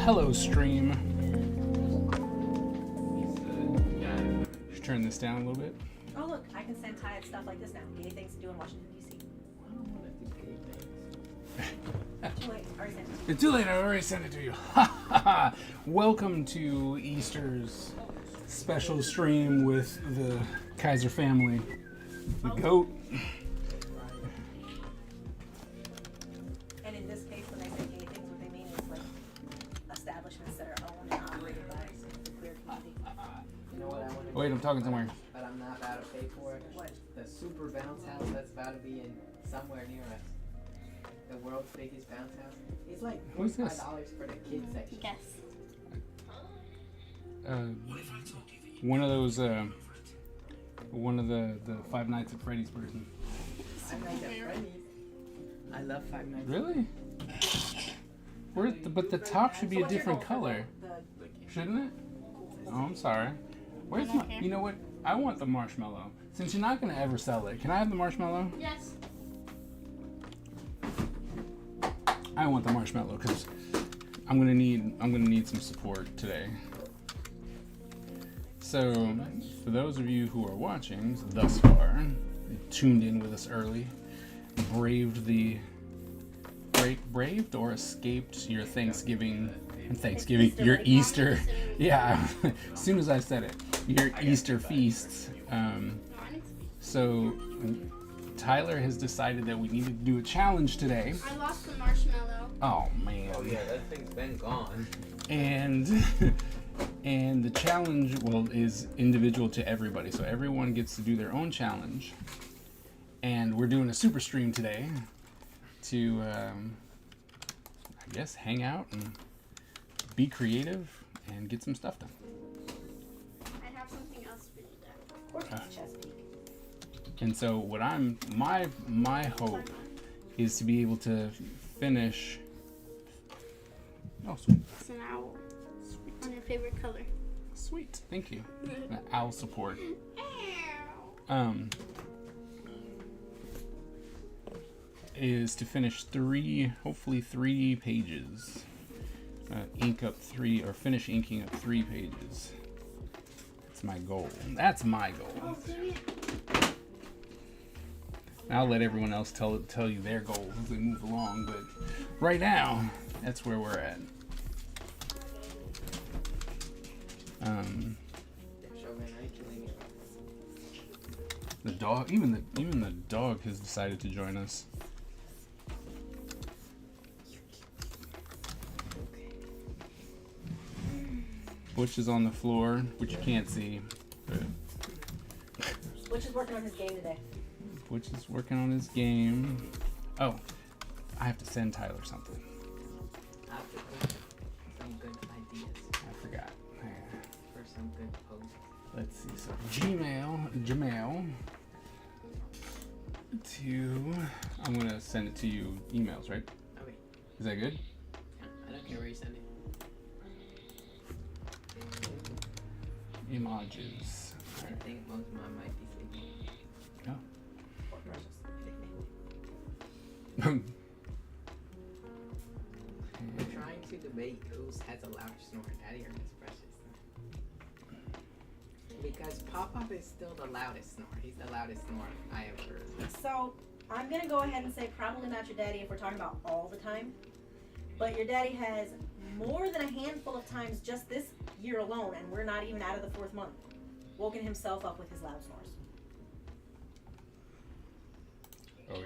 hello stream. Just turn this down a little bit. Oh look, I can send Ty stuff like this now. Gay things to do in Washington D.C. Too late, already sent it. It's too late, I already sent it to you. Welcome to Easter's special stream with the Kaiser family. The goat. And in this case, when they say gay things, what they mean is like establishments that are owned and operated by the queer community. You know what I want to Wait, I'm talking somewhere. But I'm not about to pay for it. What? The super bounce house that's about to be in somewhere near us. The world's biggest bounce house. It's like Who's this? $45 for the kids section. Guess. One of those, one of the Five Nights at Freddy's person. Five Nights at Freddy's. I love Five Nights. Really? But the top should be a What's your different goal for color, the shouldn't it? Oh, I'm sorry. Where's my? You know what? I want the marshmallow. Since you're not gonna ever sell it, can I have the marshmallow? Yes. I want the marshmallow because I'm gonna need some support today. So, for those of you who are watching thus far, tuned in with us early, braved or escaped your Thanksgiving, your Easter, yeah. As soon as I said it, your Easter feasts. So, Tyler has decided that we need to do a challenge today. I lost the marshmallow. Oh man. Oh yeah, that thing's been gone. And the challenge, is individual to everybody. So everyone gets to do their own challenge. And we're doing a super stream today to, I guess, hang out and be creative and get some stuff done. I have something else for you there. Of course it's Chesapeake. And so my hope is to be able to finish. Oh, sweet. It's an owl. Sweet. On your favorite color. Sweet. Thank you. Owl support. Is to finish hopefully three pages. Finish inking up 3 pages. That's my goal. That's my goal. Oh, dang it. I'll let everyone else tell you their goals as we move along, but right now, that's where we're at. The dog, even the dog has decided to join us. Butch is on the floor, which you can't see. But Butch is working on his game today. Butch is working on his game. Oh, I have to send Tyler something. Some good ideas I forgot. for some good posts. Let's see. So Gmail. I'm gonna send it to you emails, right? Okay. Is that good? Yeah, I don't care where you send it. Images. I think most of mine might be sleeping. Oh. Or precious. We're trying to debate who has a louder snore, Daddy or Miss Precious. Because Pop-Pop is still the loudest snore. He's the loudest snore I have heard. So I'm gonna go ahead and say probably not your daddy if we're talking about all the time. But your daddy has more than a handful of times just this year alone, and we're not even out of the 4th month, woken himself up with his loud snores. Oh.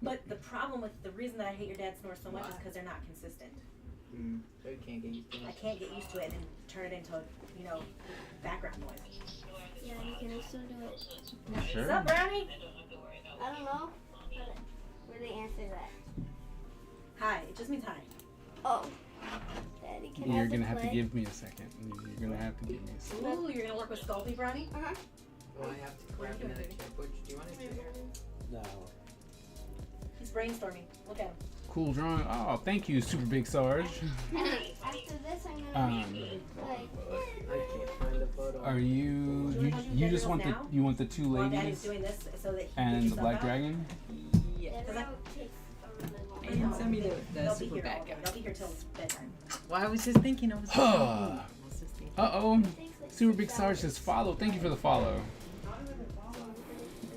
But the problem with the reason that I hate your dad's snores so much is because they're not consistent. So you can't get used to I it. can't get used to it and turn it into, background noise. Yeah, you can still do it. What's Sure. up, Brownie? I don't know. Where they answer that. Hi, it just means hi. Oh. Daddy, can I You're have the gonna have to play? give me a second. You're gonna have to give me a second. Ooh, you're gonna work with Sculpey, Brownie? Uh-huh. Well, I have to grab another chair. Butch, do you want a chair? No. He's brainstorming. Look at him. Cool drawing. Oh, thank you, Super Big Sarge. After this, I'm gonna play. I can't find the photo. Are you just want the 2 While Daddy's ladies doing this so that he and can the get Black stuff out. Dragon? Yeah. That would take a really long And time. send me the They'll be super here bad all day. guy. They'll be here till bedtime. Well, I was just thinking. I was just thinking. Uh-oh. Super Big Sarge says follow. Thank you for the follow.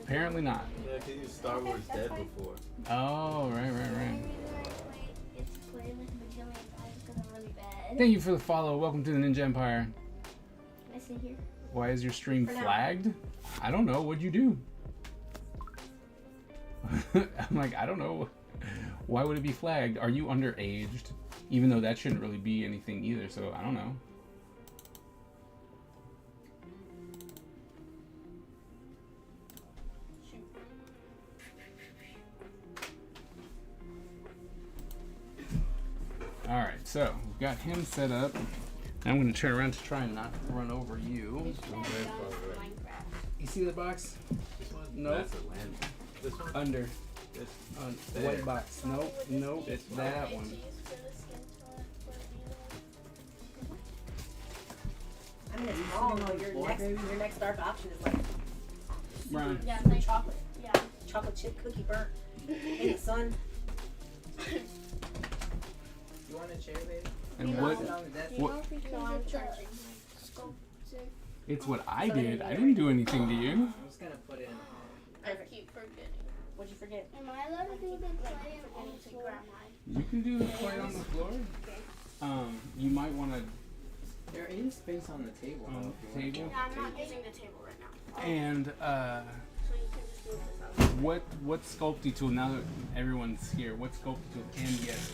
Apparently not. Yeah, because you Star Wars dead before. Oh, right. It's played like a bajillion times because I'm really bad. Thank you for the follow. Welcome to the Ninja Empire. Can I sit here? Why is your stream For now. flagged? I don't know. What'd you do? I'm like, I don't know. Why would it be flagged? Are you underaged? Even though that shouldn't really be anything either, so I don't know. Alright, so we've got him set up. Now I'm going to turn around to try and not run over you. You see the box? This one? No. That's a land. This one? Under. This The white box. Nope. This one? That one. I mean, it's small, though. Your next dark option is like Brown. yeah, it's like chocolate. Yeah, chocolate chip cookie burnt in the sun. You want a chair, baby? And Sit what? on the desk. What? No, I'm charging. Sculpture. It's what I did. I didn't do anything to you. I'm just gonna put it in. I keep forgetting. What'd you forget? Am I allowed to do the clay on the floor? You can do the plate on the floor. You might want to There is space on the table. on though, the if you table. Yeah, I'm not using the table right now. And So you can just move this up. what sculpty tool? Now that everyone's here, what sculpty tool? And yes,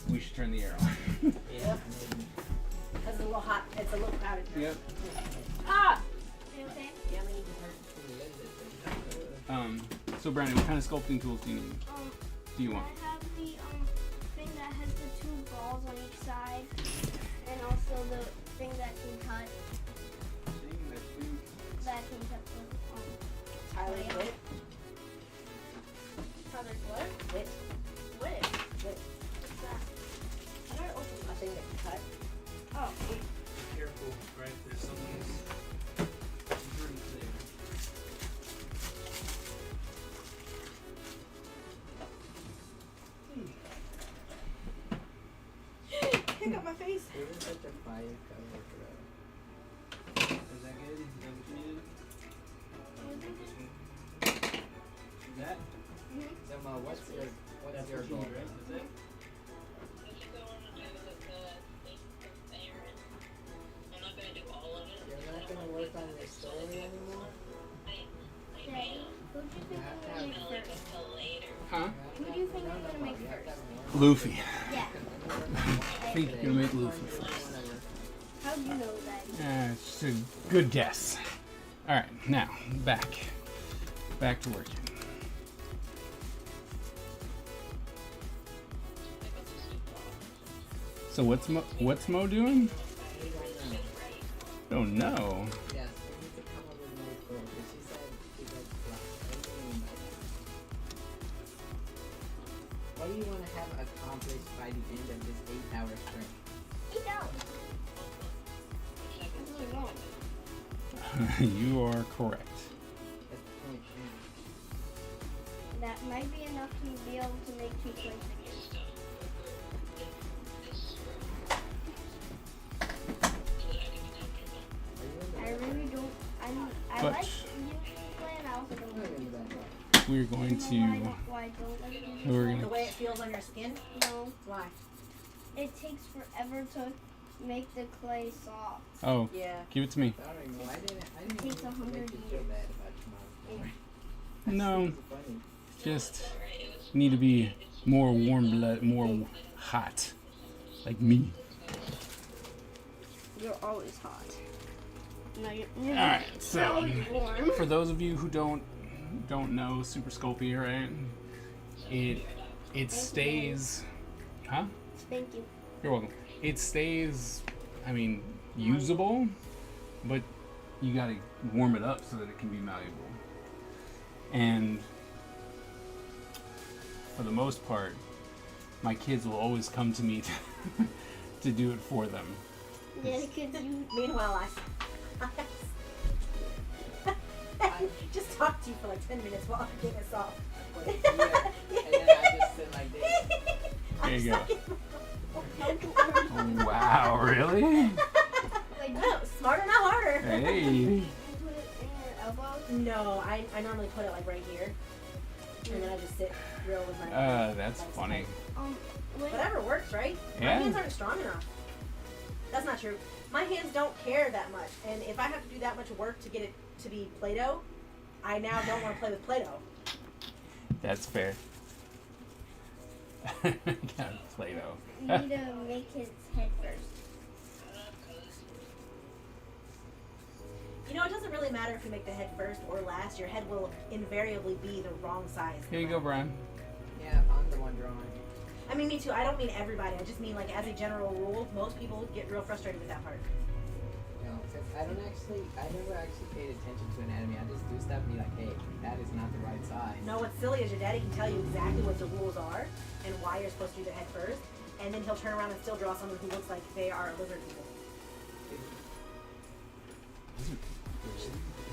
we should turn the air on. want. Yeah, maybe. Because it's a little hot. It's a little crowded here. Yep. Ah! You okay? Yeah, we need So Brandon, what kind of sculpting tools do you need? Do you want? I have the thing that has the two balls on each side, and also the thing that can cut the Tyler Witt. Tyler what? Witt. What? Witt. What's that? I don't know a thing that can cut. Oh, Careful, right? There's someone's. Pick up my face. There is such a fire cover for that. Is that good? Is that what you needed? That? So, what's your That's goal? what you need, right? Is it? You're not gonna work on your story anymore? Daddy, who do you think I'm gonna make first? Huh? Who do you think I'm gonna make first? Luffy. Yeah. I think you're gonna make Luffy first. How do you know that? It's a good guess. All right, now back to working. So what's Mo doing? Don't know. Yes, we need to come up with more goals. Because she said what do you want to have accomplished by the end of this 8-hour sprint? Eat out. That's really long. You are correct. That's the point. That might be enough to be able to make 2 plays again. I really don't. I But- like you play and I also don't like you play. We're going You know to. why I don't like you We're play? gonna- The way it feels on your skin. No, Why? it takes forever to make the clay soft. Oh, Yeah. give it to me. Sorry, Mo. I didn't Takes mean to 100 make you feel years. bad about tomorrow. No, It's funny. just need to be more warm blood, more hot, like me. You're always hot. No, you're All right, so always warm. for those of you who don't know Super Sculpey, right? It stays, huh? Thank you. You're welcome. It stays, I mean, usable, but you gotta warm it up so that it can be malleable. And for the most part, my kids will always come to me to do it for them. Yeah, because you. Meanwhile, I just talk to you for like 10 minutes while I'm getting us off. Put it here, and then I just sit like this. There you go. Wow, really? Like, No, smarter, not harder. Hey. you put it in your elbow. No, I normally put it like right here, and then I just sit real with my. That's funny. Wait. Whatever works, right? My Yeah. hands aren't strong enough. That's not true. My hands don't care that much, and if I have to do that much work to get it to be Play-Doh, I now don't want to play with Play-Doh. That's fair. Got Play-Doh. You need to make his head first. You know, it doesn't really matter if you make the head first or last. Your head will invariably be the wrong size. Here you go, Brian. Yeah, I'm the one drawing. I mean, me too. I don't mean everybody. I just mean, like, as a general rule, most people get real frustrated with that part. No, because I never actually paid attention to anatomy. I just do stuff and be like, hey, that is not the right size. No, what's silly is your daddy can tell you exactly what the rules are and why you're supposed to do the head first, and then he'll turn around and still draw someone who looks like they are lizard people.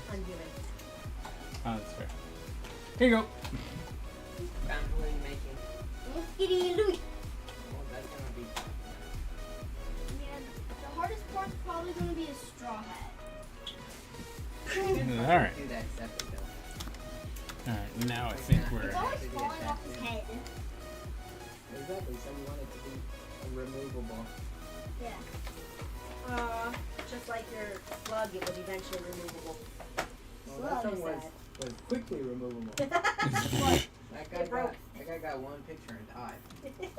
Unhuman. Oh, that's fair. Here you go. Found who are you making? Lookity Louie. Well, that's gonna be. Yeah, the hardest part's probably gonna be a straw hat. All right. Do that separate though. All right. Now I think It's we're. always falling off his head. Exactly. So you want it to be removable. Yeah. Just like your slug, it was eventually removable. Well, Slug that is one was quickly removable. That guy It broke. got one picture and died.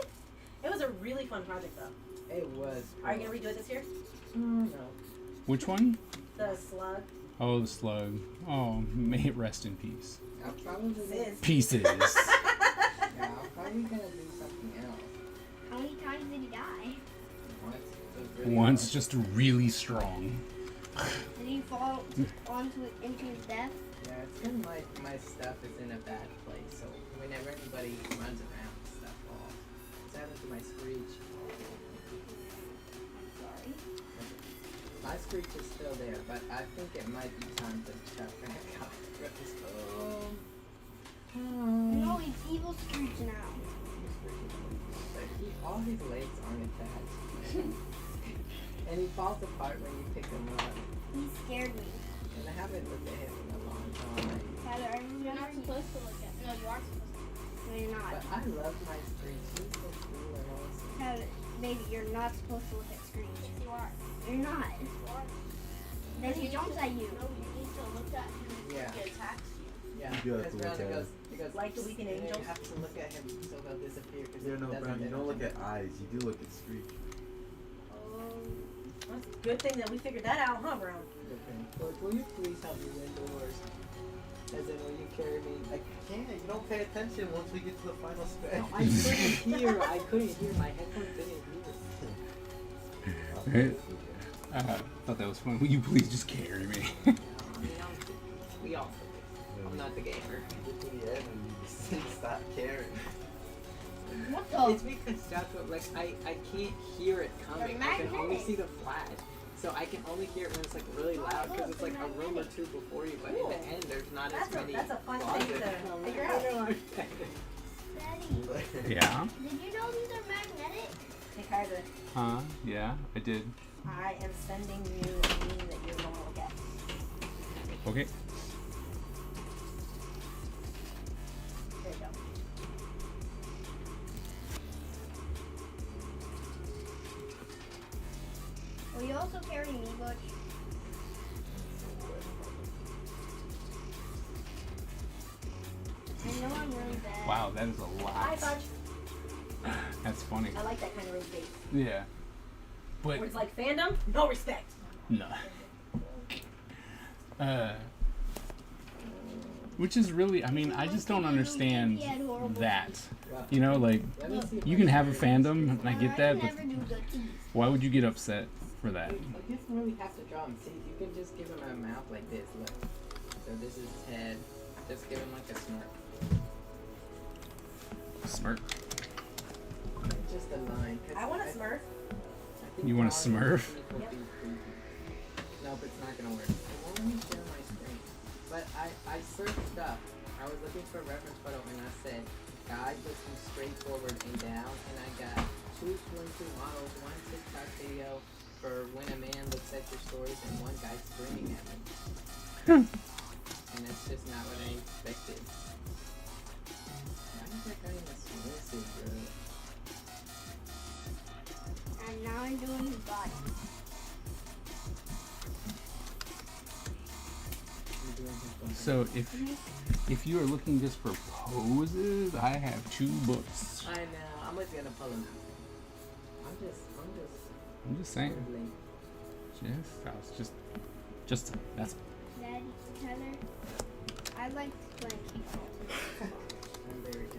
It was a really fun project, though. It was. Are you gonna redo it this year? No. Which one? The slug. Oh, the slug. Oh, may it rest in peace. I'm probably Sis. Pieces. Yeah, I'm probably gonna do something else. How many times did he die? Once. It was really One's hard. just really strong. Did he fall into his death? Yeah, it's kind of like my stuff is in a bad place, so whenever anybody runs around, stuff falls. It's happened to my screech. I'm sorry. My screech is still there, but I think it might be time to shut back up. Rip this No, he's evil Scrooge now. All his legs aren't attached. And he falls apart when you pick him up. He scared me. And I haven't looked at him in a long time. Tyler, are you You're not supposed to look at. No, you are supposed to. No, you're not. But I love my screech. He's so cool and awesome. Tyler, baby, you're not supposed to look at Scrooge. Yes, you are. You're not. You are. Then he jumps at you. No, you need to look at him. Yeah. He attacks you. Yeah. You do have Because to look Brandon at goes, Like the Weeping "Yeah, Angels?" You have to look at him so they'll disappear. Cause Yeah, he no, doesn't Brown, you then don't look jump. at eyes, you do look at Screech. That's a good thing that we figured that out, huh, Brown? Okay. George, will you please help me indoors? As in, will you carry me? I can't, you don't pay attention once we get to the final stretch. No, I couldn't hear. I couldn't hear. My headphones didn't hear. Thought that was fun. Will you please just carry me? We all focus. I'm not the gamer. Get to the end and you just stop caring. What It's because Joshua, like, I can't hear it coming. I can only magnetic. see the flash. So I can only hear it when it's like really loud because it's like a room or two before you. But in Cool. the end, there's not That's as a- many. that's a fun thing closets. to figure I out. don't understand. Daddy, Yeah. did you know these are magnetic? Hey, Kaiser, Huh? Yeah, I did. I am sending you a meme that you're going to look at. Okay. There you go. Will you also carry me, Butch? I know I'm really bad. Wow, that is a Hi, lot. Fudge. That's funny. I like that kind of rage bait. Yeah. But Where it's like fandom, no respect. no. Which is really, I mean, I just don't understand that. You know, like, Let me see if you I can have a fandom, and I Alright, get that, but never do good things. why would you get upset for that? I guess really have to draw him. See, you can just give him a mouth like this. Look. So this is his head. Just give him like a smirk. Smirk. Just a line. 'cause I want a I Smurf. think You want a drawing Smurf? people Yep. be creepy. Nope, it's not gonna work. It won't let me share my screen. But I searched up. I was looking for a reference photo and I said guide looking straight forward and down, and I got choose from two models, one TikTok video for when a man looks at your stories and one guy screaming at me. And that's just not what I expected. Why is that guy expensive, bro? And now I'm doing his body. I'm doing his body. So if you are looking just for poses, I have 2 books. I know. I'm just gonna pull him out. I'm just I'm just saying. dribbling. Just that's Daddy, Tyler, I like playing kickball. I'm very happy.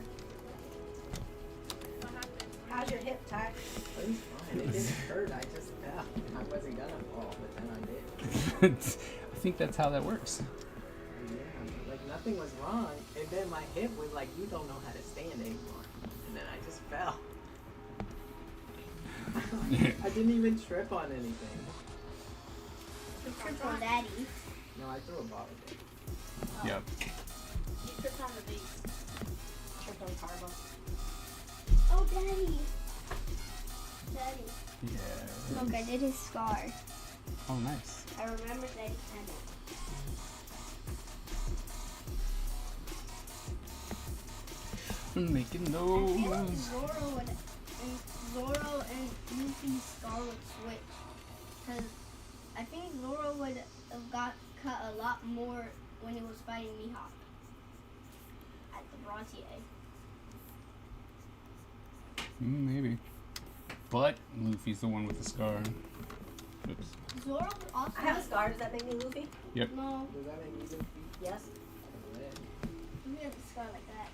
What happened? How's your hip, Ty? But it's fine. It didn't hurt. I just fell. I wasn't gonna fall, but then I did. I think that's how that works. Yeah, like nothing was wrong. And then my hip was like, you don't know how to stand anymore. And then I just fell. I didn't even trip on anything. You tripped on Daddy. No, I threw a ball at it. Yep. You tripped on the base. Tripped on Carbo. Oh, Daddy. Daddy. Yeah. Look, I did his scar. Oh, nice. I remember Daddy had it. I'm making I feel like those. Zoro and Luffy's scar would switch. Because I think Zoro would have got cut a lot more when he was fighting Mihawk at the Brontier. Maybe. But Luffy's the one with the scar. Oops. Zoro would also I have a scar. Does that make me Luffy? No, Does that make you look feet? Yes. he had a scar like that.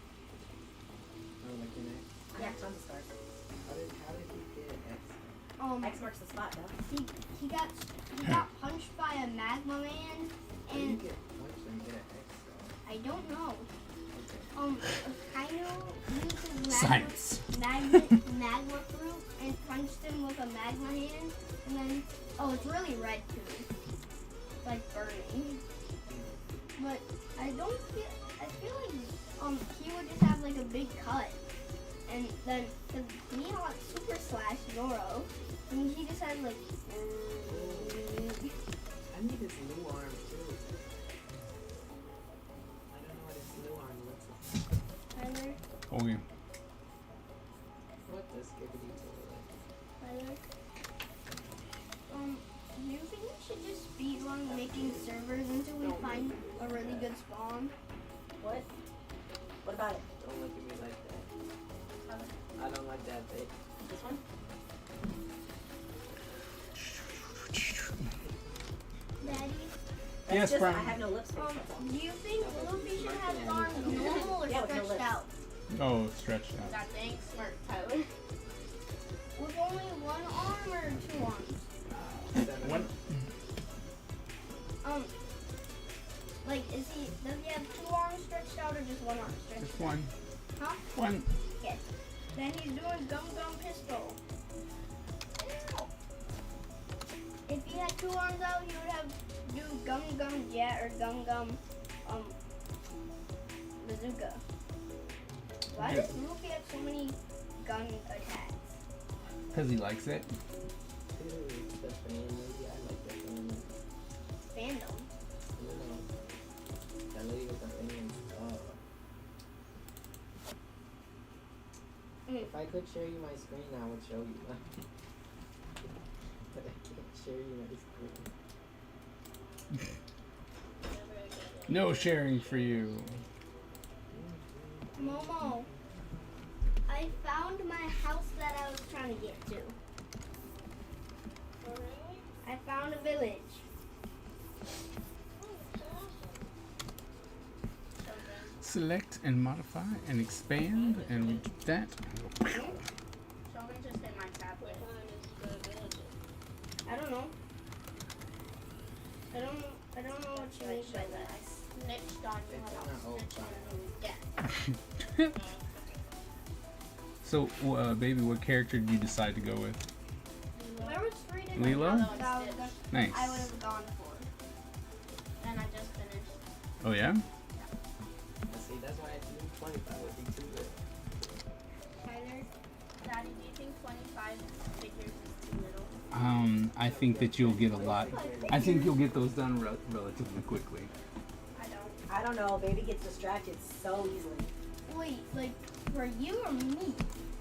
Oh, like your neck? I have tons of scars. How did he get an X? X marks the spot, though. He got punched by a magma man, How do you and get punched and get an X though? I don't know. Okay. Kaino used his Science. magma fruit and punched him with a magma hand, and then it's really red too, like burning. But I feel like he would just have like a big cut, and then cause Mihawk super slash Zoro, and he just had like. I need his new arm too. I don't know what his new arm looks like. Tyler, Oh, yeah. What the skibbity toilet? Tyler. Do you think we should just speedrun making servers until we find a really good spawn? What? What about it? Don't look at me like that. I don't like that bit. This one? Daddy, That's Yes, just, Brian. I have no lip space. That's all. do you think Luffy should have arms normal or Yeah, with no stretched lips. out? Oh, stretched out. That dang smart Tyler. With only one arm or 2 arms? One. Like, does he have 2 arms stretched out or just 1 arm stretched Just out? one. Huh? One. Okay. Then he's doing Gum Gum Pistol. If he had 2 arms out, he would have do Gum Gum Jet or Gum Gum Bazooka. Why does Luffy have so many gun attacks? Because he likes it. Dude, it's the family. I like the family. Fandom. You know, that lady with the fans. If I could share you my screen, I would show you. But I can't share you my screen. No sharing for you. Momo, I found my house that I was trying to get to. I found a village. Select and modify and expand and that. Shogun just hit my tablet. I don't know. I don't know what you mean by that. Snitched on you. It's and on I'll our old snitch on you. Yeah. So, baby, what character did you decide to go with? There was 3 different Lilo? houses that I would Nice. have gone for. And I just finished. Oh yeah. See, that's why I think 25 would be too good. Tyler, Daddy, do you think 25 figures is too little? I think that you'll get a lot. I think you'll get those done relatively quickly. I don't. I don't know. Baby gets distracted so easily. Wait, like for you or me?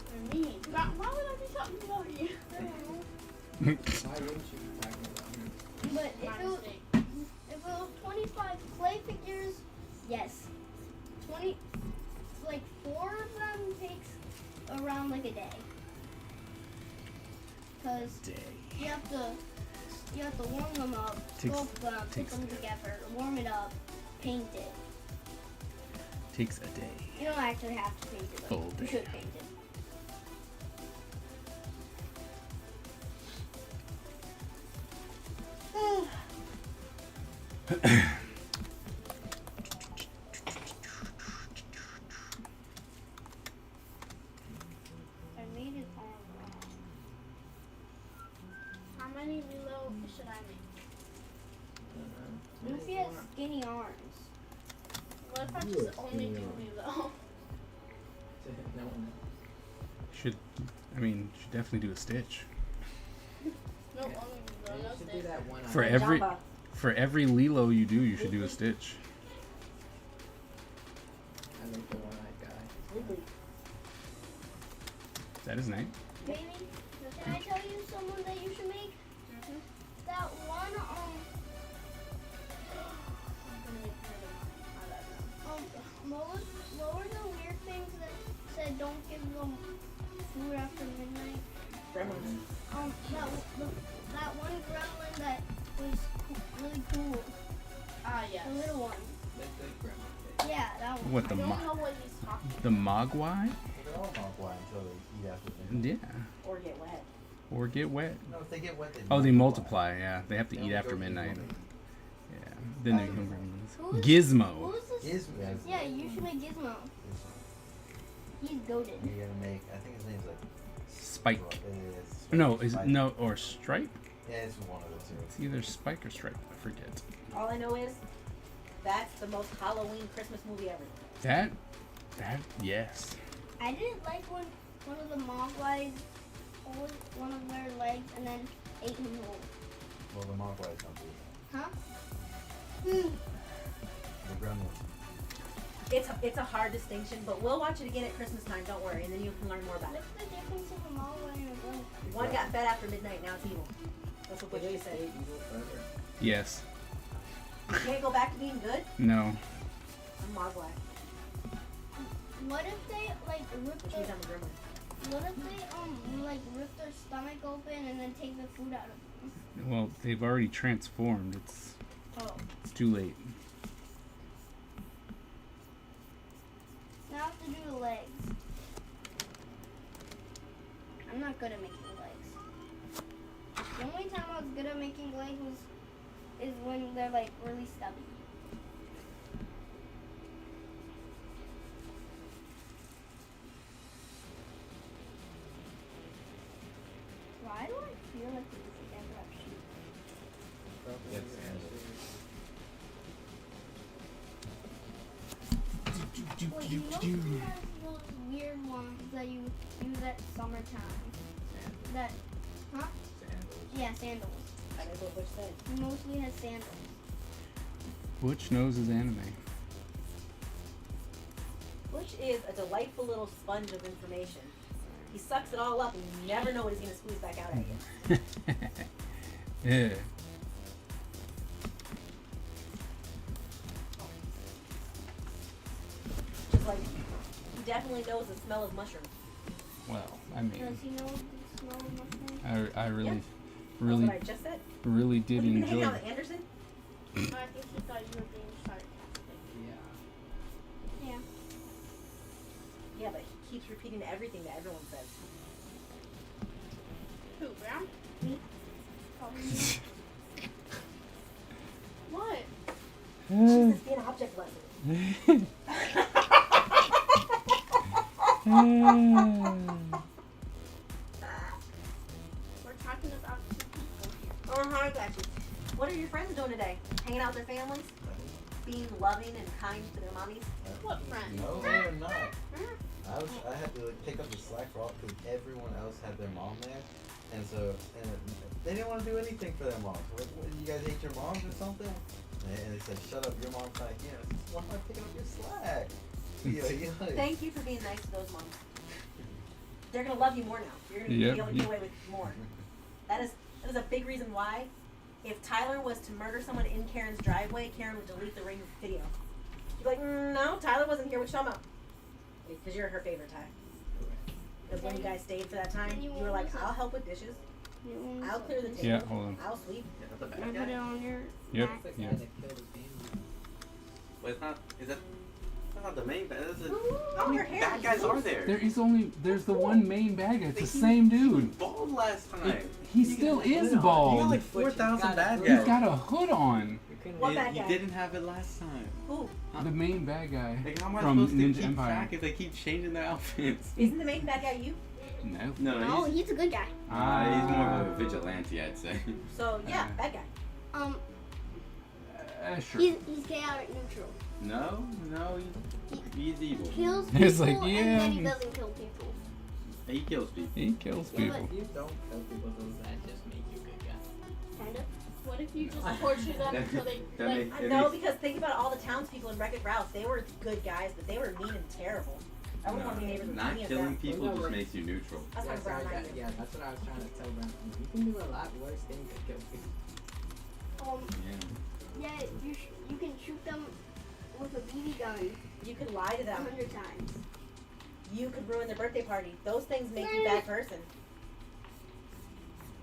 For me. Why would I be talking about you? Why wouldn't you be talking about me? But if My it was, mistake. if it was 25 clay figures, yes. 20, like 4 of them takes around like a day. Cause you have to warm them up, Takes- sculpt them, put takes- them together, warm it up, paint it. Takes a day. You don't actually have to paint it. But Full you day. should paint it. I made it all wrong. How many Lilo should I make? Luffy has skinny arms. What if I You just are only do skinny. Lilo? No one. Should definitely do a stitch. No, only Yeah, Lilo. you No should do stitch. that one eye. For every Jamba. for every Lilo you do, you should do a stitch. I like the one-eyed guy. Legally. Is that his name? Baby, can I tell you someone that you should make? Mhm. That one, I'm gonna make another one. what were the weird things that said don't give them food after midnight? Gremlins. That one gremlin that was really cool. Ah, yes. The little one. Like the grandma. Yeah, that one. What I the don't mo- know what he's talking the Mogwai? They're all mogwai until they eat after midnight. Yeah. Or get wet. Or get wet. No, if they get wet, they Oh, they multiply. Yeah, they have to They eat only after go eat midnight. when Yeah. Then they become gremlins. Who's- Gizmo. Who's this? Is Yeah, you should make Gizmo. He's goated. You're gonna make. I think his name's like. Spike. It is. No, is Spike. no or Stripe? Yeah, it's one of the two. It's either Spike or Stripe. I forget. All I know is that's the most Halloween Christmas movie ever. That yes. I didn't like when one of the Mogwais pulled one of their legs and then ate him whole. Well, the mogwai don't do that. Huh? The gremlins. It's a hard distinction, but we'll watch it again at Christmas time. Don't worry, and then you can learn more about it. What's the difference of a Mogwai and a gremlin? One got fed after midnight. Now it's evil. That's what They Butchie say said. evil forever. Yes. You can't go back to being good. No. I'm Mogwai, What if they like rip which their means I'm a gremlin. What if they like rip their stomach open and then take the food out of them? Well, they've already transformed. It's too late. Now I have to do the legs. I'm not good at making legs. The only time I was good at making legs is when they're like really stubby. Why do I feel like this is a interruption? Probably Yes, the and- answer. Well, you know who has those weird ones that you use at summertime? That, huh? Sandals. Yeah, sandals. That is what Butch said. He mostly has sandals. Butch knows his anime. Butch is a delightful little sponge of information. He sucks it all up, and you never know what he's gonna squeeze back out at you. Yeah. Just like he definitely knows the smell of mushrooms. Well, I Does mean, he know the smell of mushrooms? I really, That's really, what I just said. really did What, you been hanging enjoy out it. with Anderson? I think she thought you were being sarcastic. Yeah. Yeah. Yeah, but he keeps repeating everything that everyone says. Who, Brown? Probably me. What? Jesus, be an object lesson. We're talking about two people here. Oh, I got you. What are your friends doing today? Hanging out with their families? Being loving and kind to their mommies? What friend? No, they're not. I had to like, pick up the slack for all because everyone else had their mom there, and they didn't want to do anything for their moms. What, you guys hate your moms or something? And they said, shut up, your mom's not here. I said, why am I picking up your slack? Thank you for being nice to those moms. They're gonna love you more now. You're gonna Yep. be able to get away with more. That is a big reason why. If Tyler was to murder someone in Karen's driveway, Karen would delete the ring video. She'd be like, no, Tyler wasn't here. What you talking about? Because you're her favorite, Ty. Because when you guys stayed for that time, you were like, I'll help with dishes. I'll clear the table. Yeah, hold on. I'll sweep. Can I put it on your Yep. back? The guy Yeah. that killed his family. But it's not. Is that? That's not the main bad. That's Oh, how her many hair bad is guys loose. are there? There's the one main bad guy. It's the He- same He was dude. bald last time. He still is You got bald. like 4,000 bad He's guys. got a hood on. What bad He guy? didn't have it last time. Who? The main bad guy Like, how am I from supposed to Ninja keep Empire. track if they keep changing their outfits? Isn't the main bad guy you? No. No, No, he's a good guy. he's more of a vigilante, I'd say. So, yeah, bad guy. Sure. He's chaotic neutral. No, he's evil. Kills people It's like, and yeah. then he doesn't kill people. He kills people. He kills Yeah, people. If you don't kill people, does that just make you a good guy? Kind of. What if you just torture them until they That like? makes- I know, because think about all the townspeople in Wreck-It Ralph. They were good guys, but they were mean and terrible. I wouldn't want to be neighbors with Not any of killing them. people No, just we're- makes you neutral. That's why Yeah, Brown sorry, Eye. yeah, that's what I was trying to tell Brown. You can do a lot worse things than kill people. Yeah. Yeah, you can shoot them with a BB gun You could lie to them. 100 times. You could ruin their birthday party. Those things make you a bad person.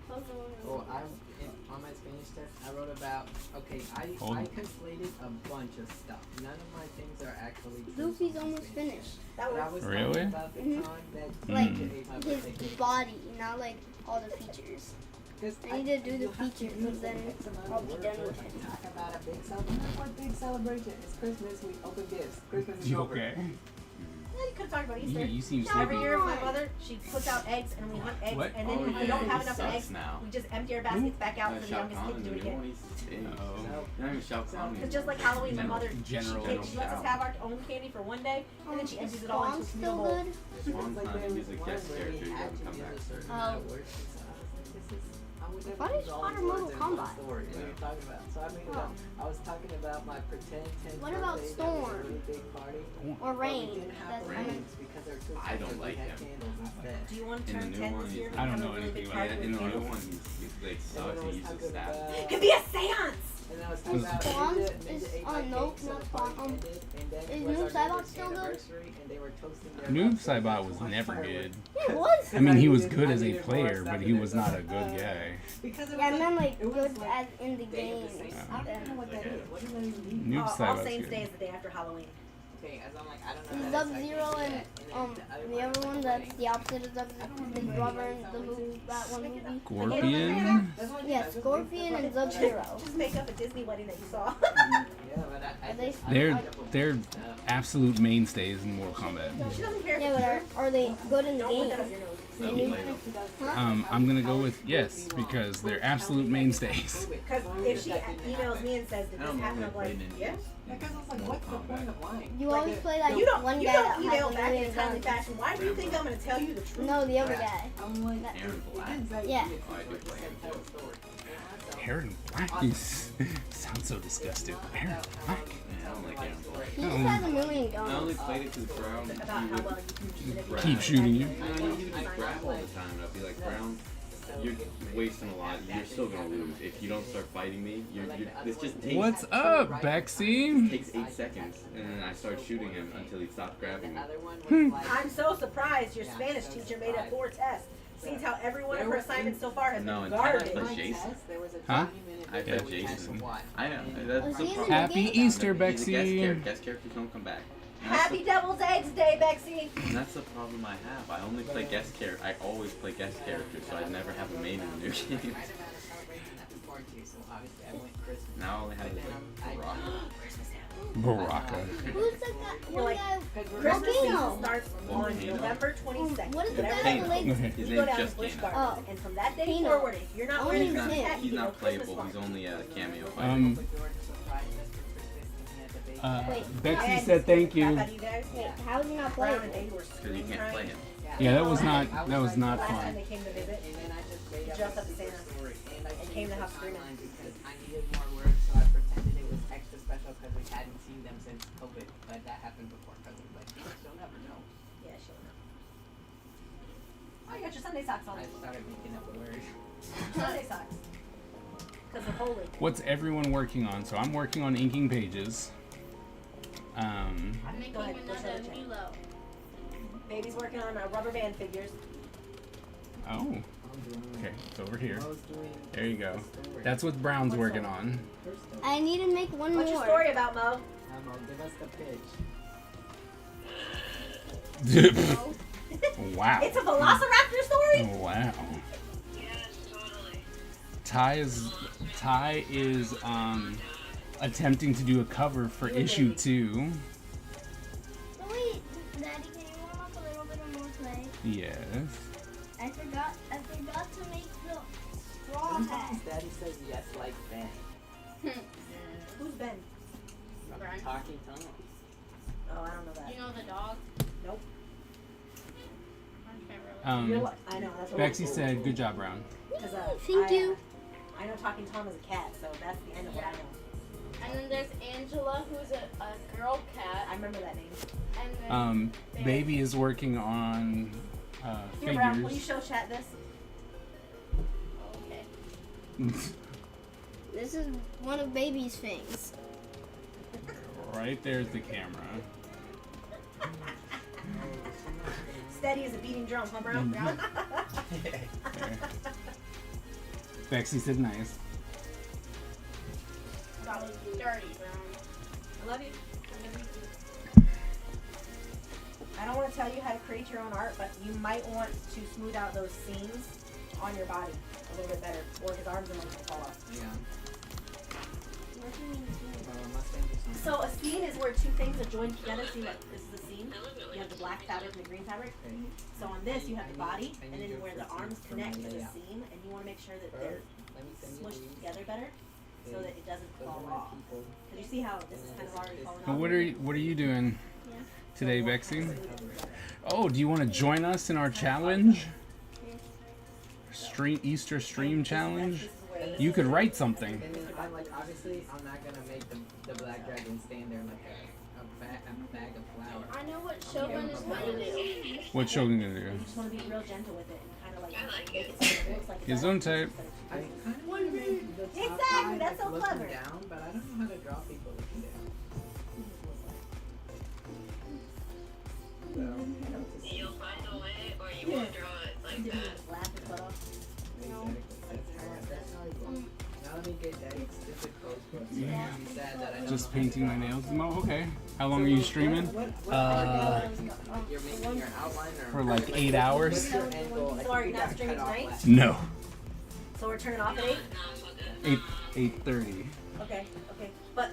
Well, on my Spanish test, I wrote about, okay, Hold I on. conflated a bunch of stuff. None of my things are actually true. Luffy's almost finished. That But I was was Really? talking about the Mhm. time that Like Ninja ate my birthday his cake. body, not like all the features. 'Cause I need to do the you have to features use and then X amount I'll of be words done to with it. Talk about a big celebration. What big celebration? It's Christmas. We open gifts. Christmas is You over. okay? Yeah, you could have talked about Easter. You seem Every sleepy. year, my mother, she puts out eggs, and we hunt eggs, What? and then Oh, if we yeah, don't have he enough sucks eggs, now. we just empty our baskets back out for the Shao youngest kid Kahn, to do the it new again. one, he stinks. Oh. Not even Shao Kahn. Because just like Halloween, my mother, General. she lets us have our own candy for one day, and then she empties it all into a Spawn's small still bowl. good. Swan's Like not there even was a one guest where character. we He had doesn't to come use back. a certain Oh. amount of words. So I was like, this is, I would never Why did use all Spawn these remove words in combat? one story. What are you talking about? So I made it Oh. up. I was talking about my pretend 10th What about birthday that was a Storm? really big party. Or But we Rain. didn't have That's the coming. rings because they're too I don't expensive. like We had him. candles instead. Do you want to In the turn new 10 one, this year? he's- I don't Have a know really anything big about party it. with In the new candles? one, he's like And sucks. then I He was uses talking that. about. Could be a seance! And then I was talking about Spawn Ninja is ate on my Nope, cake, so not the party Spawn. ended, and then Is was Noob our Saibot neighbor's still good? anniversary, and they were toasting their Noob birthday Saibot was with never fireworks. good. Yeah, it was. I mean, he was needed- good I as a needed more player, stuff but in he there, was so not I a was good like, guy. Because it Yeah, I was meant like it was good like as in the day of game. the Saints. Yeah. I don't know what that is. What does that even mean? Noob All Saibot's Saints Day good. is the day after Halloween. Okay, as I'm like, I don't know. that Sub-Zero it's and like the other one that's the opposite of Sub-Zero, the rubber in the movie, that one movie. Scorpion. Yeah, Scorpion and Sub-Zero. Just make up a Disney wedding that you saw. Yeah, but Are they- They're absolute mainstays in Mortal Kombat. She doesn't care if Yeah, it's but are they good in the Don't put that up game? your nose. No, They knew- play them. Huh? I'm gonna go with yes because they're absolute mainstays. Because if she emails me and says, did I this don't happen, normally I'm play like, ninjas. yeah. Because I was like, what's the point of lying? You Like, always play that You don't, one you guy don't that email has a back in a million timely guns. fashion. Why do you think I'm going to tell you the truth? No, the other guy. I'm like, Aaron Black. it didn't say Yeah. you- Oh, I do play him tell too. a story. Aaron Black is sounds so disgusting. Aaron Black. Yeah, I don't like Aaron Black. He just has a million I only guns. played it because Brown. About how well you can Keep shooting you. He would just grab all the time, and I'd be like, Brown, you're wasting a lot. You're still gonna lose if you don't start fighting me. This just takes. What's up, Bexy? Takes 8 seconds, and then I start shooting him until he stops grabbing me. The other one was like, I'm so surprised your Spanish teacher made up 4 tests. Seems how every one of her assignments so far has No, been and Tyler garbage. plays my Jason. test, there was a Huh? 20-minute I video bet we had to Jason. watch. I know. Oh, That's the so he's in problem. the Happy game? Easter, He's a guest character. Bexy. Guest characters don't come back. And that's Happy Devil's Eggs Day, Bexy. And that's the problem I have. I only play guest characters. I always play guest characters, so I never have a main in the new Right game. around the celebration at the party, so obviously I went Christmas. Now all I have is like Rock. Baraka. Who's the guy? You're One like, guy. Christmas season Volcano. starts on Volcano. November 22nd. What is the Whatever guy that with the means. legs? Okay. His You go name's down to just Busch Kano. Gardens, Oh. and from that day Kano. forward, if you're not Only wearing He's a not, hat, he's you know not Christmas playable. month. He's only a cameo. Um, George surprised us for Christmas and he had the baby Bexy And said thank you. How do you guys? Wait, how is he not Brown playing? and Dave were Because you screen can't play crying. him. Yeah, that was not I that was like, not Last time fun. they came to visit. And then I just made up Dressed a up as Santa. story. And I And changed came to the house screaming. timeline because I needed more words, so I pretended it was extra special because we hadn't seen them since COVID. But that happened before COVID. But she'll never know. Yeah, she'll know. Oh, you got your Sunday socks on. I started making up words. Sunday socks. Because they're holy. What's everyone working on? So I'm working on inking pages. I'm making Go ahead, go another check. Milo. Baby's working on rubber band figures. Oh, I'm doing okay, it's over here. I was doing There you go. the story. That's what Brown's What's working that? on. Her story. I need to make one What's more. your story about, Mo? Mo, give us the pitch. Wow. It's a velociraptor story? Wow. Ty is attempting to do a cover for issue 2. Oh, wait, Daddy, can you warm up a little bit of more clay? Yes. I forgot to make the straw hat. Sometimes Daddy says yes like Ben. Who's Ben? From Brian. Talking Tom. Oh, I don't know that. You know the dog? Nope. I can't really. You're what? I know. That's what Bexy said, "Good job, Brown." Because, Thank you. I know Talking Tom is a cat, so that's the end of what I know. And then there's Angela, who's a girl cat. I remember that name. And then Baby is working on Here, Brown, will you figures. show chat this? okay. This is one of Baby's things. Right there's the camera. Steady as a beating drum, huh, Brown? There. Bexy said nice. About dirty brown. I love you. I don't want to tell you how to create your own art, but you might want to smooth out those seams on your body a little bit better, or his arms and legs will fall off. Yeah. What do you mean? Mustang or something. So a seam is where two things are joined together. See, look, this is the seam. You have the black fabric and the green fabric. So on this, you have the body, and then where the arms connect is a seam, and you want to make sure that they're Let me send you smushed these. together better, so that it doesn't Those are fall my off. people. Cause you see how this is kind of already falling But off. what are you doing Yeah. today, Bexy? Oh, do you want to join us in our challenge? Easter stream challenge? You could write something. And then I'm like, obviously, I'm not gonna make the black dragon stand there like a bag of flour. I know what Shogun is going to do. What's Shogun gonna do? You just want to be real gentle with it and kind of like make it so it looks like His own type. I kind of want to make the top Exactly, guy, that's so like, looking clever. down, but I don't know how to draw people looking down. So, You'll find a way, or you won't draw it like that. Laugh his butt off. that's how I go. Now let me get Daddy's stupid clothes for us. Yeah. He's sad that I don't Just know how to painting my draw. nails. Oh, okay. How long are you streaming? You're making your outline or For like 8 hours? What's your end goal? I So think are we you not got streaming cut off tonight? last No. So we're turning off at 8? No, it's okay. 8:30. Okay, okay. But,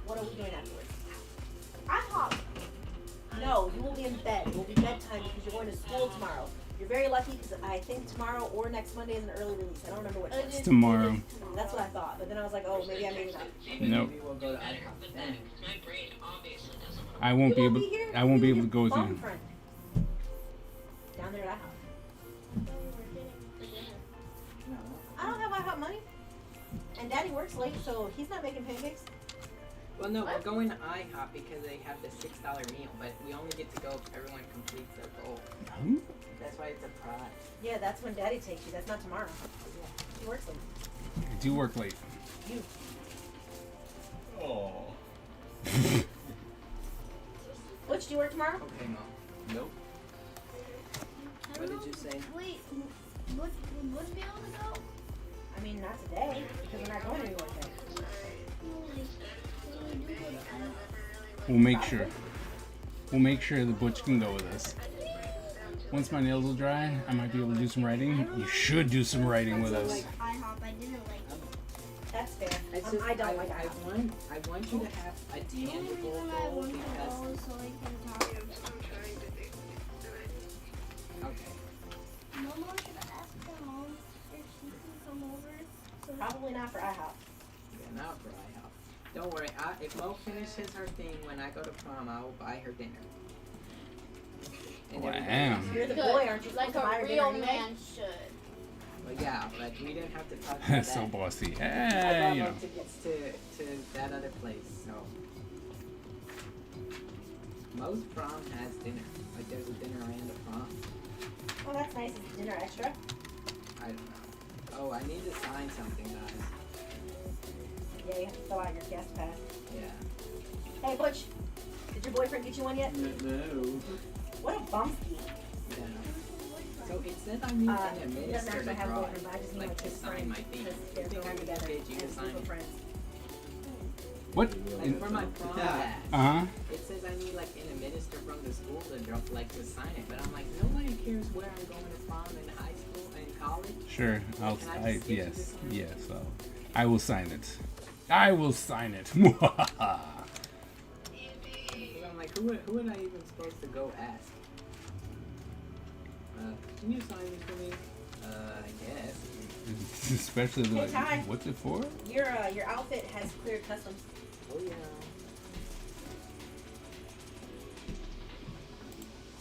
what are we doing afterwards? I hop. No, you will be in bed. It will be bedtime because you're going to school tomorrow. You're very lucky because I think tomorrow or next Monday is an early release. I don't remember which one. It's tomorrow. That's what I thought. But then I was like, oh, maybe I made it up. Nope. Maybe we'll go to IHOP then. My brain obviously doesn't work. I won't be You able. here. I won't be You'll able to go with phone you. friend. Down there at IHOP. No. I don't have IHOP money. And Daddy works late, so he's not making pancakes. Well, no, we're going to IHOP because they have the $6 meal, but we only get to go if everyone completes their goal. That's why it's a prize. Yeah, that's when Daddy takes you. That's not tomorrow. He works late. I do work late. You. Oh. Butch, do you work tomorrow? Okay, Mom. Nope. What did you say? Wait, would be able to go? I mean, not today, because we're not going anywhere today. We'll make sure. We'll make sure the Butch can go with us. Once my nails will dry, I might be able to do some writing. You should do some writing with us. IHOP, I didn't like it. That's fair. It's I just, don't like IHOP. I want you to have a The only tangible reason I goal want to because. go is so I can talk. Okay. Mama should ask my mom if she can come over. So Probably not for IHOP. Yeah, not for IHOP. Don't worry. If Mo finishes her thing when I go to prom, I will buy her dinner. And Wow. everybody- You're the Good. boy, aren't you? Like supposed to buy her a dinner real anyway? man should. Well, yeah, but we didn't have to talk about that. So bossy. I Hey, bought you Mo know. tickets to that other place, so. Most prom has dinner. Like there's a dinner and a prom. Oh, that's nice. Is dinner extra? I don't know. Oh, I need to sign something, guys. Yeah, you have to fill out your guest pass. Yeah. Hey, Butch, did your boyfriend get you one yet? No. What a bumpy. Yeah. So it says I need an He doesn't administrator actually to have a draw boyfriend, but I just mean like like to his sign friend, my thing. because You they're think I going could together get you to as sign super it? friends. What? Like for my prom Yeah. pass, Uh-huh. it says I need like an administrator from the school to draw, like to sign it. But I'm like, nobody cares where I'm going to prom in high school and college. Sure. I'll. Can I just get you to Yes. sign it? Yes. I will sign it. I will sign it. So I'm like, who would I even supposed to go ask? Can you sign this for me? I guess. Especially Hey, like, Ty. what's it for? Your outfit has cleared customs. Oh yeah.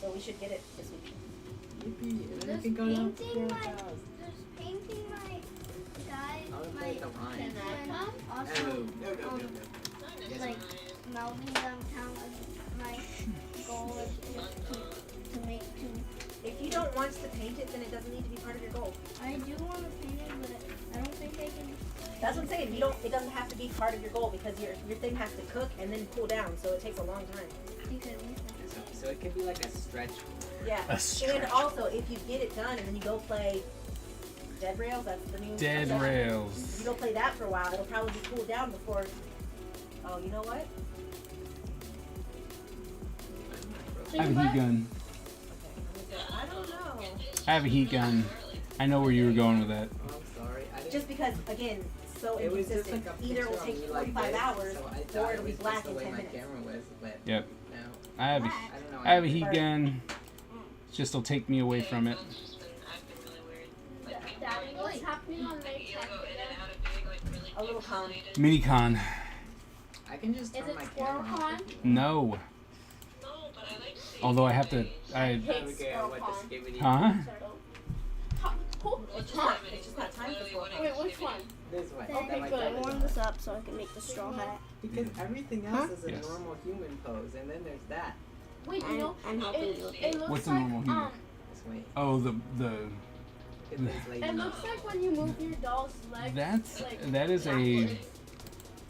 So we should get it this week. Yippee! And then Does we can go down to painting your my- house. Does painting my guy, I would my play the line. Can I come? also No. like melting them count as my goal is to make two. If you don't want to paint it, then it doesn't need to be part of your goal. I do want to paint it, but I don't think I can. That's what I'm saying. You don't. It doesn't have to be part of your goal because your thing has to cook and then cool down, so it takes a long time. So it could be like a stretch. Yeah. A stretch. And also, if you get it done and then you go play Dead Rails, that's the new. Dead obsession. rails. You go play that for a while. It'll probably be cooled down before. Oh, you know what? I have a heat gun. Okay. I don't know. I have a heat gun. I know where you were going with that. Oh, I'm sorry. I didn't. Just because, again, so It was just inconsistent. like a Either it will picture of take me like 45 this, hours so I or thought it'll it be was black just the in way 10 my minutes. camera was, but Yep. no. I have a, I don't know. I have a anything. heat gun. It's just will take me away from it. It's been acting really weird. Like, Daddy, what's happening on May you'll 10th go in and again? out of doing like really A little con. pixelated- Minicon. I can just Is turn it my camera off. SquirrelCon? if you want. No. No, but I like seeing Although I have to. things. I. Okay, what the skibbity. Huh? It's just not time for school. Wait, which one? This way. Okay, that might good. be I the warm one. this up so I can make the straw hat. Because everything else is a Yes. normal human pose, and then there's that. Wait, you know, I'm helping you with it looks What's a like, normal human? This way. Oh, the. Get this lady. It looks like when you move your doll's legs. That is a. backwards.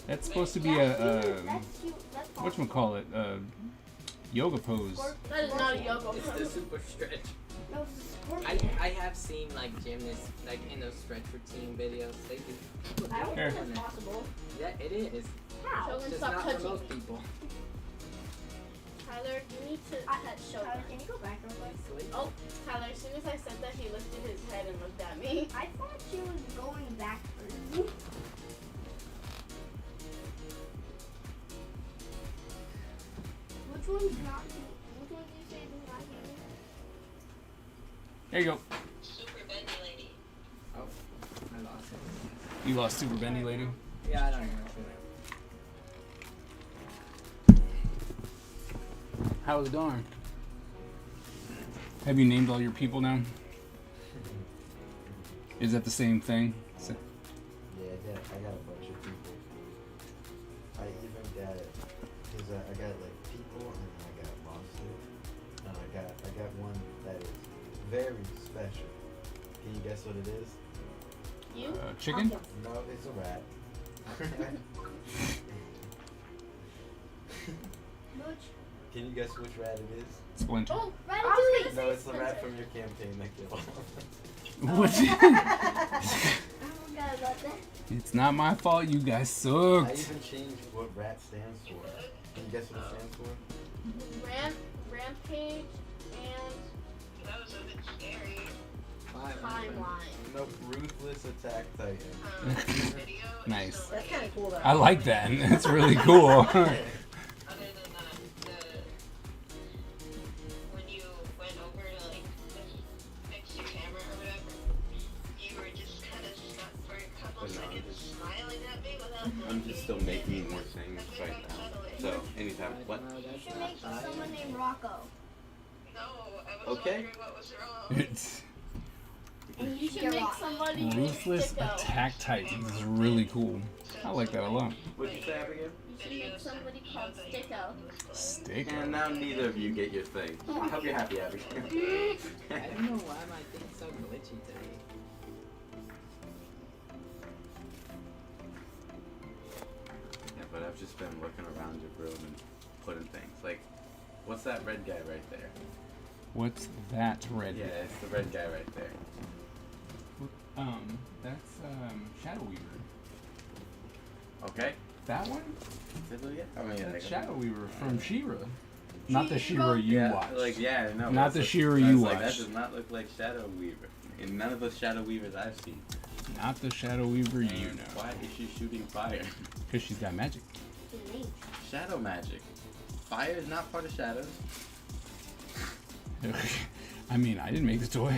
That's supposed to be That's a. cute. That's Whatchamacallit? Yoga pose. That is not a yoga It's the pose. super stretch. No, I have seen like gymnasts like in those stretch routine videos. They do. I don't Here. think it's possible. Yeah, it is. How? Shogun, Just stop not for touching. most people. Tyler, you need to pet Shogun. Can you go back real quick? Sweet. Oh, Tyler, as soon as I said that, he lifted his head and looked at me. I thought she was going backwards. Which one's not? Which one do you say is not here? There you go. Super bendy lady. Oh, I lost it. You lost Super Bendy Lady. Yeah, I don't know. How's it going? Have you named all your people now? Is that the same thing? So- Yeah, I got a bunch of people. I even got, cause I got like people and then I got monsters. And I got one that is very special. Can you guess what it is? You? Chicken? No, it's a rat. Which? Can you guess which rat it is? Splinter. Oh, Ratatouille. No, it's the rat from your campaign that killed. What? I forgot about that. It's not my fault. You guys I sucked. even changed what rat stands for. Can you guess what it stands for? Rampage and That was a bit scary. timeline. Nope, ruthless attack titan. Video. Nice. That's kind of cool though. I like that. It's really cool. Other than that, when you went over to like fix your camera or whatever, you were just kind of stuck for a couple seconds smiling at me without like I'm just still making more things right now. So anytime. What? No, You that's should not make fire. someone named Rocco. No, I was Okay. wondering what was wrong. It's And You should make somebody named Ruthless Sticko. Attack Titans is really cool. I like that a lot. What'd you say, Abigail? You should make somebody called Sticko. Stick. And now neither of you get your thing. I hope you're happy, Abigail. I don't know why my thing's so glitchy today. Yeah, but I've just been looking around your room and putting things. Like, what's that red guy right there? What's that red? Yeah, it's the red guy right there. That's Shadow Weaver. Okay. That one? I mean, That's like, Shadow Weaver from She-Ra. Not the She-Ra? She-Ra you yeah, watched. like yeah, no. Not that's the what- She-Ra I you was like, that watched. does not look like Shadow Weaver. And none of the Shadow Weavers I've seen. Not the Shadow Weaver you And know. Why is she shooting fire? Because she's got magic. Shadow magic. Fire is not part of shadows. I mean, I didn't make the toy.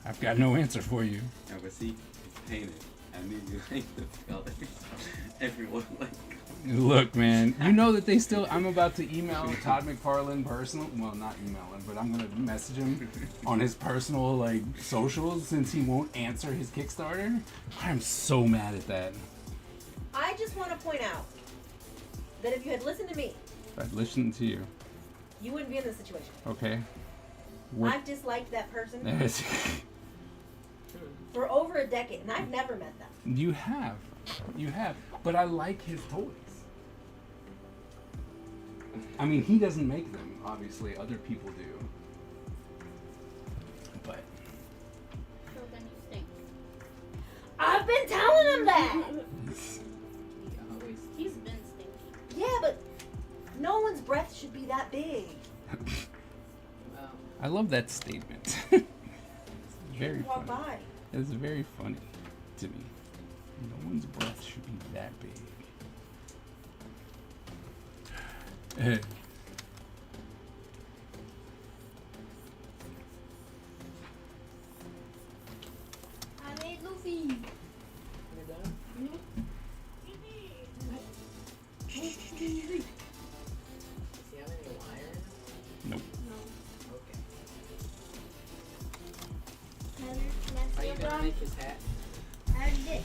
I've got no answer for you. Yeah, but see, it's painted. I knew you like the colors. Everyone like. Look, man, you know that they still. I'm about to email Todd McFarlane personal. Well, not email him, but I'm gonna message him on his personal like socials since he won't answer his Kickstarter. I'm so mad at that. I just want to point out that if you had listened to me, If I'd listened to you, you wouldn't be in this situation. okay? What? I've disliked that person Yes. for over a decade, and I've never met them. You have, but I like his toys. I mean, he doesn't make them. Obviously, other people do. But So then you stink. I've been telling him that. He always. He's been stinky. Yeah, but no one's breath should be that big. Well, I love that statement. Very Walk funny. by. It's very funny to me. No one's breath should be that big. I made Luffy. you're done? Does he have any wire? Nope. Okay. Heather, can I Are see you it, gonna Ron? make his hat? I already did.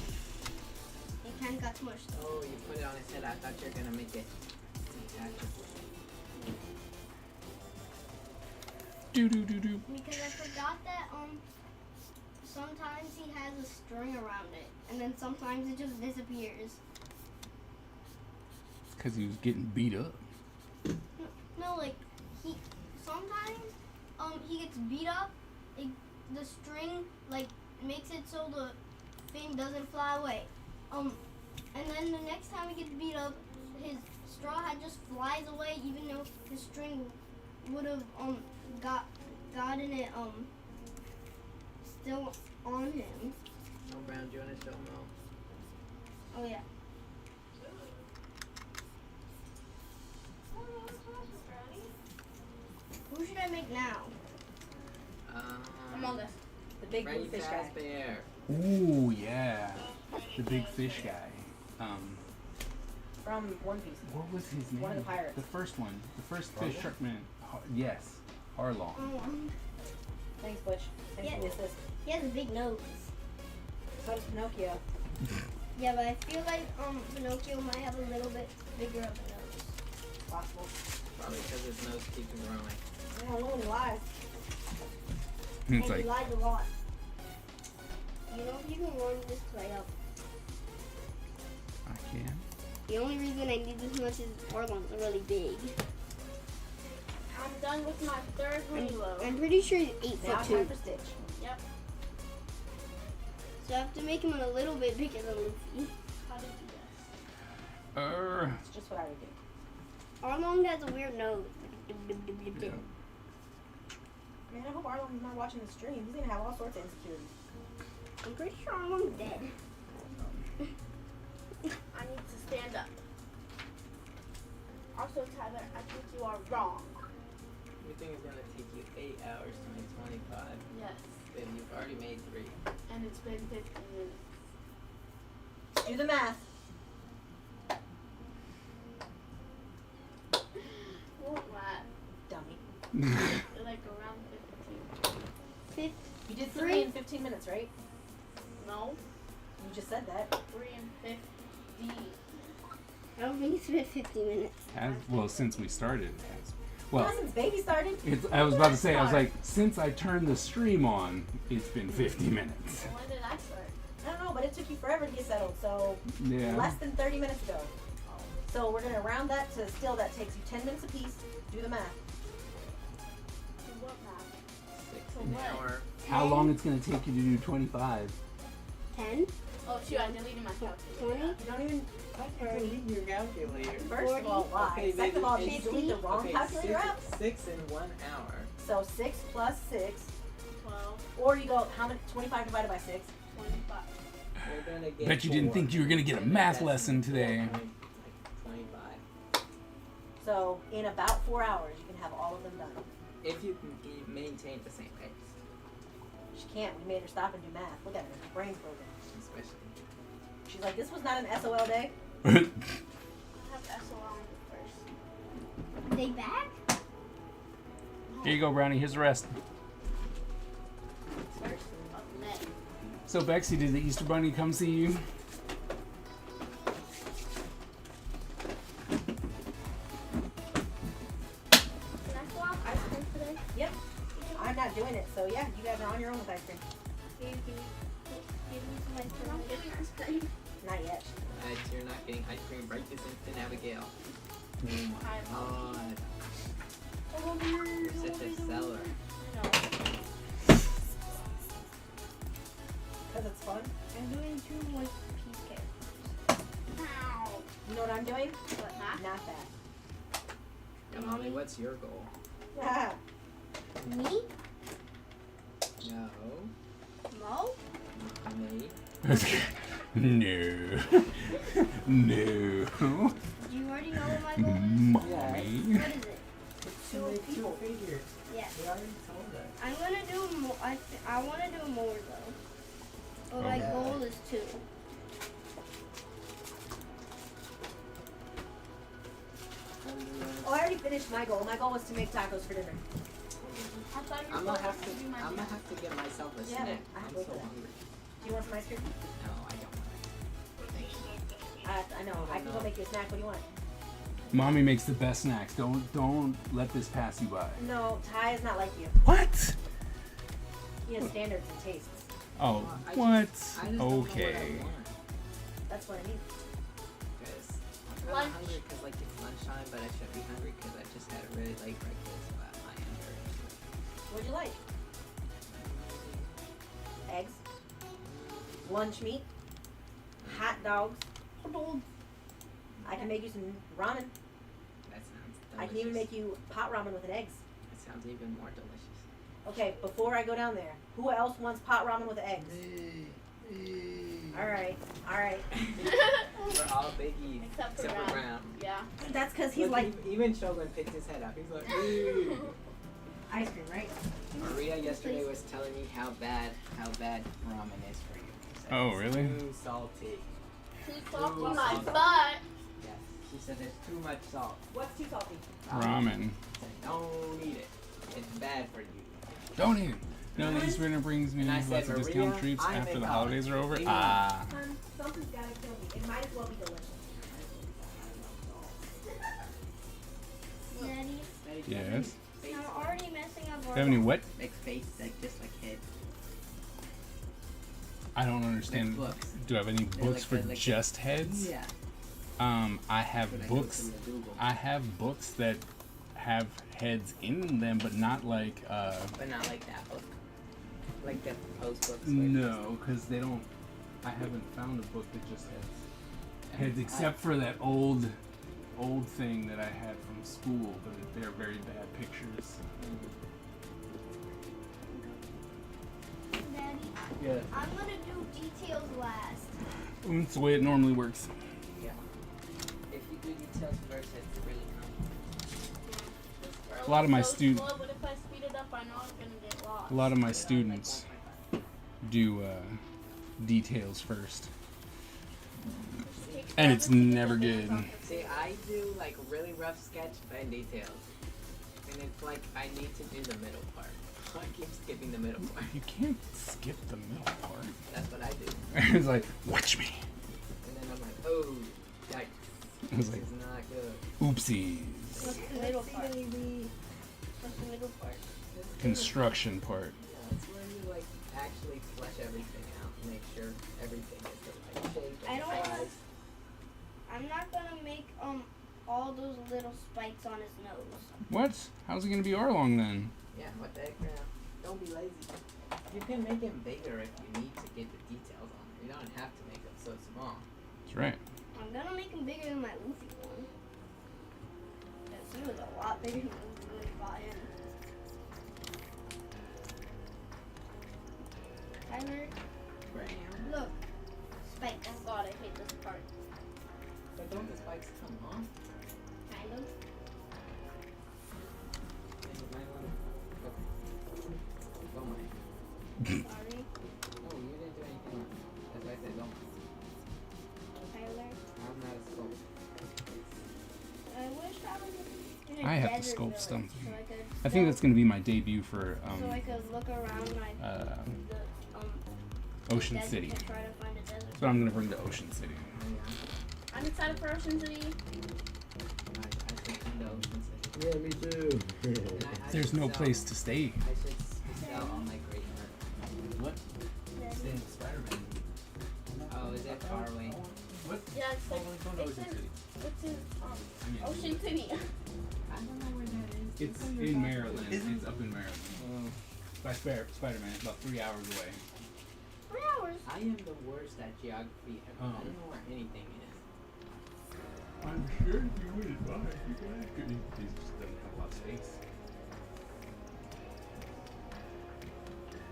It kind of got smushed. Oh, you put it on his head. I thought you were gonna make it detachable. Do do do do. Because I forgot that sometimes he has a string around it, and then sometimes it just disappears. Because he was getting beat up. No, like he sometimes he gets beat up. The string like makes it so the thing doesn't fly away. And then the next time he gets beat up, his straw hat just flies away, even though his string would have gotten it still on him. Oh, Brown, do you wanna show him all? Oh yeah. Who should I make now? Among Us. The big blue Freddy fish guy. Fazbear. Ooh yeah, the big fish guy. From One Piece. What was his name? One of the pirates. The first one. The first fish Harlong? shark man. Yes, Harlong. Thanks, Butch. Thanks Yeah. for the assist. He has a big nose. So does Pinocchio. Yeah, but I feel like Pinocchio might have a little bit bigger of a nose. Possible. Probably because his nose keeps growing. I don't know when he lies. It's And like he lies a lot. You know, if you can warm this clay up. I can. The only reason I need this much is Orlon's really big. I'm done with my third rainbow. I'm pretty sure he's 8 Now foot time 2. for Stitch. Yep. So I have to make him a little bit bigger than Luffy. How did you guess? It's just what I would do. Arlong has a weird nose. Yeah. Man, I hope Arlen's not watching the stream. He's gonna have all sorts of insecurities. I'm pretty sure Arlong's dead. I need to stand up. Also, Tyler, I think you are wrong. You think it's gonna take you 8 hours to make 25? Yes. Then you've already made 3. And it's been 15 minutes. Do the math. What math? Dummy. Like around 15. You did 3 in 15 minutes, right? No. You just said that. 3 and 50. I don't think it's been 50 minutes. Well, since we started, it has. Well, Well, since baby started. I was about to say, I was like, since I turned the stream on, it's been 50 minutes. When did I start? I don't know, but it took you forever to get settled. So Yeah. less than 30 minutes ago. So we're gonna round that to still that takes you 10 minutes apiece. Do the math. What math? 6 So an what? hour. How long it's gonna take you to do 25? 10, Oh shoot, I deleted my calculator. 20, You don't even. Delete your calculator. First of all, why? Okay, Second then of all, it's- did you delete the wrong Okay, calculator app? 6 in 1 hour. So 6 plus 6, 12, or you go how much? 25 divided by 6. 25. We're gonna get Bet you didn't 4. think you were gonna get a math That's lesson today. 25. So in about 4 hours, you can have all of them done. If you can maintain the same pace, She can't. We made her stop and do math. Look at her. Her brain's broken. especially. She's like, this was not an SOL day. I have SOL on the first. they back? Here you go, Brownie. Here's the rest. First of May. So, Bexy, did the Easter Bunny come see you? Can I still have ice cream today? Yep. I'm not doing it. So yeah, you guys are on your own with ice cream. Give me some ice cream. I'm getting ice cream. Not yet. You're not getting ice cream right this instant, Abigail. I'm God, Oh, you're such a seller. No. Because it's fun. I'm doing 2 more piece characters. Ow. You know what I'm doing? What, math? Not that. Yeah, Mommy, what's your goal? Me? No. Mo? Me. No. No. Do you already know what my goal is? Mommy. What is it? To make 2 figures. Yes. We already told us. I'm gonna do more. I want to do more though. But my Okay. goal is 2. Oh, I already finished my goal. My goal was to make tacos for dinner. I thought you were I'm gonna supposed have to. do my I'm gonna have to get myself a Yeah, snack. I have I'm to wait so for that. hungry. Do you want some ice cream? No, I don't want I know. I can go make you a snack. What do you want? Mommy makes the best snacks. Don't let this pass you by. No, Ty is not like you. What? He has standards and tastes. Oh, I what? just don't know what I Okay. want. That's what I mean. Because I'm Lunch. hungry because like it's lunchtime, but I shouldn't be hungry because I just had a really late breakfast. But I am very hungry. What'd you like? Eggs, lunch meat, hot dogs. I can make you some ramen. That sounds delicious. I can even make you pot ramen with an eggs. That sounds even more delicious. Okay, before I go down there, who else wants pot ramen with eggs? All right. We're all biggies Except for except for Brown. Brown. Yeah. That's because he's Look, like even Shogun picked his head up. He's like, "Ooh." ice cream, right? Maria yesterday was telling me how bad ramen is for you. She said Oh, it's really? Too salty. Too salty Ooh, my salty. butt. Yes. She said there's too much salt. What's too salty? Ramen. So don't eat it. It's bad for you. Don't eat it. No, this winter brings me And I lots said, of Maria, discount treats I'm after in the college. holidays are over. Leave me Ah. Something's gotta kill me. It might as well be delicious. Daddy, Yes. I'm already messing up. Do you have any what? Make face like just like head. I don't understand. Like books. Do I have any They're books like- for they're like- just heads? Yeah. I have When I go books. through the Google. I have books that have heads in them, but not like But not like that book. Like the post books. no, because they don't. I haven't found a book that just has heads, except for that old thing that I had from school, but they're very bad pictures. Daddy, Yeah, I'm gonna do details last. that's the way it normally works. Yeah. If you do details first, it's really A lot of my So student- slow, but if I speed it up, I know I'm gonna get lost. A lot of my students do details first. And it's never good. See, I do like really rough sketch and details. And it's like I need to do the middle part. I keep skipping the middle part. You can't skip the middle part. That's what I do. It's like, watch me. And then I'm like, oh, yikes. It was This like, is not good. oopsies. What's the middle Let's see, part? baby. What's the middle part? Construction part. Yeah, it's where you like actually flesh everything out and make sure everything is the right shape I and don't wanna- size. I'm not gonna make all those little spikes on his nose. What? How's it gonna be Arlong then? Yeah, what the heck, man? Don't be lazy. You can make him bigger if you need to get the details on it. You don't have to make them so small. That's right. I'm gonna make him bigger than my Luffy one. Cause he was a lot bigger than Luffy when he got in. Tyler, Right. look. Spike. Oh god, I hate this part. But don't the spikes come off? Kind of. And you might want to. Okay. Don't mind. Sorry. No, you didn't do anything wrong. That's why I said don't mind. Tyler. I'm not a sculpt. I wish I was in a I have to desert sculpt village something. So I could I think that's gonna be my debut for so I could look around like the Ocean desert City. and try to find a desert. That's what I'm gonna bring to Ocean City. Oh, yeah. I'm excited for Ocean City. I should come to Ocean City. Yeah, me too. And I There's should no sell- place to stay. I should sell all my great art. What? Desert. Same Spider-Man. Oh, is it far away? What? Yeah, it's like Only going to it's Ocean in, City. it's in I mean, Ocean City. I don't know where that is. It's on your in phone. Maryland. Isn't- It's up in Maryland. Oh, By Spider-Man. It's about 3 hours away. 3 hours. I am the worst at geography ever. I don't know where anything is. I'm sure if you would advise, you could. He just doesn't have a lot of space.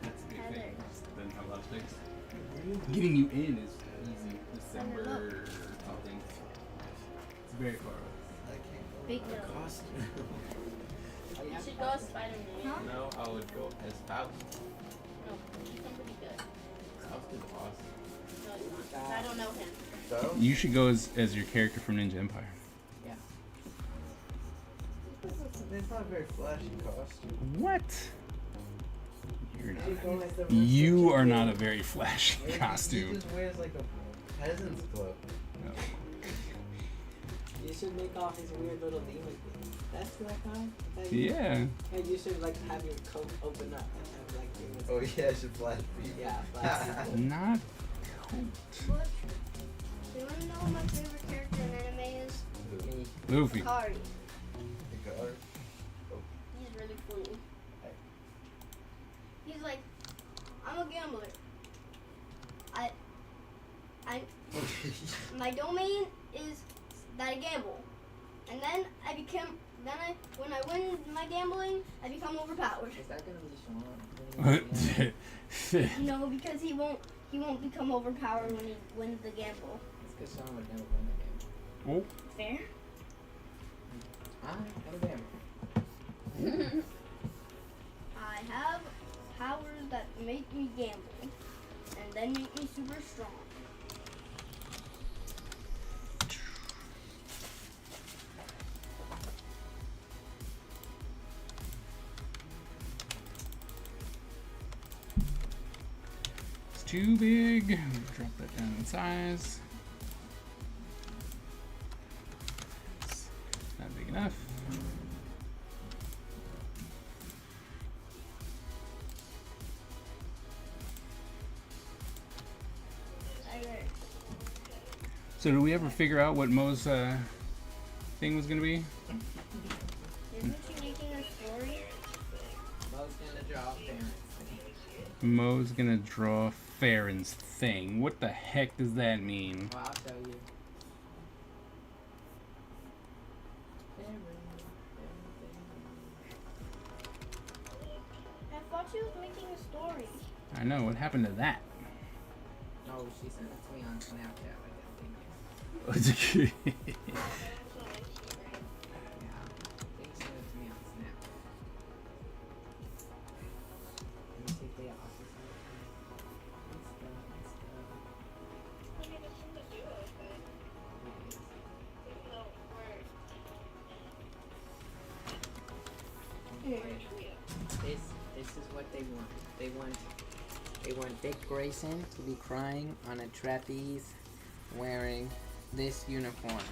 That's the big thing. Heather. He just doesn't have a lot of space. Getting you in is easy. December something. It's very far away. I can't go Big on deal. costume. Oh, You yeah? should go as Spider-Man. Huh? No, I would go as Faust. No, he's pretty good. Faust is awesome. No, he's not. 'Cause I don't know him. So? You should go as your character from Ninja Empire. Yeah. It's not a very flashy costume. What? You're not. You go like the rest You of are the not a kid. very flashy He costume. just wears like a peasant's cloak. No. You should make all his weird little demon things. That's that guy? Yeah. And you should like have your coat open up and have like demons. Oh yeah, I should flash feet. Yeah, flash. Not coat. But do you wanna know what my favorite character in anime is? Me. Luffy. Kari. The guard. He's really cool. He's like, I'm a gambler. My domain is that I gamble. And then when I win my gambling, I become overpowered. Is that gonna be Sean? No, because he won't become overpowered when he wins the gamble. It's because Sean would never win the game. Oh. Fair? Alright, never gamble. I have powers that make me gamble. And then make me super strong. It's too big. Drop that down in size. It's not big enough. Tyler, So did we ever figure out what Mo's thing was gonna be? isn't she making a story? Mo's gonna draw parents. Mo's gonna draw Farron's thing. What the heck does that mean? Well, I'll show you. I thought she was making a story. I know, what happened to that? No, she sent it to me on Snapchat like that thing. Yeah, I think she sent it to me on Snapchat. Let me see if they also sent it to me. This is what they want. They want Dick Grayson to be crying on a trapeze wearing this uniform.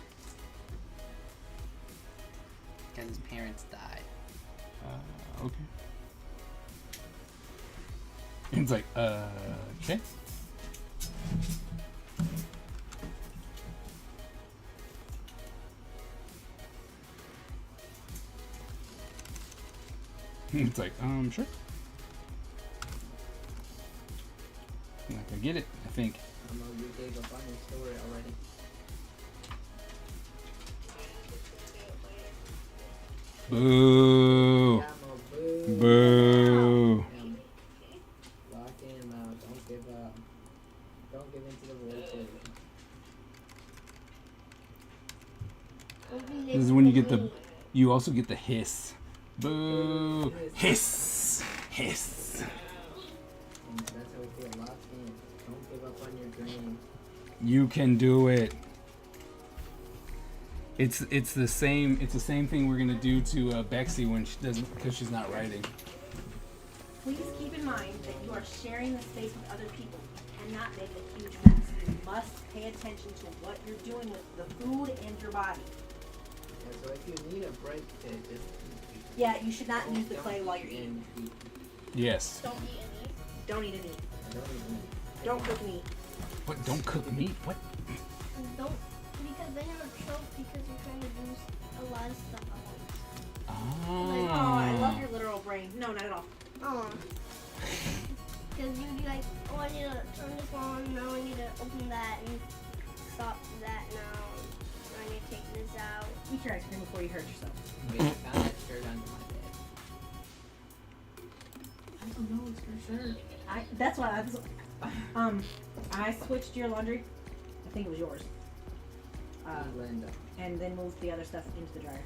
Because his parents died. Okay. It's like, okay. It's like, sure. I'm not gonna get it, I think. I know you gave up on your story already. Boo! Yeah, boo. Boo! Lock in, don't give up. Don't give in to the voices. This is when you get the, you also get the hiss. Boo! Hiss! Hiss! And that's how we feel. Lock in. Don't give up on your dream. You can do it. It's the same thing we're gonna do to Bexy when she doesn't, because she's not writing. Please keep in mind that you are sharing the space with other people. You cannot make a huge mess. You must pay attention to what you're doing with the food and your body. Yeah, so if you need a break, just Yeah, you should not use the clay while you're eating. Yes. Don't eat and eat. Don't eat and eat. Don't even. Don't cook meat. What? Don't cook meat? What? Don't, because then you'll choke because you're trying to do a lot of stuff at once. Oh, I love your literal brain. No, not at all. Oh. Because you'd be like, oh, I need to turn this on, now I need to open that and stop that now. I need to take this out. Eat your ice cream before you hurt yourself. Wait, I found that shirt under my bed. I don't know, it's for sure. I switched your laundry. I think it was yours. Linda. And then moved the other stuff into the dryer.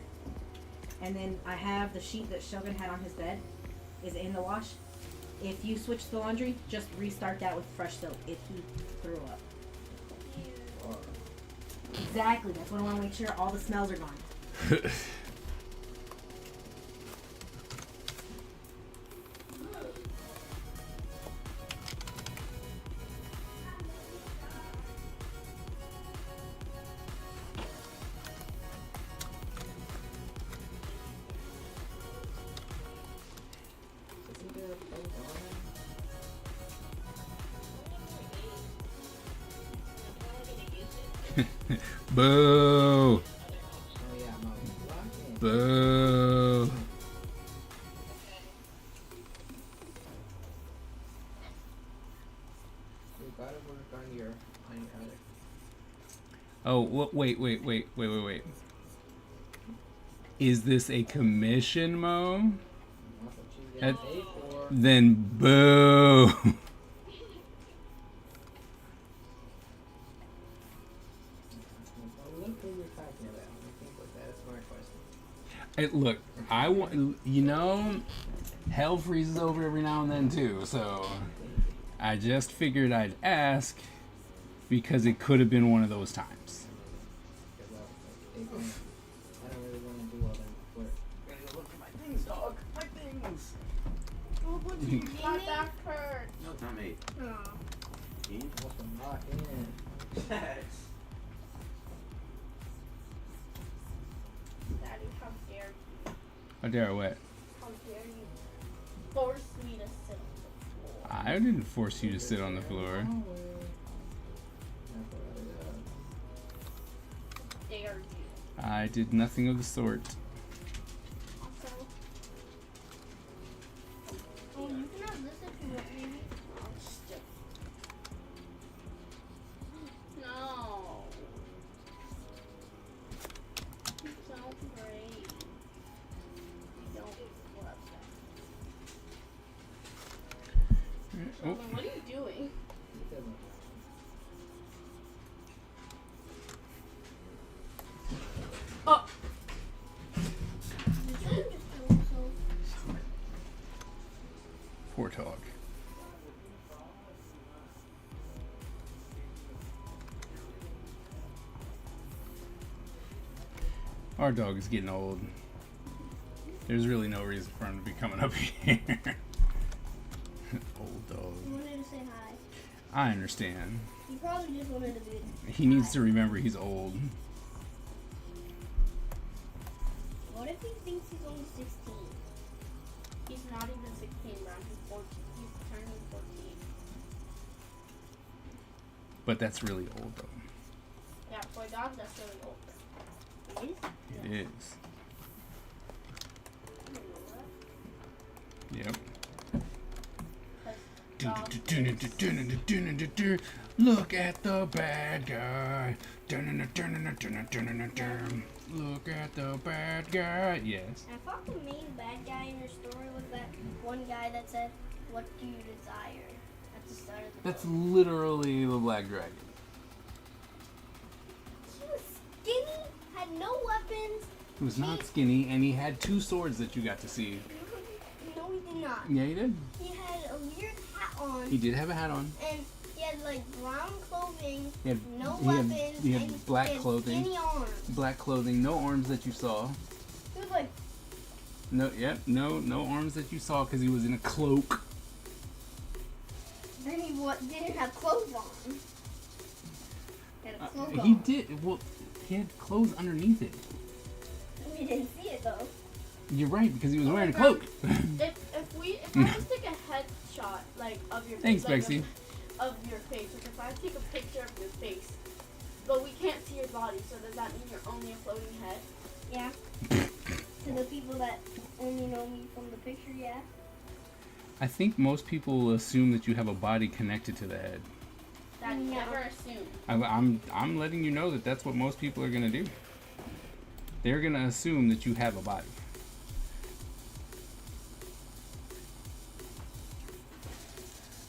And then I have the sheet that Shogun had on his bed is in the wash. If you switch the laundry, just restart that with fresh soap if he threw up. Exactly. That's what I want to make sure all the smells are gone. Is he gonna play on? Boo! Oh yeah, Mo. Lock in. Boo! You gotta work on your other. Oh, wait. Is this a commission, Mo? That's what you get paid for. Then boo! Well, look who you're talking about. I think that's a smart question. Hey, look, I want, you know, hell freezes over every now and then too, so I just figured I'd ask because it could have been one of those times. Because I was like, hey, man, I don't really want to do all that work. Gotta go look at my things, dog. My things. My back hurts. No, it's not me. Oh. Ian? What's the lock in? Daddy, how dare you? How dare I what? How dare you force me to sit on the floor? I didn't force you to sit on the floor. Dare you? I did nothing of the sort. Also, Oh, you can have this if you want, maybe. I'm still. No. You sound great. You don't love that. Oh, What are you doing? Oh. Did you just do so? poor dog. Our dog is getting old. There's really no reason for him to be coming up here. Old dog. He wanted to say hi. I understand. He probably just wanted to be. He needs to remember he's old. What if he thinks he's only 16? He's not even 16, Brown. He's 14. He's turning 14. But that's really old though. Yeah, for a dog, that's really old. He is? It is. Yep. Look at the bad guy. Look at the bad guy. Yes. I thought the main bad guy in your story was that one guy that said, "What do you desire?" at the start of the That's book. literally the Black Dragon. He was skinny, had no weapons. He was not skinny, and he had 2 swords that you got to see. No, he did not. Yeah, he did. He had a weird hat on. He did have a hat on. And he had like brown clothing, He had, no he had- weapons, he had and black he had clothing. skinny arms. Black clothing, no arms that you saw. He was like, No arms that you saw because he was in a cloak. then he didn't have clothes on. He had a cloak He on. did. Well, he had clothes underneath it. We didn't see it though. You're right because he was Oh wearing a my cloak. If I just take a headshot, like, of your Thanks, face, Bexy. of your face, like, if I take a picture of your face, but we can't see your body, so does that mean you're only a floating head? Yeah. To the people that only know me from the picture, yeah. I think most people will assume that you have a body connected to the head. That Yeah. never assumed. I'm letting you know that that's what most people are gonna do. They're gonna assume that you have a body.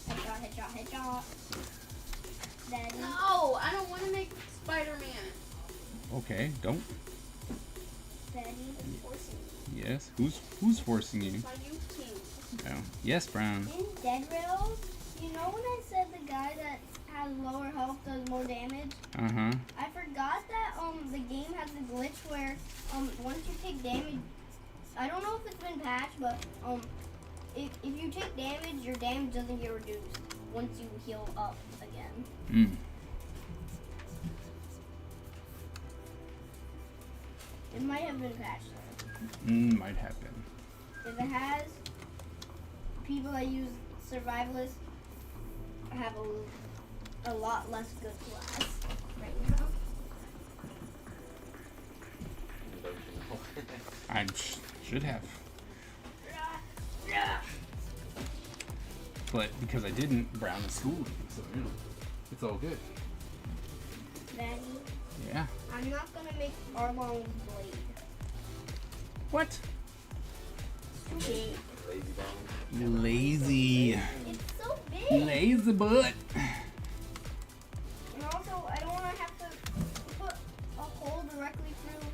Headshot. Daddy. No, I don't want to make Spider-Man. Okay, don't. Daddy. It's forcing me. Yes. Who's forcing you? My youth team. Oh. Yes, Brown. In Dead Rails, you know when I said the guy that has lower health does more damage? Uh huh. I forgot that the game has a glitch where once you take damage, I don't know if it's been patched, but if you take damage, your damage doesn't get reduced once you heal up again. Mm. It might have been patched though. Might have been. If it has, people that use survivalists have a lot less good class right now. I should have. But because I didn't, Brown is schooling me, so you know, it's all good. Daddy, Yeah. I'm not gonna make Arlong's blade. What? It's too big. Lazy bone. Lazy. It's so big. Lazy butt. And also, I don't want to have to put a hole directly through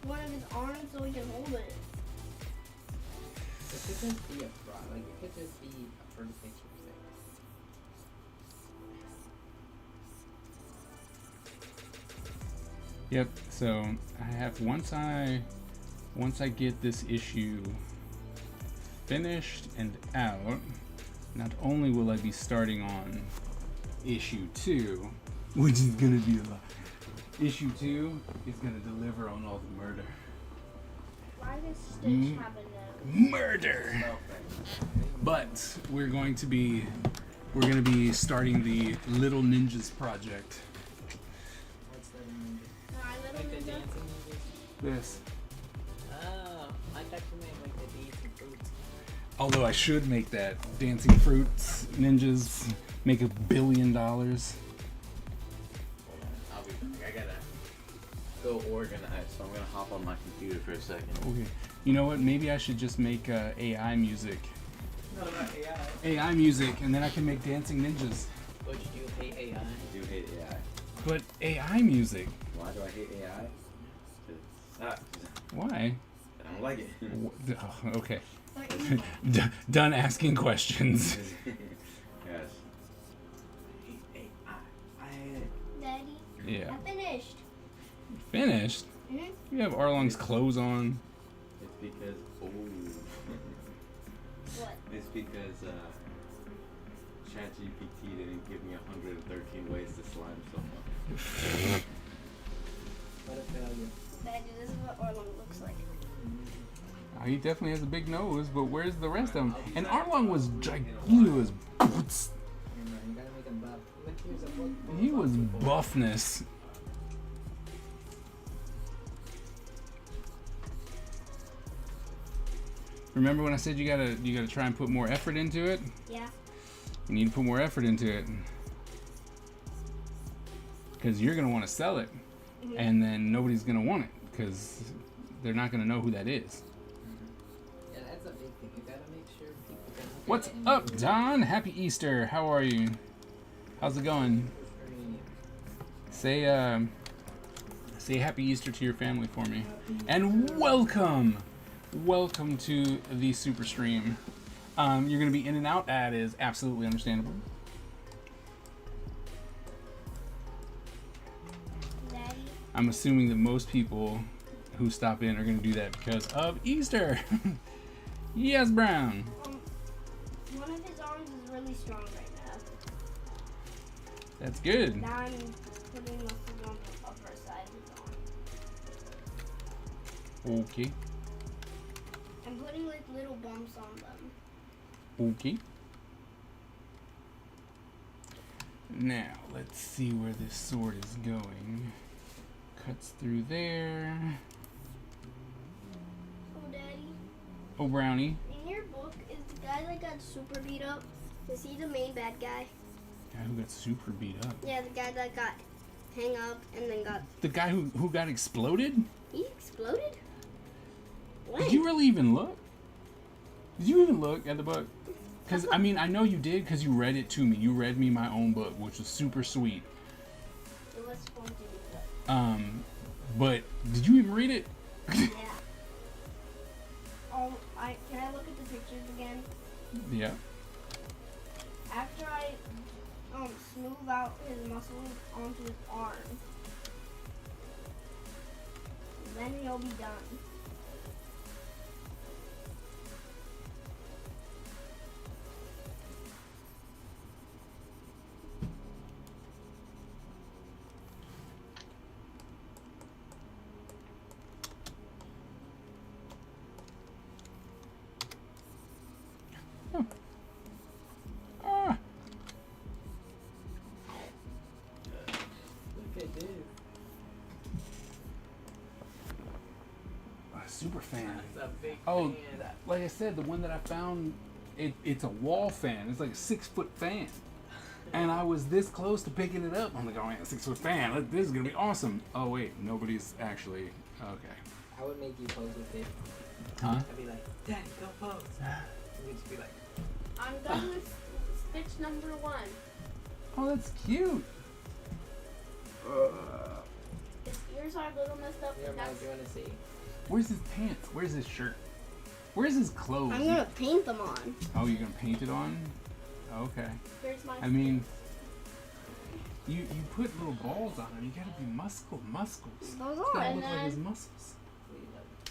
one of his arms so he can hold it. It could just be a fraud. Like, it could just be a pretty picture thing. Yep. So I have once I get this issue finished and out, not only will I be starting on issue 2, which is gonna be a lot. Issue 2 is gonna deliver on all the murder. Why does Stitch have a nose? Murder. But we're going to be starting the Little Ninjas project. What's that in My the little like the ninja. dancing ninjas? This. Oh, I thought you meant like the dancing fruits. Although I should make that Dancing Fruits Ninjas make $1 billion. Hold on, I'll be back. I gotta go organize, so I'm gonna hop on my computer for a second. Okay. You know what? Maybe I should just make AI music. Not about AI. AI music, and then I can make Dancing Ninjas. But you do hate AI. I do hate AI. But AI music? Why do I hate AI? 'Cause it sucks. Why? I don't like it. Oh, okay. They're evil. Done asking questions. Yes. I hate AI. I hate it. Daddy, Yeah. I finished. Finished? Mhm. You have Arlong's clothes on. It's because What? it's because ChatGPT didn't give me 113 ways to slime someone. What a failure. Daddy, this is what Orlon looks like. He definitely has a big nose, but where's the rest of him? And Arlong was gigantic. You gotta make him buff. Look, here's a book. He was buffness. Remember when I said you gotta try and put more effort into it? Yeah. You need to put more effort into it. Because you're gonna want to sell it. And then nobody's gonna want it. Because they're not gonna know who that is. Yeah, that's a big thing. You gotta make sure people can look What's at it. up, Don? Happy Easter. How are you? How's it going? Say happy Easter to your family for me. And welcome to the super stream. You're gonna be in and out. That is absolutely understandable. Daddy. I'm assuming that most people who stop in are gonna do that because of Easter. Yes, Brown. One of his arms is really strong right now. That's good. Now I'm putting muscles on the upper side of his arm. Okay. I'm putting like little bumps on them. Okay. Now, let's see where this sword is going. Cuts through there. Oh, Daddy. Oh, Brownie. In your book, is the guy that got super beat up? Is he the main bad guy? Guy who got super beat up. Yeah, the guy that got hang up and then got... The guy who got exploded? He exploded? When? Did you really even look? Did you even look at the book? Because, I mean, I know you did because you read it to me. You read me my own book, which was super sweet. It was fun to do that. But did you even read it? Yeah. Can I look at the pictures again? Yeah. After I smooth out his muscles onto his arm, then he'll be done. Ah. Look at this. A super fan. That's a big Oh, fan. like I said, the one that I found, it's a wall fan. It's like a 6-foot fan. And I was this close to picking it up. I'm like, oh man, a 6-foot fan. Look, this is gonna be awesome. Oh wait, nobody's actually okay. I would make you pose with it. Huh? I'd be like, Daddy, go pose. And you'd just be like, I'm done with stitch number 1. Oh, that's cute. His ears are a little messed up. here, But Mike, that's you want to see? Where's his pants? Where's his shirt? Where's his clothes? I'm gonna paint them on. Oh, you're gonna paint it on? Okay. here's my. I mean, you put little balls on him. You gotta be muscles. Those Gotta are. look like then- his muscles.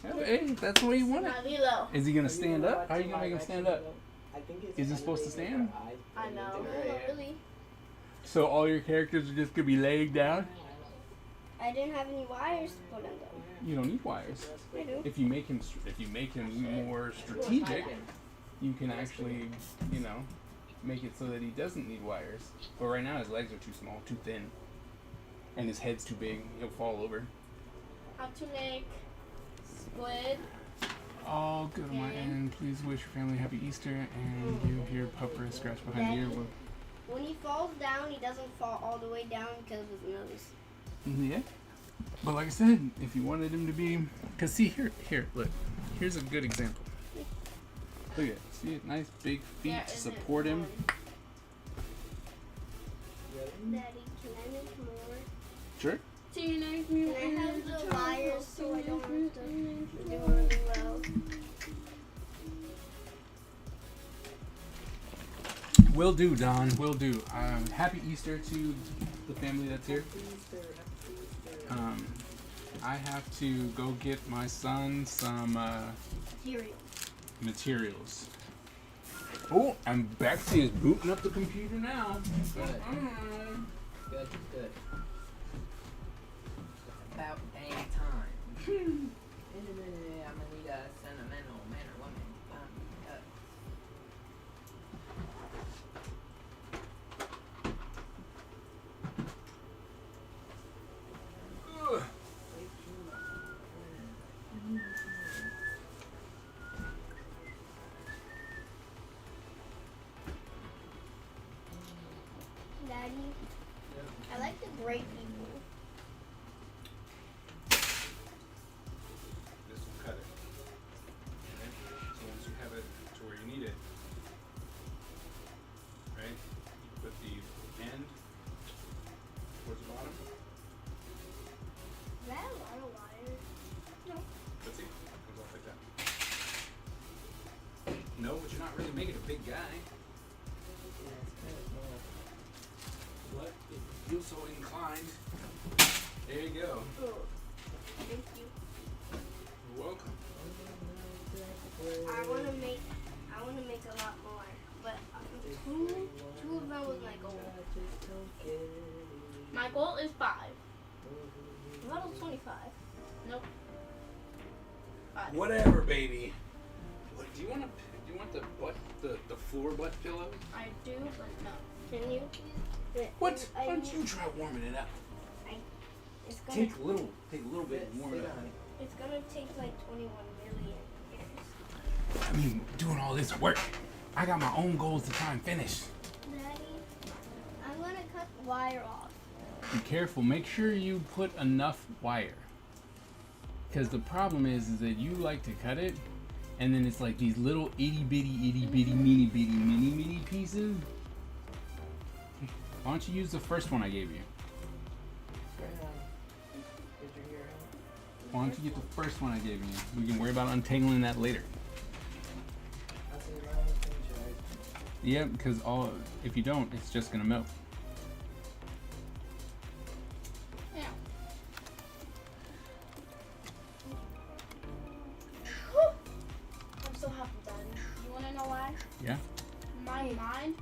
Hey, that's the way you want it. My Lilo. Is he gonna stand up? How are you gonna make him stand up? I think it's Is he supposed to stand? I know. Oh, really? So all your characters are just gonna be laying down? I didn't have any wires to put in them. You don't need wires. I do. If you make him more strategic, you can actually, make it so that he doesn't need wires. But right now his legs are too small, too thin, and his head's too big. He'll fall over. How to make squid. All good on my end. Please wish your family happy Easter, and you hear Pupper scratch behind the ear. When he falls down, he doesn't fall all the way down because of his nose. Yeah. But like I said, if you wanted him to be, cause see here, look, here's a good example. Look at it. See it? Nice big feet There to isn't support him. one. Daddy, can I make more? Sure. Teenage Mutant Can I have Ninja the Turtles, wires so I don't have Teenage to Mutant do Ninja really Turtles. well? Will do, Don. Will do. Happy Easter to the family that's here. I have to go get my son some Cereal. materials. Oh, and Bexy is booting up the computer now. Good. Good. About dang time. In a minute, I'm gonna need a sentimental man or woman. Ugh. Daddy, I like to grate people. This will cut it. Okay? So once you have it to where you need it, right? You put the end towards the bottom. Is that a lot of wires? Let's see. Comes off like that. No, but you're not really making a big guy. But if you feel so inclined, there you go. Oh, thank you. You're welcome. I want to make a lot more, but two of them was my goal. My goal is 5. I thought it was 25. Nope. 5. Whatever, baby. What, do you want the floor butt pillow? I do, but no. Can you? What? Why don't you try warming it up? It's gonna Take a little bit more. It's gonna take like 21 million years. I mean, doing all this work. I got my own goals to try and finish. Daddy, I'm gonna cut the wire off. Be careful. Make sure you put enough wire. Because the problem is that you like to cut it, and then it's like these little itty bitty, mini pieces. Why don't you use the first one I gave you? Why don't you get the first one I gave you? We can worry about untangling that later. Yeah, because if you don't, it's just gonna melt. Yeah. I'm so happy, Daddy. You wanna know why? Yeah? My mind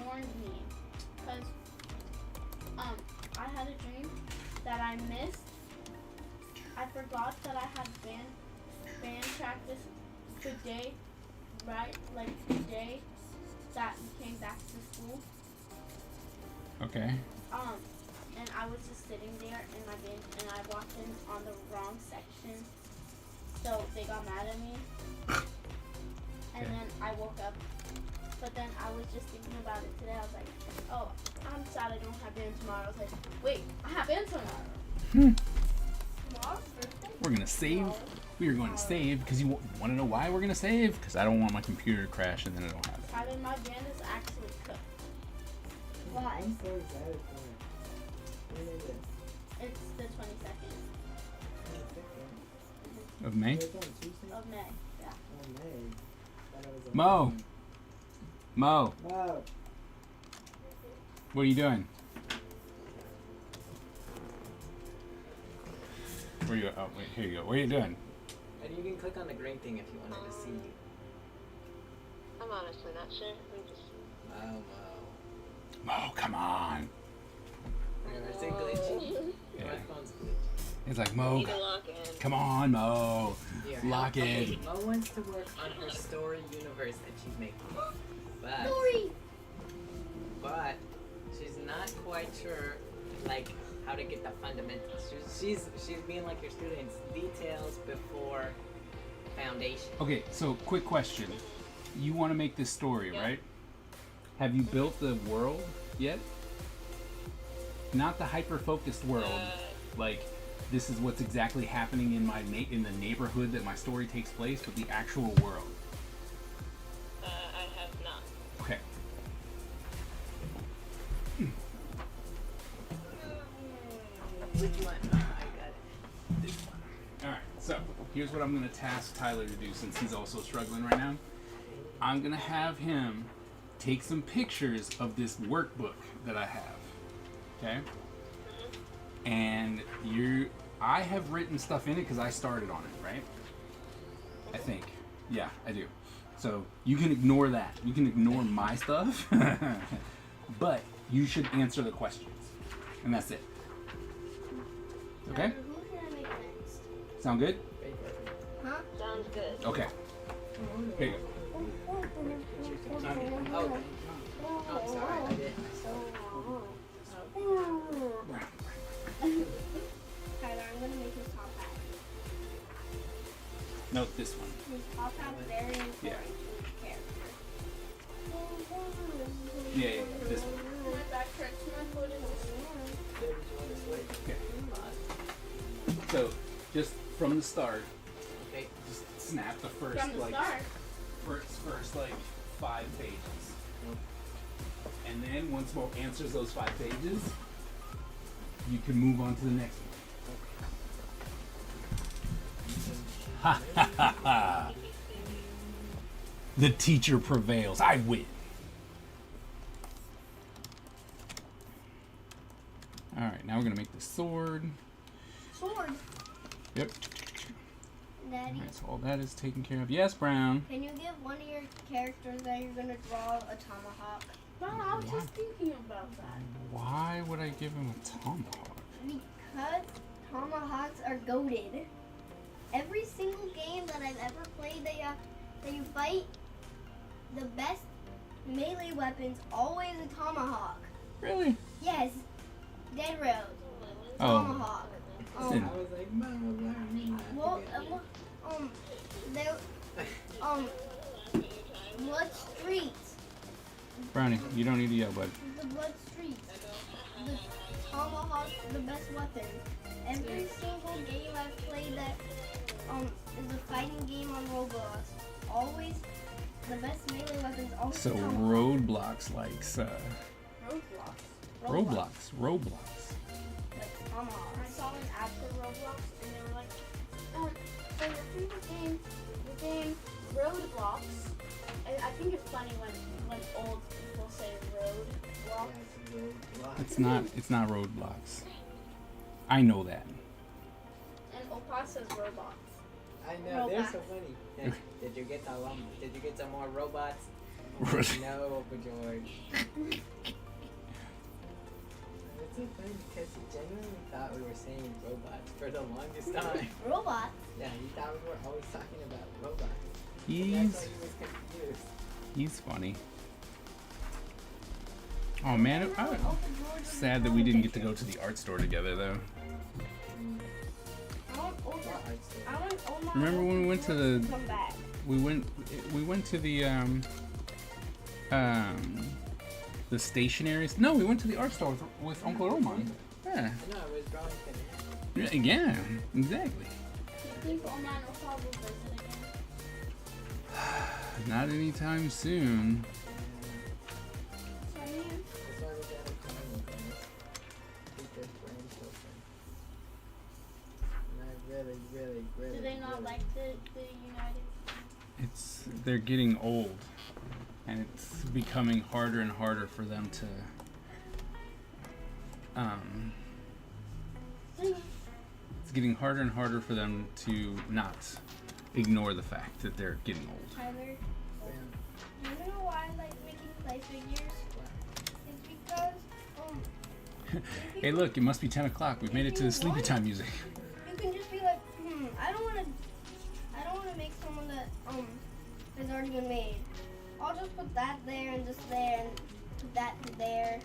warned me. Because, I had a dream that I missed. I forgot that I had band practice the day, right? Like the day that we came back to school. Okay. And I was just sitting there in my band, and I walked in on the wrong section, so they got mad at me. And Okay. then I woke up, but then I was just thinking about it today. I was like, oh, I'm sad I don't have band tomorrow. I was like, wait, I have band tomorrow. Tomorrow's birthday? We're gonna save. We are going to save because you want to know why we're gonna save? Because I don't want my computer to crash and then I don't have it. Having my band is actually cooked. Why? I'm so excited for it. When is it? It's the 22nd Of May. It's on Tuesday? of May. Yeah. Oh, May. Thought it was on Mo. Mo. Wow. What are you doing? Where you? Oh wait, here you go. What are you doing? And you can click on the green thing if you wanted to see. I'm honestly not sure. We just Wow. Mo, come on. Is it glitchy? Yeah. My phone's glitchy. It's like Mo. need to lock in. Come on, Mo. Here, Lock okay, in. Mo wants to work on her story universe that she's making. But she's not quite sure like how to get the fundamentals. She's being like your students, details before foundation. Okay, so quick question. You want to make this story, Yeah. right? Have you built the world yet? Not the hyper-focused world. Like, this is what's exactly happening in in the neighborhood that my story takes place, but the actual world. I have not. Okay. Which one? I got it. This one. Alright, so here's what I'm going to task Tyler to do since he's also struggling right now. I'm going to have him take some pictures of this workbook that I have. Okay? And I have written stuff in it because I started on it, right? I think. Yeah, I do. So you can ignore that. You can ignore my stuff, but you should answer the questions, and that's it. Okay? Who can I make next? Sound good? Huh? Sounds good. Okay. Here you go. Oh, oh, sorry, I didn't. Tyler, I'm gonna make his top hat. No, this one. His top hat's very important Yeah. to his character. Yeah, this one. My back hurts. My foot is. Okay. So, just from the start, Okay. just snap the first From the like start. first like 5 pages, and then once Mo answers those 5 pages, you can move on to the next one. Ha ha ha ha! The teacher prevails. I win. All right, now we're gonna make the sword. Sword. Yep. Daddy, All right, so all that is taken care of. Yes, Brown. can you give one of your characters that you're gonna draw a tomahawk? No, I was just thinking about that. Why would I give him a tomahawk? Because tomahawks are goated. Every single game that I've ever played that you fight, the best melee weapon's always a tomahawk. Really? Yes. Dead Road. Oh. Tomahawk. I was like, Mom, learn me. Well, there, Blood Streets. Brownie, you don't need to yell, bud. The Blood Streets. The tomahawk's the best weapon. Every single game I've played that is a fighting game on Roblox. Always the best melee weapon's always So tomahawk. Roadblocks likes Roblox. Roblox. Like tomahawk. I saw an ad for Roblox, and they were like, for your favorite game, the game Roadblocks. And I think it's funny when old people say Roadblocks. It's not Roadblocks. I know that. And Opa says robots. I know, they're so Robots. funny. Did you get some more robots? No, but George. It's so funny because he genuinely thought we were saying robots for the longest time. Robot. Yeah, he thought we were always talking about robots. That's why He's he was confused. he's funny. Oh man, I'm Uncle George sad that we didn't get to go to the art store together though. I want Omar Remember when we went to the- come back. We went to the stationery. No, we went to the art store with Uncle Roman. Yeah. I know, I was drawing today. Yeah, exactly. Do you think Oma and Opa will visit again? Not anytime soon. That's why we gotta come and keep their grandchildren. And I really. Do they not like the United? They're getting old, and it's becoming harder and harder for them to it's getting harder and harder for them to not ignore the fact that they're getting old. Tyler, do you know why I like making play figures? It's because Hey, look, it must be 10 o'clock. We've made it to the sleepy time music. you can just be like, I don't want to make someone that has already been made. I'll just put that there and just there and put that there,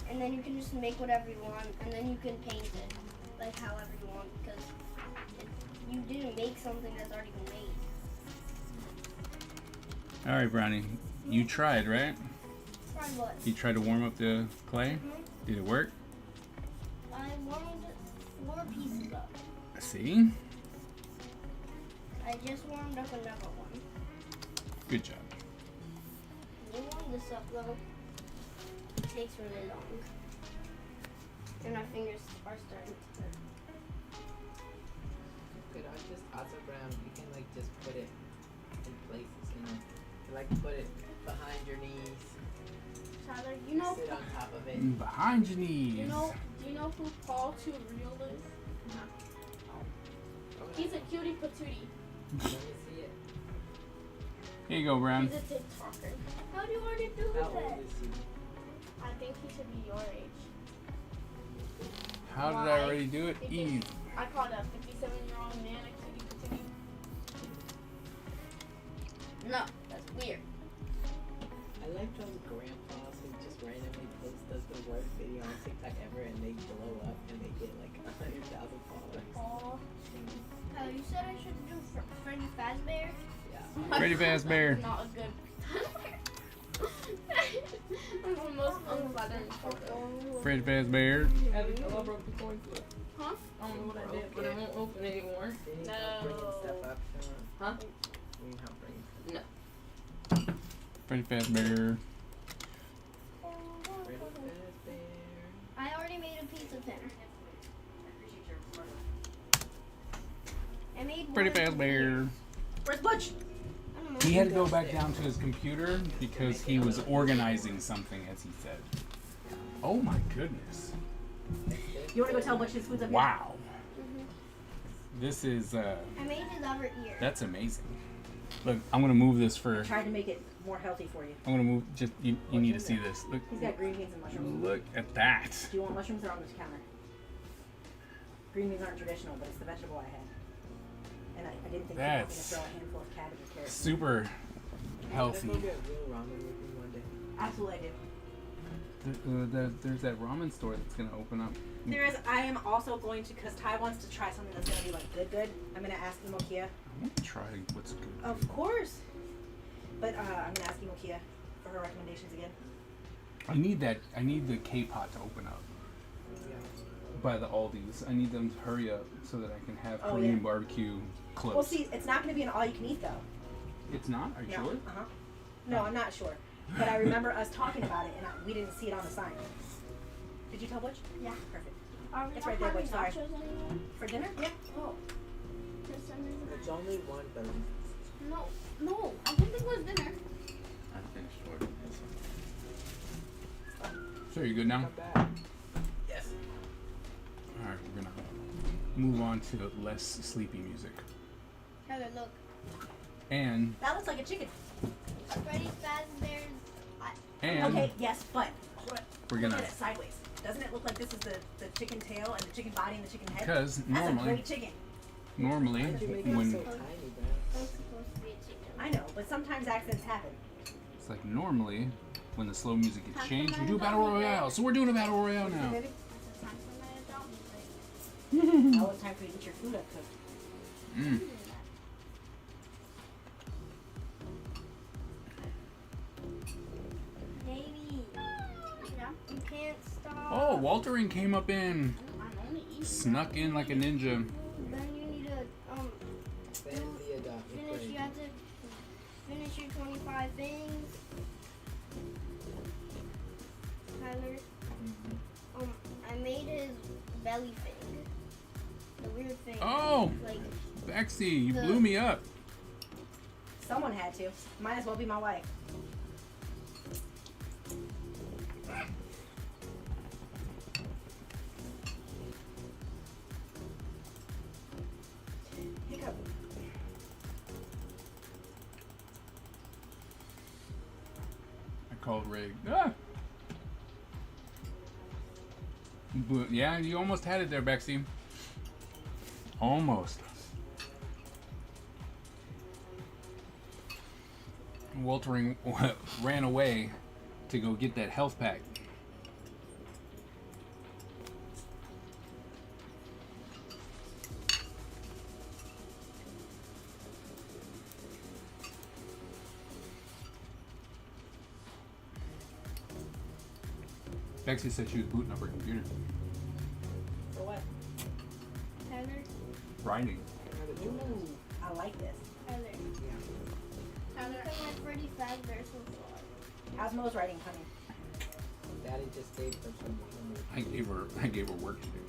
and then you can just make whatever you want, and then you can paint it like however you want because you didn't make something that's already been made. All right, Brownie, you tried, right? Try what? You tried to warm up the clay. Did it work? I warmed 4 pieces up. See? I just warmed up another one. Good job. You warm this up though. It takes really long. And my fingers are starting to hurt. Could I just also Brown, you can like just put it in places, you know. You like put it behind your knees. Tyler, you know, Sit on top of it. Behind your knees. do you know who Paul Too Real is? Patootie. Let me see it. Here you go, Brown. He's a TikToker. How do you already do How old that? is he? I think he should be your age. How did I Why? already do it? Because Easy. I called a 57-year-old man a cutie patootie. No, that's weird. I like those grandpas who just randomly does the worst video on TikTok ever and they blow up and they get like 100,000 followers. Oh, you said I should do Freddy Fazbear? Yeah. Freddy Fazbear. Not a good. That's the most unflattering photo. Freddy Fazbear. I broke the coin flip. Huh? I don't know what I did, but it won't open anymore. No. Bringing stuff up. Huh? We need help bringing stuff. No. Freddy Fazbear. Freddy Fazbear. I already made a piece of him. I made Freddy one. Fazbear. Where's Butch? I don't know. He had to go back down to his computer because he was organizing something, as he said. Oh my goodness. You want to go tell Butch his food's up here? Wow. This is, I made his other ear. that's amazing. Look, I'm gonna move this for, Tried to make it more healthy for you. I'm gonna move, just, you need to see this. Look, He's got green beans and mushrooms. look at that. Do you want mushrooms or on the counter? Green beans aren't traditional, but it's the vegetable I had. And I didn't think you were going to That's throw a handful of cabbage or carrots. Super healthy. Let's go get real ramen with me one day. Absolutely, I do. There's that ramen store that's gonna open up. There is. I am also going to, because Ty wants to try something that's going to be like good. I'm going to ask Imokia. I want to try what's good. Of course. But I'm going to ask Imokia for her recommendations again. I need that. I need the K-pot to open up by the Aldi's. I need them to hurry up so that I can have Oh, Korean yeah. barbecue close. Well, see, it's not going to be an all-you-can-eat, though. It's not? Are you No. sure? Uh-huh. No, I'm not sure. But I remember us talking about it, and we didn't see it on the sign. Did you tell Butch? Yeah. Perfect. Are we It's not right there, having Butch, sorry. nachos anymore? For dinner? Yeah. Oh. For some reason. It's only 1:30. No, I didn't think it was dinner. I finished ordering this. So you good now? Come back. Yes. Alright, we're gonna move on to less sleepy music. Tyler, look. And That looks like a chicken. Freddy Fazbear's. Okay, yes, but we're look gonna, at it sideways. Doesn't it look like this is the chicken tail and the chicken body and the chicken head? because That's a normally, great chicken. normally Why'd you make it when so tiny, bro? That's supposed to be a chicken. I know, but sometimes accents happen. it's like normally when the slow music gets Half changed, the we do night battle I'll be royale. there. So we're doing a battle royale now. Baby, It's time for my adult music. now it's time for you to get your food up cooked. Mm. Baby, Yeah. you can't stop. Oh, Waltering came up in, I'm only eating. snuck in like a ninja. Then you need to Then the adult finish. You have to finish your 25 things. Tyler, I made his belly thing. The weird thing. Oh, Like, Bexy, you The- blew me up. Someone had to. Might as well be my wife. Hiccup. I called Rig. Ah! But yeah, you almost had it there, Bexy. Almost. Waltering ran away to go get that health pack. Bexy said she was booting up her computer. For what? Tyler, Writing. Ooh, I like this. Tyler. Look at my Freddy Fazbear so far. How's Mo's writing coming? Daddy just stayed for some reason. I gave her work to do.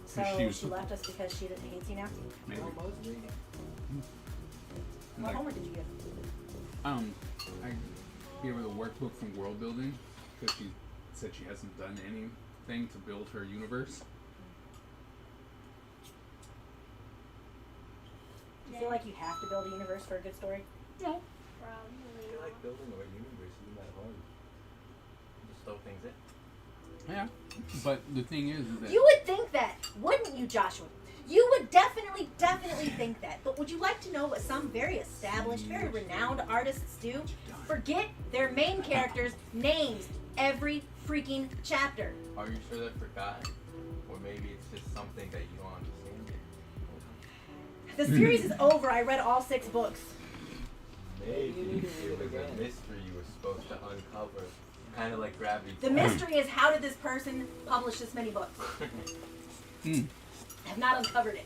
So She was- she left us because she hates you now? Maybe. Almost reading. What Like, homework did you give? I gave her the workbook from World Building because she said she hasn't done anything to build her universe. feel like you have to build a universe for a good story? Probably. I feel like building a universe isn't that hard. Just throw things in. Yeah, but the thing is that You would think that, wouldn't you, Joshua? You would definitely think that. But would you like to know what some very established, very renowned artists do? Forget their main characters' names every freaking chapter. Are you sure they forgot? Or maybe it's just something that you don't understand yet? The series is over. I read all 6 books. Maybe it was a mystery you were supposed to uncover. Kind of like Gravity The Falls. mystery is, how did this person publish this many books? I have not uncovered it.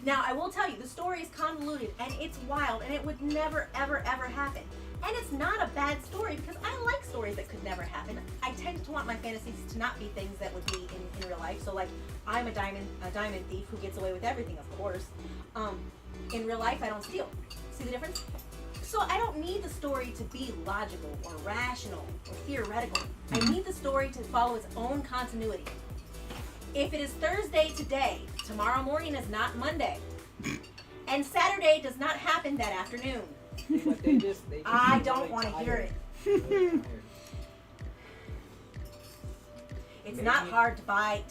Now, I will tell you, the story is convoluted and it's wild and it would never, ever, ever happen. And it's not a bad story because I like stories that could never happen. I tend to want my fantasies to not be things that would be in real life. So, like, I'm a diamond thief who gets away with everything, of course. In real life, I don't steal. See the difference? So I don't need the story to be logical or rational or theoretical. I need the story to follow its own continuity. If it is Thursday today, tomorrow morning is not Monday. And Saturday does not happen that afternoon. But they just I keep don't going want to tired. hear it. They're tired. It's not Maybe- hard to buy.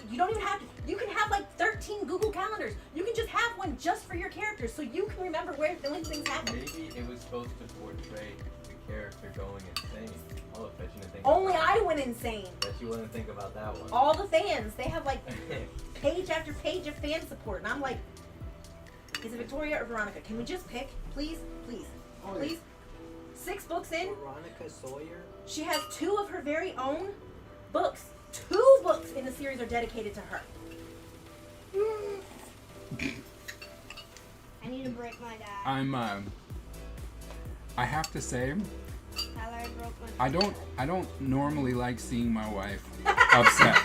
You don't even have to. You can have like 13 Google calendars. You can just have one just for your characters, so you can remember when things happen. Maybe it was supposed to portray the character going insane. Oh, bet you didn't think Only about I went insane. Bet you wouldn't think about that one. All the fans, they have like page after page of fan support, and I'm like, is it Victoria or Veronica? Can we just pick, please, please, please? 6 books in, Veronica Sawyer. she has 2 of her very own books. 2 books in the series are dedicated to her. I need to break my dad. I have to say, Tyler, I broke my dad. I don't normally like seeing my wife upset.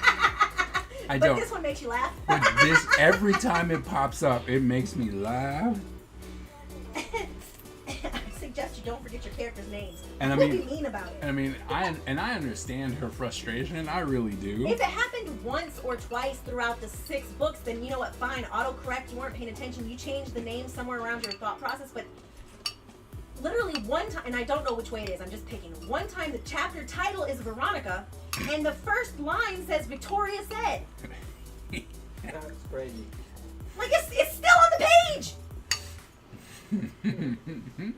I But don't. this one makes you laugh. But this, every time it pops up, it makes me laugh. I suggest you don't forget your characters' names. And I What mean- do you mean about it? I mean, I understand her frustration. I really do. If it happened once or twice throughout the 6 books, then you know what, fine, autocorrect, you weren't paying attention, you changed the name somewhere around your thought process, but literally one time, and I don't know which way it is, I'm just picking, one time the chapter title is Veronica, and the first line says Victoria said. That's crazy. Like, it's still on the page! And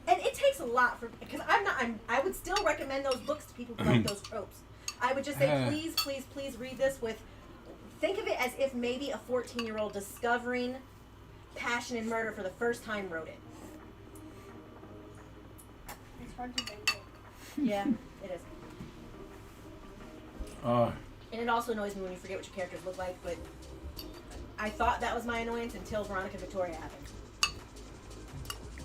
it takes a lot for, because I would still recommend those books to people who like those tropes. I would just say, please, please, please read this with, think of it as if maybe a 14-year-old discovering passion and murder for the first time wrote it. It's hard to think it. Yeah, it is. And it also annoys me when you forget what your characters look like, but I thought that was my annoyance until Veronica Victoria happened.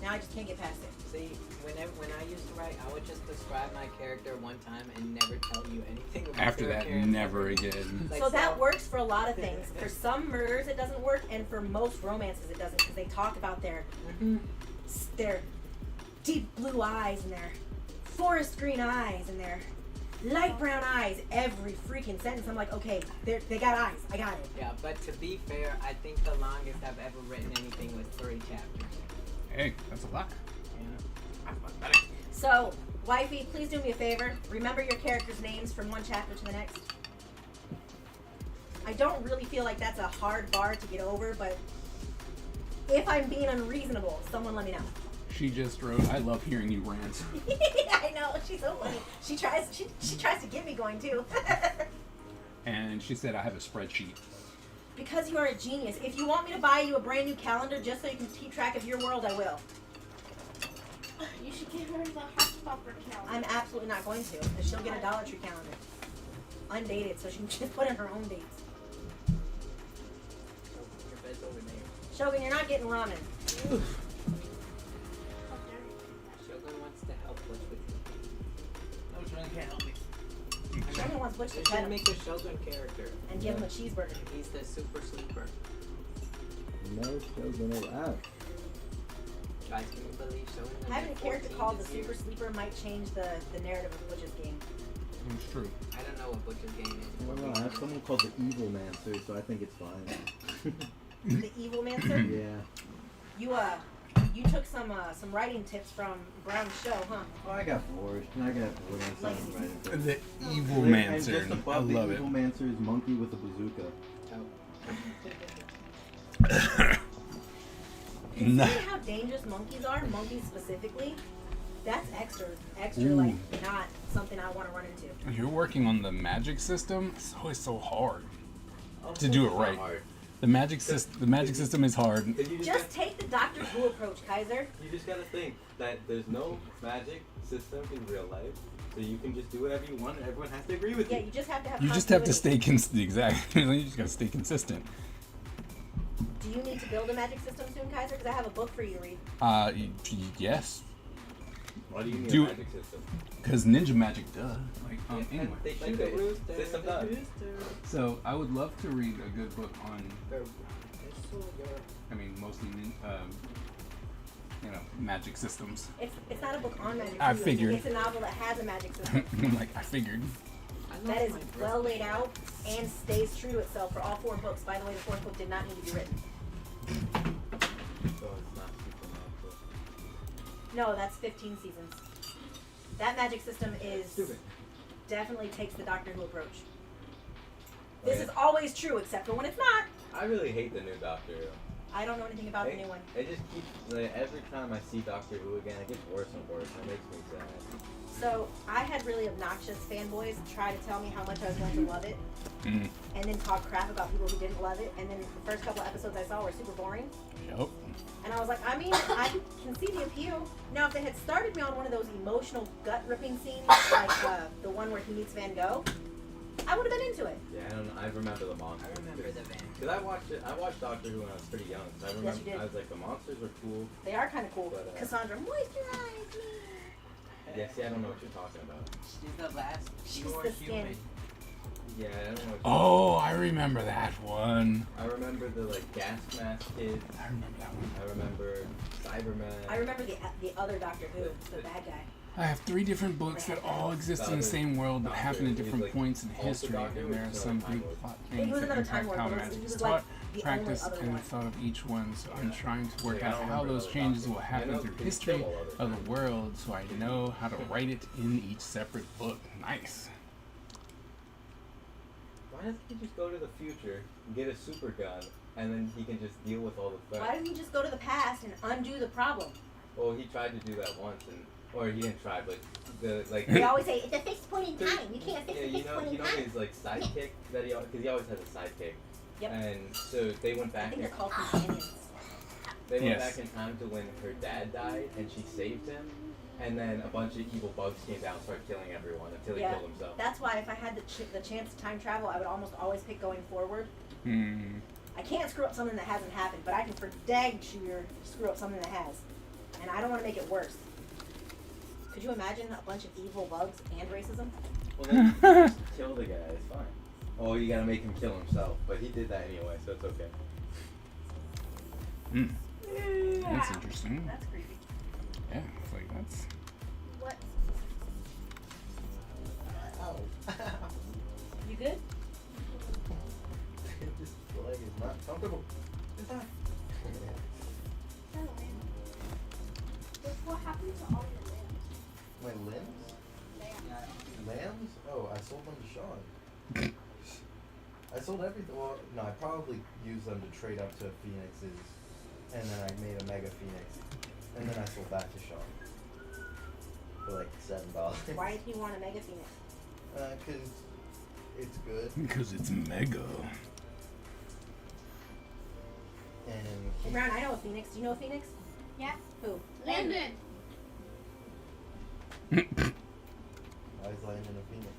Now I just can't get past it. See, when I used to write, I would just describe my character one time and never tell you anything about After their that, character. never again. Like, So that works for a lot of things. For some murders, it doesn't work, and for most romances, it doesn't, because they talk about their deep blue eyes and their forest green eyes and their light brown eyes. Every freaking sentence, I'm like, okay, they got eyes. I got it. Yeah, but to be fair, I think the longest I've ever written anything was 3 chapters. Hey, that's a lot. Yeah. So, wifey, please do me a favor. Remember your characters' names from one chapter to the next. I don't really feel like that's a hard bar to get over, but if I'm being unreasonable, someone let me know. She just wrote, I love hearing you rant. I know, she's so funny. She tries to get me going too. And she said, I have a spreadsheet. Because you are a genius. If you want me to buy you a brand new calendar just so you can keep track of your world, I will. You should give her the Heartstopper calendar. I'm absolutely not going to, because she'll get a Dollar Tree calendar. Undated, so she can just put in her own dates. Your bed's over there. Shogun, you're not getting ramen. How dare you. Shogun wants to help Butch with you. No, Sean can't help me. Shogun wants Butch to You pet should him make a Shogun character. and give him a cheeseburger. He's the super sleeper. No, Shogun allowed. Guys, can you believe Shogun? Having a character 14 called the this year? Super Sleeper might change the narrative of Butch's game. It's true. I don't know what Butch's game is. I don't know. I have someone called the Evil Man too, so I think it's fine. The Evil Mancer? Yeah. You took some writing tips from Brown's show, huh? Oh, I got bored. I got bored. I Like- started writing books. The evil And mancer. just I above the love it. evil mancer is monkey with a bazooka. Considering Nah. how dangerous monkeys are, monkeys specifically, that's extra Ooh. like not something I want to run into. You're working on the magic system. It's always so hard. Oh, To do it it's not right. hard. The magic system is hard. 'Cause you Just take the Doctor Who approach, Kaiser. You just gotta think that there's no magic system in real life, so you can just do whatever you want, and everyone has to agree with Yeah, you. you just have to have. You just have to continuity. stay consistent. Exactly. You just gotta stay consistent. Do you need to build a magic system soon, Kaiser? Because I have a book for you to read. Yes. Why do you need Do- a magic system? Because ninja magic, duh. Like, And anyway. they shoot it. System done. So I would love to read a good book on. I mean, mostly, magic systems. It's not a book on magic. I systems. figured. It's a novel that has a magic system Like I figured. that is well laid out and stays true to itself for all 4 books. By the way, the 4th book did not need to be written. So it's not supernatural. No, that's 15 seasons. That magic system is Stupid. definitely takes the Doctor Who approach. Oh, This yeah. is always true, except for when it's not. I really hate the new Doctor Who. I don't know anything about the new one. It just keeps, like, every time I see Doctor Who again, it gets worse and worse. It makes me sad. So I had really obnoxious fanboys try to tell me how much I was going to love it, Mm. and then talk crap about people who didn't love it. And then the first couple episodes I saw were super boring. Yep. And I was like, I mean, I can see the appeal. Now, if they had started me on one of those emotional gut-ripping scenes, like the one where he meets Van Gogh, I would have been into it. Yeah, I remember the monsters. I remember the van. Because I watched Doctor Who when I was pretty young. So I remember, Yes, you did. I was like, the monsters were cool. They are kind of cool. But, Cassandra, moisturize me. Yeah, see, I don't know what you're talking about. She's the last She's pure the skin. human. Yeah, I don't know what you're Oh, I remember that one. I remember the, like, gas mask kids. I remember that one. I remember Cyberman. I remember the other Doctor Who, the bad guy. I have 3 different books that all exist in the same world but happen at different points in history, and there are some big plot It things was that another time impact warp, how but magic it is was like taught, the only practiced, other and the one. thought of each one. So I'm trying to work Yeah, I out don't how remember those the changes Doctor. will I happen know through they history kill all other of the times. world, so I know how to write it in each separate book. Nice. Why doesn't he just go to the future, get a super gun, and then he can just deal with all the threats? Why didn't he just go to the past and undo the problem? Well, he tried to do that once, or he didn't try, but They always say, it's a fixed point in time. You can't fix yeah, a fixed point in time. his like sidekick that because he always has a sidekick. Yep. And so they went I back. think they're called companions. They went Yes. back in time to when her dad died, and she saved him. And then a bunch of evil bugs came down and started killing everyone until he Yeah. killed himself. That's why if I had the chance to time travel, I would almost always pick going forward. Hmm. I can't screw up something that hasn't happened, but I can for dang sure screw up something that has. And I don't want to make it worse. Could you imagine a bunch of evil bugs and racism? Well, then just kill the guy. It's fine. Oh, you gotta make him kill himself, but he did that anyway, so it's okay. Mm. That's interesting. That's creepy. Yeah, it's like that's. What? Ow. You good? This leg is not comfortable. It's not. What happened to all your limbs? My limbs? Lambs? Oh, I sold them to Sean. I sold everything. Well, no, I probably used them to trade up to Phoenix's, and then I made a Mega Phoenix, and then I sold that to Sean for like $7. Why did he want a Mega Phoenix? 'Cause it's good, Because it's mega. and Hey, Brown, I know a Phoenix. Do you know a Phoenix? Yeah. Who? Landon. why is Landon a Phoenix?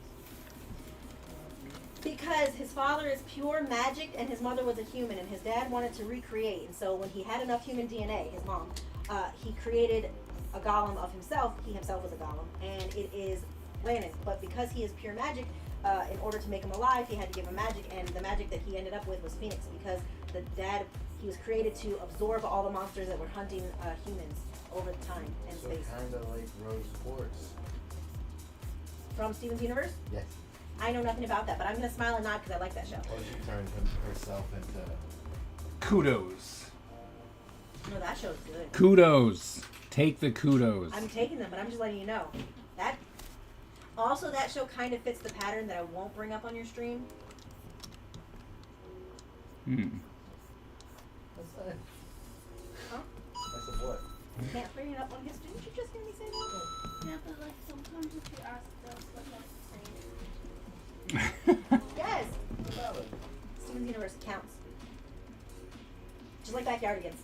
Because his father is pure magic and his mother was a human, and his dad wanted to recreate. And so when he had enough human DNA, his mom, he created a golem of himself. He himself was a golem, and it is Landon. But because he is pure magic, in order to make him alive, he had to give him magic, and the magic that he ended up with was Phoenix, because the dad, he was created to absorb all the monsters that were hunting humans over time and So space. kind of like Rose Quartz. From Steven's Universe? Yes. I know nothing about that, but I'm gonna smile and nod because I like that show. Or she turned herself into. Kudos. No, that show's good. Kudos. Take the kudos. I'm taking them, but I'm just letting you know. That show kind of fits the pattern that I won't bring up on your stream. What's that? Huh? I said what? You can't bring it up on his. Didn't you just hear me say that? Yeah, but like sometimes if you ask us, like I say it. Yes. What about it? Steven's Universe counts. Just like Backyardigans.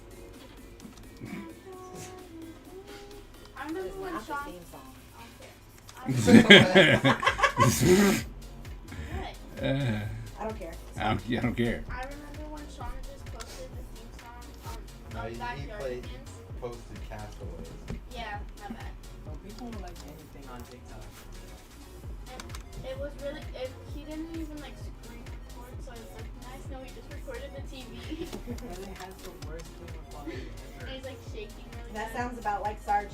I remember It's when not the Sean. theme song. What? I don't care. I don't care. I remember when Sean just posted the theme song No, of he Backyardigans. posted Castaways. Yeah, my bad. Well, people don't like anything on TikTok. And it was really, he didn't even like screen record, so it's like nice. No, he just recorded the TV. And it has the worst camera quality And ever. he's like shaking really That good. sounds about like Sarge.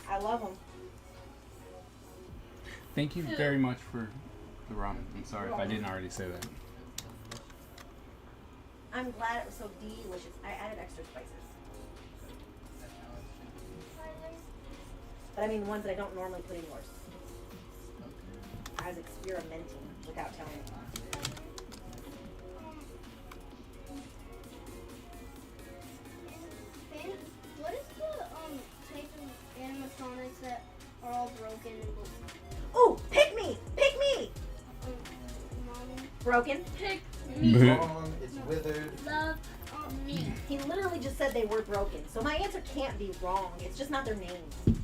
I love him. Thank you very much for the ramen. I'm sorry if I didn't already say that. I'm glad it was so delicious. I added extra spices. That's how it should But I mean the ones that I don't normally put in yours. I was experimenting without telling you. Ben, what is the type of animatronics that are all broken and Ooh, pick me! Pick me! mommy? Broken. Pick It's wrong, it's withered. love me. He literally just said they were broken. So my answer can't be wrong. It's just not their names. It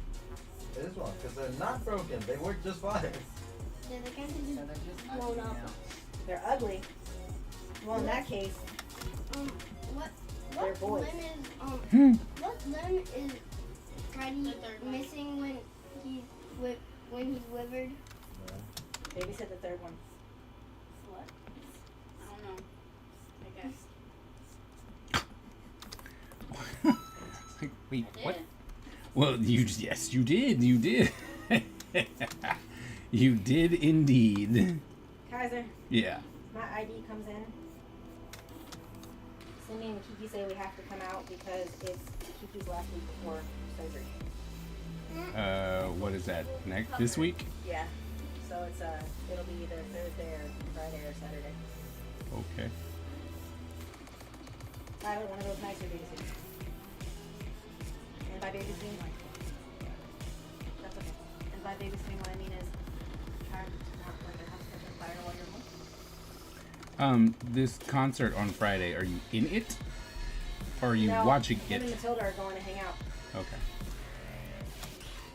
is wrong, because they're not broken. They work just fine. Yeah, they kind of So just they're just blown up. They're ugly. Well, in that case, What They're boys. limb is what limb is Freddy The third one. missing when he's withered? baby said the third one. What? I don't know. I guess. Like, wait, I what? did. Well, yes, you did. You did. You did indeed. Kaiser, Yeah. my ID comes in. Cindy and Kiki say we have to come out because it's Kiki's last week before surgery. What is that? This week? Yeah. So it's it'll be either Thursday or Friday or Saturday. Okay. Tyler, one of those nicer babysitting. And by babysitting, that's okay. And by babysitting, what I mean is try to not let your house catch on fire while you're home. This concert on Friday, are you in it? Or are you No, watching him and it? Matilda are going to hang out. Okay.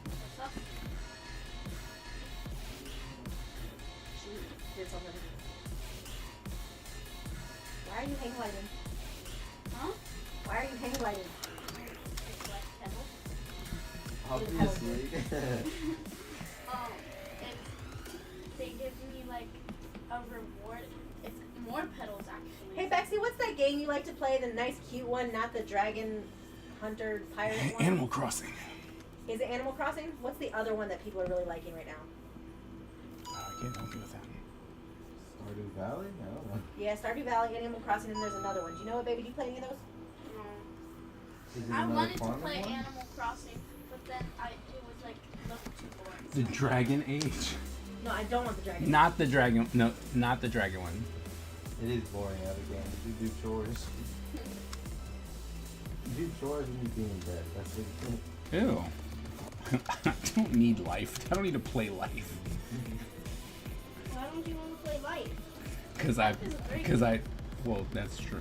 What's up? She did something. Why are you hang gliding? Huh? Why are you hang gliding? It's like pebble. Obviously. It's they give me like a reward. It's more petals actually. Hey Bexy, what's that game you like to play? The nice cute one, not the dragon hunter pirate one? Animal Crossing. Is it Animal Crossing? What's the other one that people are really liking right now? Oh, I can't help you with that. Stardew Valley? I don't know. Yeah, Stardew Valley, Animal Crossing, and there's another one. Do you know what, baby? Do you play any of those? No. Is it I another wanted to farming play one? Animal Crossing, but then it was like looked too boring. The Dragon Age. No, I don't want the dragon. Not the dragon. No, not the dragon one. It is boring out of game. You do chores. You do chores and you be in bed. That's what you do. Ew. I don't need life. I don't need to play life. Why don't you want to play life? Well, that's true.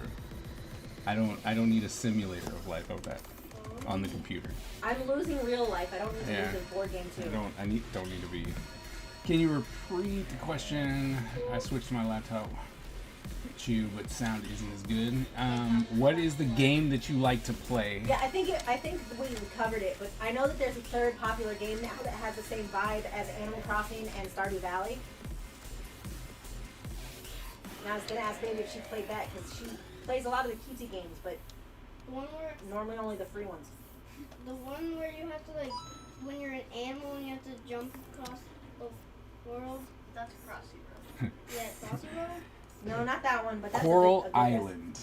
I don't need a simulator of life of that on the computer. I'm losing real life. I don't need to Yeah. lose a board game too. I don't need to be. Can you repeat the question? I switched my laptop to you, but sound isn't as good. What is the game that you like to play? Yeah, I think we covered it, but I know that there's a third popular game now that has the same vibe as Animal Crossing and Stardew Valley. And I was gonna ask Baby if she played that because she plays a lot of the cutesy games, but The one where normally only the free ones. you have to like when you're an animal and you have to jump across the world. That's Crossy Road. Yeah, Crossy Road. No, not that one, but that's Coral a good guess. Island.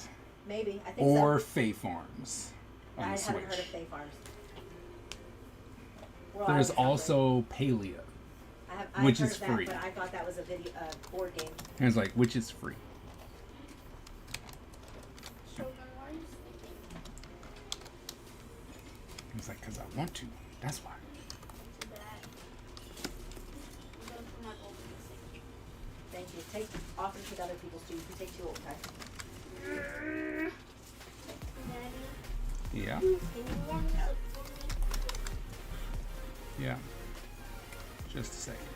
Maybe. I think or so. Fae Farms on I the haven't heard of Switch. Fae Farms. Well, There's I was also Palea, I've which heard is of that, free. but I thought that was a board game. And it's like, which is free. Shogun, why are you sleeping? It's like, because I want to. That's why. Too bad. I'm gonna put my bowl in the sink. Thank you. Take often with other people's too. You can take 2, okay? Daddy, Yeah. can you warm this up for me? Yeah. Just a second.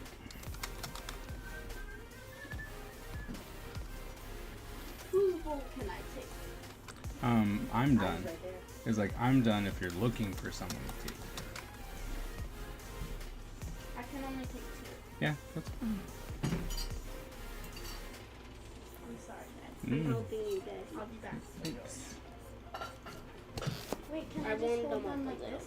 Whose bowl can I take? I'm Mine's done. right there. It's like, I'm done if you're looking for someone to take. I can only take 2. Yeah, that's fine. I'm sorry, Dad. Mm. I'm helping you, Dad. I'll be back. Thanks. Wait, can I just warmed hold them them up like a this?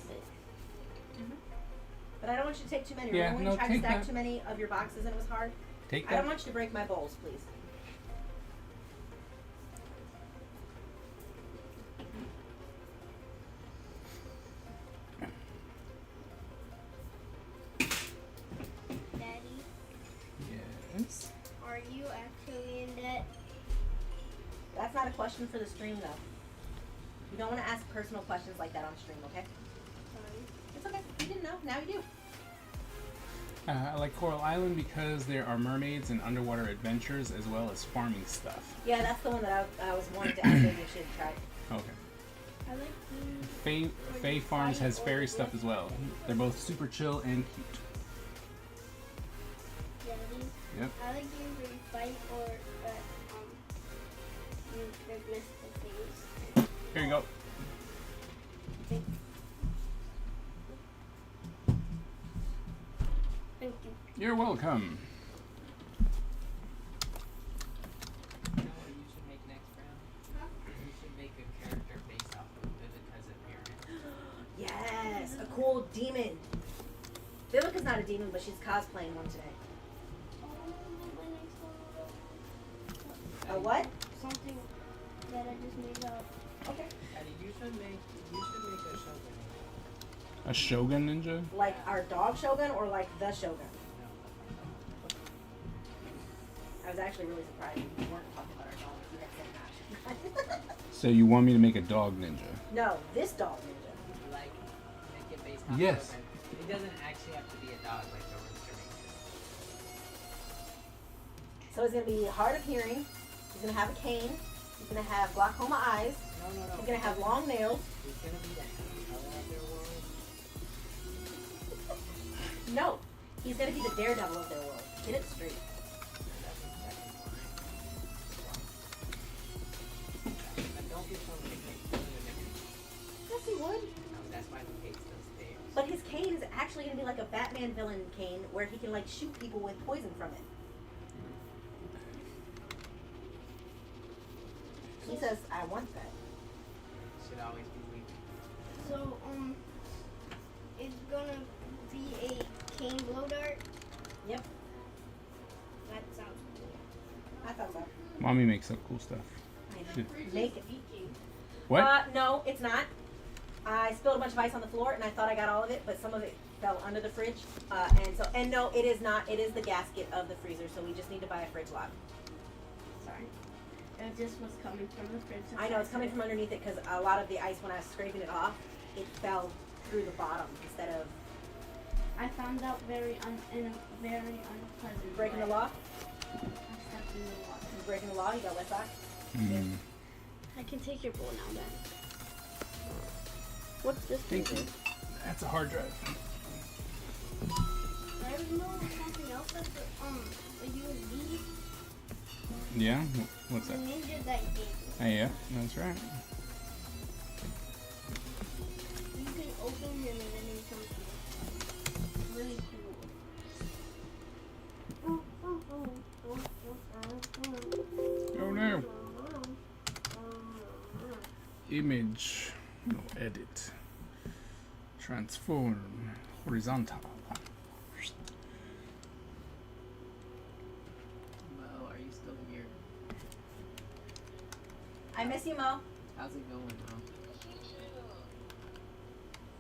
But I don't want you to take too many. Yeah, Remember when no, you tried to take stack that. too many of your boxes and it was hard? Take I don't that. want you to break my bowls, please. Daddy, Yes. are you actually in debt? That's not a question for the stream, though. You don't want to ask personal questions like that on stream, okay? Sorry. It's okay. You didn't know. Now you do. I like Coral Island because there are mermaids and underwater adventures as well as farming stuff. Yeah, that's the one that I was wanting to ask if you should try. Okay. I like being Fae Farms has fairy stuff as well. They're both super chill and cute. Daddy, Yep. I like games where you fight or that you miss the things. Here you go. Thank you. You're welcome. You know what you should make next round? You should make a character based off of Vivica's appearance. Yes, a cool demon. Vivica's not a demon, but she's cosplaying one today. A what? Something that I just made up. Okay. Eddie, you should make a shogun. A Shogun Ninja? Like our dog Shogun or like the Shogun? I was actually really surprised you weren't talking about our dog. You had said that. So you want me to make a dog ninja? No, this dog ninja. Like, make it based off Yes. Shogun. It doesn't actually have to be a dog like the rooster makes it. So he's gonna be hard of hearing. He's gonna have a cane. He's gonna have glaucoma eyes. No. He's gonna have long nails. He's gonna be the Hank color of their world. No, he's gonna be the daredevil of their world. Get it straight. That's fine. And don't be so nickname. Yes, he would. No, that's why he hates those stairs. But his cane is actually gonna be like a Batman villain cane, where he can like shoot people with poison from it. He says, "I want that." Should always be weak. So, it's gonna be a cane blow dart. Yep, That sounds cool. I thought so. Mommy makes up cool stuff. Should- Make it. What? No, it's not. I spilled a bunch of ice on the floor, and I thought I got all of it, but some of it fell under the fridge. And no, it is not. It is the gasket of the freezer, so we just need to buy a fridge lock. Sorry. It just was coming from the fridge. I know it's coming from underneath it because a lot of the ice, when I was scraping it off, it fell through the bottom instead of I found out in a very unpleasant breaking the way. law. I stepped in the water. You breaking the law. You got wet socks. Mm. I can take your bowl now, Dad. What's this? Thank you. That's a hard drive. There's no something else that's a USB. Yeah? What's The that? ninja that you gave me. Hey, yeah, that's right. You can open him and then he comes to you. Really cool. Oh no. Image. No, edit. Transform. Horizontal. Mo, are you still here? I miss you, Mo. How's it going, bro?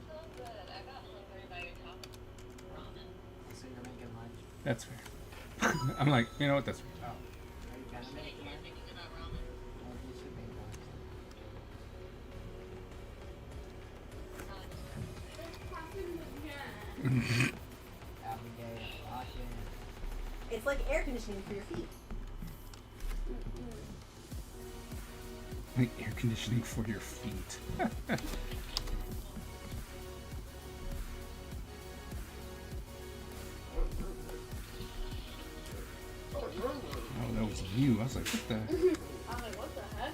So good. I got hungry by your talk ramen. So you're making lunch? That's fair. I'm like, you know what? That's fair. Oh. Are you gonna make You're lunch? thinking about ramen. Well, you should make lunch. Abigail, Austin. It's like air conditioning for your feet. Like air conditioning for your feet. Oh, that was you. I was like, what the? I'm like, what the heck?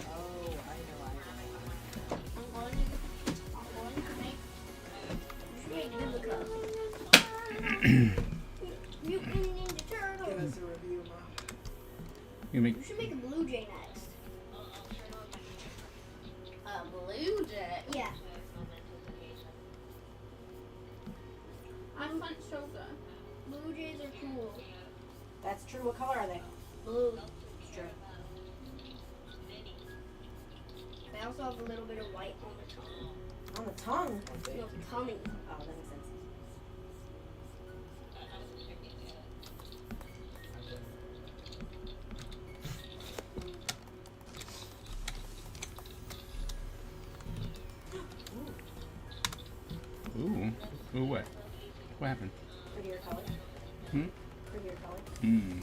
Oh, I know. I'm going to make Biblica. Mutant Ninja Turtle. Give us a review, Mom. You make We should make a Blue Jay next. a blue jay. Yeah. I want soda. Blue Jays are cool. That's true. What color are they? Blue. It's true. They also have a little bit of white on the tongue. On the tongue. No, tummy. Oh, that makes sense. ooh, ooh, what? What happened? Prettier color. Hmm? Prettier color. Hmm.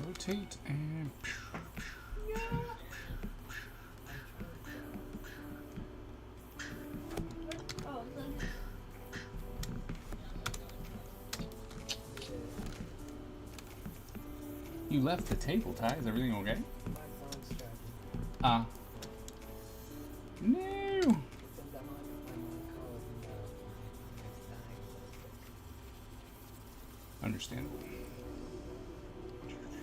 Rotate and. Oh, You left the table, Ty. Is everything okay? My phone's charging. No. Since I'm on calls and next time. Understandable. Figure out what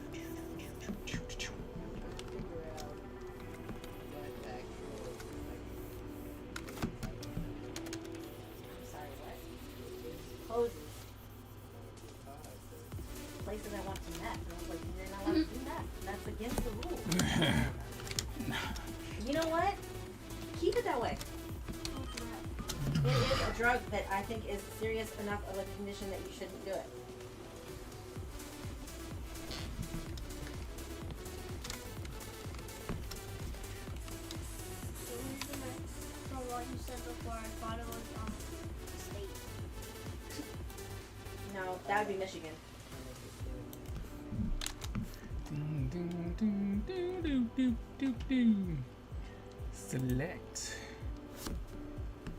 actual, Sorry, what? Poses. Places I want to net. And I was like, you're not allowed to do that. That's against the rules. You know what? Keep it that way. It is a drug that I think is serious enough of a condition that you shouldn't do it. From what you said before, I thought it was state. No, that would be Michigan. Ding, ding, ding, doo, doo, doo, doo, doo. Select.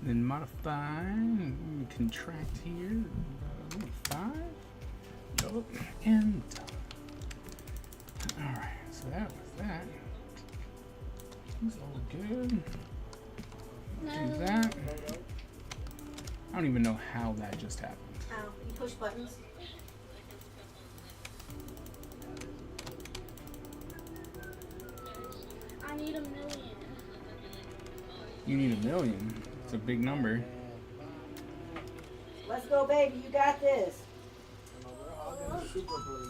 Then modify. Contract here. 5. Go and done. Alright, so that was that. It's all good. Do that. I don't even know how that just happened. How? You push buttons. I need 1,000,000. You need 1,000,000. It's a big number. Let's go, baby. You got this. We're all gonna super bully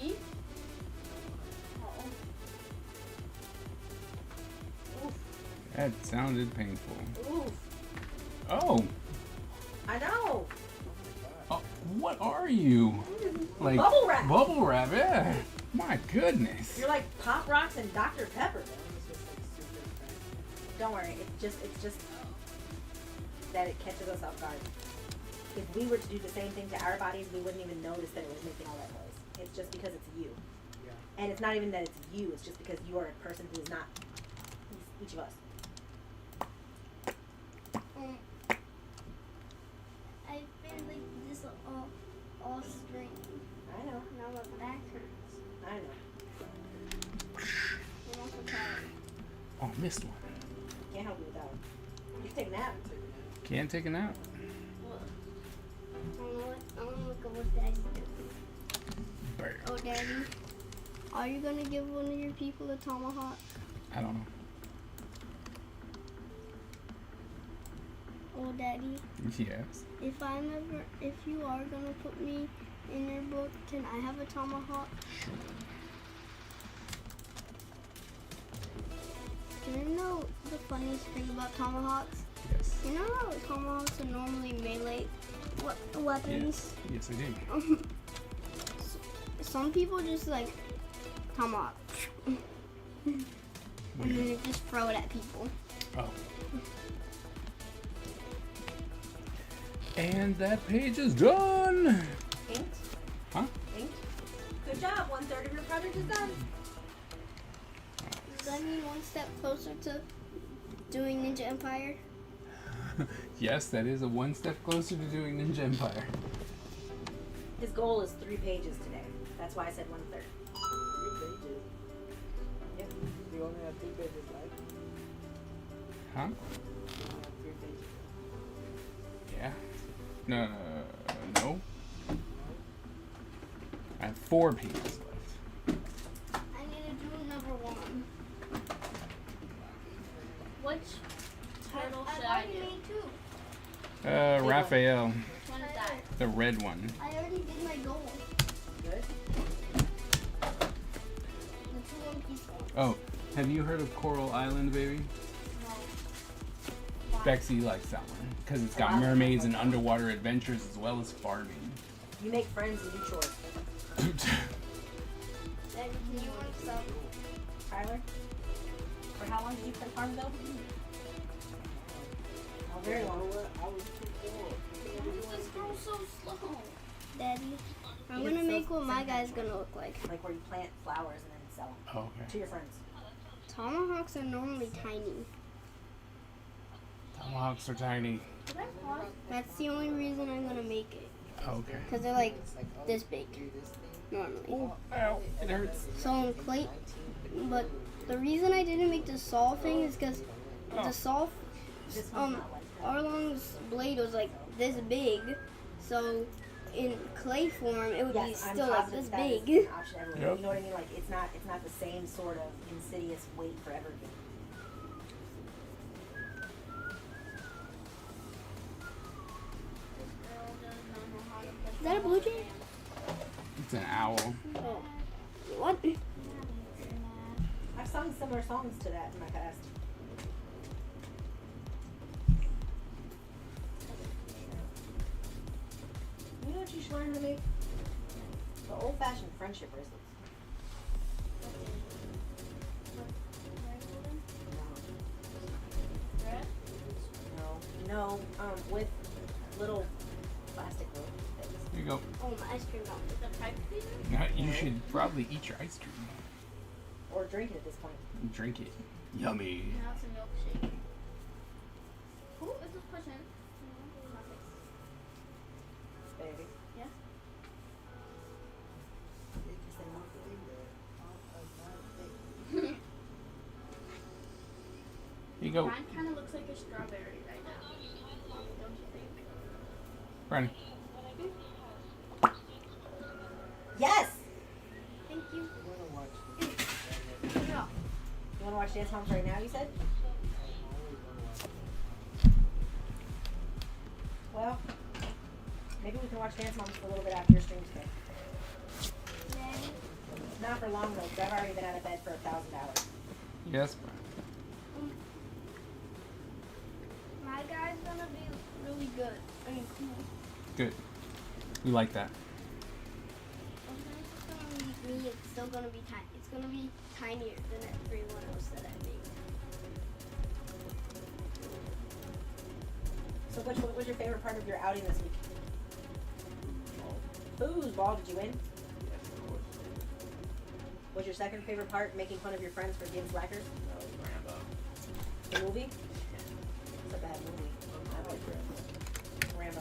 you. Me? Oh. That sounded painful. Oof. Oh, I know. what are you? Like Bubble wrap. Bubble wrap, yeah. My goodness. You're like Pop Rocks and Dr. Pepper. Don't worry, it's just that it catches us off guard. If we were to do the same thing to our bodies, we wouldn't even notice that it was making all that noise. It's just because it's you. Yeah. And it's not even that it's you, it's just because you are a person who is not each of us. I've been like this all spring. I know, Now my back hurts. I know. I'm also tired. Oh, missed one. Can't help you with that one. You can take a nap. Can't take a nap. I want to look at what Daddy's doing. Bam. Oh, Daddy, are you gonna give one of your people a tomahawk? I don't know. Oh, Daddy, Yes. if you are gonna put me in your book, can I have a tomahawk? Do you know the funniest thing about tomahawks? Yes. You know how tomahawks are normally melee weapons? Yes, I do. Some people just like tomahawk, and then they just throw it at people. Oh. And that page is done. Inked? Huh? Inked? Good job, 1/3 of your project is done. Does that mean one step closer to doing Ninja Empire? Yes, that is a one step closer to doing Ninja Empire. His goal is 3 pages today. That's why I said 1/3. 3 pages. Yep. You only have 3 pages left. Huh? You only have 3 pages left. Yeah. No. I have 4 pages left. I need to do number 1. Which turtle I've should I already do? made 2. Raphael, Which one is that? the red one. I already did my goal. Good. The 2 one-piece one. Oh, have you heard of Coral Island, baby? No. Bexy likes that one because it's got mermaids and underwater adventures as well as farming. You make friends and do chores. Daddy, can you want some? Tyler? For how long did you play Farmville? Oh, very long. I was too bored. This girl's so slow. Daddy, I'm It's gonna so make what my simple. guy's gonna look like. Like where you plant flowers and then sell them Oh, okay. to your friends. Tomahawks are normally tiny. Tomahawks are tiny. Did I pause? That's the only reason I'm gonna make it. Okay. Because they're like this big, normally. Ow, it hurts. So in clay, but the reason I didn't make the saw thing is because the saw, This one's not like that. Arlong's blade was like this big, so in clay form it would be Yes, I'm still like positive this that is big. an option everywhere. Yep. You know what I mean? Like it's not the same sort of insidious weight for everything. Is that a blue jay? It's an owl. Oh, what? I've sung similar songs to that in my past. You know what you should learn to make? The old-fashioned friendship bracelets. No, with little plastic rope things. Here you go. Oh, my ice cream melt. The pipe cleaner? Now, you should probably eat your ice cream Or drink it at this point. and drink it. Yummy. Now it's a milkshake. Who is this person? Baby. Yeah. Here you go, Mine kind of looks like a strawberry right now. Don't you think? Brandon. Yes! Thank you. I'm gonna watch You wanna watch Dance Moms right now, you said? Well, maybe we can watch Dance Moms for a little bit after your stream today. Daddy, Not for long though, because I've already been out of bed for 1,000 hours. Yes. my guy's gonna be really good. I mean, cool. Good. We like that. Okay, it's gonna be me, it's still gonna be tiny. It's gonna be tinier than everyone else that I make. So what was your favorite part of your outing this week? Foosball, did you win? Yes, of course. Was your second favorite part making fun of your friends for being slackers? That was Rambo. The movie? It's a bad movie. I like Rambo. Rambo.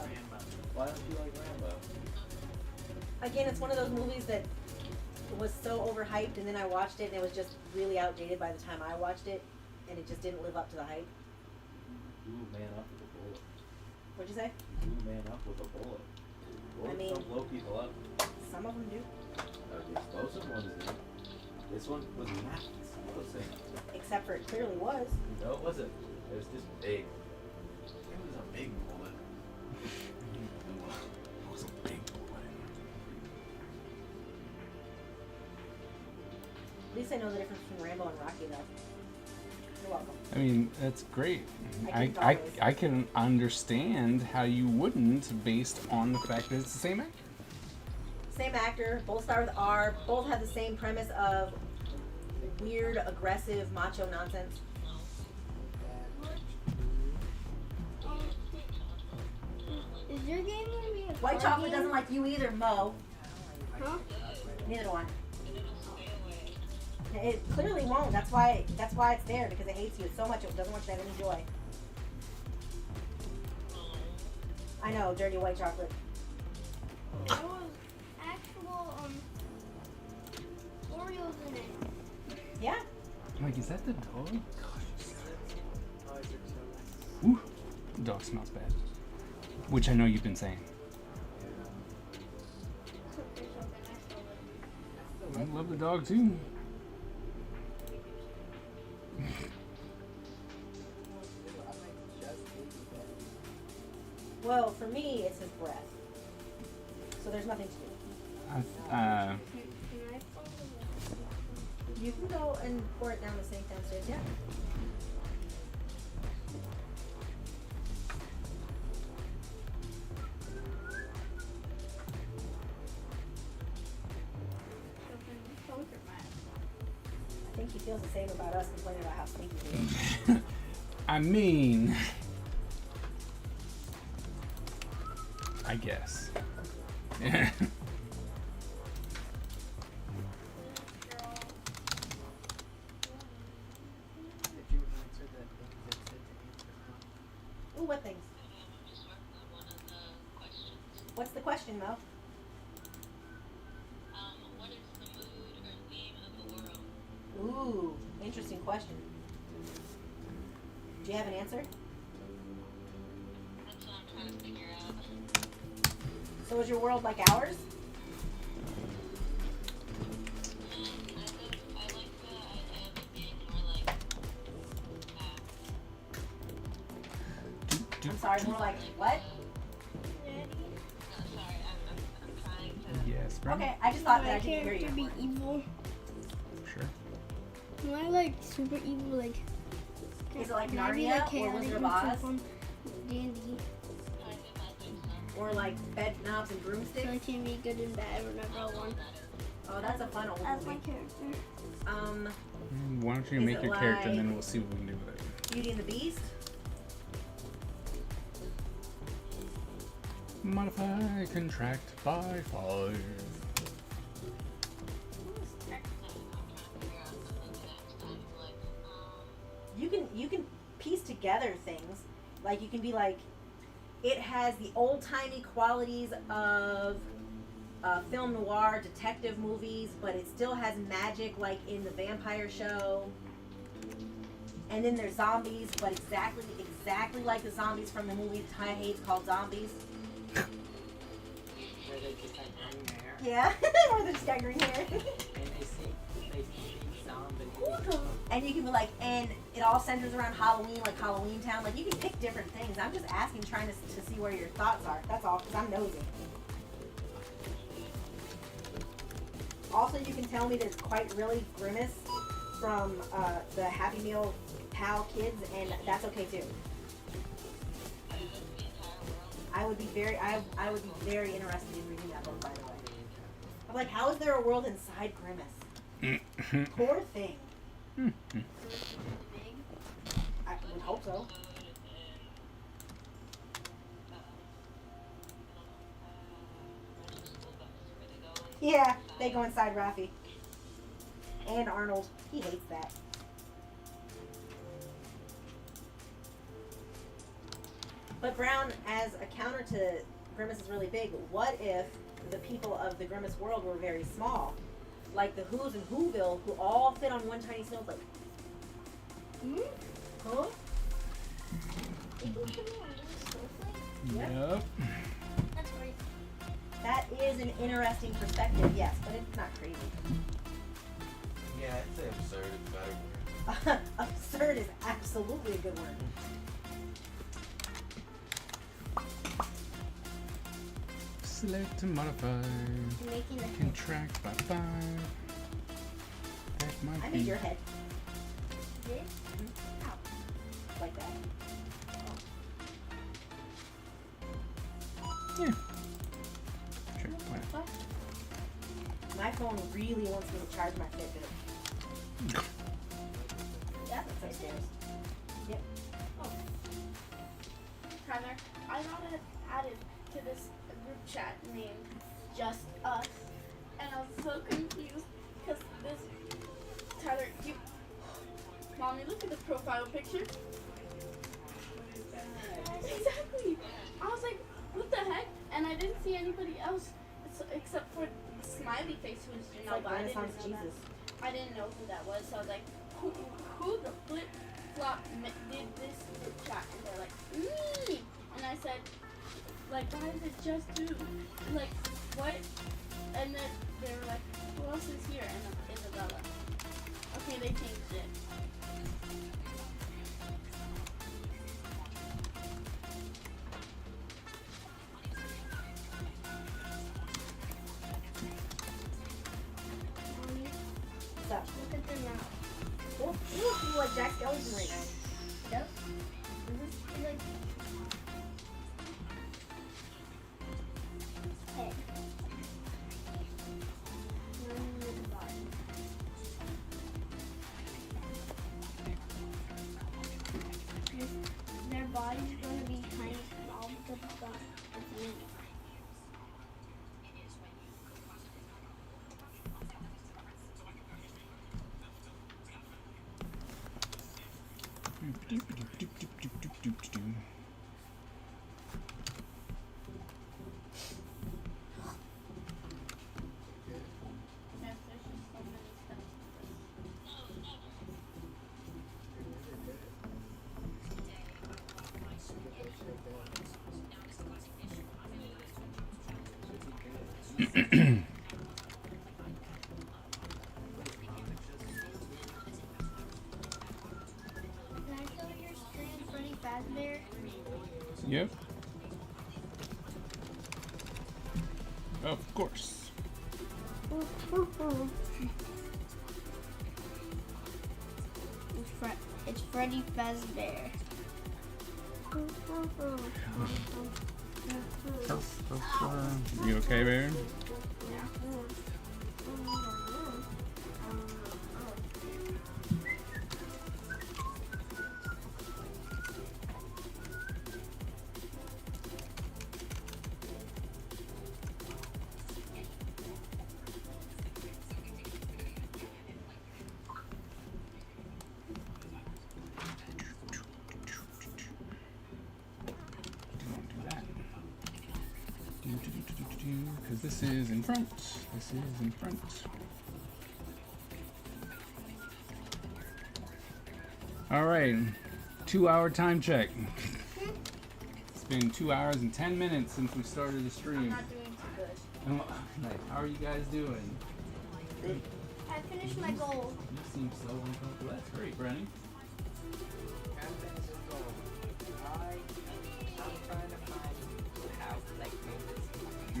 Why don't you like Rambo? Again, it's one of those movies that was so overhyped, and then I watched it, and it was just really outdated by the time I watched it, and it just didn't live up to the hype. Ooh, man up with a bullet. What'd you say? Ooh, man up with a bullet. Bullets mean- don't blow people up. Some of them do, The explosive ones do. This one was not explosive. except for it clearly was. No, it wasn't. It was just big. It was a big bullet. It was a big bullet. At least I know the difference between Rambo and Rocky, though. You're welcome. I mean, that's great. I didn't I always. I can understand how you wouldn't based on the fact that it's the same actor. Same actor, both start with R, both have the same premise of weird, aggressive, macho nonsense. Is your game gonna be a White card chocolate game? doesn't like you either, Mo. Huh? Neither do I. It clearly won't. That's why it's there, because it hates you so much it doesn't want you to have any joy. I know, dirty white chocolate. There was actual Oreos in it. Yeah. Like, is that the dog? Oh, is it so nice? Ooh, the dog smells bad. Which I know you've been saying. I love the dog too. Well, for me, it's his breath. So there's nothing to do. Can I follow You can go and pour it down the sink downstairs, yeah. I think he feels the same about us complaining about how stinky he is. I mean, I guess. Did you answer the thing that said to answer? Ooh, what things? What's the question, Mo? What is the mood or theme of the world? Ooh, interesting question. Do you have an answer? That's what I'm trying to figure out. So is your world like ours? I like the idea of it being more like, I'm sorry, more like what? no, sorry, I'm trying to. Yes, bro. Okay, I just thought that I my didn't hear character you. be evil? Sure. Am I like super evil? Like, Is it like can I be, Narnia like, or chaotic Wizard of and Oz? fun dandy? Or like bed knobs and So broomsticks? I can be good and bad whenever I want. Oh, that's a fun old As my movie. character. Why don't you Is make it your character and like- then we'll see what we can do with it. Beauty and the Beast? Modify contract by 5. You can piece together things. Like you can be like, it has the old timey qualities of film noir detective movies, but it still has magic like in the vampire show. And then there's zombies, but exactly like the zombies from the movie Ty hates called Zombies. Where they just have green hair Yeah, where they just got green hair. and they see zombie. And you can be like, and it all centers around Halloween, like Halloween Town. Like you can pick different things. I'm just asking, trying to see where your thoughts are. That's all, because I'm nosy. Also, you can tell me there's quite really Grimace from the Happy Meal Pal kids, and that's okay too. I would be very interested in reading that book, by the way. I'm like, how is there a world inside Grimace? Poor thing. Big. I would hope so. Yeah, they go inside Rafi. And Arnold. He hates that. But Brown, as a counter to Grimace is really big, what if the people of the Grimace world were very small? Like the Who's in Whoville, who all fit on one tiny snowflake. Huh? They can put me on a snowflake? Yep. That's great. That is an interesting perspective, yes, but it's not crazy. Yeah, I'd say absurd is a better word. Absurd is absolutely a good word. Select to modify. Making a Contract by 5. That might I be. made your head this. like that. Yeah. Sure. Why not? My phone really wants me to charge my Fitbit. Yeah, It's upstairs. Tyler, I got added to this group chat named Just Us, and I was so confused because this Tyler, mommy, look at the profile picture. Exactly. I was like, what the heck? And I didn't see anybody else except for Smiley Face, who's It's Janelle, like but I didn't know Renaissance that. Jesus. I didn't know who that was, so I was like, who the flip flop did this group chat? And they're like, me. And I said, like, why did it just do? Like, what? And then they were like, who else is here? And I'm Isabella. Okay, they changed it. Mommy, What's up? look at them now. Well, you look people like Jack Skellington right now. Yep. It's like, hey. Their body's going to be kind of small because it's me. Yes, there's just so many steps. Can I tell your stream Freddy Fazbear? Yep. Of course. It's Freddy Fazbear. You okay, Bear? Because this is in front. This is in front. All right, 2-hour time check. It's been 2 hours and 10 minutes since we started the I'm stream. not doing too good. And, like, how are you guys doing? I finished my goal. You seem so uncomfortable. That's great, Brenny. How things are going? I'm trying to find how to like make this.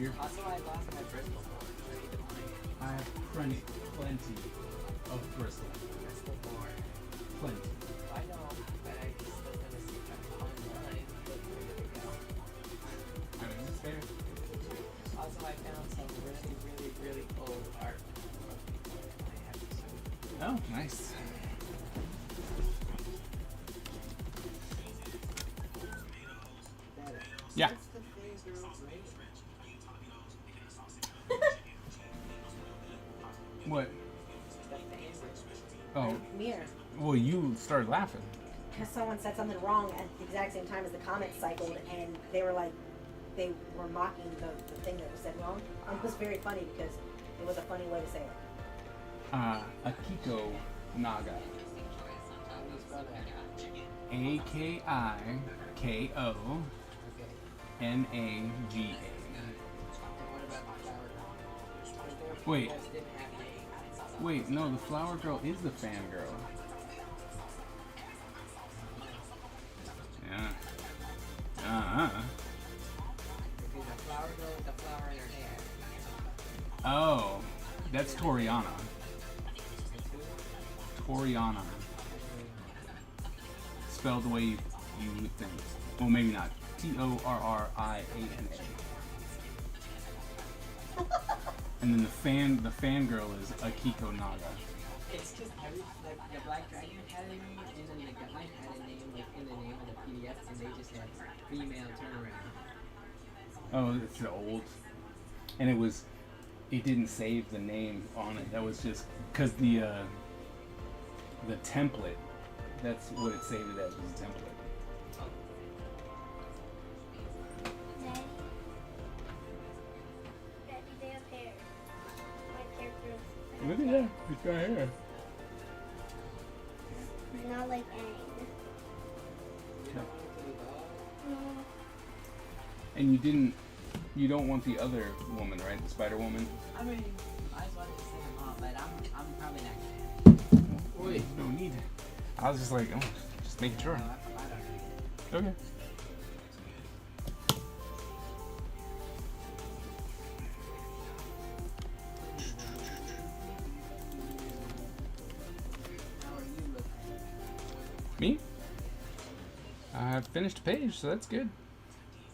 You're, Also, I lost my Bristol board. I need to find I have plenty of Bristol. Bristol board. Plenty. I know, but I just still gonna see if I can online. But where did it go? I mean, that's fair. Also, I found some really, really, really old Yeah. What's the fangirl's name? What? The fangirl. Oh, Mirror. well, you started laughing. Because someone said something wrong at the exact same time as the comments cycled, and they were like, they were mocking the thing that was said wrong. And it was very funny because it was a funny way to say it. Akiko Naga. How do you spell that? AKIKO Okay. NAGA. And what about the flower girl? Wait. Post didn't have names. Wait, no, the flower girl is the fangirl. Yeah. Because the flower girl with the flower in her hair. Oh, that's Toriana. It's who? Toriana. Spelled the way you would think. Well, maybe not. Torriana. And then the fangirl is Akiko Naga. It's just every, like, the Black Dragon had a name, and then the guy had a name, like, in the name of the PDF, and they just had female turnaround. Oh, it's old. And it didn't save the name on it. That was just because the template. That's what it saved it as, was a template. Daddy, they have hair. My characters. Look at that. He's got hair. It's not like Aang. You don't want it to be dog? No. And you don't want the other woman, right? The Spider Woman? I mean, I just wanted to say them all, but I'm probably not gonna. Wait, no need. I was just like, oh, just making sure. No, I don't. Okay. How are you looking? Me? I finished a page, so that's good.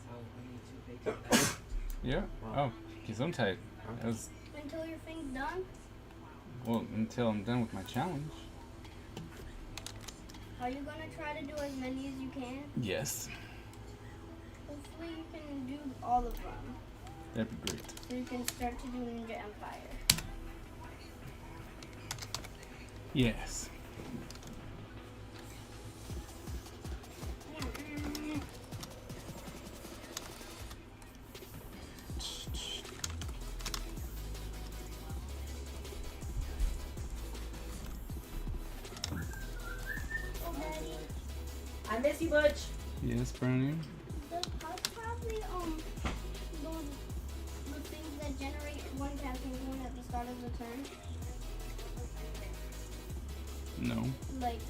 So, I need 2 pages left. Yeah. Oh, Gesundheit. That was, Until your thing's done, well, until I'm done with my challenge. are you gonna try to do as many as you can? Yes. Hopefully you can do all of them. That'd be great. So you can start to do Ninja Empire. Yes. Oh, Daddy. I miss you, Butch. Yes, Brownie. That's probably the things that generate one casting point at the start of the turn. No. Like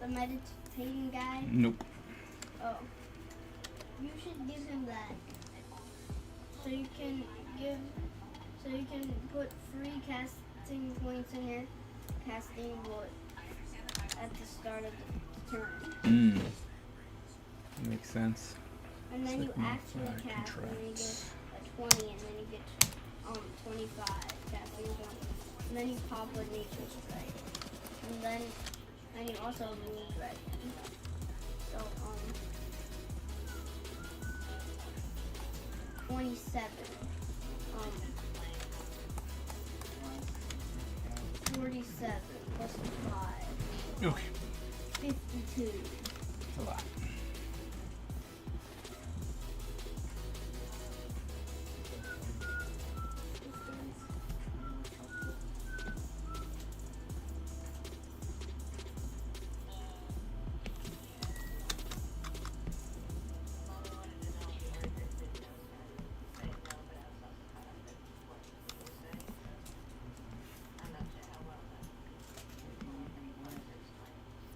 the meditating guy. Nope. Oh. You should give him that. So you can put free casting points in your casting wood at the start of the turn. Makes sense. And then you Second actually modifier cast and then you get contracts. a 20 and then you get 25 casting points. And then you pop a nature strike. And then you also move dragon. So 27. 47 plus 5. Okay. 52. That's a lot.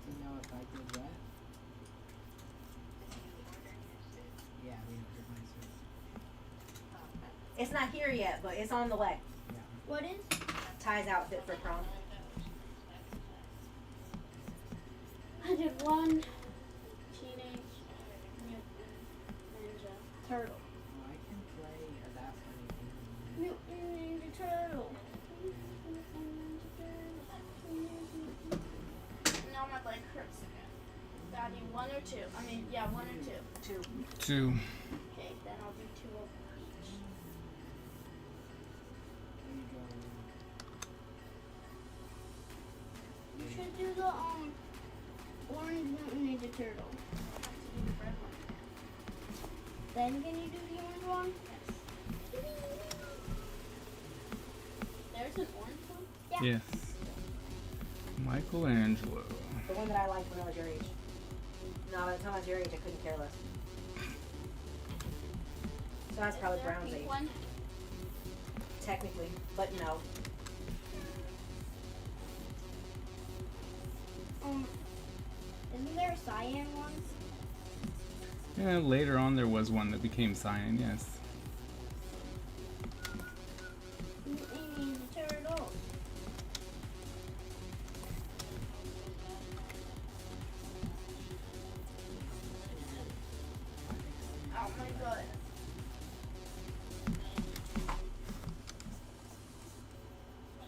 Do you know if I did what? Yeah, we did my search. It's not here yet, but it's on the way. What is? Ty's outfit for prom. I did one teenage mutant ninja turtle. Oh, I can play that funny thing. Mutant Ninja Turtle. Now my leg hurts. Daddy, 1 or 2? I mean, yeah, 1 or 2. 2. 2. Okay, then I'll do 2 of each. You should do the Orange Mutant Ninja Turtle. I'll have to do the red one. Then can you do the orange one? There's an orange one? Yeah. Yes. Michelangelo. The one that I liked when I was your age. No, by the time I was your age, I couldn't care less. So that's probably Is there a Brown's pink age, one? technically, but no. Isn't there a cyan one? Yeah, later on there was one that became cyan, yes. Mutant Ninja Turtle. Oh my god.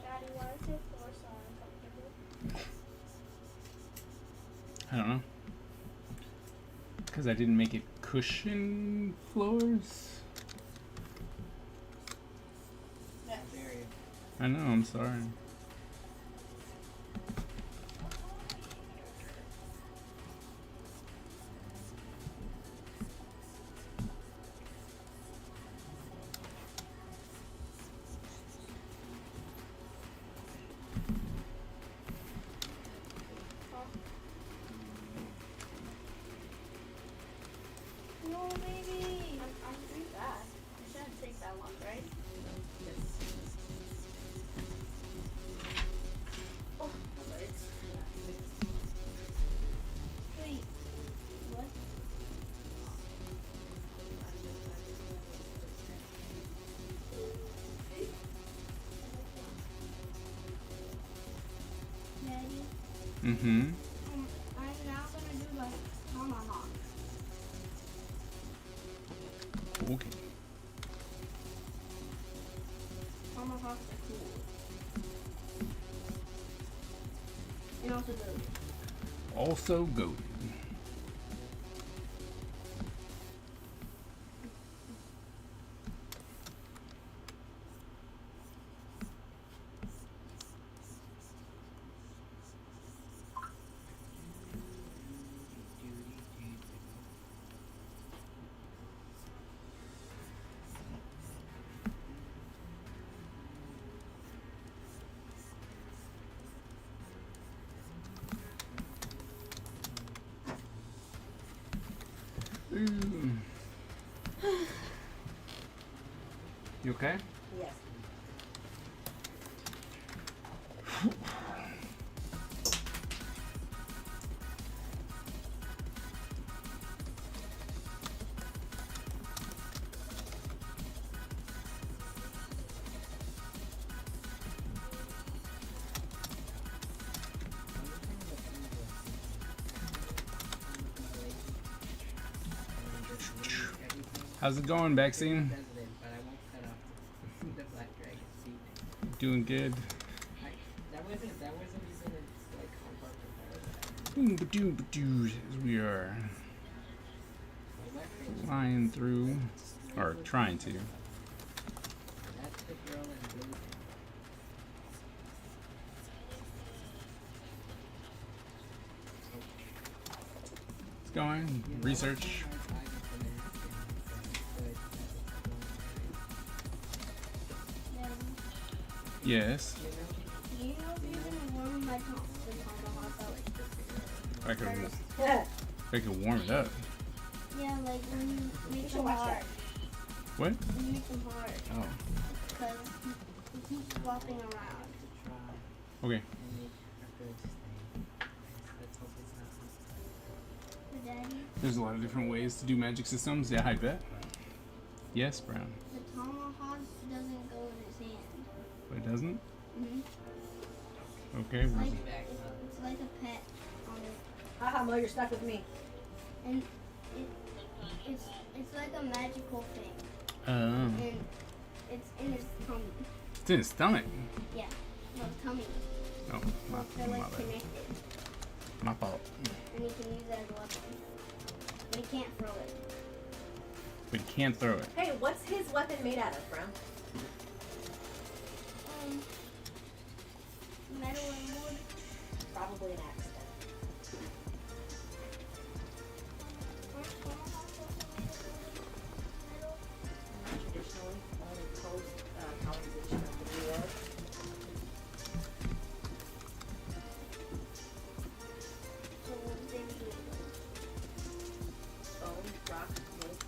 Daddy, why is your floor so uncomfortable? I don't know. Because I didn't make it cushion floors? Yes. I know, I'm sorry. No, baby. I'm pretty fast. It shouldn't take that long, right? Oh, that hurts. Wait. What? Daddy, Mm-hmm. I'm now gonna do the tomahawk. Okay. Tomahawks are cool. And also good. Also goated. Ooh. You okay? Yes. How's it going, Maxine? President, but I won't cut off the black dragon seat. Doing good. That wasn't even like on purpose. Boom, ba-doo, ba-doo, as we are flying through, or trying to. That's the girl in blue. It's going. Research. Daddy, Yes. do you know if you can warm the tomahawk up If I could, first? if I could warm it up. Yeah, like when you make should them watch hard. that. What? When you make them hard. Oh. Because he keeps flopping around. Okay. The daddy, There's a lot of different ways to do magic systems. Yeah, I bet. Yes, Brown. the tomahawk doesn't go in his hand. But it doesn't? Mm-hmm. Okay. It's where's like, it? it's like a pet on it. Haha, Mo, you're stuck with me. And it's like a magical thing. Oh. And it's in his tummy. It's in his stomach. Yeah. No, tummy. Oh, Well, they're my like bad. connected. My fault. And he can use it as a weapon. But he can't throw it. We can't throw it. Hey, what's his weapon made out of, Brown? Metal and wood. Probably an axe then. Aren't tomahawks also made of metal? Traditionally, only post colonization of the New World. So what would they be made of? Bone, rock, wood.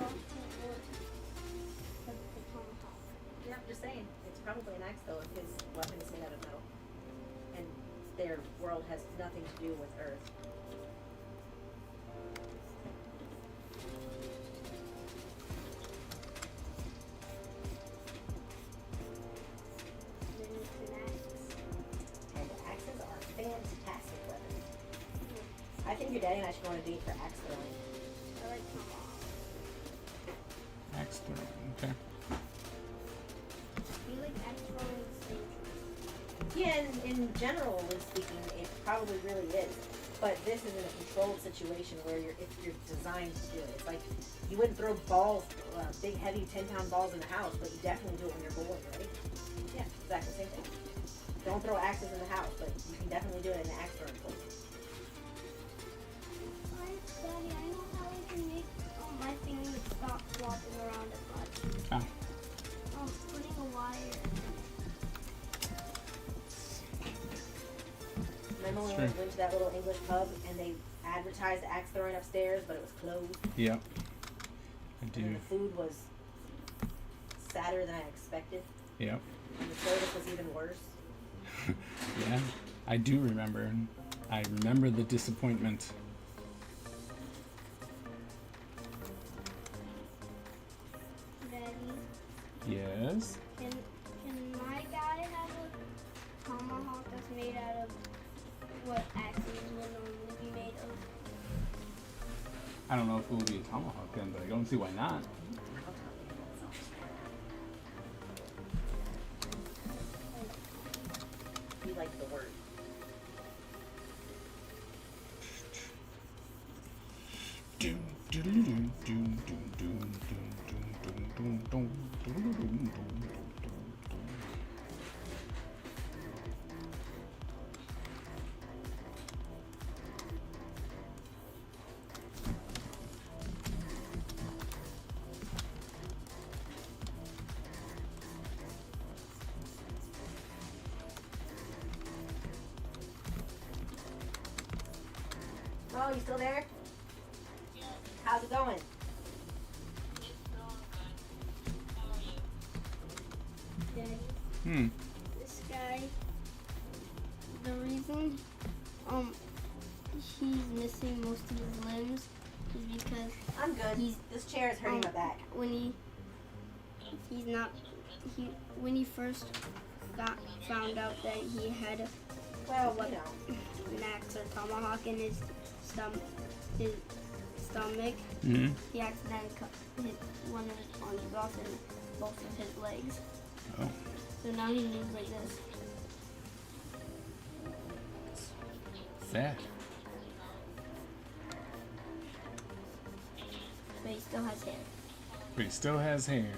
Rock and wood. That's the tomahawk. Yeah, I'm just saying. It's probably an axe though if his weapon is made out of metal. And their world has nothing to do with Earth. Then it's an axe. And axes are fantastic weapons. I think your daddy and I should go on a date for axe throwing. I like tomahawk. Axe throwing. Okay. I feel like axe throwing is dangerous. Yeah, in general speaking, it probably really is. But this is in a controlled situation where if you're designed to do it. It's like you wouldn't throw balls, big heavy 10-pound balls in the house, but you definitely do it when you're bored, right? Yeah, exactly the same thing. Don't throw axes in the house, but you can definitely do it in the axe throwing place. Daddy, I know how I can make my thing stop flopping around as much. Ah. Putting a wire. Remember when we Sure. went to that little English pub and they advertised axe throwing upstairs, but it was closed? Yep. I And do. then the food was sadder than I expected. Yep. And the service was even worse. Yeah. I do remember. I remember the disappointment. Daddy, Yes. can my guy have a tomahawk that's made out of what axes would normally be made of? I don't know if it will be a tomahawk then, but I don't see why not. You like the word. Doom, doodle, doom, doom, doom, doom, doom, doom, doom, doom, doom, doom, doom. Oh, you still there? How's it going? Daddy, Hmm. this guy, the reason he's missing most of his limbs is because I'm good. He's- This chair is hurting my back. when when he first found out that he had Well, what- you know. an axe or tomahawk in his stomach, Mm-hmm. he accidentally cut one of his arms off and both of his legs. Oh. So now he moves like this. Sad. But he still has hair. But he still has hair.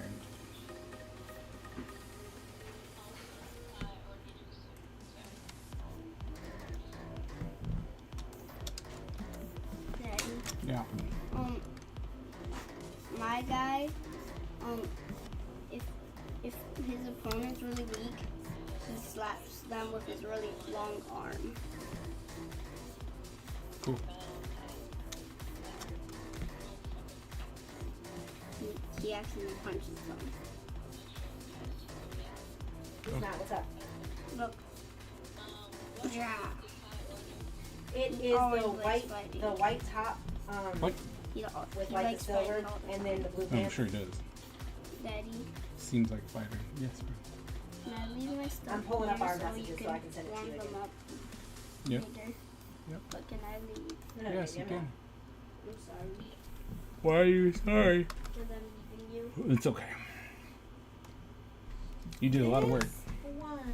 Daddy. Yeah. My guy, if his opponent's really weak, he slaps them with his really long arm. Cool. He actually punches them. It's not. What's up? Look. Yeah. It is always the likes white, fighting. the white top, What? with he like likes the silver fighting all the and then time. the blue Oh, I'm pants. sure he does. Daddy, Seems like a fighter. Yes, bro. can I leave my stuff I'm pulling up here our so messages you so I can send it to warm you them again. up Yep. later? Yep. But can I leave? No, Yes, baby, you I'm can. not. I'm sorry. Why are you sorry? Because I'm leaving you. It's okay. You did a lot of work. One.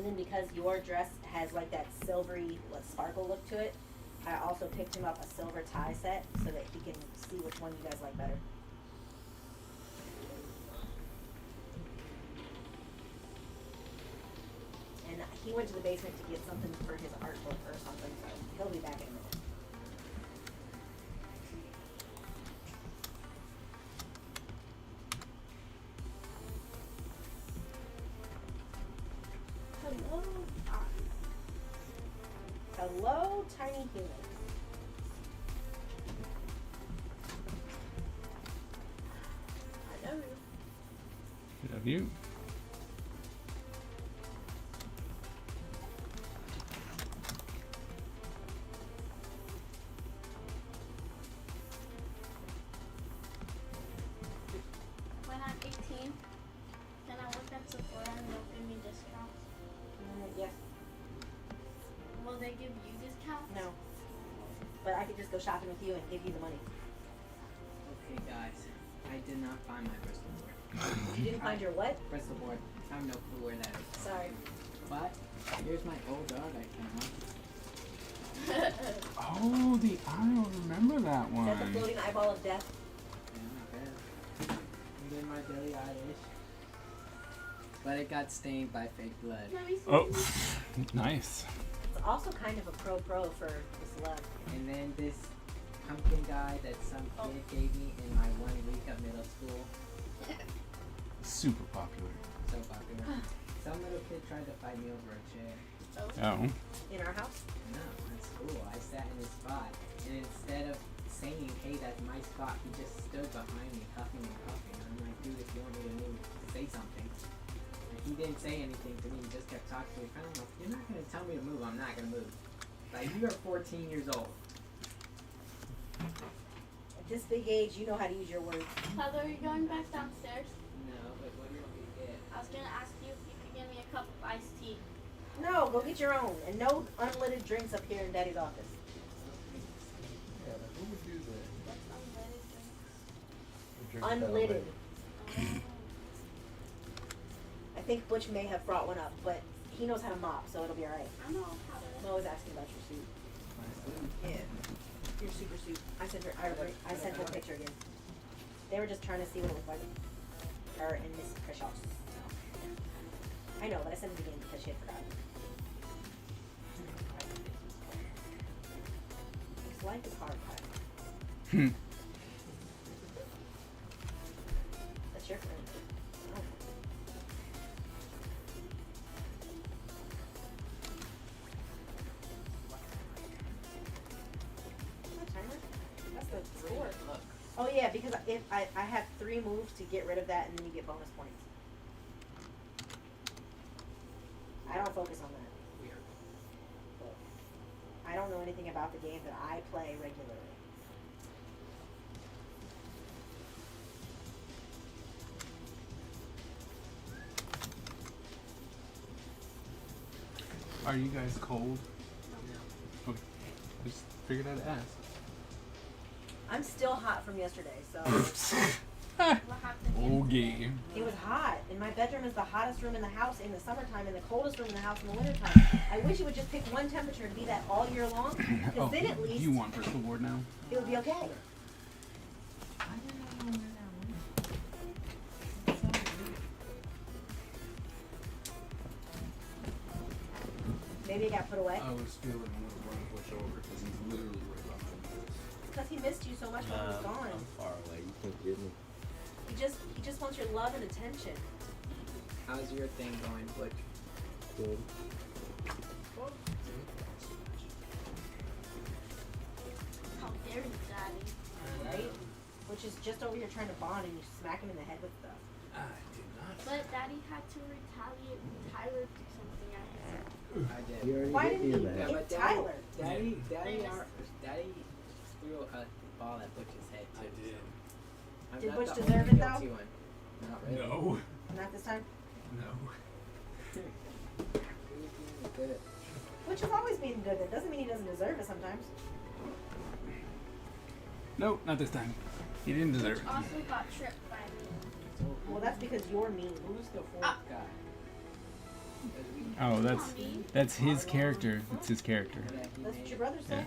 And then because your dress has like that silvery sparkle look to it, I also picked him up a silver tie set so that he can see which one you guys like better. And he went to the basement to get something for his art book or something, so he'll be back in a minute. Hello. Hello, tiny human. I know you. Love you. When I'm 18, can I work at Sephora and they'll give me discounts? Yes. Will they give you discounts? No. But I could just go shopping with you and give you the money. Okay, guys. I did not find my crystal board. You didn't find your what? Crystal board. I have no clue where that is. Sorry. But here's my old dog I found. Oh, I don't remember that Is that the one. floating eyeball of death? Yeah, not bad. And then my Billie Eilish. But it got stained by fake blood. Let me see. Oh, nice. It's also kind of a pro for the celeb. And then this pumpkin guy that some kid gave me in my 1 week of middle school. Super popular. So popular. Some little kid tried to fight me over a chair. Oh. In our house? No, in school. I sat in his spot. And instead of saying, hey, that's my spot, he just stood behind me, huffing and puffing. And I'm like, dude, if you want me to move, say something. And he didn't say anything to me. He just kept talking to me. I'm like, you're not going to tell me to move. I'm not going to move. Like, you are 14 years old. At this big age, you know how to use your words. Heather, are you going back downstairs? No, but what do you want me to get? I was gonna ask you if you could give me a cup of iced tea. No, go get your own. And no unleaded drinks up here in Daddy's office. Yeah, but who would do that? What's unleaded drinks? Drink that Unleaded. away. I think Butch may have brought one up, but he knows how to mop, so it'll be alright. I know how to. I'm always asking about your suit. Yeah. Your super suit. I sent her a picture again. They were just trying to see what it looked like. Her and Miss Kershaw. I know, but I sent it again because she had forgotten. This life is hard, Kyle. Hmm. That's your friend. Oh. What timer? That's the score. Look. Oh yeah, because if I have 3 moves to get rid of that, and then you get bonus points. I don't focus on that. Weird. I don't know anything about the game that I play regularly. Are you guys cold? Okay. Just figured I'd ask. I'm still hot from yesterday, so What happened? Okay. it was hot. And my bedroom is the hottest room in the house in the summertime and the coldest room in the house in the wintertime. I wish it would just pick one temperature to be that all year long, because Oh, then at least you want crystal board now? it would be okay. Maybe it got put away. I was feeling a little run push over because he's literally right behind me. Because he missed you so much when he was gone. I'm far away. You can't get me. He just wants your love and attention. How's your thing going, Butch? Good. How dare you, Daddy? Right? Which is just over here trying to bond and you smack him in the head with stuff. I did not. But Daddy had to retaliate when Tyler did something at him. I did. You already Why hit me didn't in he that. hit Tyler? Daddy They threw a ball at Butch's head too. I did. So I'm Did not Butch the deserve only it, though? guilty one. Not really. No. Not this time? No. Good. Which has always been good. That doesn't mean he doesn't deserve it sometimes. Nope, not this time. He didn't deserve it. Also got tripped by me. So Well, that's because you're mean. who's the fourth Ah. guy? Because we Oh, that's his character. It's his character. That's what your brother said.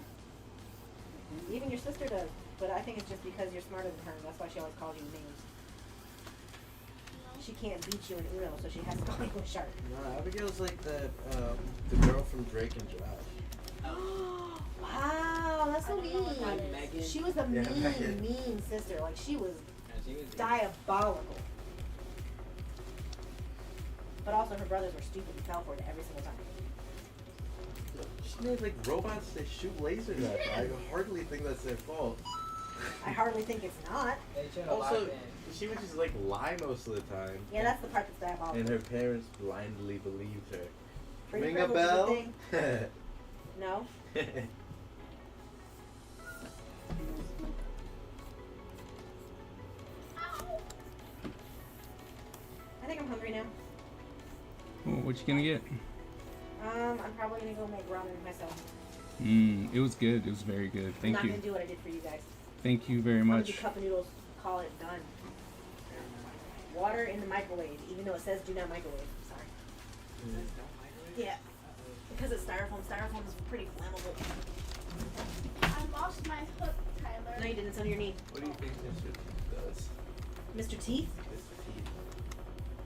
Even your sister does. But I think it's just because you're smarter than her. That's why she always calls you names. She can't beat you in Uno, so she has to call you a shark. No, Abigail's like the girl from Drake and Josh. Wow, that's so mean. Like Megan. She was a Yeah, mean, Megan. mean sister. Like, she was She was diabolical. But also, her brothers were stupid and fell for it every single time. She made like robots that shoot lasers at her. I hardly think that's their fault. I hardly think it's not. They should have Also, locked in. she would just like lie most of the time. Yeah, that's the part that's diabolical. And her parents blindly believed her. Pretty Ring a privilege is bell? thing. No? I think I'm hungry now. What you gonna get? I'm probably gonna go make ramen myself. It was good. It was very good. I'm Thank not you. gonna do what I did for you guys. Thank you very I'm gonna much. do cup of noodles, call it done. Water in the microwave, even though it says do not microwave. Sorry. Yeah. Because it's styrofoam. Styrofoam is pretty flammable. I lost my hook, Tyler. No, you didn't. It's under your knee. What do you think Mr. does? Mr. Teeth?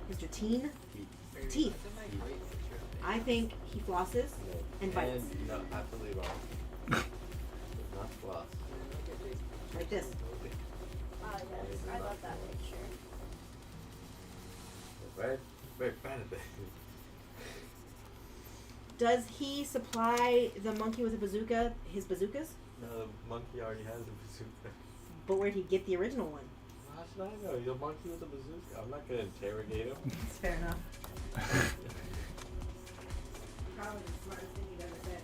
Mr. Mr. Teen? Teeth. Teeth. I think he flosses and bites. And, no, absolutely wrong. Not floss. Like this. Oh, yes. I love that picture. Very, very bad at that. Does he supply the monkey with a bazooka, his bazookas? No, the monkey already has a bazooka. But where'd he get the original one? How should I know? He's a monkey with a bazooka. I'm not gonna interrogate him. That's fair enough. Probably the smartest thing you've ever said.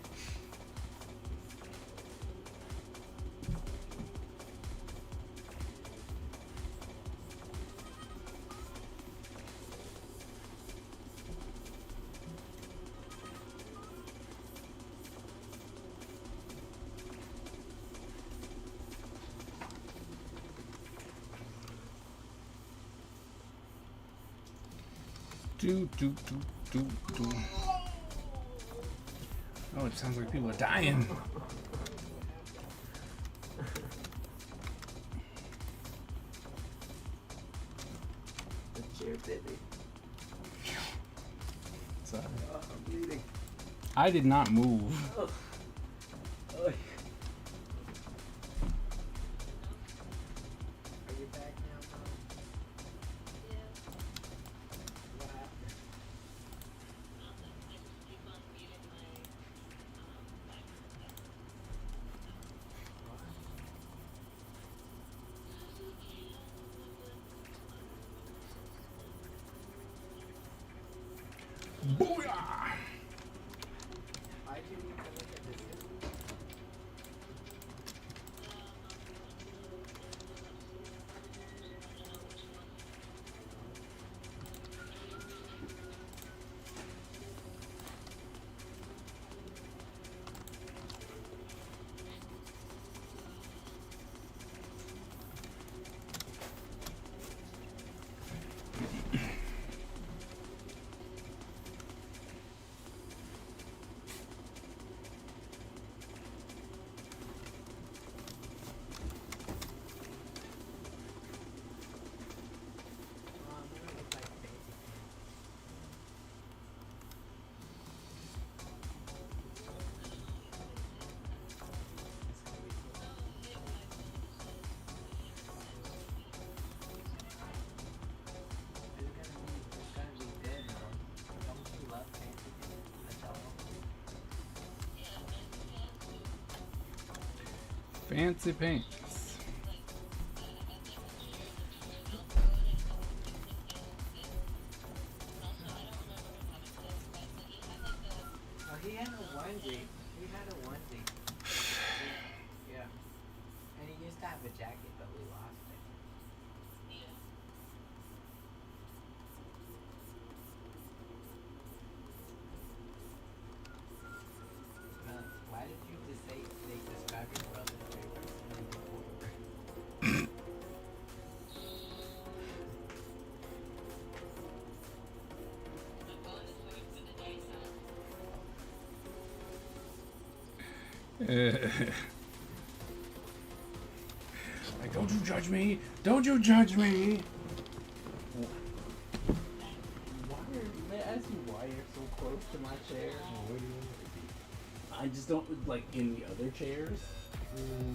Do. Oh, it sounds like people are dying. The chair bit me. Sorry. Oh, I'm bleeding. I did not move. Oh. Oh. Are you back now, Mom? What happened? Booyah! Why'd you need to look at this? Mom, you don't look like fancy pants. It's gonna be good, Mom. Don't you love fancy pants? That's all. Fancy pants. Oh, he had a onesie. He had a onesie. Yeah. And he used to have a jacket, but we lost it. Why did you just say they describe your world in a very personal before? Like, don't you judge me! Don't you judge me! May I ask you why you're so close to my chair? I just don't like in the other chairs.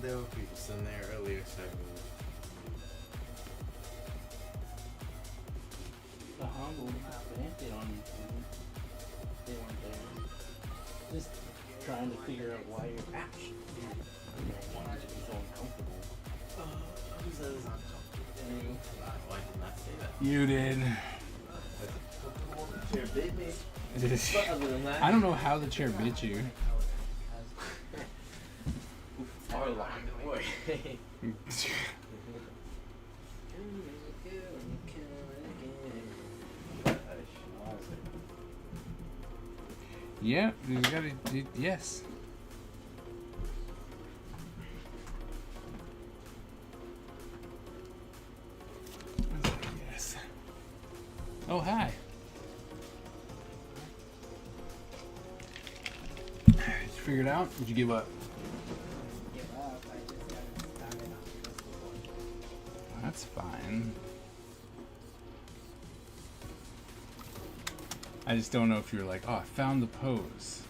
There were people sitting there earlier, so I moved. The humble vented on you. They weren't there. Just trying to figure out why you're actually here. Why are you so uncomfortable? Who said it's uncomfortable? I did not say that. You did. The chair bit me. But other than that, I don't know how the chair bit you. our line, boy. Yeah, you gotta. Yes. Yes. Oh, hi. Did you figure it out? Did you give up? Give up. I just haven't started on this before. That's fine. I just don't know if you're like, oh, I found the pose.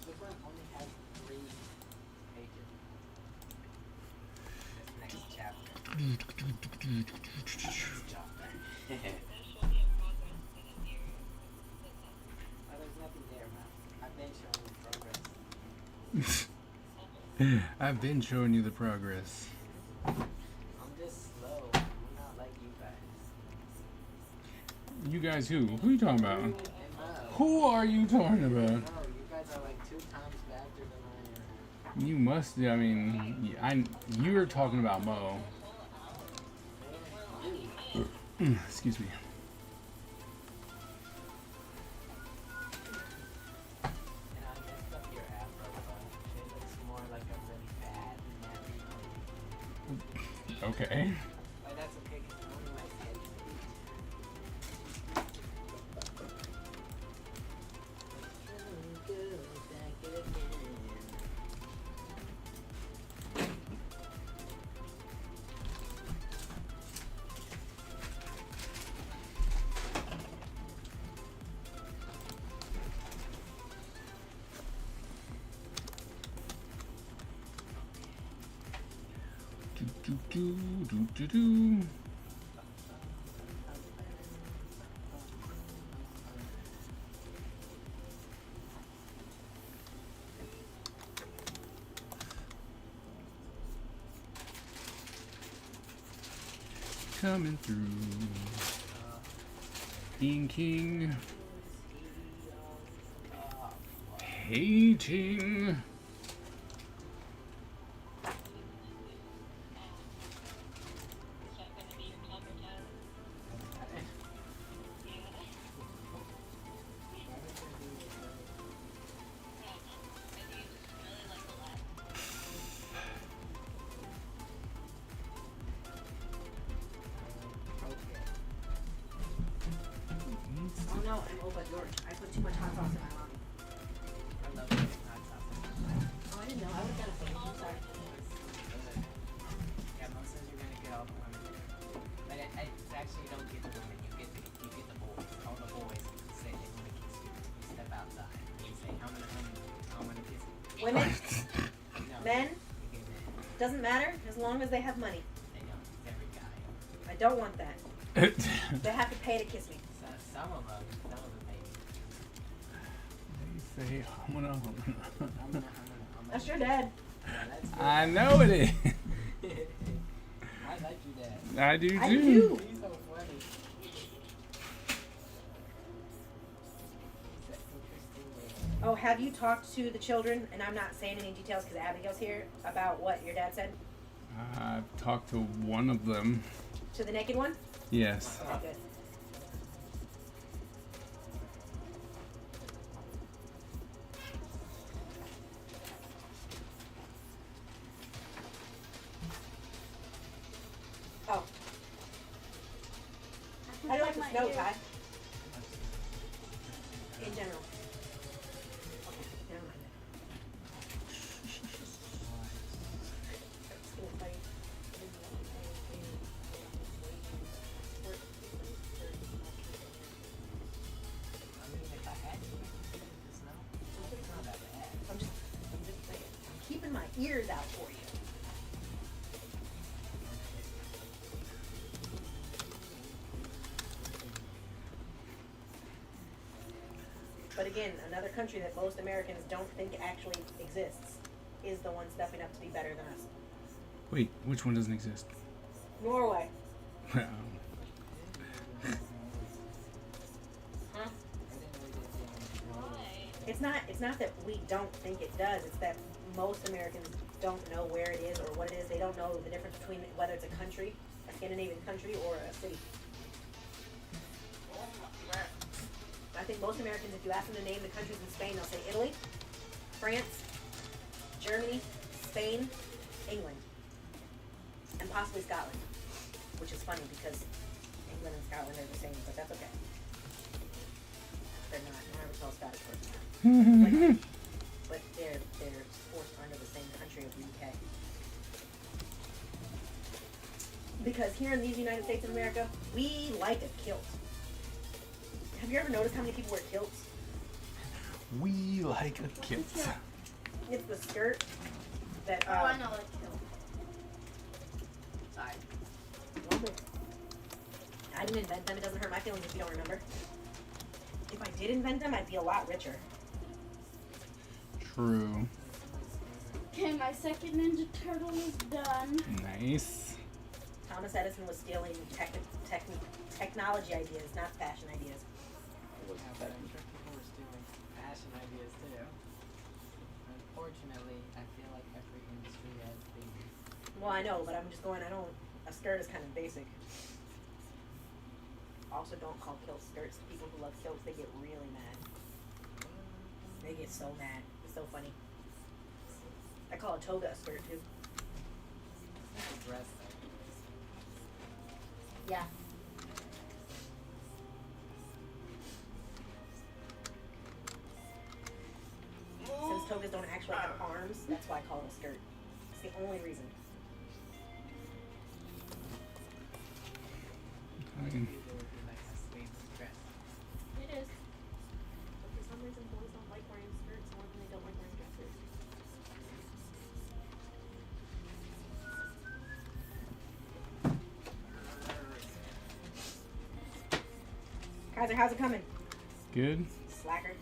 This one only has 3 pages. This next chapter. Next chapter. Oh, there's nothing there, man. I've been showing you progress. I've been showing you the progress. I'm just slow. I'm not like you guys. You guys who? Who are you talking about? You and Mo. Who are you talking about? No, you guys are like 2 times faster than I am. You must. I mean, you were talking about Mo. Excuse me. And I messed up your afro, but it looks more like a really bad nappy. Okay. But that's okay, because only my head is Do. Coming through. Inking. Hating. Oh no, I'm over George. I put too much hot sauce in my mommy. I love putting hot sauce in my life. Oh, I didn't know. I would have got a phone. I'm sorry. Yeah, Mom says you're gonna get all the women. But it's actually you don't get the women, you get the boys. All the boys say they want to kiss you. You step outside and you say, I'm gonna kiss you. Women, No, men, you get men. doesn't matter as long as they have money. They don't. It's every guy. I don't want that. They have to pay to kiss me. Some of them maybe. They say, I'm gonna. That's your dad. Yeah, that's good. I know it is. I like you, Dad. I do I too. do. He's so funny. have you talked to the children, and I'm not saying any details because Abigail's here, about what your dad said? I've talked to one of them. To the naked one? Yes. Okay, good. Oh. How do you like the snow, Ty? In general. Okay, never mind that. I mean, if I had to, I could take the snow. It's not that bad. I'm just saying. I'm keeping my ears out for you. But again, another country that most Americans don't think actually exists is the one stepping up to be better than us. Wait, which one doesn't exist? Norway. Well, Huh? Why? It's not that we don't think it does, it's that most Americans don't know where it is or what it is. They don't know the difference between whether it's a country, a Scandinavian country, or a city. I think most Americans, if you ask them to name the countries in Spain, they'll say Italy, France, Germany, Spain, England, and possibly Scotland, which is funny because England and Scotland are the same, but that's okay. They're not. I never tell a Scottish person that. But they're forced under the same country of the UK. Because here in these United States of America, we like a kilt. Have you ever noticed how many people wear kilts? we like a kilt. It's the skirt that. Oh, I know what kill. Sorry. I didn't invent them. It doesn't hurt my feelings if you don't remember. If I did invent them, I'd be a lot richer. True. Okay, my second Ninja Turtle is done. Nice. Thomas Edison was stealing technology ideas, not fashion ideas. Yeah, but I'm sure people were stealing fashion ideas too. Unfortunately, I feel like every industry has the. Well, I know, but I'm just going. A skirt is kind of basic. Also, don't call kilts skirts. People who love kilts, they get really mad. They get so mad. It's so funny. I call a toga a skirt too. It's a dress though. Yeah. Since togas don't actually have arms, that's why I call it a skirt. It's the only reason. Fine. It would be like a sleeveless dress. It is. But for some reason, boys don't like wearing skirts more than they don't like wearing dresses. Kaiser, how's it coming? Good. Slacker.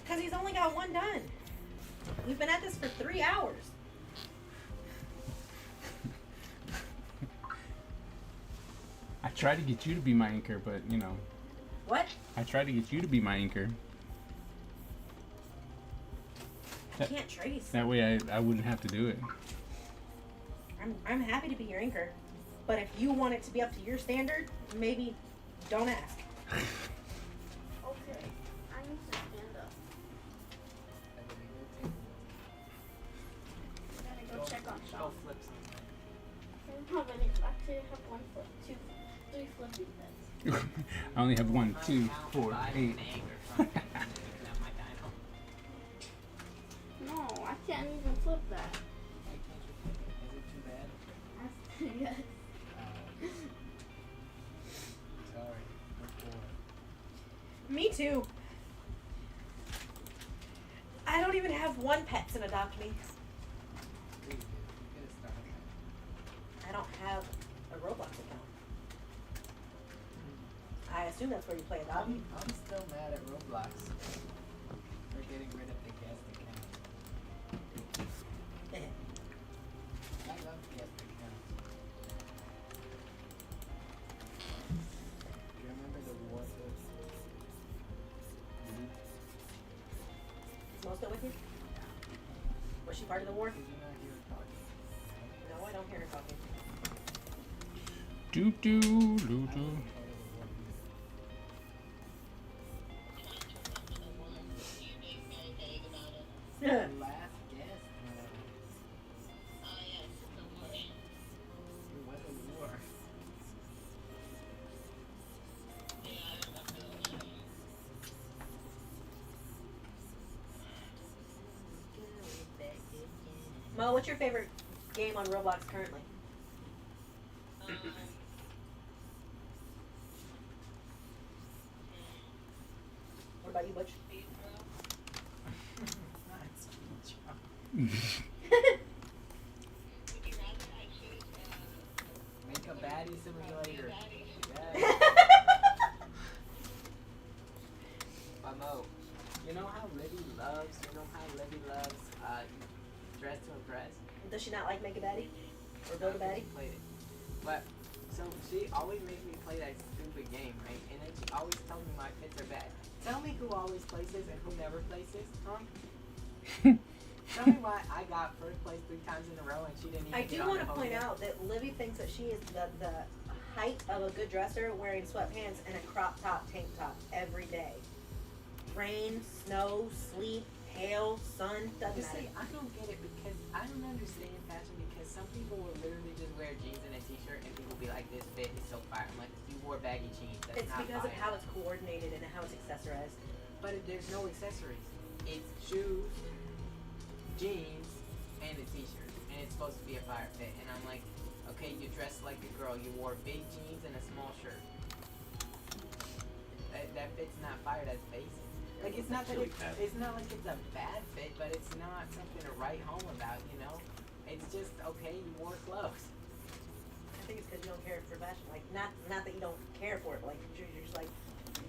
Because he's only got one done. We've been at this for 3 hours. I tried to get you to be my anchor, but you know, What? I tried to get you to be my anchor. I can't trace. That way I wouldn't have to do it. I'm happy to be your anchor. But if you want it to be up to your standard, maybe don't ask. Okay. I need to stand up. That would be good too. I'm gonna go check on Go shelf. flip something. I don't have any. Actually, I have 1 flip, 2, 3 flipping beds. I only have 1, 2, 4, 8. No, I can't even flip that. Why can't you flip it? Is it too bad? Yes. Sorry. I'm poor. Me too. I don't even have one pet to adopt me. Dude, you could have started that. I don't have a Roblox account. I assume that's where you play Adopt Me. I'm still mad at Roblox for getting rid of the guest account. I love guest accounts. Do you remember the war? part of the war? Did you not hear her talking? No, I don't hear her talking. Doo doo doo doo. The last guest. What a war. Mo, what's your favorite game on Roblox currently? What about you, Butch? Make a baddie simulator. Yes. Mo, you know how Libby loves Dress to Impress? Does she not like Make a Baddie? Or Build a Baddie? Played it. But, so she always makes me play that stupid game, right? And then she always tells me my fits are bad. Tell me who always plays this and who never plays this, huh? Tell me why I got first place 3 times in a row and she didn't even I get do on want the to point podium. out that Livy thinks that she is the height of a good dresser wearing sweatpants and a crop top tank top every day. Rain, snow, sleet, hail, sun, doesn't You matter. see, I don't get it because I don't understand fashion because some people will literally just wear jeans and a t-shirt and people will be like, this fit is so fire. I'm like, you wore baggy jeans. That's It's not because fire. of how it's coordinated and how it's accessorized. But there's no accessories. It's shoes, jeans, and a t-shirt. And it's supposed to be a fire fit. And I'm like, okay, you dressed like a girl. You wore big jeans and a small shirt. That fit's not fire, that's basic. Like, it's not that it's not like it's a bad fit, but it's not something to write home about, you know? It's just, okay, you wore clothes. I think it's because you don't care for fashion. Like, not that you don't care for it, but like, you're just like,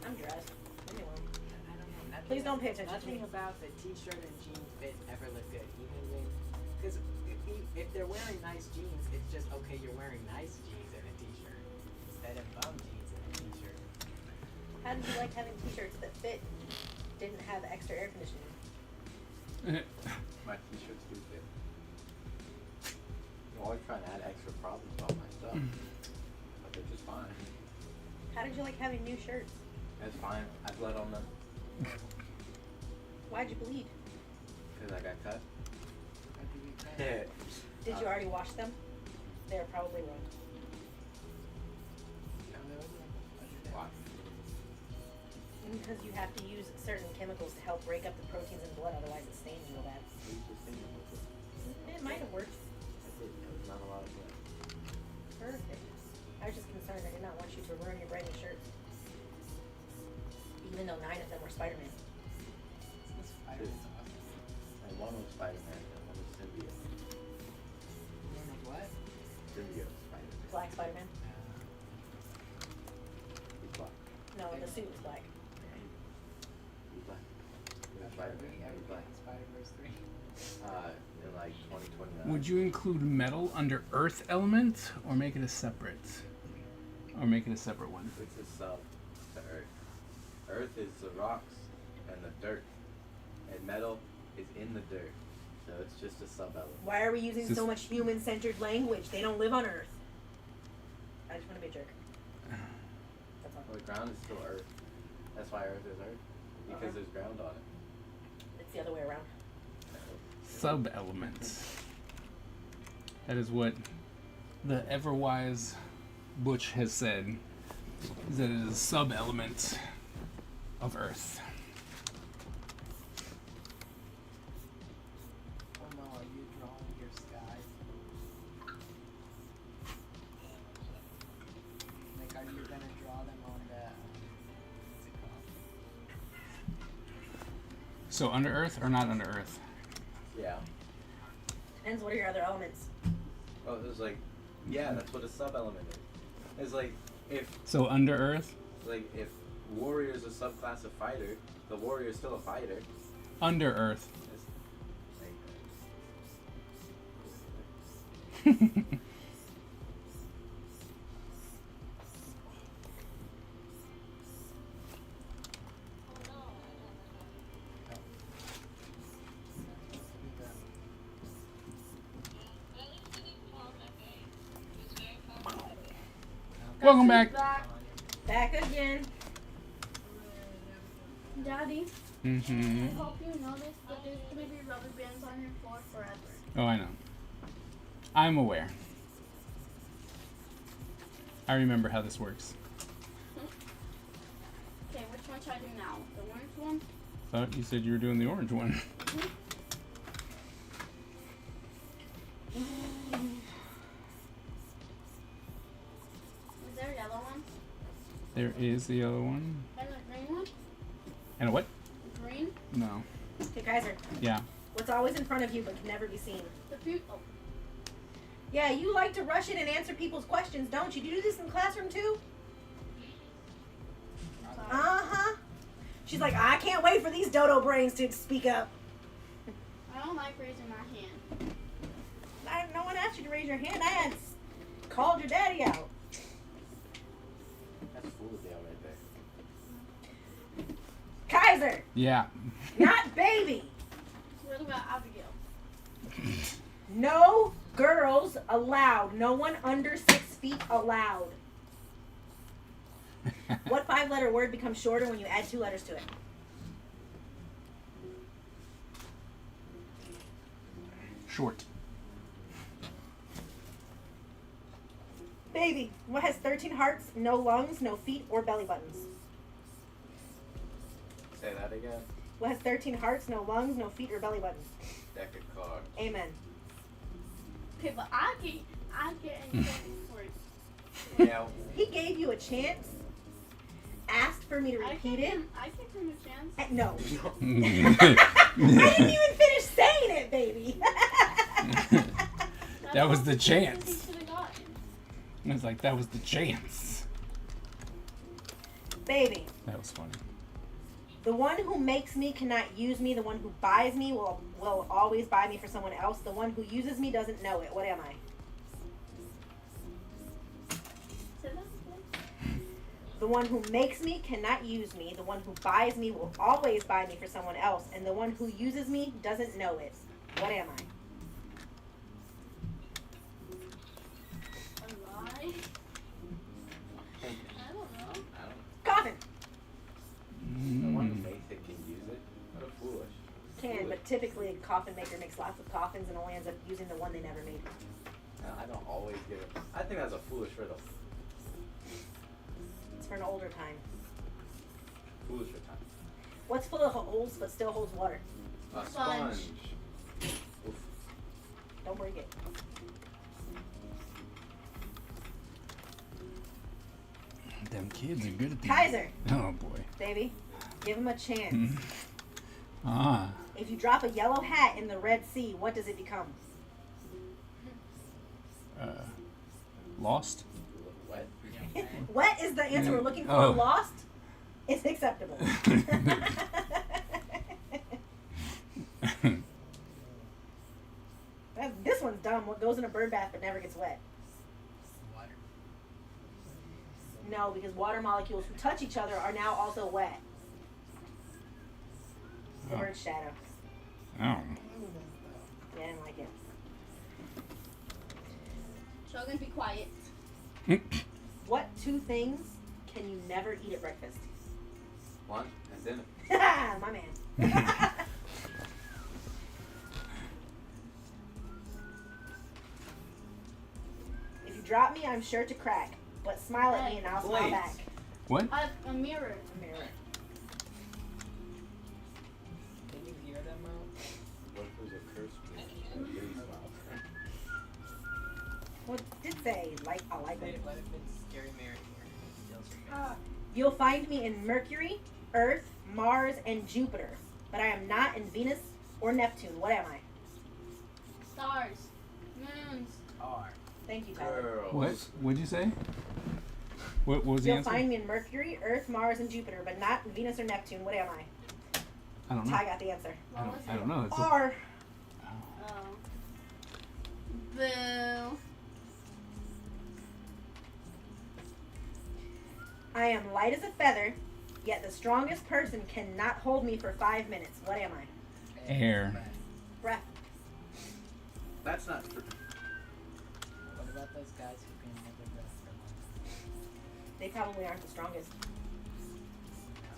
I'm dressed. Leave me alone. I don't know. Nothing Please don't pay attention to Nothing me. about the t-shirt and jeans fit ever look good, even when, because if they're wearing nice jeans, it's just, okay, you're wearing nice jeans and a t-shirt instead of bum jeans and a t-shirt. How did you like having t-shirts that fit, didn't have extra air conditioning? My t-shirts do fit. I'm always trying to add extra problems on my stuff. But they're just fine. How did you like having new shirts? It's fine. I bled on them Why'd you bleed? because I got cut. Did you already wash them? They're probably wrong. Why? Because you have to use certain chemicals to help break up the proteins in blood, otherwise it stains real bad. I used to think it was It might have worked. I did. There was not a lot of blood. Perfect. I was just concerned I did not want you to ruin your brand new shirts. Even though 9 of them were Spider-Man. And one was Spider-Man and one was Symbiote. What? Symbiote Spider-Man. Black Spider-Man? He's black. No, the suit was black. He's black. He's Spider-Man. He's black. Spider-Verse 3. In like 2029. Would you include metal under earth element or make it a separate? Or make it a separate one? It's a sub to Earth. Earth is the rocks and the dirt. And metal is in the dirt. So it's just a sub element. Why are we using Just- so much human-centered language? They don't live on Earth. I just want to be a jerk. That's all. Well, the ground is still Earth. That's why Earth is Earth. Because there's ground on it. It's the other way around. Sub elements. That is what the ever wise Butch has said. Is that it is a sub element of earth. Oh no, are you drawing your sky? Like, are you gonna draw them on the, what's it called? So under earth or not under earth? Yeah. Depends what are your other elements. Oh, it was like, yeah, that's what a sub element is. It's like if So under earth? warrior is a subclass of fighter, the warrior is still a fighter. Under earth. It's like, Welcome back. Back again. Daddy, Mm-hmm. I hope you notice that there's gonna be rubber bands on your floor forever. Oh, I know. I'm aware. I remember how this works. Okay, which one should I do now? The orange one? Thought you said you were doing the orange one. Is there a yellow one? There is the yellow one. And a green one? And a what? Green? No. Okay, Kaiser. Yeah. What's always in front of you but can never be seen? The few. Oh, Yeah, you like to rush in and answer people's questions, don't you? Do you do this in the classroom too? sorry. Uh-huh. She's like, I can't wait for these dodo brains to speak up. I don't like raising my hand. No one asked you to raise your hand. I had called your daddy out. That's Foolisdale right there. Kaiser, Yeah. not baby. What about Abigail? No girls allowed. No one under 6 feet allowed. What 5-letter word becomes shorter when you add 2 letters to it? Short. Baby, what has 13 hearts, no lungs, no feet, or belly buttons? Say that again. What has 13 hearts, no lungs, no feet, or belly buttons? Deck of cards. Amen. Okay, but I get anything for it. Yeah. He gave you a chance, asked for me to repeat it. I can give him a chance. No. I didn't even finish saying it, baby. That was the That's chance. all he should have gotten. I was like, that was the chance. Baby, That was funny. the one who makes me cannot use me. The one who buys me will always buy me for someone else. The one who uses me doesn't know it. What am I? Say that again. The one who makes me cannot use me. The one who buys me will always buy me for someone else. And the one who uses me doesn't know it. What am I? A lie? I don't know. I don't. Coffin. The one who Mm. makes it can use it. What a foolish. Can, but typically a coffin maker makes lots of coffins and only ends up using the one they never made. No, I don't always give it. I think that's a foolish riddle. It's for an older time. Foolish for time. What's full of holes but still holds water? A Sponge. sponge. Oof. Don't break it. Them kids are good at these. Kaiser, Oh boy. baby, give him a chance. Mhm. Ah. If you drop a yellow hat in the Red Sea, what does it become? Lost. What? What is the answer we're looking for? Oh. Lost? It's acceptable. This one's dumb. What goes in a bird bath but never gets wet? Water. No, because water molecules who touch each other are now also wet. The Oh. bird's shadow. Oh. Yeah, I didn't like it. Shogun, be quiet. What 2 things can you never eat at breakfast? Lunch and dinner. My man. If you drop me, I'm sure to crack. But smile at me and I'll smile Blades. back. What? I have a mirror. Mirror. Can you hear them out? What if there's a curse word? A really smile. What did it say? Like, I like it. What if it's Scary Mary here? It steals your face. You'll find me in Mercury, Earth, Mars, and Jupiter. But I am not in Venus or Neptune. What am I? Stars. Moons. R. Thank you, Tyler. Girls. What? What'd you say? What was the You'll answer? find me in Mercury, Earth, Mars, and Jupiter, but not in Venus or Neptune. What am I? I don't know. Ty got the answer. I What was don't, I it? don't know. It's a, R. Oh. Boo. I am light as a feather, yet the strongest person cannot hold me for 5 minutes. What am I? Air. Breath. That's not true. What about those guys who can hold their breath for They probably aren't the strongest.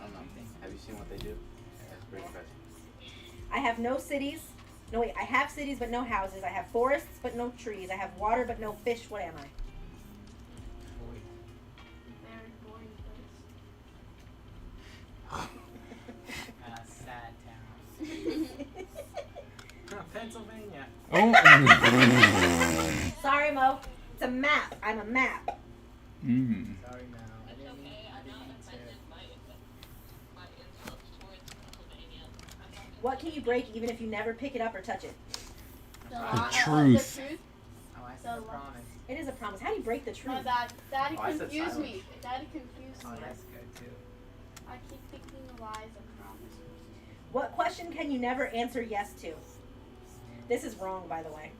I don't know. Have you seen what they do? That's pretty impressive. I have no cities. No, wait. I have cities but no houses. I have forests but no trees. I have water but no fish. What am I? Very boring place. Sad town. Pennsylvania. Oh. Sorry, Mo. It's a map. I'm a map. Mm. Sorry, Mel. I It's didn't mean, okay. I I'm didn't not mean to. offended by my insults towards Pennsylvania. I'm not What can you break even if you never pick it up or touch it? The truth. The truth. Oh, I said So- promise. It is a promise. How do you break the truth? My bad. Daddy Oh, I said confused silence. me. Daddy confused Oh, me. that's good too. I keep thinking the lies of promise. What question can you never answer yes to? This is wrong, by the way.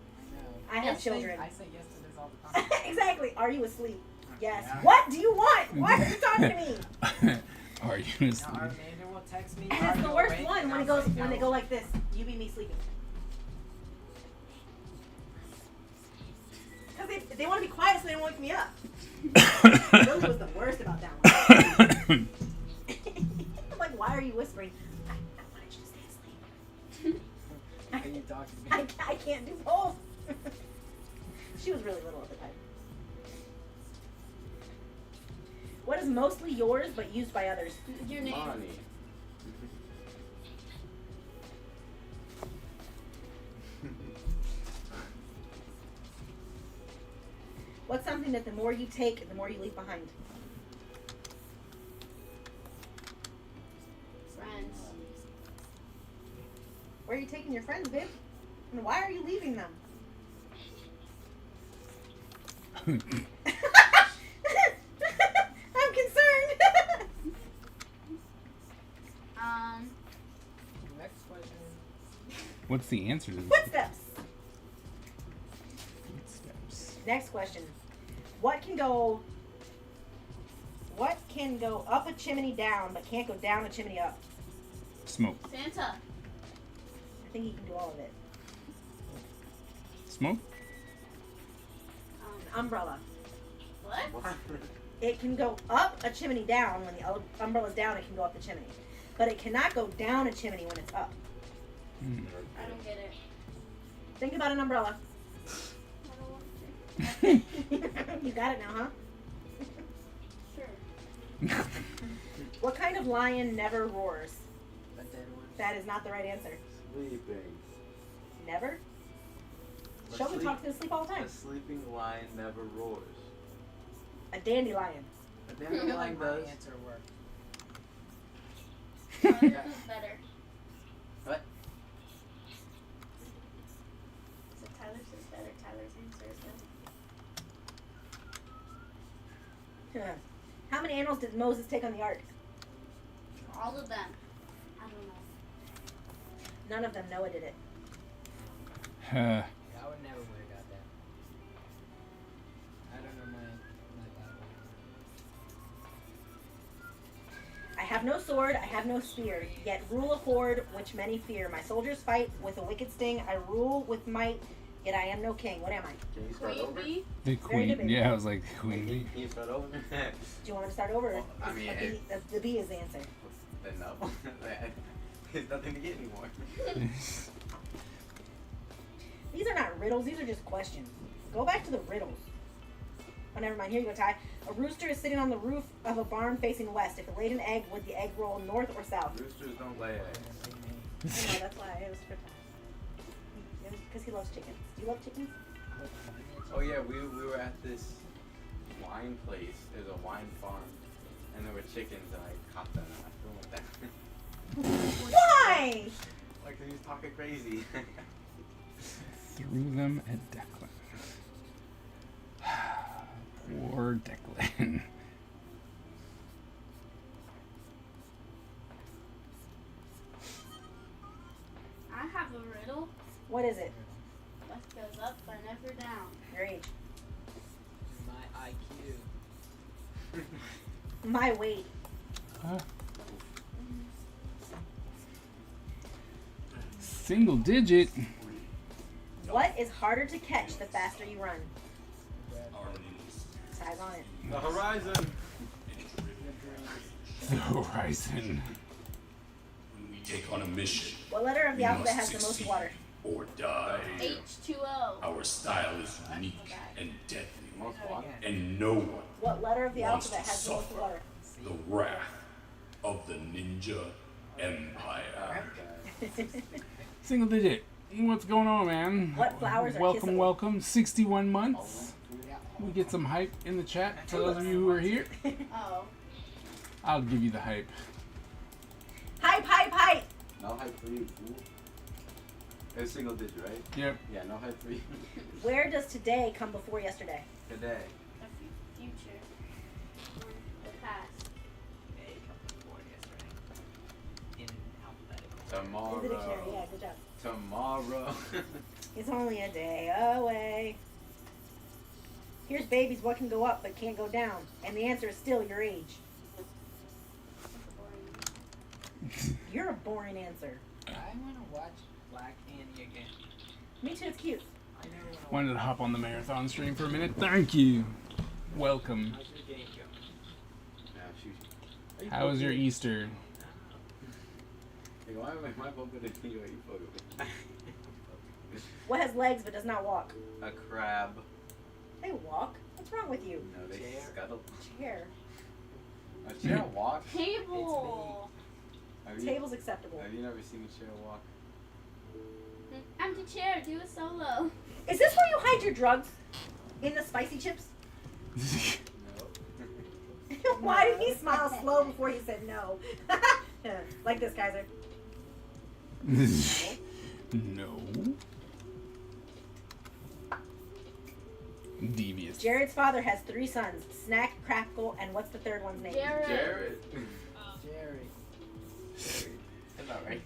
I know. I have children. I say yes to this all the time. Exactly. Are you asleep? Yes. Yeah. What do you want? Why are you talking to me? Are you Now, asleep? our manager will text me. And "Are it's the you worst awake?" one And when I'll it goes say when they no. go like this. You be me sleeping. Because they want to be quiet so they don't wake me up. Lily was the worst about that one. I'm like, why are you whispering? I wanted you to stay asleep. Can you talk to me? I can't do both. She was really little at the time. What is mostly yours but used by others? Your name. Money. What's something that the more you take, the more you leave behind? Friends. Where are you taking your friends, babe? And why are you leaving them? I'm concerned. Next question. What's the answer to this? Footsteps. Footsteps. Next question. What can go up a chimney down but can't go down a chimney up? Smoke. Santa. I think he can do all of it. Smoke? Umbrella. What? It can go up a chimney down. When the umbrella's down, it can go up the chimney. But it cannot go down a chimney when it's up. Mm. I don't get it. Think about an umbrella. I don't want to. You got it now, huh? Sure. What kind of lion never roars? The dead one. That is not the right answer. Sleeping. Never? A Sheldon sleep- talks to his sleep all the time. A sleeping lion never roars. A dandelion. A I dandelion feel like my does. answer worked. Tyler's is better. What? So Tyler's is better. Tyler's answer is better. How many animals did Moses take on the ark? All of them. I don't know. None of them. Noah did it. Uh, Yeah, I would never would have got that. I don't know my Bible. I have no sword, I have no spear, yet rule a horde which many fear. My soldiers fight with a wicked sting. I rule with might, yet I am no king. What am I? Can you start Queen over? bee. the good, queen. baby. Yeah, I was like, queen bee. Can you start over? Do you want me to start over? Well, I mean, the bee is the answer. Then no. There's nothing to get anymore. These are not riddles, these are just questions. Go back to the riddles. Oh, never mind. Here you go, Ty. A rooster is sitting on the roof of a barn facing west. If it laid an egg, would the egg roll north or south? Roosters don't lay eggs. I know, that's why it was for Ty. Because he loves chickens. Do you love chickens? Oh yeah, we were at this wine place. There's a wine farm, and there were chickens, and I caught them, and I threw them down. Why? Like he was talking crazy. Threw them at Declan. Poor Declan. I have a riddle. What is it? What goes up but never down. Your age. My IQ. My weight. Single digit. What is harder to catch the faster you run? Ty's on it. The horizon. dreams. The horizon. When we take on a mission, What letter of the we alphabet must has the most succeed water? or die. H2O. Our style is unique and deadly, Most water. and no one What letter of the wants alphabet to has the most suffer water? the wrath of the Ninja Empire. Single digit. What's going on, man? What flowers are Welcome, kissable? welcome. 61 months. We get some hype in the chat for those of you who are here. Oh. I'll give you the hype. Hype, hype, hype! No hype for you, fool. It's single digit, right? Yep. Yeah, no hype for you. Where does today come before yesterday? Today. The future. The past. Hey, come before yesterday. In alphabetical. In the dictionary, Tomorrow. yeah, good job. Tomorrow. It's only a day away. Here's babies, what can go up but can't go down? And the answer is still your age. You're a boring answer. I want to watch Black Annie again. Me too, it's cute. I never want to watch. Wanted to hop on the marathon stream for a minute. Thank you. Welcome. How's your game going? Yeah, shoot. How was your Easter? Hey, why am I bumping into you when you fuck with me? What has legs but does not walk? A crab. They walk. What's wrong with you? No, they Chair. scuttle. Chair. A chair walks? Table. Have you, Table's acceptable. have you never seen a chair walk? Empty chair. Do a solo. Is this where you hide your drugs? In the spicy chips? No. Why did he smile slow before he said no? Like this, Kaiser. No. Devious. Jared's father has 3 sons. Snack, Crackle, and what's the third one's name? Jared. Jared. Jerry. That's not right.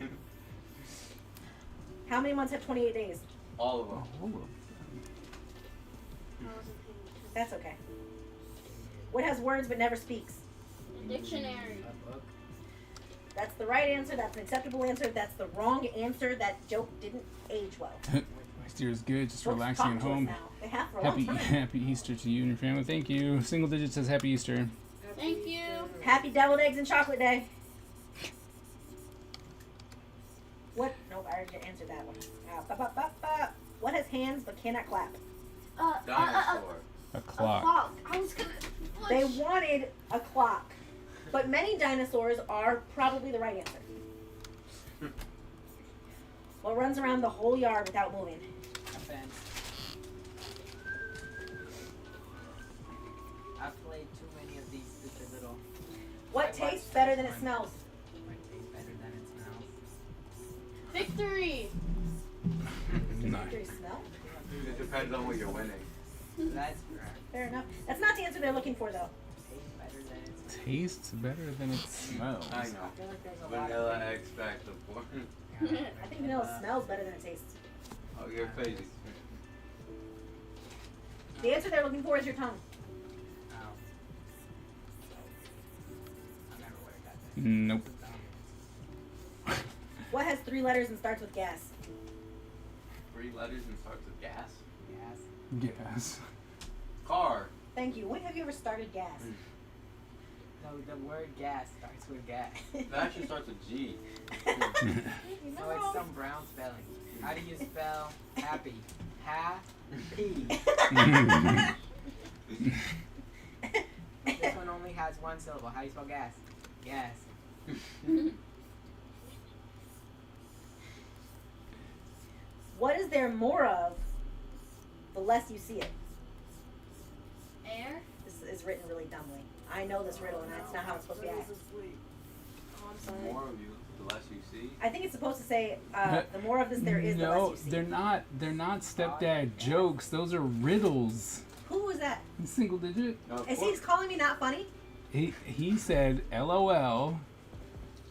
How many months have 28 days? All of them. That's okay. What has words but never speaks? Dictionary. A book. That's the right answer. That's an acceptable answer. That's the wrong answer. That joke didn't age well. Easter is good. Just Folks relaxing talk at to us home. now. They have for a Happy long time. Happy Easter to you and your family. Thank you. Single digit says Happy Easter. Thank you. Happy deviled eggs and chocolate day. What? Nope, I already answered that one. What has hands but cannot clap? Dinosaur. A A clock. clock. I was gonna. They wanted a clock, but many dinosaurs are probably the right answer. What runs around the whole yard without moving? A fence. I've played too many of these stupid little. What I tastes watched better than it one. smells? What tastes better than it smells? Victory. No. Do you smell? It depends on what you're winning. That's correct. Fair enough. That's not the answer they're looking for, though. Tastes better than it smells. Tastes better than it smells. I I know. feel like there's a lot Vanilla of things. extract of porn. I think vanilla smells better than it tastes. Oh, your face. The answer they're looking for is your tongue. Oh. I never would have got that. Nope. What has 3 letters and starts with gas? 3 letters and starts with gas. Yes. Yes. Car. Thank you. When have you ever started gas? No, the word gas starts with gas. It actually starts with G. You're So not it's wrong. some brown spelling. How do you spell happy? Happy. This one only has 1 syllable. How do you spell gas? Gas. What is there more of the less you see it? Air. This is written really dumbly. I know this riddle, and that's not how it's supposed to be asked. Oh, I'm The sorry. more of you, the less you see. I think it's supposed to say, the more of this there is, the No, less you see. they're not. They're not stepdad jokes. Those are riddles. Who was that? Single digit. No, of Is he course. calling me not funny? He said LOL.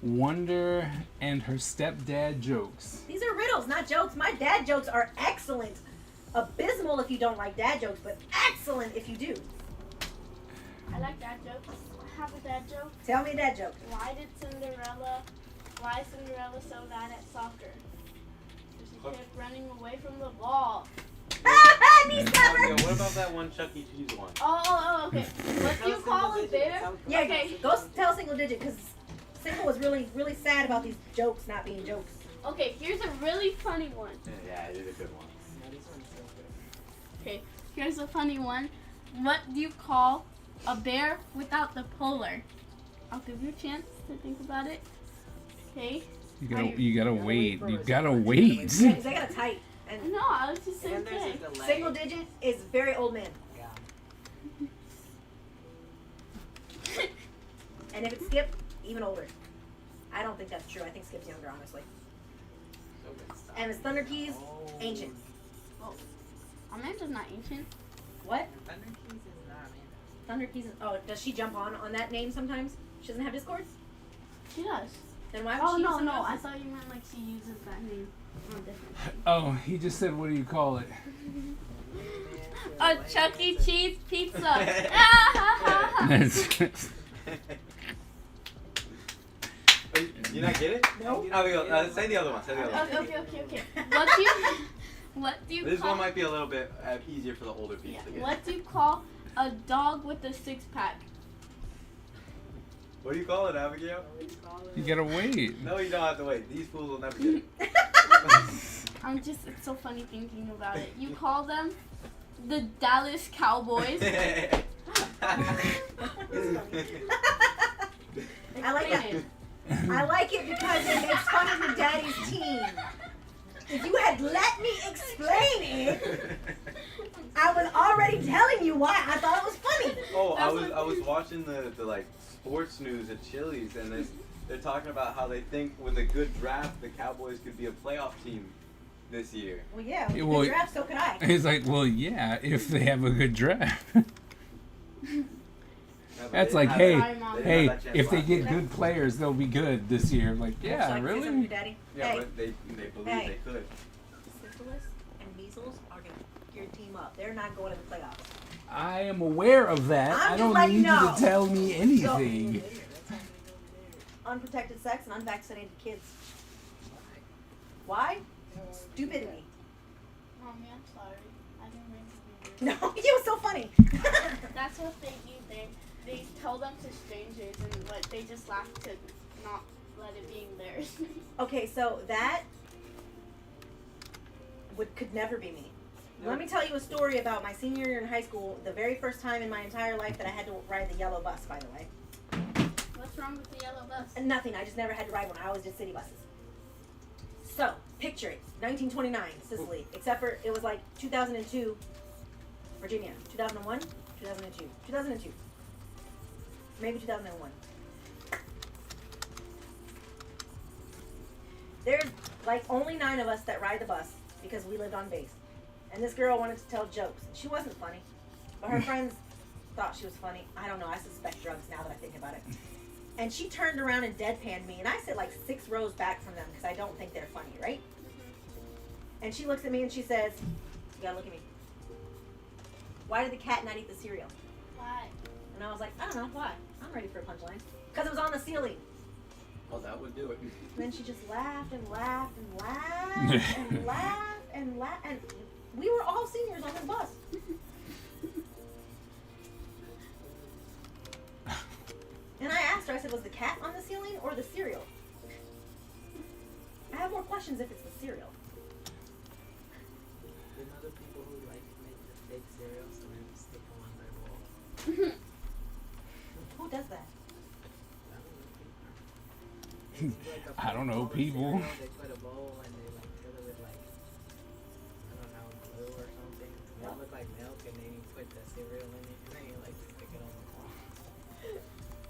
Wonder and her stepdad jokes. These are riddles, not jokes. My dad jokes are excellent. Abysmal if you don't like dad jokes, but excellent if you do. I like dad jokes. I have a dad joke. Tell me a dad joke. Why is Cinderella so bad at soccer? Because she kept running away from the ball. let me sever. Yo, what about that one Chuck E. Cheese one? Oh, okay. What do you call a bear? Yeah, Okay. go tell Single Digit because Single was really, really sad about these jokes not being jokes. Okay, here's a really funny one. Yeah, it is a good one. No, this one's so good. Okay, here's a funny one. What do you call a bear without the polar? I'll give you a chance to think about it. Okay. You gotta wait. You for gotta a wait. Yeah, because I got a type. And No, I was just saying. And then there's a delay. Single Digit is very old man. Yeah. And if it's Skip, even older. I don't think that's true. I think Skip's younger, honestly. So good stuff. And his Thunder Keys, Oh. ancient. Amanda's not ancient. What? Thunder Keys is not Amanda. Thunder Keys. Oh, does she jump on that name sometimes? She doesn't have Discord? She does. Then why would Oh she use no, someone no. I else's? thought you meant like she uses that name on different things. Oh, he just said, what do you call it? A Chuck E. Cheese pizza. Ah, That's- You not get it? No. Say the other one. Say the other one. okay. What do you This call one might be a little bit easier for the older people to get. what do you call a dog with a six pack? What do you call it, Abigail? you gotta wait. No, you don't have to wait. These fools will never get it. It's so funny thinking about it. You call them the Dallas Cowboys. I like that. Explain it. I like it because it makes fun of your daddy's team. If you had let me explain it, I was already telling you why I thought it was funny. Oh, I was watching the like sports news at Chili's, and they're talking about how they think with a good draft the Cowboys could be a playoff team this year. Well, yeah, with Well, the draft, so could I. He's like, well, yeah, if they have a good draft. Yeah, but That's they like, didn't hey, have Sorry, Mom. they didn't hey, have that chance if they last get year. good players, they'll be good this year. I'm like, So I yeah, can say something to really? your daddy? Yeah, Hey, but they believe Hey. they could. syphilis and measles are going to gear your team up. They're not going to the playoffs. I am aware of that. I'm I just don't letting need you you know. to tell me anything. Unprotected sex and unvaccinated kids. Why? Stupidity. Mommy, I'm sorry. I didn't mean to be rude. No, it was so funny. That's what they do. They tell them to strangers, and like they just laugh to not let it be theirs. Okay, so that could never be me. Let me tell you a story about my senior year in high school, the very first time in my entire life that I had to ride the yellow bus, by the way. What's wrong with the yellow bus? And nothing, I just never had to ride one. I always did city buses. So, picture it, 1929, Sicily, except for it was like 2002, Virginia, 2001, 2002, 2002, maybe 2001. There's like only 9 of us that ride the bus because we lived on base. And this girl wanted to tell jokes. She wasn't funny, but her friends thought she was funny. I don't know, I suspect drugs now that I think about it. And she turned around and deadpanned me, and I sit like 6 rows back from them because I don't think they're funny, right? And she looks at me and she says, you gotta look at me. Why did the cat not eat the cereal? Why? And I was like, I don't know, why? I'm ready for a punchline. Because it was on the ceiling. Well, that would do it. And then she just laughed and laughed and laughed and laughed and laughed. And we were all seniors on this bus. And I asked her, I said, was the cat on the ceiling or the cereal? I have more questions if it's the cereal. You know the people who like make the fake cereals and then stick them on their wall? Who does that? I don't know, people. They put a bowl and they like fill it with like, I don't know, glue or something. It look like milk and then you put the cereal in it and then you like stick it on the wall.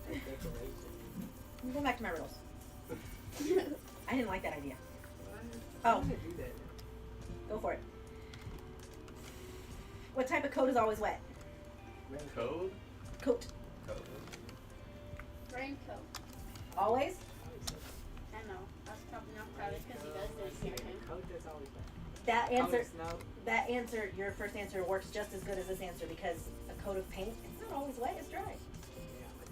Like decoration. I'm going back to my riddles. I didn't like that idea. Oh. I'm gonna do that. Go for it. What type of coat is always wet? Code? Coat. Code. Raincoat. Always? I know. That's probably not crowded because he does this here. Coat is always wet. That answer, Snow. that answer, your first answer works just as good as this answer because a coat of paint, it's not always wet, it's dry. Yeah, but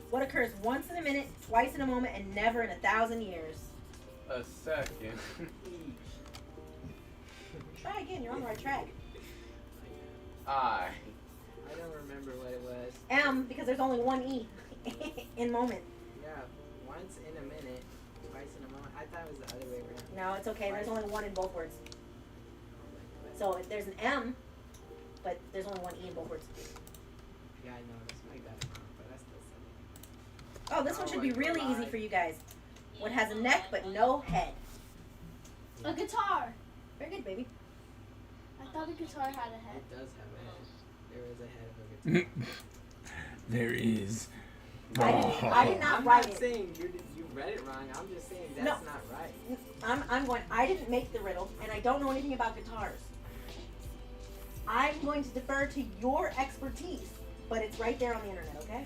What occurs once in a minute, twice in a moment, and never in 1,000 years? A second. Try again. You're on the right track. I. I don't remember what it was. M, because there's only one E in moment. Yeah, once in a minute, twice in a moment. I thought it was the other way around. No, it's okay. There's only one in both words. So there's an M, but there's only one E in both words. Yeah, I know. That's my bad, but I still said it. Oh, this one should be really easy for you guys. What has a neck but no head? A guitar. Very good, baby. I thought a guitar had a head. It does have a head. There is a head of a guitar. There is. I did not I'm write not it. saying you read it wrong. I'm just saying that's No. not right. I'm going, I didn't make the riddle, and I don't know anything about guitars. I'm going to defer to your expertise, but it's right there on the internet, okay?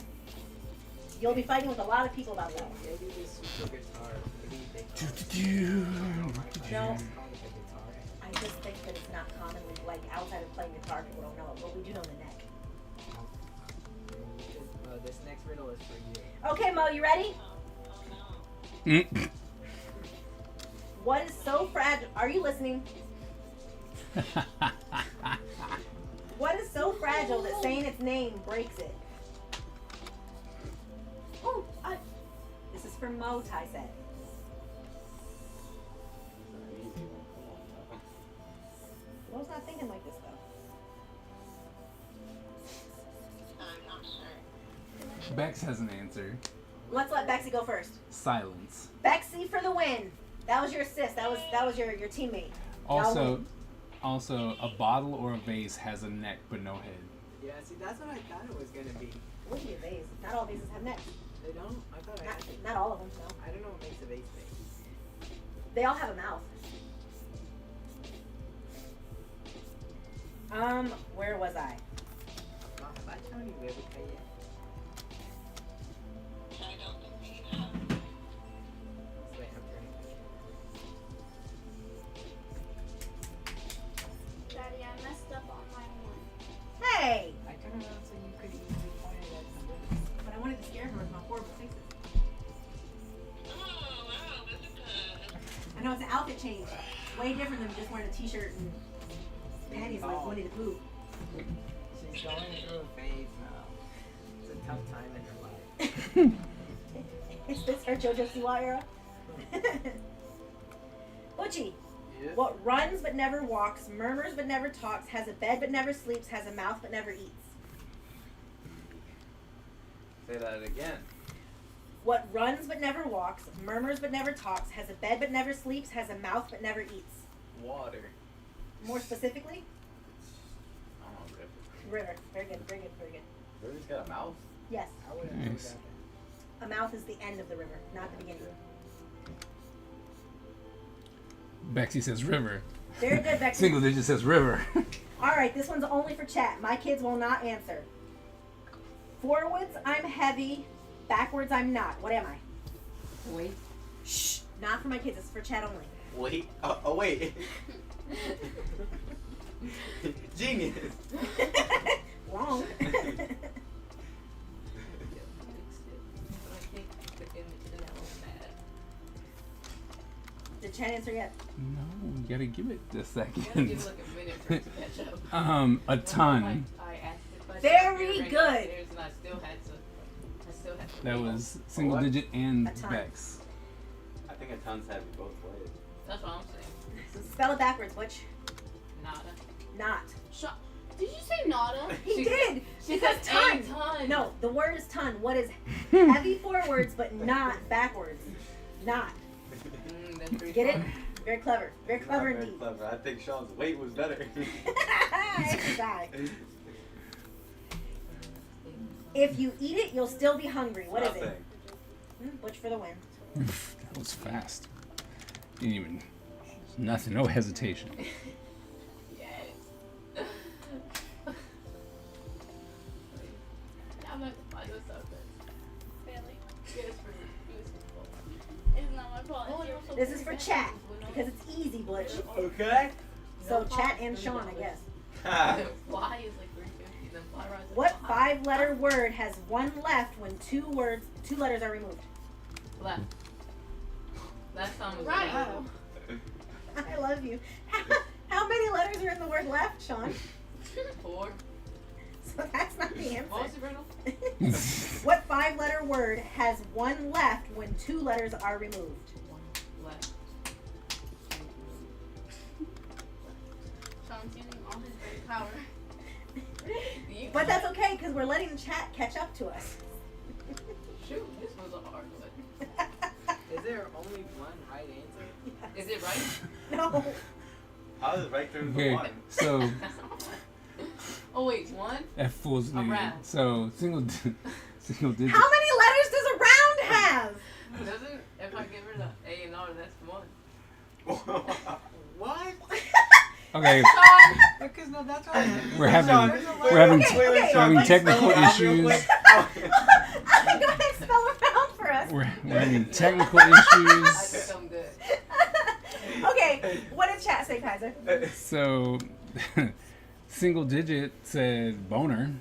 You'll be fighting with a lot of people about that. Maybe this super guitar. Maybe they call it. No. Just call it a guitar. I just think that it's not commonly, like, outside of playing guitar, people don't know it, but we do know the neck. This next riddle is for you. Okay, Mo, you ready? What is so fragile? Are you listening? What is so fragile that saying its name breaks it? Oh, This is for Mo, Ty said. Mo's not thinking like this, though. I'm not sure. Bex has an answer. Let's let Bexy go first. Silence. Bexy for the win. That was your assist. That was your teammate. Y'all Also, a bottle or a vase has a neck but no head. Yeah, see, that's what I thought it was gonna be. Would be a vase. Not all vases have necks. They don't? I thought I had Not all of them, no. I don't know what makes a vase big. They all have a mouth. Where was I? Mom, have I told you Vivica yet? I don't think we have. Wait, I'm turning this. Daddy, I messed up on my one. Hey! I turned around so you could easily point it at somebody. But I wanted to scare her with my horrible fixes. Oh, wow, this is good. I know it's an outfit change. Way different than just wearing a t-shirt and panties like Winnie the Pooh. She's going through a phase now. It's a tough time in her life. Is this her JoJo Siwa era? Butchie, Yes. what runs but never walks, murmurs but never talks, has a bed but never sleeps, has a mouth but never eats? Say that again. What runs but never walks, murmurs but never talks, has a bed but never sleeps, has a mouth but never eats? Water. More specifically, Oh, okay. river. Very good, very good, very good. River's got a mouth? Yes, I would have never Nice. got that. a mouth is the end of the river, not the beginning. Bexy says river. Very good, Becky. Single digit says river. All right, this one's only for chat. My kids will not answer. Forwards, I'm heavy. Backwards, I'm not. What am I? Wait. Shh. Not for my kids. It's for chat only. Wait. Oh, wait. Genius. Wrong. Did chat answer yet? No, you gotta give it a Gotta second. give like a minute for it to catch up. A ton. I asked the question. Very I ran good. upstairs and I still had to. That was single What? digit and A ton. Bex. I think a ton's heavy both ways. That's what I'm saying. Spell it backwards, Butch. Nada. Not. Did you say nada? He She- did. She Because said ton. a ton. No, the word is ton. What is heavy forwards but not backwards? Not. That's Did pretty you get it? funny. Very clever. Very Not clever very indeed. clever. I think Sean's weight was better. Extra guy. If you eat it, you'll still be hungry. What is Nothing. it? Butch for the win. That was fast. Didn't even. Nothing. No hesitation. Yes. I'm gonna find this out then. Really? Yes, for It's not my fault. It's your fault. This is for chat because it's easy, Butch. Okay. So chat and Sean, I guess. Fly is like 350, then fly rides. What five-letter word has one left when two letters are removed? Left. That song was Right. amazing. I love you. How many letters letters are in the word left, Sean? 4. So that's not the What was answer. the riddle? What 5-letter word has one left when 2 letters are removed? Left. Sean's using all his great power. You But that's okay because we're letting the chat catch up to us. Shoot, this was a hard one. Is there only one right answer? Is it right? No. How is right through the Okay, one? so Oh wait, 1? that fool's me. round. So single digit. How many letters does a round have? Doesn't, if I give her the A and R, that's 1. What? Okay, Because no, that's what I we're having Okay, we're having technical issues. Go ahead, spell around for us. We're having technical I issues. think I'm good. Okay, what did chat say, Kaiser? So single digit said boner,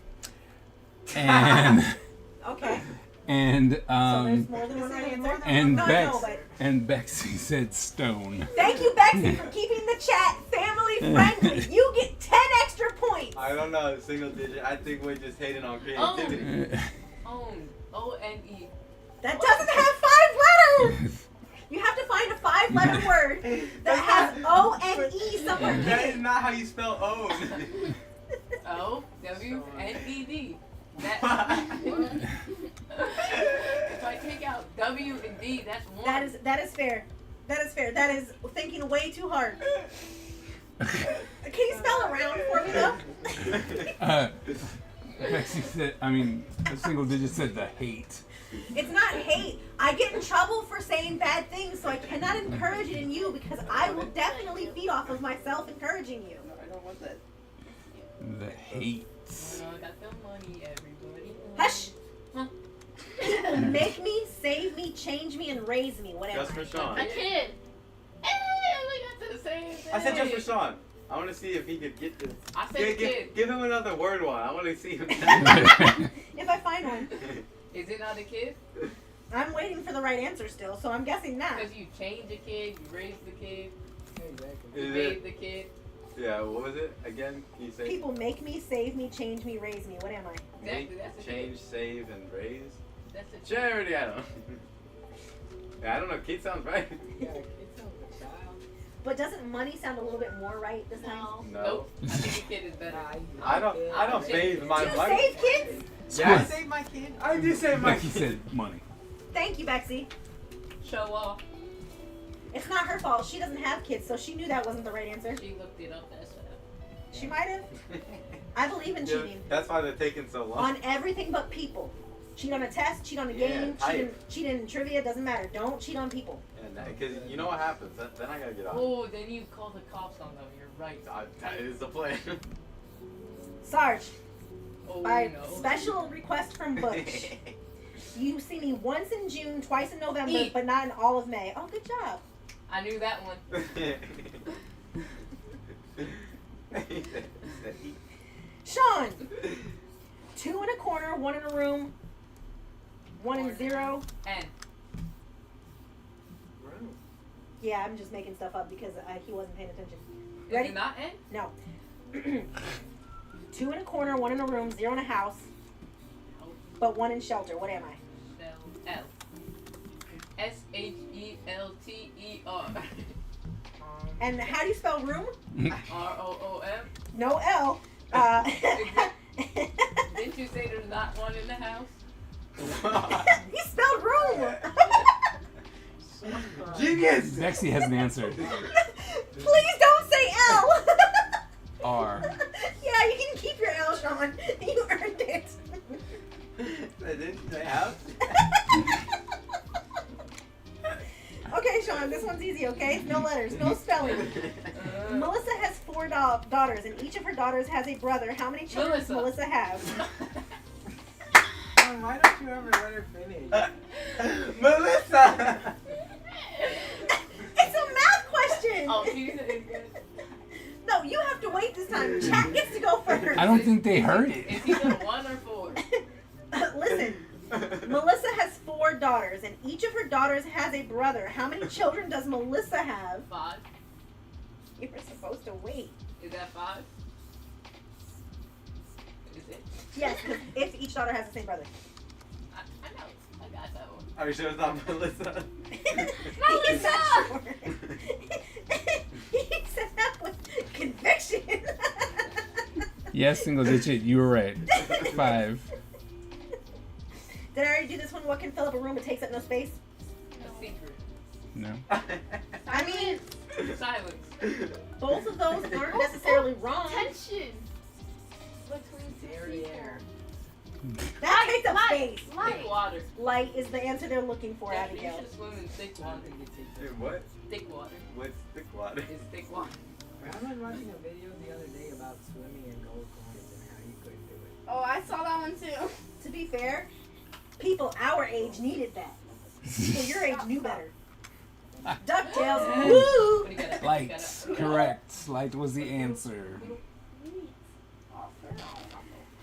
and Okay. and So there's more than one right answer? and No, Bex no, but and Bexy said stone. thank you, Bexy, for keeping the chat family friendly. You get 10 extra points. I don't know, single digit. I think we're just hating on creativity. O-N-E. That doesn't have 5 letters. You have to find a 5-letter word that has O-N-E somewhere. That is not how you spell O. O-W-N-E-D. That. If I take out W and D, that's 1. That is fair. That is fair. That is thinking way too hard. Can you spell around for me though? Bexy said, the single digit said the hate. It's not hate. I get in trouble for saying bad things, so I cannot encourage it in you because I will definitely feed off of myself encouraging you. I don't want that. The hate. I got the money, everybody. Hush! Huh? People make me, save me, change me, and raise me. Whatever. Just for Sean. A kid. Hey, we got the same thing. I said just for Sean. I want to see if he could get this. I said kid. Give him another word one. I want to see him. If I find one. Is it not a kid? I'm waiting for the right answer still, so I'm guessing not. Because you change a kid, you raise the kid, you Is bathe it? the kid. Yeah, what was it? Again, can you say? People make me, save me, change me, raise me. What am I? Exactly, that's a change, kid. save, and raise. That's a kid. Charity, I don't know. Yeah, I don't know. Kid sounds right. Yeah, it sounds like a child. But doesn't money sound a little bit more right this time? No. No. Nope. I think a kid is better. I don't save my Do you money. save kids? Yeah, I saved my kid. I do save my Becky kid. said money. Thank you, Bexy. Show off. It's not her fault. She doesn't have kids, so she knew that wasn't the right answer. She looked it up, that's what. She might have. I believe in Yeah, cheating. that's why they're taking so long. On everything but people. Cheat on a test, cheat on a Yeah, game, type. cheat in trivia, doesn't matter. Don't cheat on people. Because you know what happens. Then I gotta get off. Oh, then you call the cops on them. You're right. That is the plan. Sarge, Oh, by no. special request from Butch, you see me once in June, twice in November, Eat. but not in all of May. Oh, good job. I knew that one. Sean, 2 in a corner, 1 in a room, 1 in 0. N. Yeah, I'm just making stuff up because he wasn't paying attention. Is Ready? it not N? No. 2 in a corner, 1 in a room, 0 in a house, but 1 in shelter. What am I? L. S-H-E-L-T-E-R. And how do you spell room? R-O-O-M. No L. Didn't you say there's not one in the house? You spelled room. Genius! Bexy has an answer. Please don't say L. R. Yeah, you can keep your L, Sean. You earned it. They didn't. They have. Okay, Sean, this one's easy, okay? No letters, no spelling. Melissa has 4 daughters, and each of her daughters has a brother. How many children does Melissa have? Why don't you ever let her finish? Melissa! It's a math question. Oh, she's good. No, you have to wait this time. Chat gets to go first. I don't think they heard it. Is he the 1 or 4? Listen, Melissa has 4 daughters, and each of her daughters has a brother. How many children does Melissa have? 5. You were supposed to wait. Is that 5? Is it? Yes, because if each daughter has the same brother. I know. I got that one. Are you sure it's not Melissa? He's not sure. He said that with conviction. Yes, single digit. You were right. 5. Did I already do this one? What can fill up a room but takes up no space? A secret. No. I mean, Silence. both of those aren't necessarily wrong. Tension between two Airy people. air. That takes up space. Thick water. Light is the answer they're looking for, You Abigail. should swim in thick I water. don't think it's Dude, equal. what? Thick water. What's thick water? It's thick water. I was watching a video the other day about swimming in gold coins and how you couldn't do it. Oh, I saw that one too. To be fair, people our age needed that. People your age knew better. DuckTales. Woo! What do you got? Light. Correct. Light was the answer.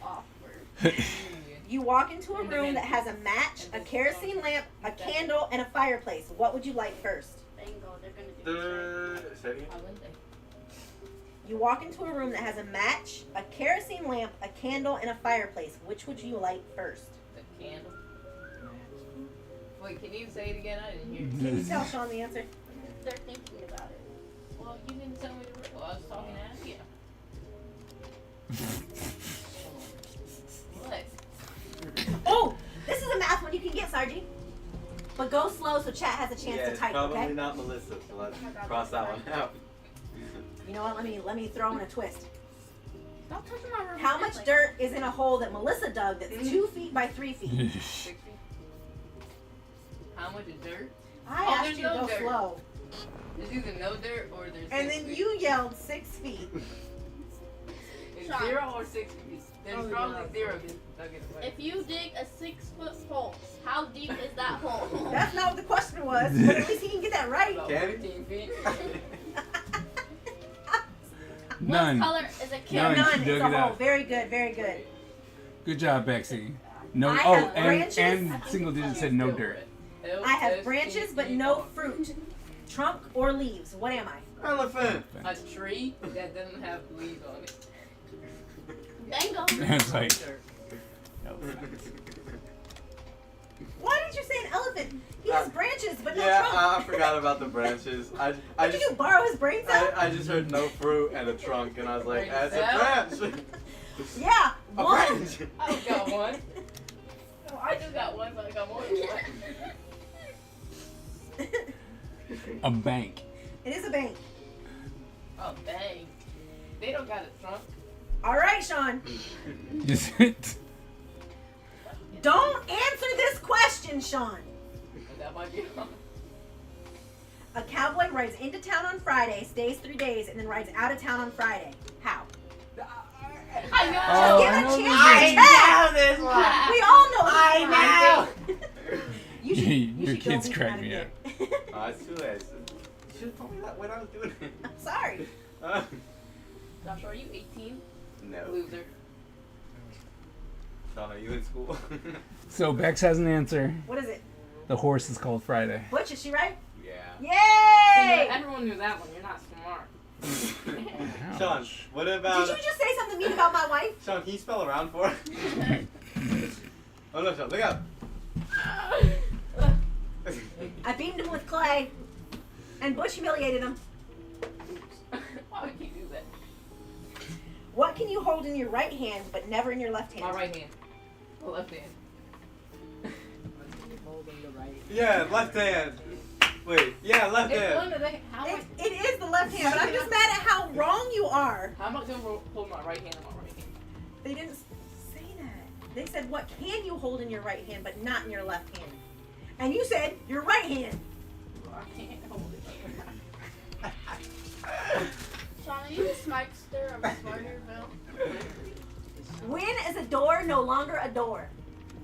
Awkward. You walk into a room that has a match, a kerosene lamp, a candle, and a fireplace. What would you light first? Bingo, they're gonna do it. Say it again? Why wouldn't they? You walk into a room that has a match, a kerosene lamp, a candle, and a fireplace. Which would you light first? The candle. Wait, can you say it again? I didn't hear you. Can you tell Sean the answer? They're thinking about it. Well, you didn't tell me the riddle. I was talking to Abigail. What? Oh, this is a math one you can get, Sargy. But go slow so chat has a chance Yeah, to it's type, probably okay? not Melissa, so let's cross that one out. You know what? Let me throw in a twist. Stop touching my rubber How band much like dirt is in a hole that Melissa dug that's Mm-hmm. 2 feet by 3 feet? 6 feet? How much is dirt? I Oh, asked there's you to no go dirt. slow. There's either no dirt or there's And 6 then feet. you yelled 6 feet. It's Sean. 0 or 6 feet. There's Oh, probably yeah. 0 feet. I'll get it right. If you dig a 6-foot hole, how deep is that hole? That's not what the question was, but at least he can get that right. About Can 15 feet. None. What color is a None. carrot? None, she it's dug a it hole. out. Very good, very good. Good job, Bexy. No. I Oh, have and branches. single digit said no dirt. I have branches but no fruit, trunk or leaves. What am I? Elephant! A tree that doesn't have leaves on it. Bingo. It's like. No. Why did you say an elephant? He has branches but no Yeah, trunk. I forgot about the branches. I What did you do, borrow his brains out? I just heard no fruit and a trunk, and I was like, Brains as a out? branch! Yeah, A one. branch! I got one. Oh, I just got one, but I got more than one. A bank. It is a bank. Oh, dang. They don't got a trunk. All right, Sean. Is it? Don't answer this question, Sean. But that might be wrong. A cowboy rides into town on Friday, stays 3 days, and then rides out of town on Friday. How? I know. Oh, Give I a know chance this to know check. this one. We all know this one. You should, you Your should go kids beat crack him me out up. again. Oh, it's too late. You should have told me that when I was doing it. I'm sorry. Josh, are you 18? No. Loser. Sean, are you in school? So Bex has an answer. What is it? The horse is called Friday. Butch, is she right? yeah. Yay! Everyone knew that one. You're not smart. Sean, what about... Did you just say something mean about my wife? Sean, can you spell around for us? Oh no, Sean, look up. I beamed him with clay, and Butch humiliated him. Why would you do that? What can you hold in your right hand but never in your left hand? My right hand. My left hand. Holding the right. Yeah, left hand. Wait, yeah, left It's hand. one of the. How It, much? it is the left hand, but I'm just mad at how wrong you are. How much do I hold my right hand on my right hand? They didn't say that. They said, what can you hold in your right hand but not in your left hand? And you said, your right hand. Well, I can't hold it. Sean, are you a smartster or Smarterville? When is a door no longer a door?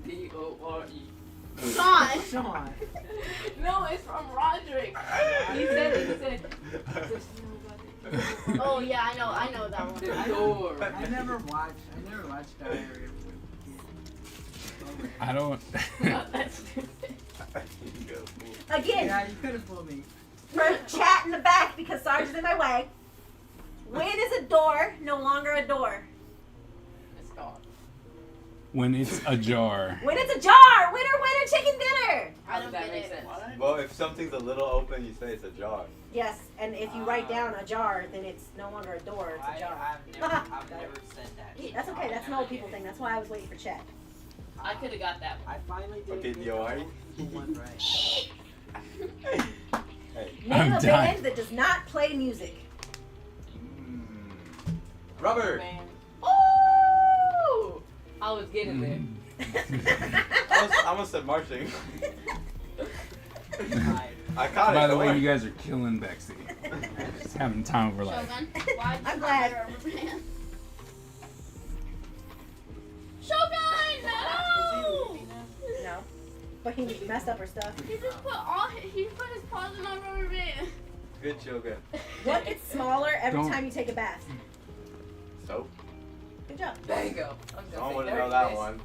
D-O-R-E. Sean. Sean. No, it's from Roderick. He said it. He said. Oh yeah, I know that one. The door. I never watched Diary of a Wimpy. I don't. That's stupid. Again, Yeah, you could have fooled me. for chat in the back because Sarge is in my way. When is a door no longer a door? It's dog. When it's ajar. When it's a jar! Winner, winner, chicken dinner! How does that make sense? Well, if something's a little open, you say it's a jar. Yes, and if you write down a jar, then it's no longer a door, it's a jar. I've never said that. That's okay, that's an old people thing. That's why I was waiting for Chet. I could have got that one. I finally did Okay, get you alright? one right. Hey. Name I'm a done. band that does not play music. Rubber. Man. Oh! I was getting there. I almost said marching. I caught it. By the don't way, worry. you guys are killing Bexy. Just having time of her life. Shogun, why did I'm you glad. have a rubber band? Shogun, no! No. But he messed up her stuff. He just put his paws in my rubber band. Good Shogun. What gets smaller every Don't- time you take a bath? Soap. Good job. There you go. I was I gonna say want to know that dirtiness. one.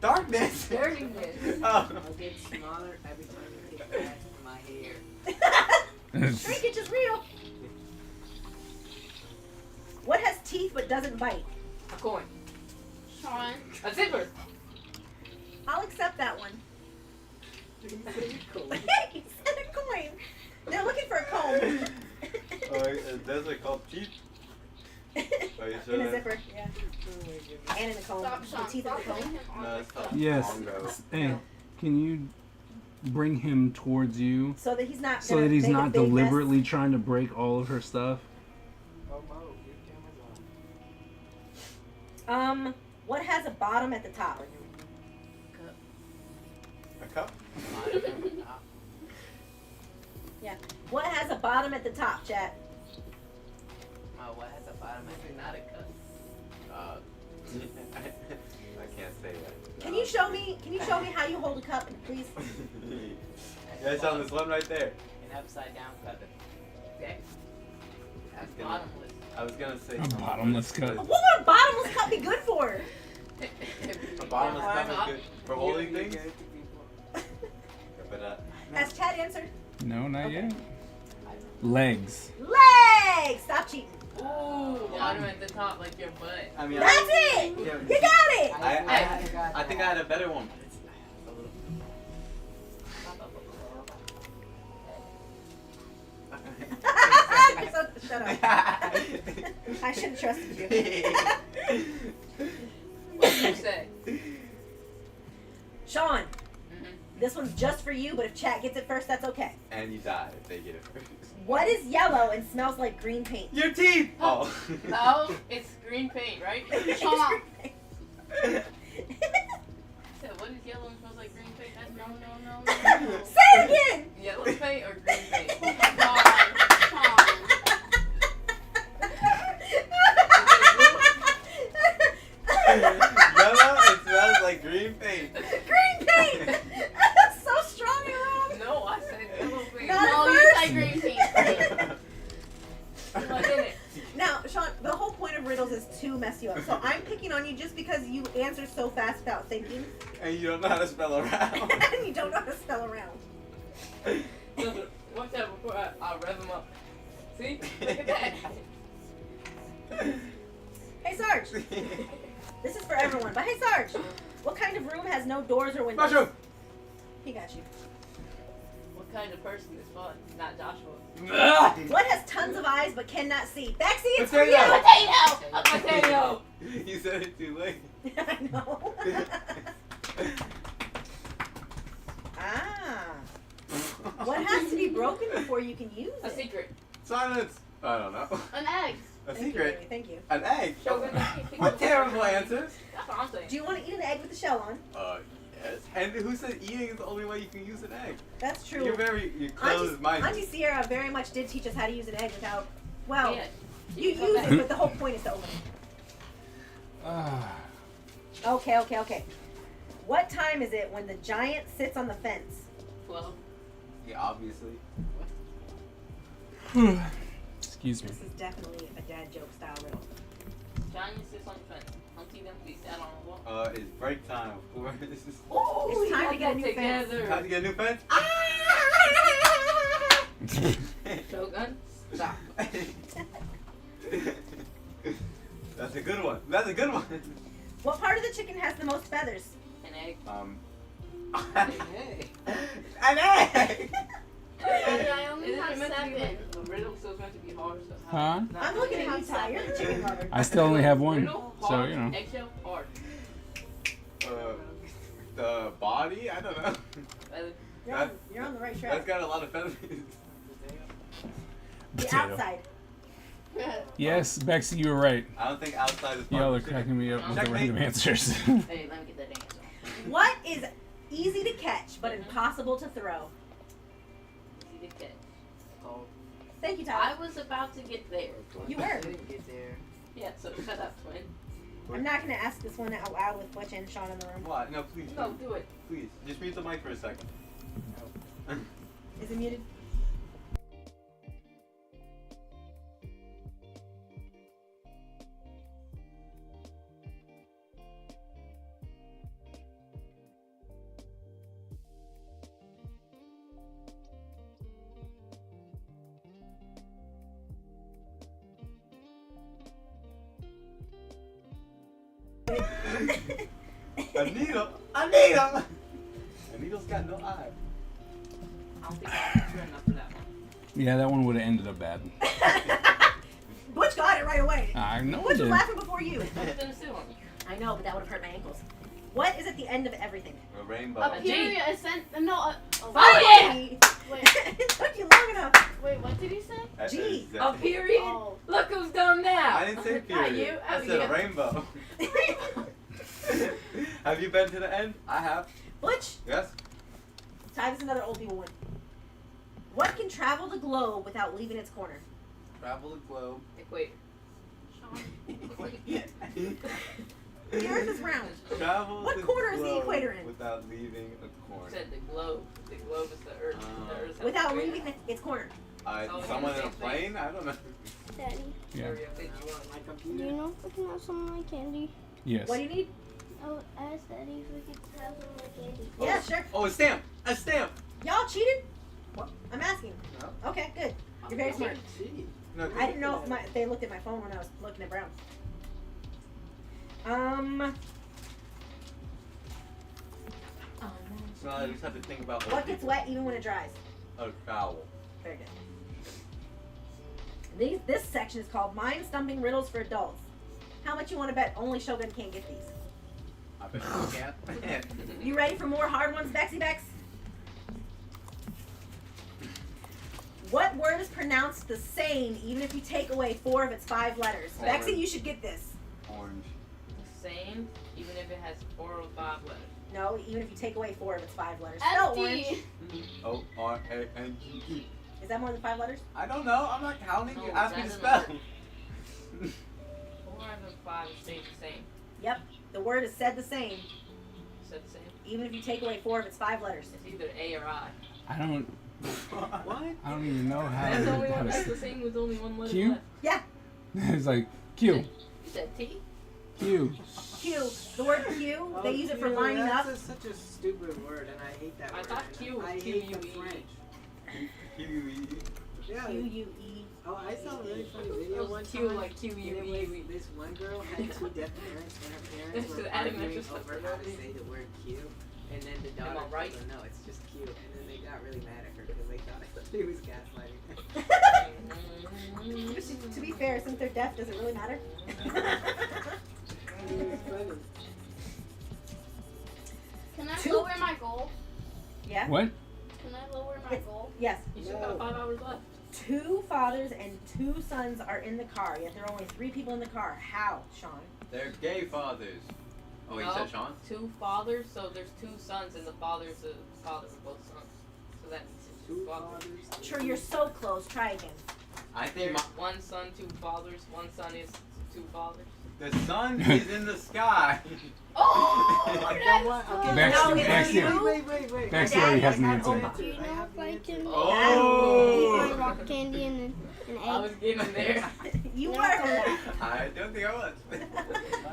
Darkness. Dirtiness. Oh. I'll get smaller every time I take back my hair. Shrinkage is real. What has teeth but doesn't bite? A coin. Sean, A zipper. I'll accept that one. He said a coin. They're looking for a comb. Those are called teeth. Are you sure In a that- zipper, yeah. And in a comb. stop, The Sean, teeth stop in the putting comb. him on No, the it's called stuff. Yes. Mongo. Hey, can you bring him towards you So that he's not so gonna that he's make a not big mess. deliberately trying to break all of her stuff? What has a bottom at the top? A cup? Yeah. What has a bottom at the top, chat? What has a bottom? I think not a cup. I can't say that. Can you show me how you hold a cup, please? Yeah, it's on this one right there. An upside down cup. Okay. I was Bottomless. I was gonna say A bottomless cup. What would a bottomless cup be good for? A bottomless cup is good for holding things. But Has Chad answered? No, not Okay. yet. Legs. Legs! Stop cheating. Ooh, bottom at the top like your butt. I mean, That's it! Yeah. You got it! I think I had a better one. But it's a little. Shut up. I should have trusted you. What did you say? Sean, Mm-hmm. this one's just for you, but if chat gets it first, that's okay. And you die if they get it first. What is yellow and smells like green paint? Your teeth! Oh. No, it's green paint, right? Sean. I said, what is yellow and smells like green paint? That's No, no, no, no, no. no. Say it again! Yellow paint or green paint? Oh my God, Sean. Yellow, it smells like green paint. Green paint! That's so strong and wrong. No, I said yellow paint. Not No, at you first. said green paint. What in it? Now, Sean, the whole point of riddles is to mess you up. So I'm picking on you just because you answer so fast without thinking, And you don't know how to spell around. and you don't know how to spell around. Watch out before I rev him up. See? Look at that. Hey, Sarge. This is for everyone. But hey, Sarge, what kind of room has no doors or windows? Mushroom! He got you. What kind of person is fun? Not Joshua. What has tons of eyes but cannot see? Bexy, it's for Potato. you. A potato! You said it too late. I know. Ah. What has to be broken before you can use A it? secret. Silence. I don't know. An egg. A Thank you, secret. Amy, thank you. An egg. Shogun. What terrible answers. That's what I'm saying. Do you want to eat an egg with the shell on? Yes. And who said eating is the only way you can use an egg? That's true. You're closed-minded. Auntie Sierra very much did teach us how to use an egg without. Well, Yeah. you use it, but the whole point is to open it. Okay. What time is it when the giant sits on the fence? 12. Yeah, obviously. Excuse me. This is definitely a dad joke style riddle. Johnny sits on the fence. Humpty Dumpty sat on the wall. It's break time, of course. Oh, It's time to get a new fence. Time to get a new fence. Shogun, stop. That's a good one. That's a good one. What part of the chicken has the most feathers? An egg. Hey. An egg. I only Isn't have it meant to be 7. like a riddle, so it's meant to be hard? So Huh? I'm looking at you, Ty. You're the chicken lover. I still only have one, Riddle, so hard, you know. eggshell, hard. The body? I don't know. You're on the right That's track. got a lot of feathers. The Potato. outside. Yes, Bexy, you were right. I don't think outside is part Y'all are of the chicken. cracking me up with the Checkmate. random answers. Hey, let me get that answer. What is easy to catch but impossible to throw? Easy to catch. Oh. Thank you, I Ty. was about to get there. You were. I didn't get there. Yeah, so shut up, twin. I'm not going to ask this one out loud with Butch and Sean in the room. What? No, please. No, do it. Please. Just mute the mic for a second. Is it muted? A needle. A needle. A needle's got no eye. I don't think I'm mature enough for that one. Yeah, that one would have ended up bad. Butch got it right away. I know Butch it was did. laughing before you. I was gonna sit on you. I know, but that would have hurt my ankles. What is at the end of everything? A rainbow. A period, a cent. No. Oh, yeah! Wait. Wait. It took you long enough. Wait. What did he say? That G. is A period? Oh. Look who's dumb now. I didn't say Not period. you. I Oh, said you. rainbow. Have you been to the end? I have. Butch, Yes. Ty, this is another old people one. What can travel the globe without leaving its corner? Travel the globe. Equator. The earth is round. Travel What the corner is the globe equator in? Without leaving a corner. Said the globe. The globe is the earth. The earth is Without the leaving its corner. Oh, Someone in a same thing. plane? I don't know. Daddy, Yeah. area. Think you want My do computer. you know if we can have some of my candy? Yes. What do you need? Oh, ask Daddy if we could have some of my candy. Yeah, sure. Oh, a stamp! A stamp! Y'all cheated? What? I'm asking. No. Okay, good. You're very smart. Gee. No, I didn't know if they looked at my phone when I was looking at Brown. So I just have to think about What gets wet even when it dries? A foul. Very good. This section is called Mind Stumping Riddles for Adults. How much you want to bet only Shogun can't get these? I bet you can't. You ready for more hard ones, Bexy Bex? What word is pronounced the same even if you take away 4 of its 5 letters? Orange. Bexy, you should get this. Orange. the same, even if it has 4 or 5 letters. No, even if you take away 4 of its 5 letters. Spell orange. FD. O-R-A-N-G-E. Is that more than 5 letters? I don't know. I'm not counting. You No, asked me to that spell. doesn't 4 out of 5 stays the same. Yep. The word is said the same Said the same. even if you take away 4 of its 5 letters. It's either A or I. I don't. What? I don't even know how That's the only to. one that's the same with only 1 letter Q? left. Yeah. It's like Q, You said T? Q. Q. The word Q, they use it for lining up. That's such a stupid word, and I hate that I word. thought and Q was I hate the Q-U-E. French. Q-U-E. Yeah. Q-U-E. Oh, I saw a really funny video It was one Q time. like Q-U-E. and it was this one girl had 2 deaf parents, and her parents This were is animation arguing stuff over for no how to reason. say the word Q. And then the daughter Am I right? told her, no, it's just Q. And then they got really mad at her because they thought she was gaslighting her. To be fair, since they're deaf, does it really matter? Can I 2. lower my goal? Yeah? What? Can I lower my goal? Yes. You still got 5 hours left. 2 fathers and 2 sons are in the car, yet there are only 3 people in the car. How, Sean? They're gay fathers. Oh, wait, you No, said Sean? 2 fathers, so there's 2 sons, and the father's the father of both sons. So that means it's 2 fathers. Sure, you're so close. Try again. I think There's 1 son, 2 fathers. 1 son is 2 fathers. the sun is in the sky. Oh, You know what? Okay. Back No, to- it's back you. to- Wait. Back to Dad already has an and answer. Opa. Do you know if I can Oh! eat my rock candy and an I was egg? getting there. You No, were. I don't think I was.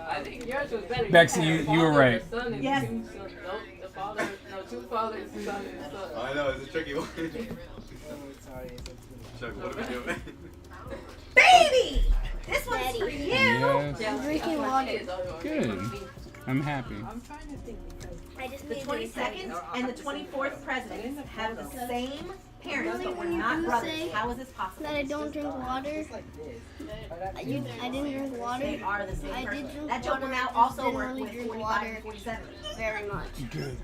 I think yours was better. Bexy, had a you were father, right. a son, and Yes. 2 sons. Nope, the father, no, 2 fathers, a son, and a son. I know, it's a tricky one. Oh, sorry. Chuck, what are we doing? Baby! This one's Daddy. for you. Yes. Yeah, drinking water. Good. I'm happy. I'm trying to think because I just The need 22nd and the 24th presidents have the same parents, but we're not you brothers. say How is this possible? that I don't drink water. just like this. But I didn't drink water They are the same I did person. drink That joke will water, now I just also didn't work really with drink 45 water. and 47. very much. Good.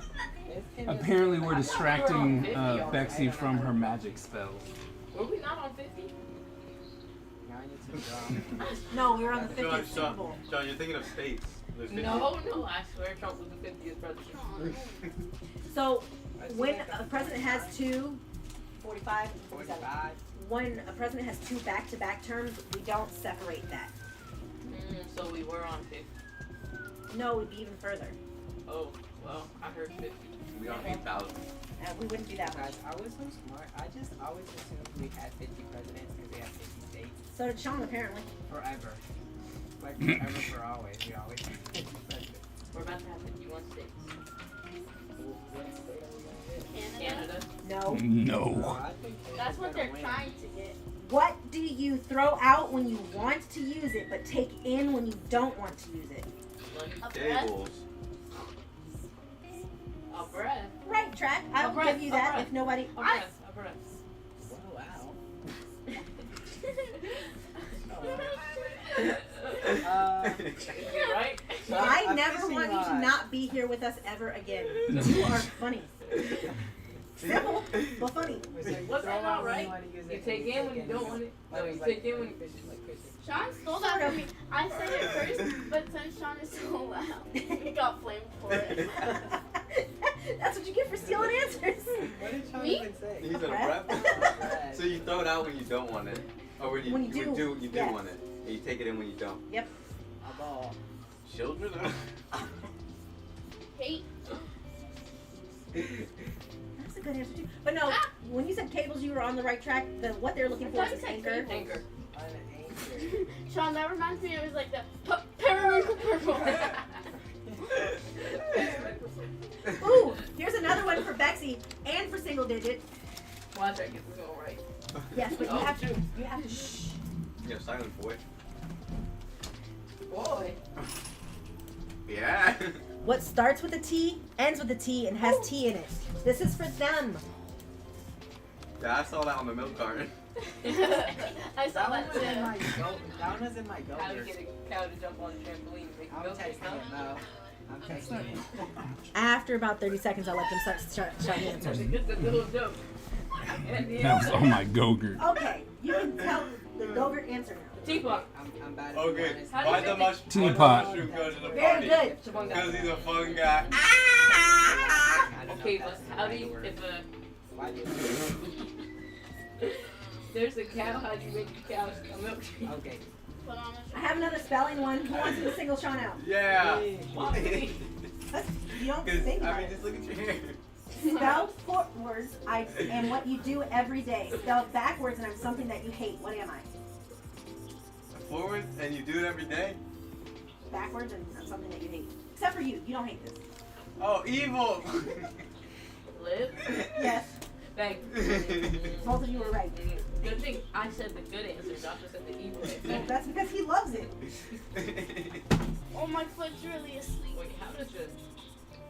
This can just Apparently, be we're like- distracting We're on 50 Bexy from her magic spells. Were we not on 50? Now I need to draw. No, we were on the John, 50th Super Bowl. John, you're thinking of states. There's 50. No, I swear Trump was the 50th president. So when a president has two, 45 and 47. 45. When a president has two back-to-back terms, we don't separate that. So we were on 50. No, it'd be even further. Oh, well, I heard 50. We on 8,000. We wouldn't do that much. Guys, I was so smart. I just always assumed we had 50 presidents because they have 50 states. So did Sean, apparently. Forever. Like forever for always. We always have 50 presidents. We're about to have 51 states. What state are we gonna hit? Canada. No. No. I think That's what gonna they're win. trying to get. What do you throw out when you want to use it, but take in when you don't want to use it? A breath. Cables. A breath. Right, Track. I A will breath, give you a that breath. if nobody. A breath. A breath. Wow. You're right? I I'm never kissing want you to eyes. not be here with us ever again. You are funny. Simple, but funny. It's like What's throw that out not when right? you wanna use You it, take and in when you don't want it. No, you take in when you like fishing. Sean stole that from me. I said it first, but since Sean is so loud, he got flamed for it. That's what you get for stealing answers. What did Sean Me? even say? He's a breath? breath. So you throw it out when you don't want it. Or when you, When you do, you do yes. want it. And you take it in when you don't. Yep. A ball. Children? Hate. That's a good answer too. But no, when you said cables, you were on the right track. What they're looking for I is thought an you said anchor. cables. Anchor. On an anchor. Sean, that reminds me. It was like the periwinkle purple. Ooh, here's another one for Bexy and for single digit. Watch I get this all right. Yes, but Oh, you have to. shoot. You have to. Shh. Yo, silent boy. Boy. Yeah. What starts with a T, ends with a T, and has T in it. This is for them. Yeah, I saw that on the milk carton. I saw That one that was in too. my go. That one was in my go. How to get a cow to jump on a trampoline and make I'm milk texting it now. I'm texting it. After about 30 seconds, I'll let them start shouting answers. Just a little joke. At the That was end, oh my Gogurt. Okay, you can tell the Gogurt answer now. teapot. I'm bad at Okay, honest. How do you why the think mush? Teapot. Why the mushroom go to the Very party? good. Because he's a fun guy. I don't know Okay, if but that's the how do right you, word. Why do there's a cow, how do you make the cow a milkshake? Okay. Put on I have another spelling one. Who wants me to single Sean out? Yeah. Hey. Let's, you don't Because, think about I mean, it. just look at your hair. Spelled forwards and what you do every day. Spelled backwards and I'm something that you hate. What am I? Forward, and you do it every day? Backwards and I'm something that you hate. Except for you. You don't hate this. Oh, evil! Live? Yes. Thank Both of you were right. Good thing I said the good answer, Joshua said the evil Well, answer. that's because he loves it. Oh, my foot's really asleep. Wait, how does it?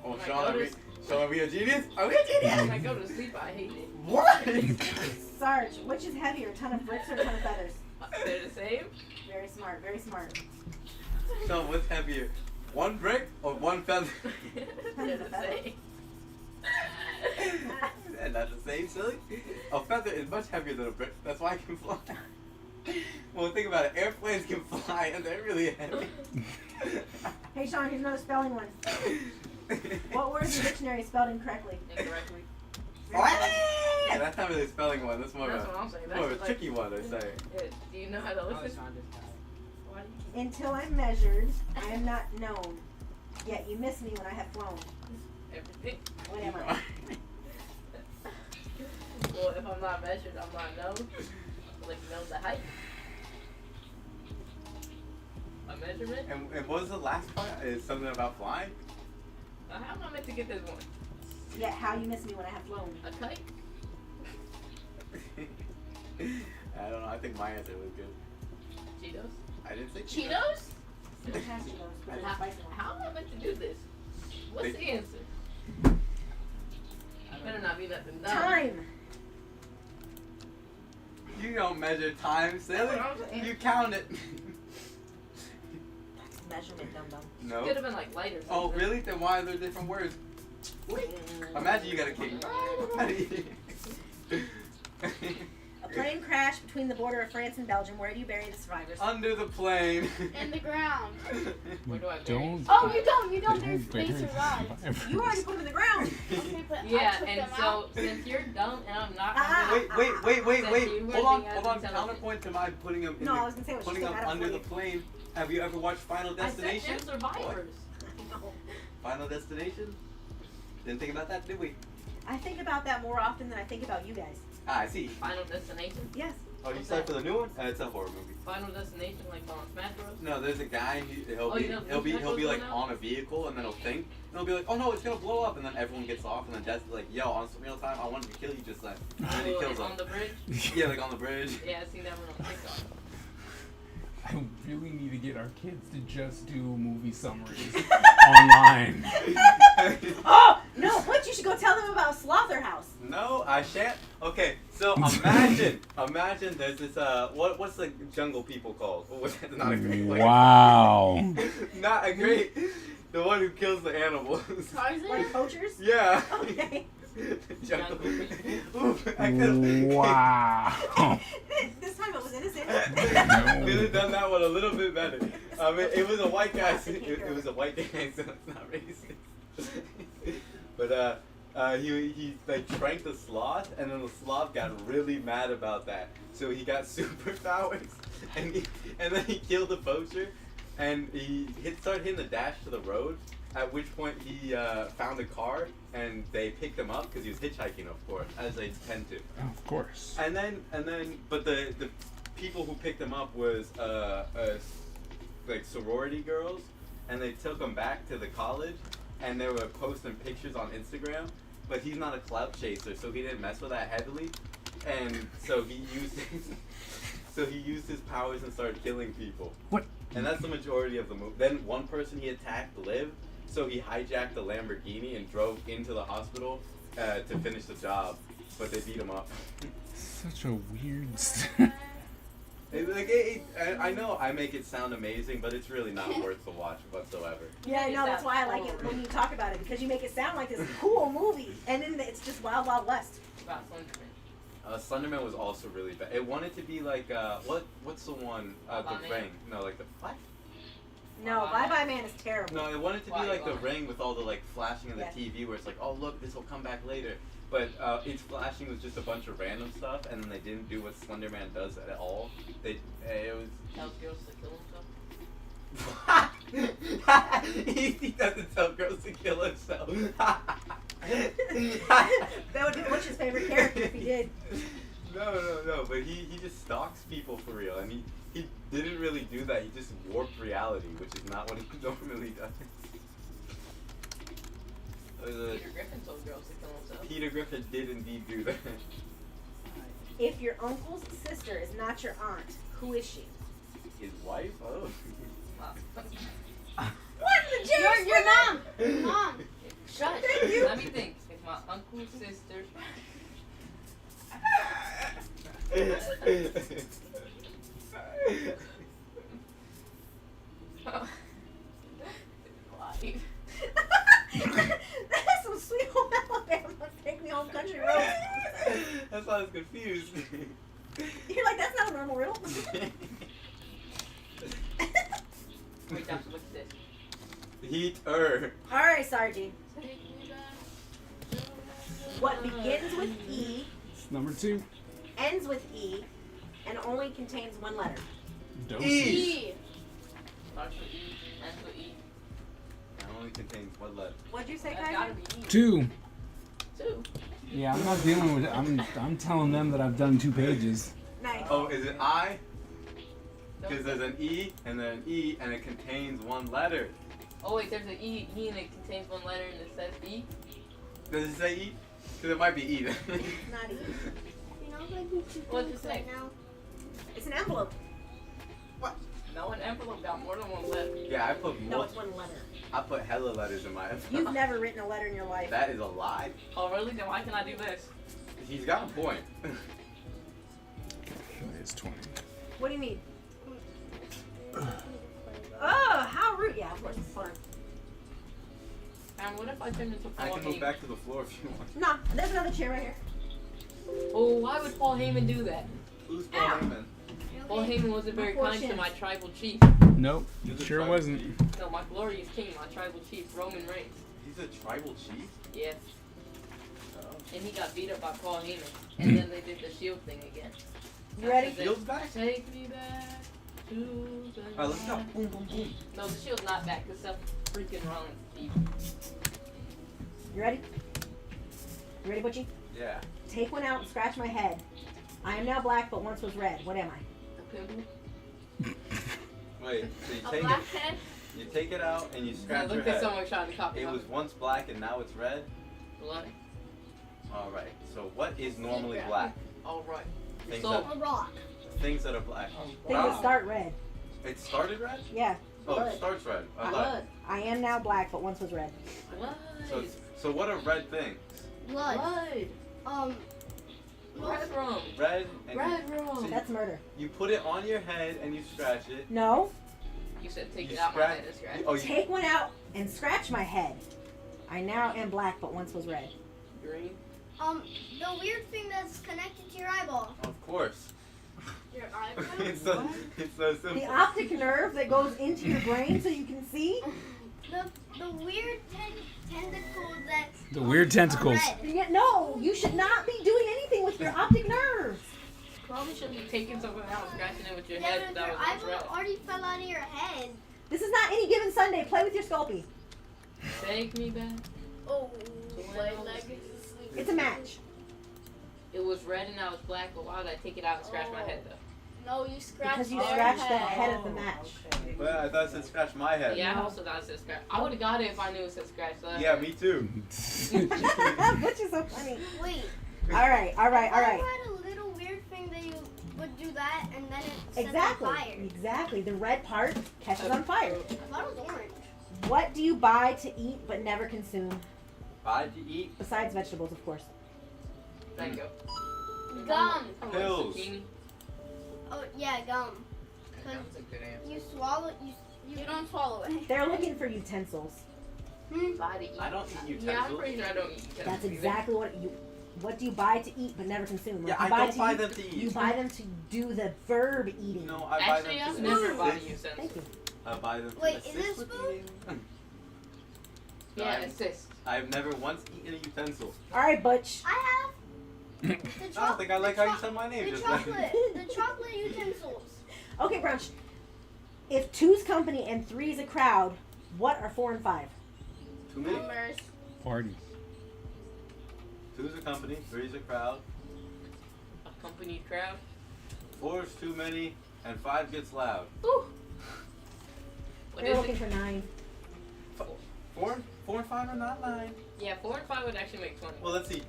Oh, When I Sean, go are we, to- Sean, are we a genius? Are we a When genius? I go to sleep, I hate it. What? Sarge, which is heavier, a ton of bricks or a ton of feathers? They're the same? Very smart, very smart. Sean, what's heavier? One brick or one feather? They're the same. And that's the same, silly. A feather is much heavier than a brick. That's why it can fly. Well, think about it. Airplanes can fly, and they're really heavy. Hey Sean, here's another spelling one. What word in the dictionary is spelled incorrectly? Incorrectly. Yeah, that's not really a spelling one. That's more That's of what a, I'm saying. more of a That's like, tricky one, I say. yeah, do you know how to Oh, listen? Sean just got it. Why do you Until I'm measured, I am not known. Yet you miss me when I have flown. everything? What am I? Well, if I'm not measured, I'm not known. Like, know the height. A measurement? And what was the last part? Is something about flying? How am I meant to get this one? Yet how you miss me when I have flown. A kite? I don't know. I think my answer was good. Cheetos? I didn't say Cheetos? It has Cheetos, but it's How, spicy one. how am I meant to do this? What's They- the answer? Better not be nothing dumb. Time. You don't measure time, silly. That's what I'm saying. You count it. Measurement, dum dum. No. Could have been like light or something. Oh, really? Then why are there different words? Imagine you got a king. A plane crashed between the border of France and Belgium. Where do you bury the survivors? Under the plane. In the ground. Where do I bury Don't. Oh, you don't. don't They bury survived. survivors. You already put them in the ground. Okay, but I Yeah, took and them so out. since you're dumb and I'm not Ah. gonna Wait. Except you were Hold on. being intelligent. Counterpoint to my putting them in No, I the, was gonna say it was putting just them out of under the plane. plane. Have you ever watched Final I said Destination? they're survivors. Final Destination? Didn't think about that, did we? I think about that more often than I think about you guys. Ah, I see. Final Destination. Yes. Oh, you started for the new one? It's a horror movie. Final Destination, like on Smash Bros. No, there's a guy. He'll Oh, be you know, he'll be Smash he'll be Bros like now? on a vehicle, and then he'll think, and he'll be like, oh no, it's gonna blow up, and then everyone gets off, and then Death's like, yo, on some real time, I wanted to kill you just then. And then he Oh, kills it's him. on the bridge. Yeah, like on the bridge. Yeah, I seen that one on TikTok. I really need to get our kids to just do movie summaries online. Oh no! What you should go tell them about Slaughterhouse. No, I shan't. Okay, so imagine there's this what's the jungle people called? What was that? Not a great like, Wow. Not a great. The one who kills the animals. Tarzan? Like poachers. Yeah. Okay. Jungle. Oof, I could've- Wow. This time it was innocent. Could have done that one a little bit better. It was a white guy. It was a white guy, so it's not racist. But he like tranked the sloth, and then the sloth got really mad about that. So he got superpowers, and then he killed the poacher, and he started hitting the dash to the road. At which point he found a car, and they picked him up because he was hitchhiking, of course, as they tend to. Of course. And then, but the people who picked him up was like sorority girls, and they took him back to the college, and they were posting pictures on Instagram. But he's not a clout chaser, so he didn't mess with that heavily, and so he used his powers and started killing people. What? And that's the majority of the movie. Then one person he attacked lived, so he hijacked the Lamborghini and drove into the hospital to finish the job, but they beat him up. Such a weird. I know I make it sound amazing, but it's really not worth the watch whatsoever. Yeah, I know. That's why I like it when you talk about it, because you make it sound like this cool movie, and then it's just Wild Wild West. About Slenderman. Slenderman was also really bad. It wanted to be like what's the one? The Bye-Bye Ring. No, like the what? No, Bye Bye Man is terrible. No, it wanted to be Why, like the why? Ring with all the like flashing of the Yes. TV, where it's like, oh look, this will come back later. But its flashing was just a bunch of random stuff, and then they didn't do what Slenderman does at all. It was. Tells girls to kill himself. He doesn't tell girls to kill himself. That would be Butch's favorite character if he did. No. But he just stalks people for real, and he didn't really do that. He just warped reality, which is not what he normally does. Peter Griffin told girls to kill himself. Peter Griffin did indeed do that. If your uncle's sister is not your aunt, who is she? His wife? Oh. Wow. What in the James? Your mom! Mom! Shut Thank you. Let me think. If my uncle's sister. Life. That's some sweet home Alabama. Take me home country road. That's why I was confused. You're like, that's not a normal riddle. Wait, Josh, what's this? Heater. Alright, Sargine. Take me back to What begins with E, It's number 2. ends with E, and only contains one letter? Dose. E. Starts with E, ends with E. It only contains one letter. What'd you say, That's gotta Kaiser? be E. 2. 2. Yeah, I'm not dealing with it. I'm telling them that I've done 2 pages. Nice. Oh, is it I? Because there's an E and then an E and it contains one letter. Oh wait, there's an E and it contains one letter and it says E. Does it say E? Because it might be E then. Not E. You know, like you two What'd you things say? right now. It's an envelope. What? No, an envelope got more than one letter. Yeah, I put No, it's one letter. I put hella letters in my envelope. You've never written a letter in your life. That is a lie. Oh, really? Then why can I do this? He's got a point. It's 20. What do you mean? Oh, how rude. Yeah, of course it's fun. And what if I turn into I Paul can move Heyman? back to the floor if you want. Nah, there's another chair right here. Oh, why would Paul Heyman do that? Who's Paul Ow. Heyman? Paul Heyman wasn't very Poor kind to shins. my tribal chief. Nope, He's a sure tribal wasn't. chief. No, my glorious king, my tribal chief, Roman Reigns. He's a tribal chief? Yes. Oh. And he got beat up by Paul Heyman. And then they did the shield thing again. You ready? After Shield's back? Take me back to the Alright, let's go. night. Boom, boom, boom. No, the shield's not back because Seth freaking Rollins beat. You ready? You ready, Butchie? Yeah. Take one out and scratch my head. I am now black, but once was red. What am I? A pimple. Wait, so you A take it, blackhead. you take it out and you I scratch your looked at head. someone trying to copy It my was once black and now it's red? blood. Alright, so what is normally black? Alright. Things So, that, A rock. things that are black. Things Brown. that start red. It started red? Yeah. Oh, Blood. it starts red. I thought. blood. I am now black, but once was red. Blood. So what are red things? Blood. Blood. Red rum. Red and Red rum. So That's murder. you put it on your head and you scratch it. No. You said take You it out my scratch- head and scratch Oh, it. you, Take one out and scratch my head. I now am black, but once was red. Green. The weird thing that's connected to your eyeball. of course. Your eyebrow. it's so simple. The optic nerve that goes into your brain so you can see. The weird tentacles that. The weird tentacles. Are red. Yeah, no, you should not be doing anything with your optic nerves. Probably shouldn't be taking something out and scratching it with your Yeah, head. but if That your was once red. eyeball already fell out of your head. This is not any given Sunday. Play with your Sculpey. Take me back. Oh, my leg is asleep. It's a match. It was red and now it's black, but why would I take it out and scratch my head though? No, you scratched Because you their scratched the head. head of the match. But I thought it said scratch my head. Yeah, I No. also thought it said scratch. I would have got it if I knew it said scratch. So Yeah, me too. Which is so funny. Wait. All right, all right, all I right. had a little weird thing that you would do that and then it sets Exactly. on fire. Exactly. The red part catches on fire. I thought it was orange. What do you buy to eat but never consume? Buy to eat. Besides vegetables, of course. Thank you. Gum. Pills. Zucchini. Oh yeah, gum. Cause That's a good answer. you swallow You don't swallow it. They're looking for utensils. Buy to eat. I don't eat utensils. Yeah, I'm pretty sure I don't eat utensils. That's either. exactly what you. What do you buy to eat but never consume? Yeah, you I buy don't to buy eat, them to eat. You buy them to do the verb eating. No, I Actually, buy them I've to never bought a assist. utensil. Thank you. I buy them to Wait, assist is this with food? eating. Yeah, I'm- assist. I've never once eaten a utensil. All right, Butch. I have the I don't think I like how you said my name the just chocolate, the chocolate utensils. Okay, Brunch. If two's company and three's a crowd, what are 4 and 5? Too many. Numbers. Party. Two's a company, three's a crowd, Accompanied crowd. four's too many, and 5 gets loud. Woo. What They're is looking it? for 9. 4 and 5 are not 9. Yeah, 4 and 5 would actually make 20. Well, let's see.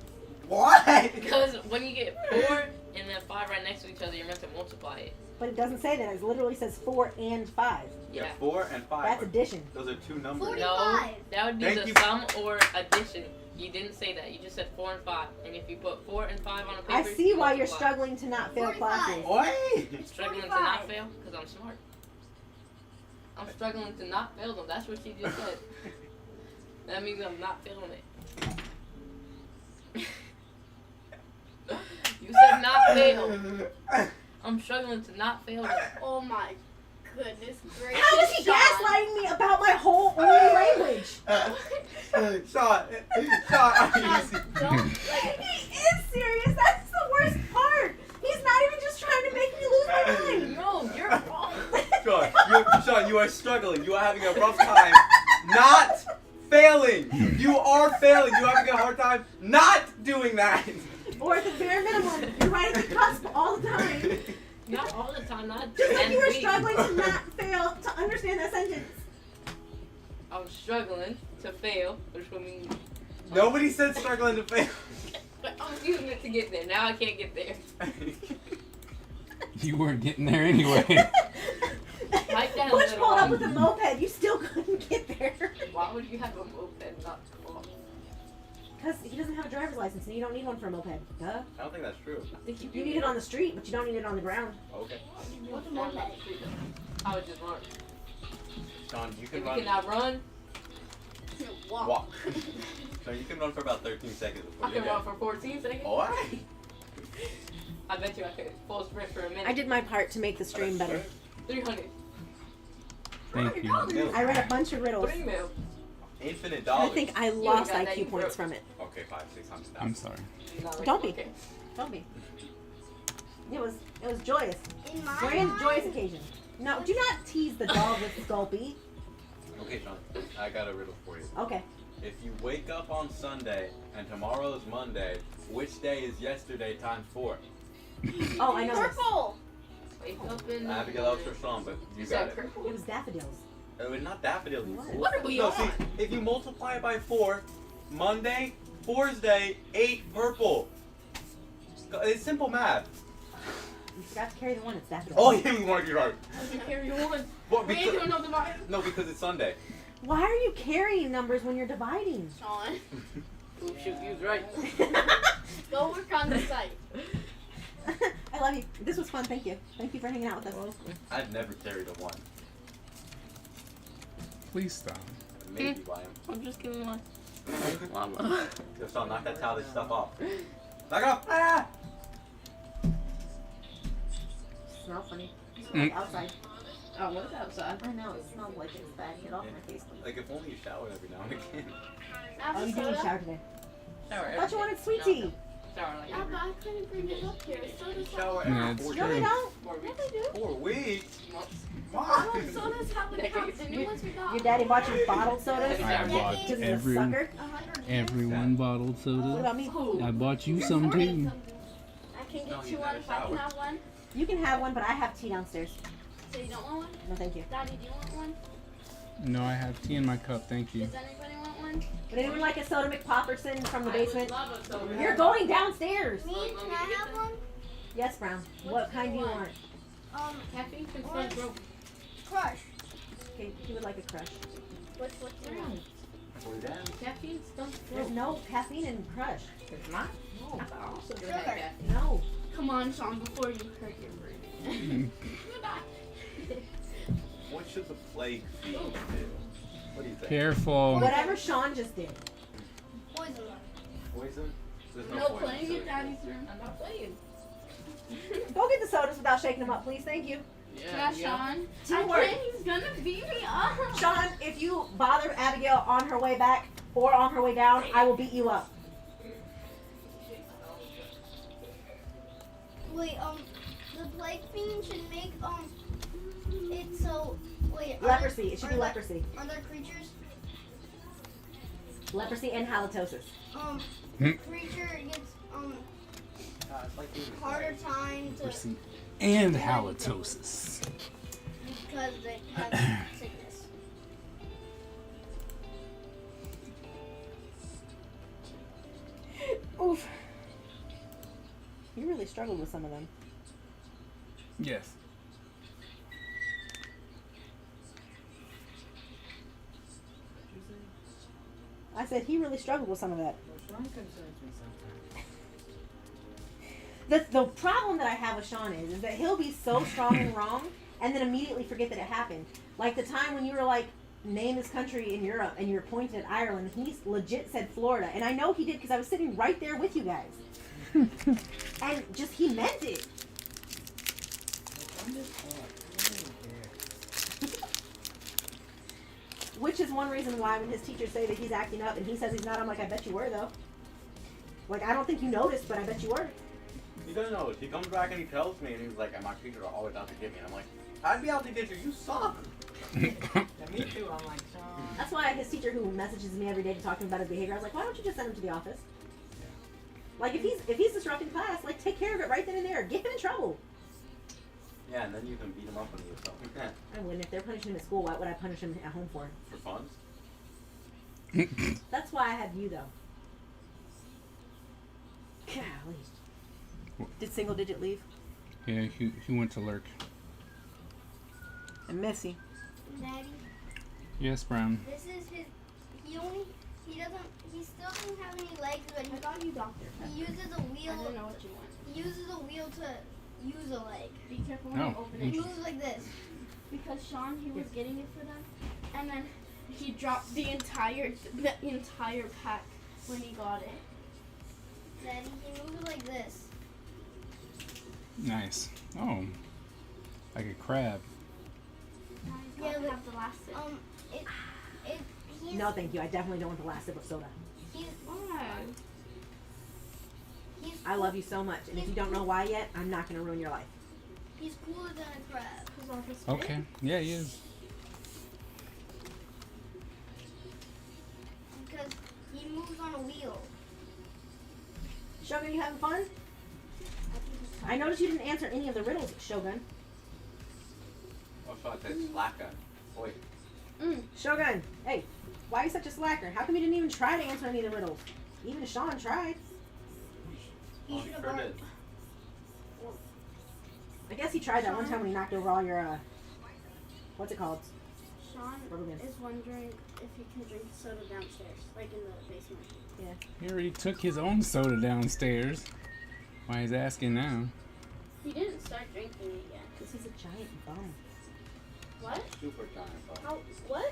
What? Because when you get 4 and then 5 right next to each other, you're meant to multiply it. But it doesn't say that. It literally says 4 and 5. Yeah. 4 and 5. That's are- addition. Those are two numbers. 40. No, 45. that would be Thank the you. sum or addition. You didn't say that. You just said 4 and 5. And if you put 4 and 5 on a paper, I see you why you're multiply. struggling to not fail 45. classes. Oi! It's Struggling to 45. not fail? Because I'm smart. I'm struggling to not fail them. That's what she just said. That means I'm not failing it. You said not fail. I'm struggling to not fail them. Oh my goodness gracious. How is he Sean. gaslighting me about my whole only language? Sean, are you serious? Don't He is serious. That's the worst part. He's not even just trying to make me lose my mind. No, you're wrong. Sean, you are struggling. You are having a rough time not failing. You are failing. You are having a hard time not doing that. Or at the bare minimum, you're right at the cusp all the time. Not all the time, not Just like 10 you were weeks. struggling to not fail to understand that sentence. I'm struggling to fail, which would mean Nobody said struggling to fail. I'm using it to get there. Now I can't get there. You weren't getting there anyway. How said Butch little pulled up one. with a moped. You still couldn't get there. Why would you have a moped and not come off? Because he doesn't have a driver's license and you don't need one for a moped. Duh. I don't think that's true. I think You need it on the street, but you don't need it on the ground. Okay. What's a moped? I would just run. Sean, you If can you run. cannot run, Walk. So you can run for about 13 seconds before I you can get run for 14 seconds. Alright. I bet you I could full sprint for a minute. I did my part to make the stream better. 300. Thank you. I read a bunch of riddles. 3 mil. Infinite I dollars. think I ain't lost got that, IQ you points broke. from it. Okay, 500-600. I'm sorry. Not like, Don't be. okay. Don't be. It was joyous. In my Grand mind, joyous occasion. No, do not tease the dog with Sculpey. Okay, Sean, I got a riddle for you. Okay. If you wake up on Sunday and tomorrow is Monday, which day is yesterday times 4? Oh, I know this. Purple. Wake up in the Abigail, that was for Sean, but you said got it. purple? It was daffodils. It was not daffodils. you What? fool. What are we No, on? see, if you multiply it by 4, Monday, Thursday, 8 purple. It's simple math. You forgot to carry the one. It's daffodils. Oh, yeah, you want to be right. You carry one. What, We ain't doing no dividing. no, because it's Sunday. Why are you carrying numbers when you're dividing? Sean, Oh, shoot, you was right. go work on the site. I love you. This was fun. Thank you. Thank you for hanging out with us. I've never carried a 1. Please stop. Maybe by him. I'm just giving one. Mama. Yo, Sean, knock that childish stuff off. Knock it off! Ah! Smells funny. Mm. Outside. Oh, what's outside? I know. It smells like it's bad. Get off my face. Like, if only you showered every now and again. Oh, you didn't shower today. Shower. I thought you wanted sweet tea. Shower like Yeah, but I couldn't bring it up here. Sodas Shower have Yeah, every it's 4 No, they days. don't. 4 Yeah, weeks. they do. 4 weeks? Months. Bottled sodas have the cups. The new Your- ones we got. Your daddy bought you bottled sodas? I I bought Because he's a every sucker? 100 everyone bottled What soda. about me? I bought you some too. I can No, get you you one never if I can showered. have one. You can have one, but I have tea downstairs. So you don't want one? No, thank you. Daddy, do you want one? No, I have tea in my cup. Thank you. Does anybody want one? Would anyone like a soda McPopperson from the basement? I would love a soda. You're going downstairs. me, can I have one? Yes, Brown. What kind do you want? Caffeine can start broke. Crush. Okay, he would like a crush. What do you want? Caffeine stumps There's broke. no caffeine in crush. It's not? No. I thought also Sugar. drink caffeine. No. Come on, Sean, before you hurt your brain. What should the plague fiend do? What do you think? Careful. Whatever Sean just did. Poison. Poison? There's No poison, playing so in Daddy's room. I'm not playing. Go get the sodas without shaking them up, please. Thank you. Yeah, Sean. Teamwork. I can't, he's gonna beat me up. Sean, if you bother Abigail on her way back or on her way down, I will beat you up. Wait, the plague fiend should make, it so, wait. are Leprosy. there- It should are be there- leprosy. Are there creatures? Leprosy and halitosis. Creature gets, it's like you- harder time to, Leprosy and halitosis. because they have sickness. Oof. You really struggled with some of them. Yes. I said he really struggled with some of that. Sean concerns me sometimes. The problem that I have with Sean is that he'll be so strong and wrong and then immediately forget that it happened. Like the time when you were like, name his country in Europe and you were pointing at Ireland, he legit said Florida. And I know he did because I was sitting right there with you guys. And just, he meant it. I'm just bored. I don't even care. Which is one reason why when his teachers say that he's acting up and he says he's not, I'm like, I bet you were though. Like, I don't think you noticed, but I bet you were. He doesn't know. He comes back and he tells me, and he's like, my teachers are always out to get me. And I'm like, I'd be out to get you. You suck. Yeah, me too. I'm like, Sean. That's why his teacher who messages me every day to talk to him about his behavior, I was like, why don't you just send him to the office? Like, if he's disrupting class, like, take care of it right then and there. Get him in trouble. Yeah, and then you can beat him up when he was something. I wouldn't. If they're punishing him at school, what would I punish him at home for? For fun. That's why I have you, though. Golly. Did single digit leave? Yeah, he went to lurk. And Missy. Daddy, Yes, Brown. this is his. He still doesn't have any legs, but I got you Dr. Pepper. he uses a I wheel. don't know what you want. He uses a wheel to use a leg. Be careful when you No. open He it. moves like this. Because Sean, he was getting it for them, and then he dropped the entire pack when he got it. Daddy, he moves like this. Nice. Oh, like a crab. Now he's Yeah, got to but, have the last sip. He's, No, thank you. I definitely don't want the last sip of soda. he's, Why? he's I love you so much, and if you don't know why yet, I'm not gonna ruin your life. He's cooler than a crab. He's on his Okay. Yeah, he is. Because he moves on a wheel. Shogun, you having fun? I noticed you didn't answer any of the riddles, Shogun. Oh, shot that slacker. Oi. Shogun, hey, why are you such a slacker? How come you didn't even try to answer any of the riddles? Even Sean tried. He should have learned. did. I guess he tried that one time when he knocked over all your, what's it called? Sean Rubber band. is wondering if he can drink soda downstairs, like in the basement. He already took his own soda downstairs. Why he's asking now? He didn't start drinking it yet. Because he's a giant bum. What? Super giant. Bro. How? What?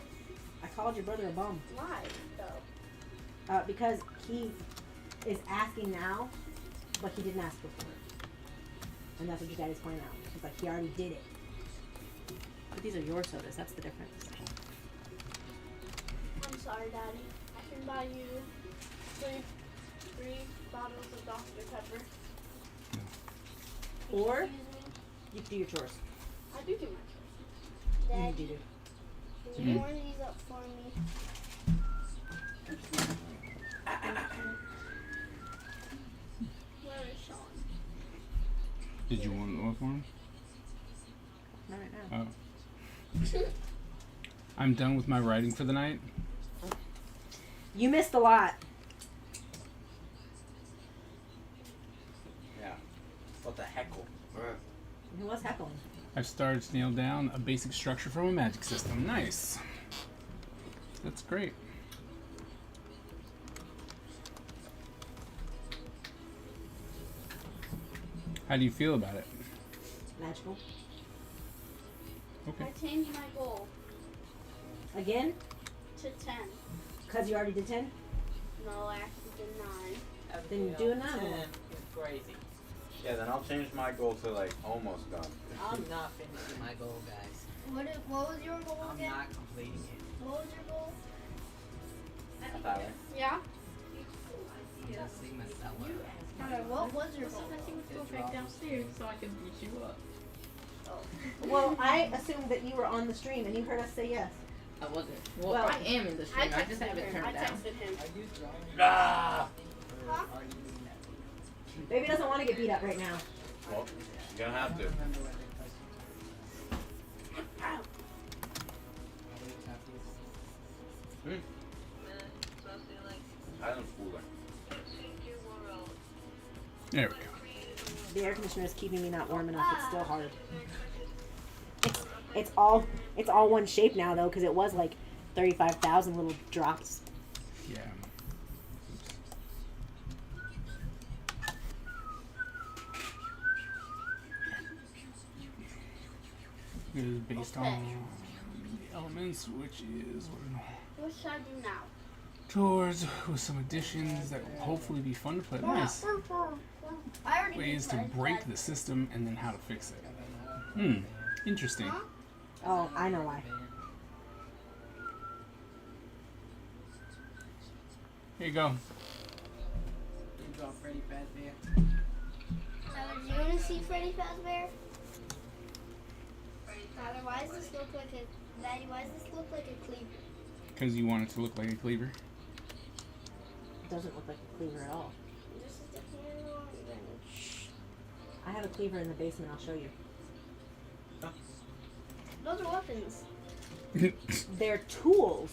I called your brother a bum. Why, though? Because he is asking now, but he didn't ask before. And that's what your daddy's pointing out. He's like, he already did it. But these are your sodas, that's the difference. I'm sorry, Daddy. I can buy you three bottles of Dr. Pepper. Or Excuse me? you can do your chores. I do my chores. Daddy, You do. can you warm these up for me? Where is Sean? Did you want one for him? Not right now. Oh. I'm done with my writing for the night. You missed a lot. Yeah. What the heckle? He was heckling. I've started to nail down a basic structure from a magic system. Nice. That's great. How do you feel about it? Magical. Okay. I changed my goal Again? to 10. Because you already did 10? No, I actually did 9. Then you do another one. It's crazy. Yeah, then I'll change my goal to like almost done. I'm not finishing my goal, guys. What was your goal I'm again? not completing it. What was your goal? I thought it. Yeah? Get a Sigma seller. Alright, what was your goal? Go back downstairs so I can beat you up. Well, I assumed that you were on the stream and you heard us say yes. I wasn't. Well, Well, I am in the stream. I just texted haven't him. turned I it down. texted him. Are you drawing? Ah! Or are you doing that? Baby doesn't want to get beat up right now. Well, you're gonna have to. Remember what the question It's mostly like Island cooler. change your world. There we go. The air conditioner is keeping me not warm enough. It's still hard. It's all one shape now though, because it was like 35,000 little drops. Yeah. It is based on the elements, which is What should I do now? towards with some additions that will hopefully be fun to play. Nice I already ways did to mine. break the system and then how to fix it. Interesting. Oh, I know why. Here you go. You draw Freddy Fazbear. Tyler, do you want to see Freddy Fazbear? Tyler, why does this look like a... Daddy, why does this look like a cleaver? Because you want it to look like a cleaver. It doesn't look like a cleaver at all. This is the handle and then... I have a cleaver in the basement. I'll show you. Those are weapons. They're tools.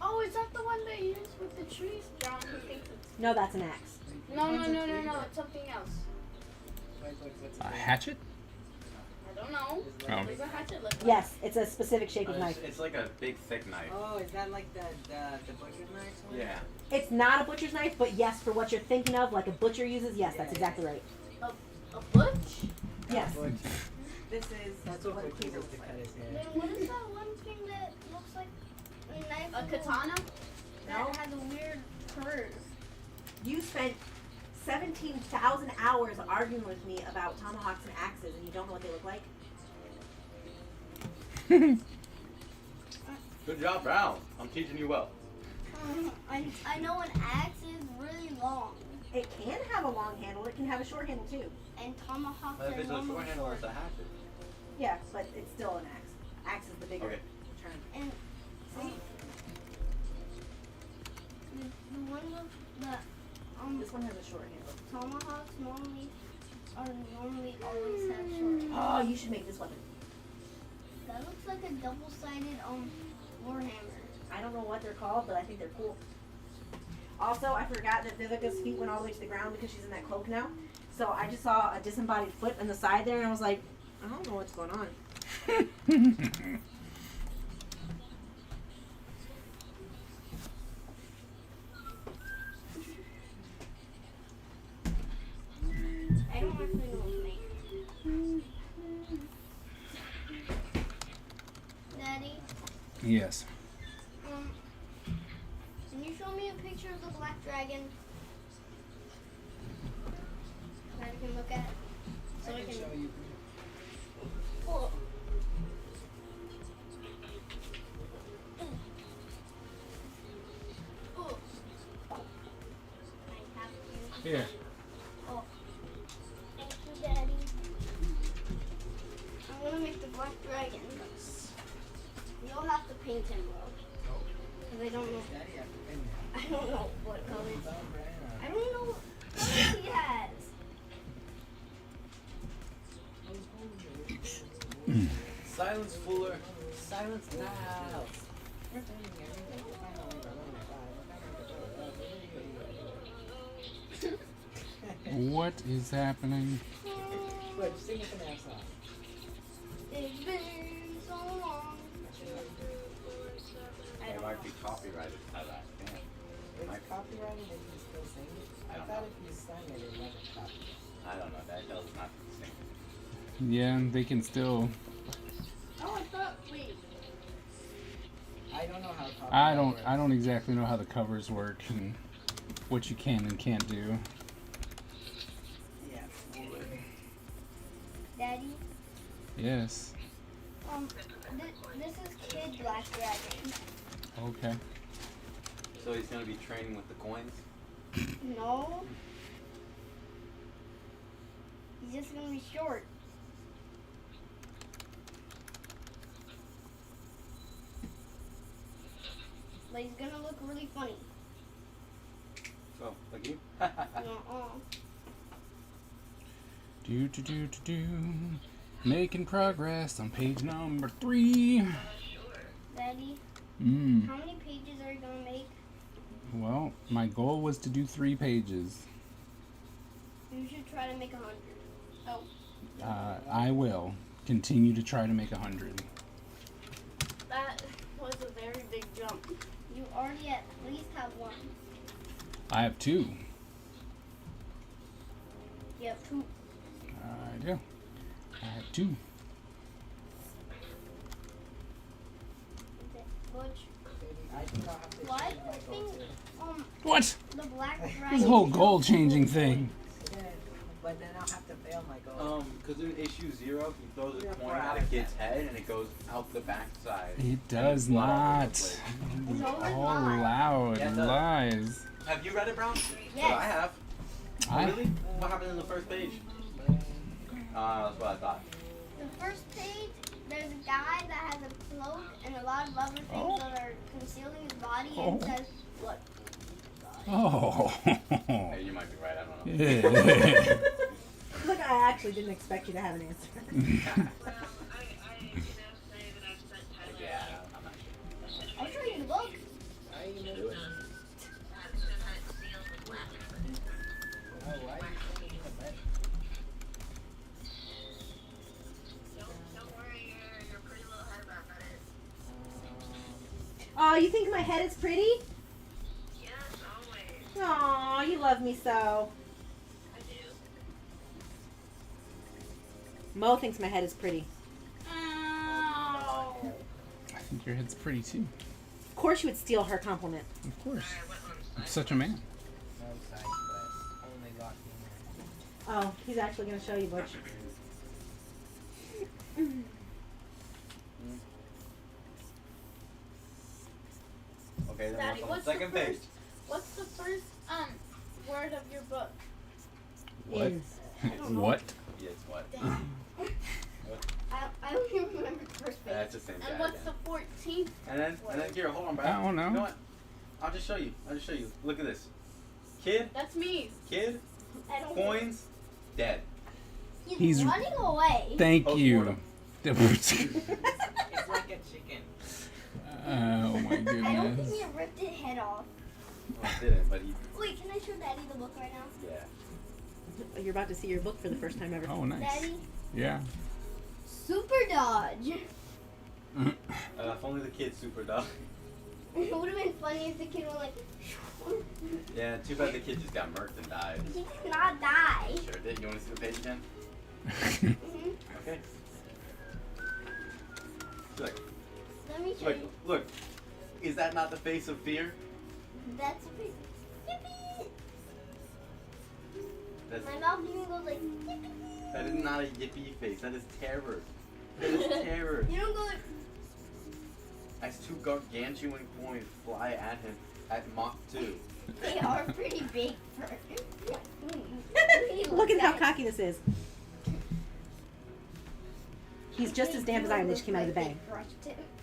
Oh, is that the one they use with the trees? John, who thinks it's... No, that's an axe. No, it's something else. What's A hatchet? I don't know. Is Oh. What does a hatchet look like? Yes, it's a specific shape of knife. It's like a big, thick knife. Oh, is that like the butcher knife one? Yeah. It's not a butcher's knife, but yes, for what you're thinking of, like a butcher uses, yes, that's exactly right. A butch? Yes. This is That's what what butcher Kaiser used to looks cut like. his Then hair. what is that one thing that looks like a knife? A katana? That No. has a weird curve. You spent 17,000 hours arguing with me about tomahawks and axes, and you don't know what they look like? Good job, Brown. I'm teaching you well. I know an axe is really long, It can have a long handle. It can have a short handle too. and tomahawks But if are it's a normally short handle, short. it's a hatchet. Yeah, but it's still an axe. Axe is the bigger Okay. term. And see, the one with the This one has a short handle. tomahawks normally always have short. Oh, you should make this weapon. That looks like a double-sided warhammer. I don't know what they're called, but I think they're cool. Also, I forgot that Vivica's feet went all the way to the ground because she's in that cloak now. So I just saw a disembodied foot on the side there, and I was like, I don't know what's going on. I don't actually know what to make. Daddy, Yes. can you show me a picture of the black dragon? That I can look at. So I can show you. Oh. Oh. I have to. Here. Oh. Thank you, Daddy. I'm gonna make the black dragon. You'll have to paint him though. Because I don't know. Daddy, I have to pin that. I don't know what colors. It's all brown. I don't know what colors he has. Silence, Fuller. Silence now. What is happening? Look, sing it from outside. It's been so long. I It don't might know. be copyrighted by that band. It's copyrighted and you still sing it? I don't thought know. if you sang it, it wasn't copyrighted. I don't know. That tells not to sing. Yeah, they can still. Oh, I thought. Wait. I don't know how copyright I works. don't exactly know how the covers work and what you can and can't do. Yeah. Daddy, Yes. this is Kid Black Dragon. Okay. So he's gonna be training with the coins. No. He's just gonna be short. But he's gonna look really funny. Oh, like you? Nuh-uh. Do. Making progress on page number 3. Daddy, Mm. how many pages are you gonna make? Well, my goal was to do 3 pages. You should try to make 100. Oh, I will continue to try to make 100. that was a very big jump. You already at least have one. I have 2. You have 2. I do. I have 2. Butch. I think I'll have to Why change do my you goal think too. What? the black dragon? This whole goal changing thing. Yeah, but then I'll have to fail my goal. Because in issue 0, he throws a coin at a kid's head and it goes out the backside. It does blood all over the not. place. All loud Yeah, it does. lies. Have you read it, Brown? Yes. I have. I- Really? What happened in the first page? That's what I thought. The first page, there's a guy that has a cloak and a lot of other things Oh. that are concealing his body Oh. and says, "What?" Oh. Hey, you might be right. I don't know. Yeah. Look, I actually didn't expect you to have an answer. Well, I say that I've spent time with Yeah, I'm not sure. I'll show you the book. I even Do it. had spent time sealed with laughter. Oh, why are you singing the bed? you think my head is pretty? Yes, always. Aw, you love me so. I do. Mo thinks my head is pretty. Oh. I think your head's pretty too. Of course you would steal her compliment. Of course. I went on I'm site. such a man. No side quest. Only locked in Oh, he's actually going to show you, Butch. Okay, then Daddy, what's on the what's the second page? first? What's the first word of your book? What? In. What? Yes, what? I don't even remember the first page. That's the same guy And what's again. the 14th? And then here, hold on, bro. I don't know. You know what? I'll just show you. Look at this. Kid, That's me. I don't coins, dead. He's- running away. Thank you. Postmortem. there. It's like a chicken. Oh my I don't think goodness. he ripped his head off. Well, I didn't, but he. Wait, can I show Daddy the book right now? Yeah. You're about to see your book for the first time ever. Oh, nice. Daddy, Yeah. Super Dodge. If only the kid super dog. It would have been funny if the kid went like, Yeah, too bad the kid just got murked and died. he did not die. Sure did. You want to see the page again? Mhm. Okay. Look, Let me show look, you. look. Is that not the face of fear? That's a big. Yippee! That's, My mouth even goes like, yippee! that is not a yippee face. That is terror. That is terror. You don't go like, As two gargantuan coins fly at him at Mach 2. they are pretty big for. Look at how cocky this is. He's just as damp as I am. They just came out of the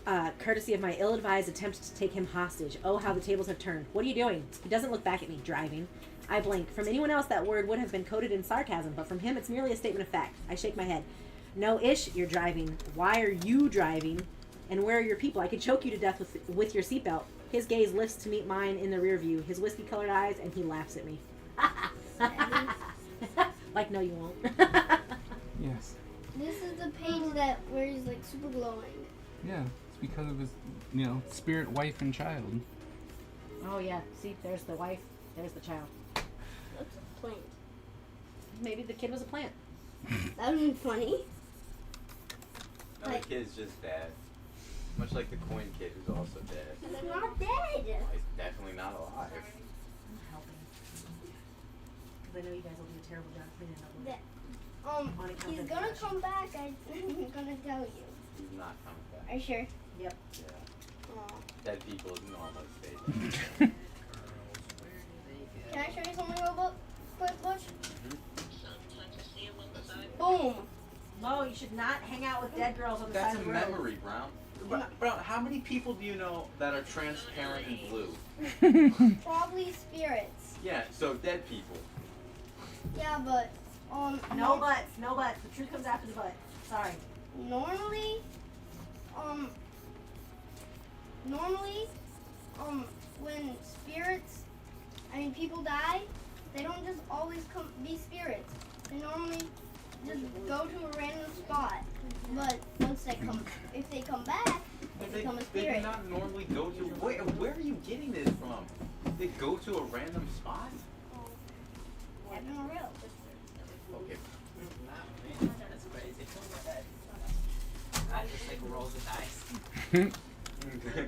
bag. Courtesy of my ill-advised attempt to take him hostage. Oh, how the tables have turned. What are you doing? He doesn't look back at me. Driving. I blink. From anyone else, that word would have been coded in sarcasm, but from him, it's merely a statement of fact. I shake my head. No, Ish, you're driving. Why are you driving? And where are your people? I could choke you to death with your seatbelt. His gaze lifts to meet mine in the rear view. His whiskey-colored eyes, and he laughs at me. Like, no, you won't. Yes. This is the page that where he's like super glowing. Yeah. It's because of his, spirit wife and child. Oh, yeah. See, there's the wife. There's the child. That's a plant. Maybe the kid was a plant. That would be funny. No, the kid's just dead. Much like the coin kid who's also dead. He's not dead. Well, he's definitely not alive. I'm helping. Because I know you guys will do a terrible job cleaning up. That- On account He's of gonna depression. come back. I'm gonna tell you. He's not coming back. Are you sure? Yep. Yeah. Aw. Dead people is normal state. Can I show you something real quick, Butch? Sometimes I see him on the side. Boom. Mo, you should not hang out with dead girls on the That's side a of the road. memory, Brown. Brown, how many people do you know that are transparent and blue? Probably spirits. Yeah, so dead people. Yeah, but No buts. No buts. The truth comes after the butt. Sorry. normally, when people die, they don't just always be spirits. They normally just go to a random spot. But once if they come back, they become a They do spirit. not normally go to. Where are you getting this from? They go to a random spot? I don't know real. Okay. Nah, man, that's crazy. I just like roll the dice.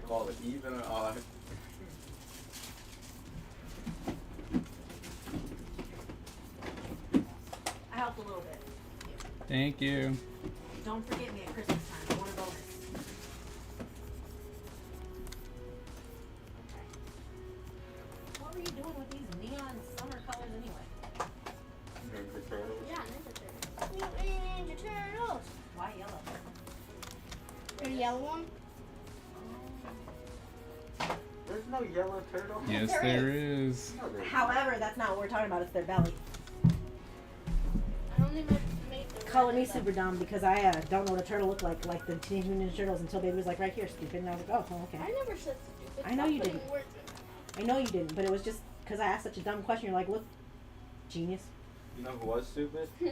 Call it even or odd. I helped a little bit. Thank you. Don't forget me at Christmas time. I want a bonus. Okay. What were you doing with these neon summer colors anyway? Yeah, Ninja Turtles. Ninja Turtles. Why yellow? The yellow one. There's no yellow turtle. Yes, There there is. No, there's However, that's not what we're talking about. It's their belly. I only made the Calling me red super dumb because I don't know what a turtle looked like the Teenage Mutant Ninja Turtles until Baby was like, right here, stupid. And I was like, oh, okay. I never said stupid. I know you Stop putting didn't. words in. I know you didn't, but it was just because I asked such a dumb question. You're like, look, genius. You know who was stupid? Show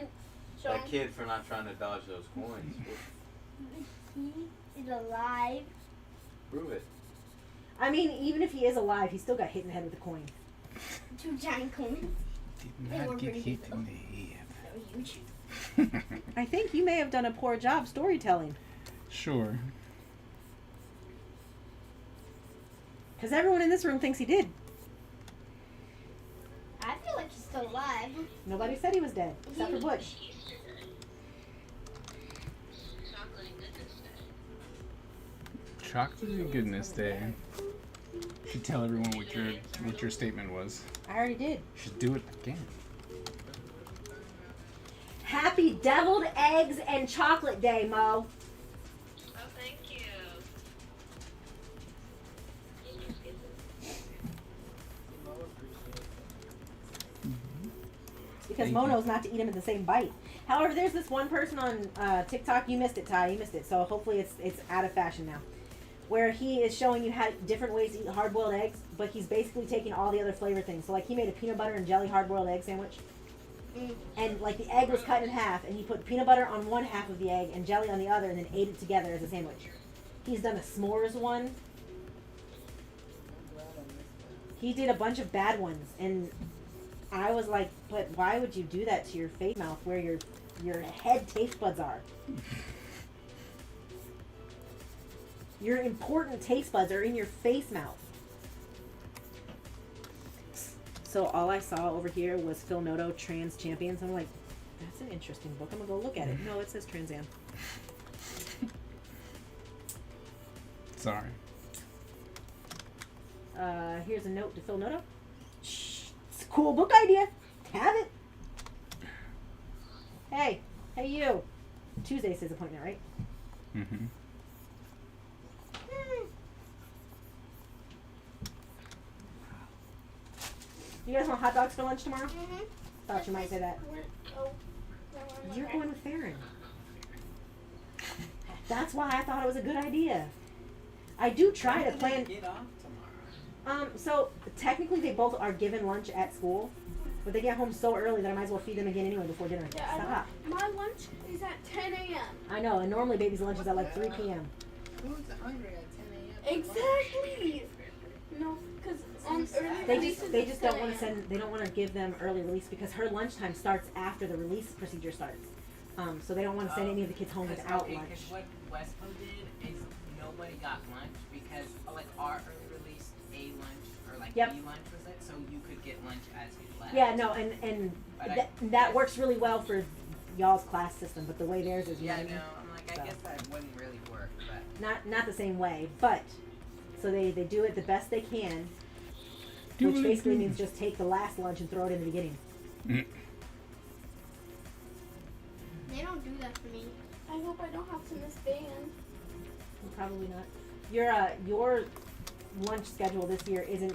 That 'em. kid for not trying to dodge those coins. He is alive. Prove it. I mean, even if he is alive, he still got hit in the head with a coin. 2 giant coins. Did They were not get pretty hit big, in though. the Huge. head. I think you may have done a poor job storytelling. Sure. Because everyone in this room thinks he did. I feel like he's still alive. Nobody said he was dead, except for Butch. Easter egg. Chocolate and goodness day. Chocolate and Goodness Day. You should tell everyone what your statement was. I already did. You should do it again. Happy Deviled Eggs and Chocolate Day, Mo. Oh, thank you. Because Thank Mo you. knows not to eat them in the same bite. However, there's this one person on TikTok. You missed it, Ty. You missed it. So hopefully it's out of fashion now. Where he is showing you how different ways to eat hard-boiled eggs, but he's basically taking all the other flavor things. So like he made a peanut butter and jelly hard-boiled egg sandwich. And like the egg was cut in half, and he put peanut butter on one half of the egg and jelly on the other, and then ate it together as a sandwich. He's done a s'mores one. He did a bunch of bad ones, and I was like, but why would you do that to your face mouth where your head taste buds are? Your important taste buds are in your face mouth. So all I saw over here was Phil Noto, Trans Champions. I'm like, that's an interesting book. I'm gonna go look at it. No, it says Trans Am. Sorry. Here's a note to Phil Noto. Shh, it's a cool book idea. Have it. Hey you. Tuesday's his appointment, right? Mm-hmm. You guys want hot dogs for lunch tomorrow? Mm-hmm. Thought you might say that. Oh, You're going with Farron. That's why I thought it was a good idea. I do try to plan. Get off tomorrow. So technically they both are given lunch at school, but they get home so early that I might as well feed them again anyway before dinner. Yeah, Stop. my lunch is at 10 a.m. I know, and normally baby's lunch is at like 3 p.m. Who's hungry at 10 a.m.? Exactly. No, because on early They releases just it's don't 10 want to a.m. send. They don't want to give them early release because her lunchtime starts after the release procedure starts. So they don't want to send any of the kids home without lunch. Because what Westpo did is nobody got lunch because like our early release A lunch or like Yep. B lunch was it, so you could get lunch as you left. Yeah, no, and But that works really well for y'all's class system, but the way theirs is, you Yeah, know what I no, mean? I'm like, I So. guess that wouldn't really work, but Not the same way, but so they do it the best they can, Do which it basically again. means just take the last lunch and throw it in the beginning. Mm. They don't do that for me. I hope I don't have to miss band. Probably not. Your lunch schedule this year isn't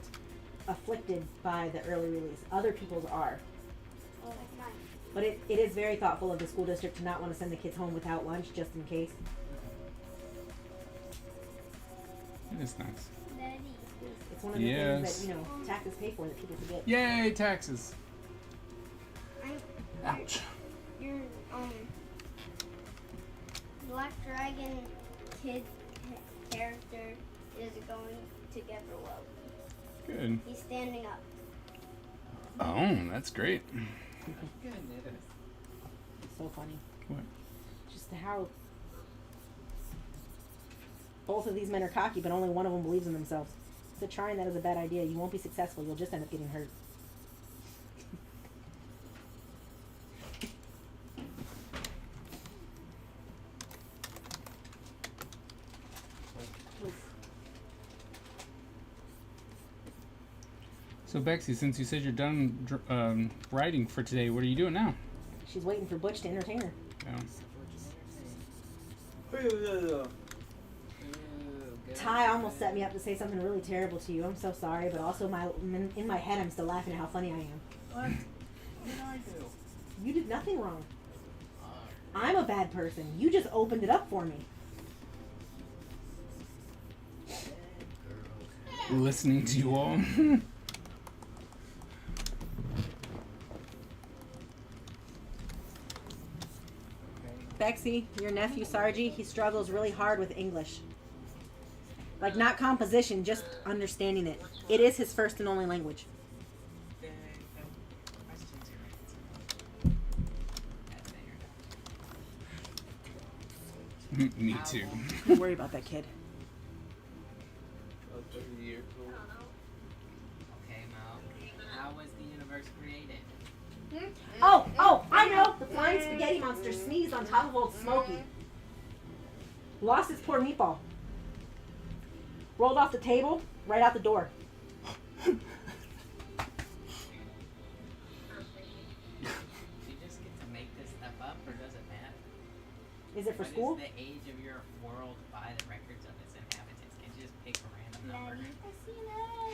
afflicted by the early release. Other people's are. Oh, like mine. But it is very thoughtful of the school district to not want to send the kids home without lunch just in case. It's nice. Daddy. It's one of the Yes. things that, taxes pay for that people forget. Yay, taxes. Ouch. Your Black Dragon kid character is going together well. Good. He's standing up. Oh, that's great. goodness. It's so funny. What? Just how both of these men are cocky, but only one of them believes in themselves. So trying that is a bad idea. You won't be successful. You'll just end up getting hurt. So Bexy, since you said you're done writing for today, what are you doing now? She's waiting for Butch to entertain her. Oh. Ty almost set me up to say something really terrible to you. I'm so sorry, but also in my head I'm still laughing at how funny I am. What? What did I do? You did nothing wrong. I'm a bad person. You just opened it up for me. Listening to you all. Bexy, your nephew Sargi, he struggles really hard with English. Like, not composition, just understanding it. It is his first and only language. Me too. Don't worry about that kid. Okay, Mo. How was the universe created? Oh, I know! The flying spaghetti monster sneezed on top of old Smokey. Lost his poor meatball. Rolled off the table, right out the door. Do you just get to make this stuff up, or does it matter? Is it for What school? is the age of your world by the records of its inhabitants? Can you just pick a random number? Daddy, I see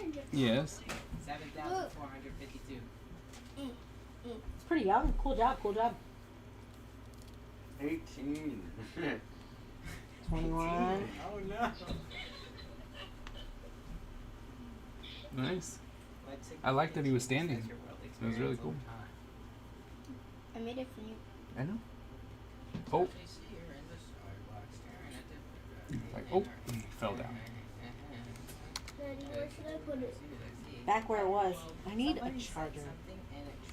an egg. Yes. 7,452. It's pretty young. Cool job, cool job. 18. 21. Oh no. Nice. What I like that he was standing. significance does your world That was really experience cool. I over time? made it for you. I know. Oh. They see her in the sidewalk staring at the Like, oh, he fell down. Daddy, where should I put it? Back where it was. I need a charger.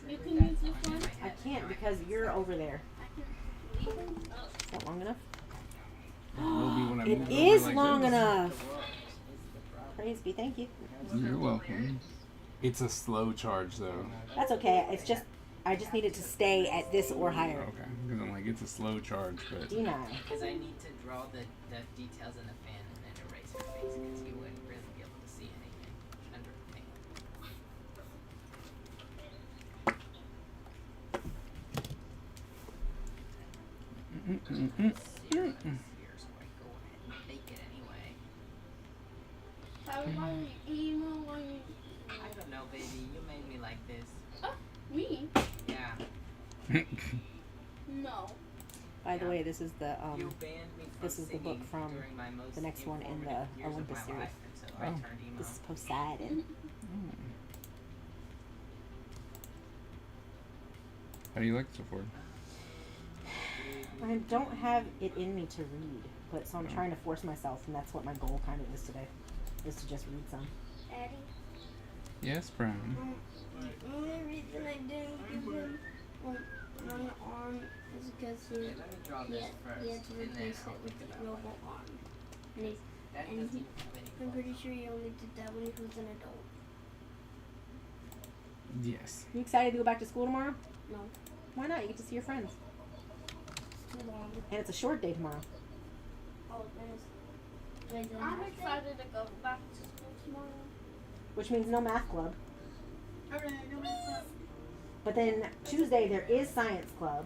You can use this one. I can't because you're over there. Is that long enough? It will be when I It move is over like long this. enough. Praise be, thank you. You're welcome. It's a slow charge though. That's okay. It's just, I just need it to stay at this or higher. Okay. Because I'm like, it's a slow charge, but. D9. Because I need to draw the details in the fan and then erase her face because you wouldn't really be able to see anything under the paint. See her here, so I go ahead and take it anyway. How about you emo when you I don't know, baby. You made me like this. me? Yeah. No. By the way, this is the You banned me from this is the book singing from during my most the next one in the informative years of Olympus my series. life until I Oh. turned emo. this is Poseidon. How do you like it so far? I don't have it in me to read, but so I'm trying to force myself, and that's what my goal kind of is today, is to just read some. Daddy, Yes, Brown. the only reason I didn't give him one arm is because Okay, let me draw he this had first, to and then replace I'll it with think a about robo what arm. And That and doesn't he- have any I'm pretty clothes. sure he only did that when he was an adult. Yes. You excited to go back to school tomorrow? No, Why not? You get to see your friends. it's too long. And it's a short day tomorrow. Oh, then it's. Wait, then I'm half day? excited to go back to school tomorrow. Which means no math club. Alright, no matter. But then Tuesday there is science club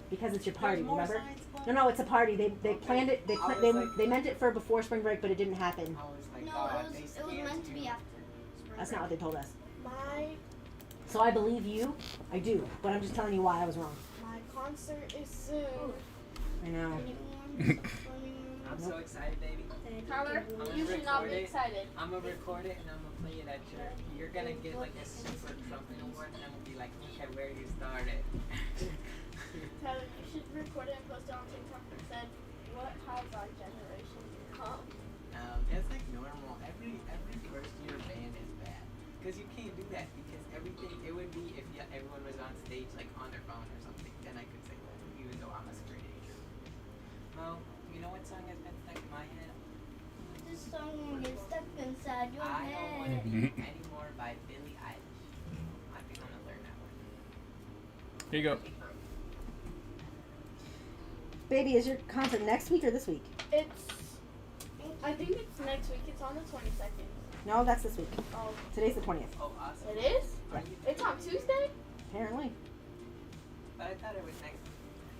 because it's your party. Remember? No, it's a party. They planned it. They meant it for before spring break, but it didn't happen. I was like, No, oh, it they was scanned meant to you. be after. spring That's not what break. they told us. My So I believe you. I do. But I'm just telling you why I was wrong. my concert is soon. I know. I'm so excited, baby. Tyler, gonna you should not record be it. excited. I'm gonna record it and I'm gonna play it at church. You're gonna get like a super trumpet award and I'm gonna be like, look at where you started. Tyler, you should record it and post it on TikTok and said, what has our generation become? That's like normal. Every first year band is bad. Because you can't do that because everything, it would be if everyone was on stage like on their phone or something, then I could say that, even though I'm a straight Ager. Mo, you know what song has been stuck in my head? This song will get stuck inside your I Don't Wanna head. Be Anymore by Billie Eilish. I think I'm gonna learn that one. Here you go. Baby, is your concert next week or this week? I think it's next week. It's on the 22nd. No, that's this week. Oh, Today's the 20th. Oh, awesome. it is? Are you, It's on Tuesday? Apparently. but I thought it was next.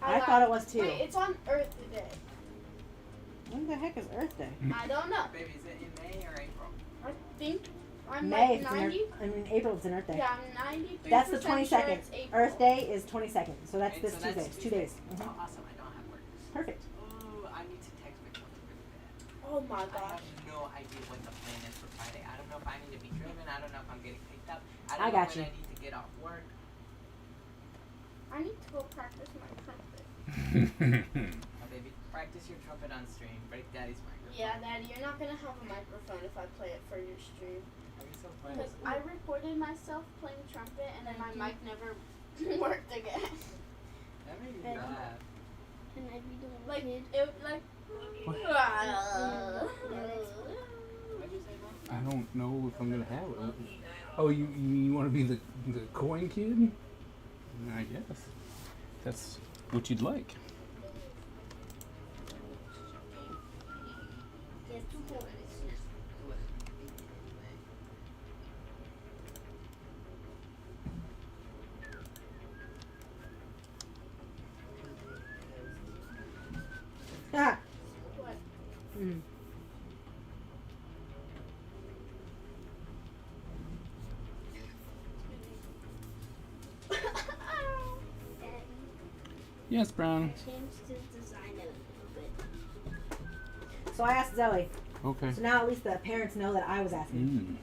I thought it was too. Wait, it's on Earth Day. When the heck is Earth Day? I don't know. Baby, is it in May or April? I think I'm May. like 90. April it's an Earth Day. Yeah, I'm 93%. That's the sure 22nd. it's April. Earth Day is 22nd. So that's Okay, this so Tuesday. that's It's 2 days. Oh, awesome. I don't have work. Perfect. Ooh, I need to text my phone really bad. Oh my I gosh. have no idea what the plan is for Friday. I don't know if I need to be driven. I don't know if I'm getting picked up. I I don't know got when you. I need to get off work. I need to go practice my trumpet. Oh, baby. Practice your trumpet on stream. Break Daddy's microphone. Yeah, Daddy, you're not gonna have a microphone if I play it for your stream. Are you so funny? Because I recorded myself playing trumpet and then my mic never worked again. That made me And- laugh. Can I be the one Like kid? it like. What'd you say, Mom? I don't know if I'm gonna have it. Oh, you want to be the coin kid? I guess that's what you'd like. There's 2 coins. Ah. What? Mm. Daddy, Yes, Brown. changed his design a little bit. So I asked Zoe. Okay. So now at least the parents know that I was asking. Mm.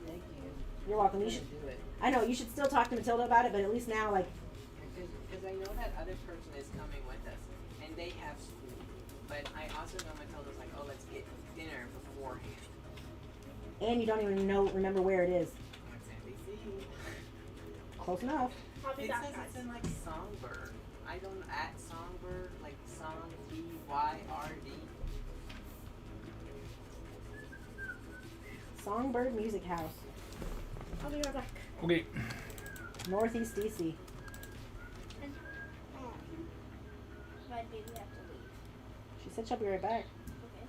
Thank you. You're welcome. You I'm should. gonna do it. I know you should still talk to Matilda about it, but at least now, like, Because I know that other person is coming with us, and they have school. But I also know Matilda's like, oh, let's get dinner beforehand. and you don't even remember where it is. What's NBC? Close enough. I'll be It back, says guys. it's in like Songbird. I don't at Songbird, like Song BYRD. Songbird Music House, I'll be right back. Okay. Northeast DC. Oh. My baby have to leave. She said she'll be right back. Okay.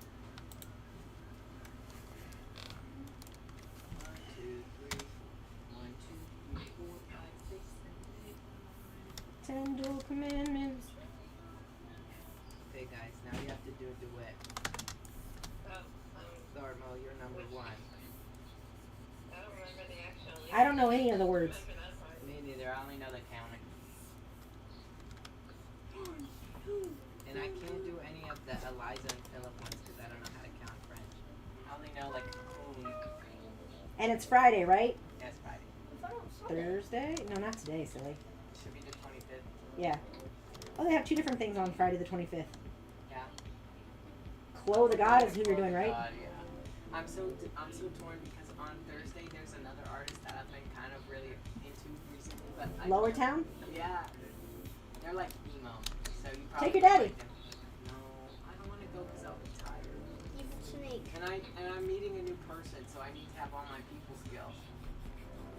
1, 2, 3. 1, 2, 3, 4, 5, 6, 7, 8, 9. 10 dual commandments. Okay, guys, now you have to do a duet. Darmo, you're number 1. I don't remember the actual. I don't know any of the words. Me neither. I only know the counting. And I can't do any of the Eliza and Philip ones because I don't know how to count French. I only know like And it's Friday, right? yes, Friday. I thought it was Sunday. Thursday? No, not today, silly. Should be the 25th. Yeah. Oh, they have 2 different things on Friday the 25th. Yeah. Chloe the God is who you're doing, right? God, yeah. I'm so torn because on Thursday there's another artist that I've been kind of really into recently, but Lower Town? Yeah. They're like emo, so you probably Take your daddy. like them. No, I don't want to go because I'll be tired. Evil snake. And I'm meeting a new person, so I need to have all my people skills.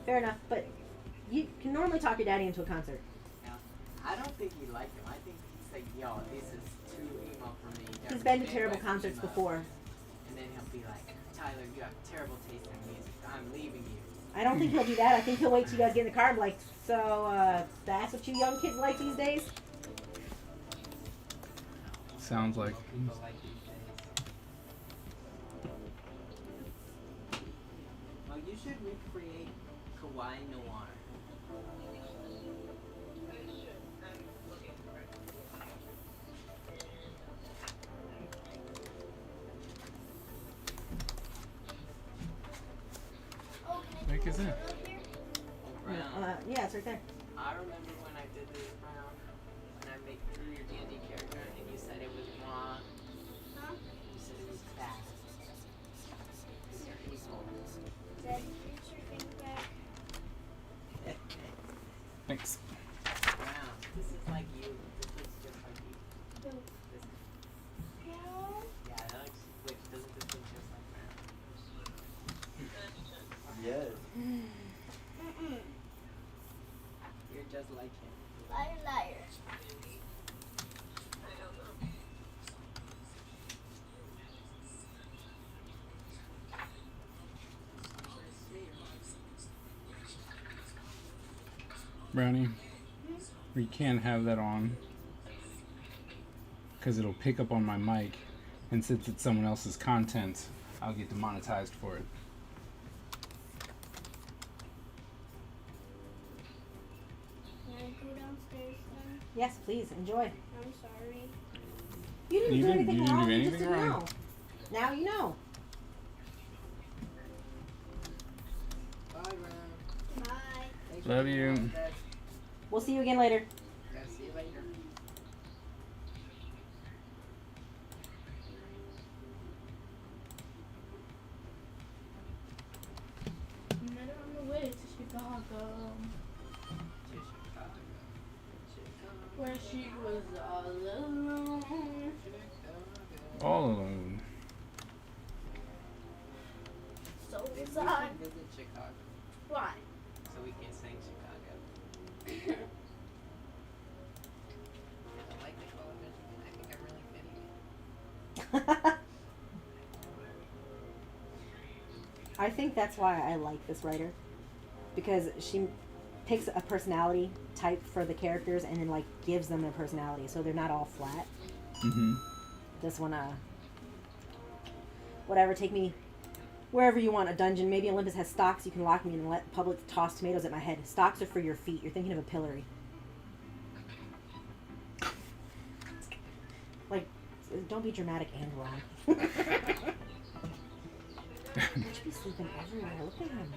Fair enough, but you can normally talk your daddy into a concert. I don't think he liked them. I think he's like, yo, this is too emo for me. He's Never been to been terrible with concerts emo. before. And then he'll be like, Tyler, you have terrible taste in music. I'm leaving you. I don't think he'll do that. I think he'll wait till you guys get in the car and be like, so, that's what you young kids like these days? Sounds like. People like these days. Well, you should recreate Kawaii Noir. Oh, can I Heck do is one that? up here? Brown. Yeah, it's right there. I remember when I did this, Brown, when I drew your D&D character, and you said it was wrong. Huh? You said it was bad. You're evil. Daddy, reach your finger back. Thanks. Brown, this is like you. This looks just like you. Who? This, No. yeah, that looks, wait, doesn't this look just like Brown? Yes. Mm-mm. You're just like him. Liar, liar. Brownie, we can't have that on because it'll pick up on my mic, and since it's someone else's content, I'll get demonetized for it. Can I go downstairs then? Yes, please, enjoy. I'm sorry. You didn't You do didn't- anything you didn't wrong, do you just anything didn't wrong. know. Now you know. Bye, Brown. Bye. Thanks for Love being you. honest, Dad. We'll see you again later. Gotta see you later. Met her on the way to Chicago, To Chicago. Chicago. where she was all alone. All alone. So Maybe we sad. should visit Chicago Why? so we can sing Chicago. I like the color Benjamin. I think I'm really fitting it. I think that's why I like this writer, because she picks a personality type for the characters and then like gives them their personality, so they're not all flat. Mm-hmm. This one, whatever, take me wherever you want. A dungeon, maybe Olympus has stocks. You can lock me in and let public toss tomatoes at my head. Stocks are for your feet. You're thinking of a pillory. Like, don't be dramatic and wrong. He should be sleeping everywhere. Look at him.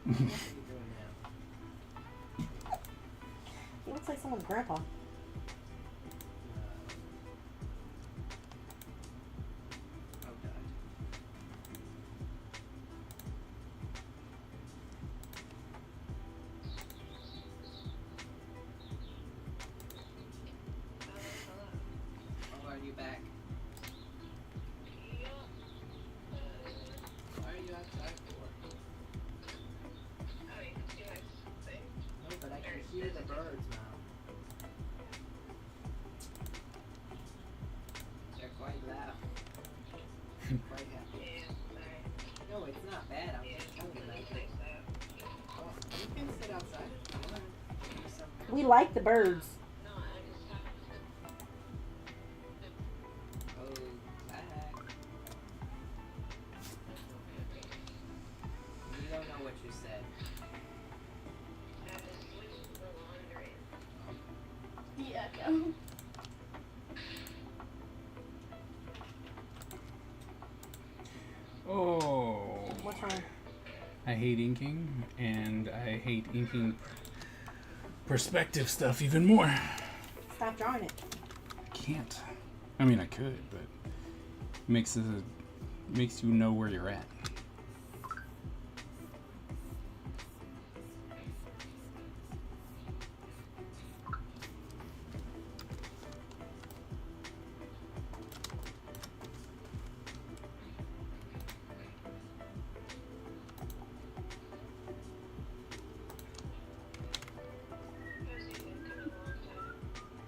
What are you doing now? He looks like someone's grandpa. Oh god. Oh, are you back? Why are you outside for? No, but I can hear the birds now. They're quite loud. Quite happy. No, it's not bad. I'm just telling you that. Oh, you can sit outside if you want. Do something. We like the birds. Oh, back. You don't know what you said. The echo. Oh. What's wrong? I hate inking, and I hate inking perspective stuff even more. Stop drawing it. Can't. I mean, I could, but makes you know where you're at.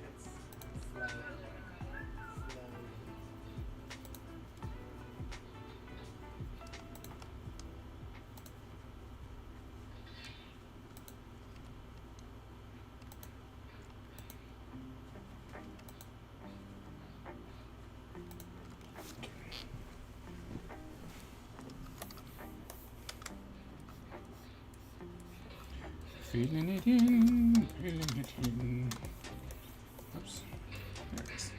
That's slow. Slow. Feeling it in, feeling it in. Oops. There it is.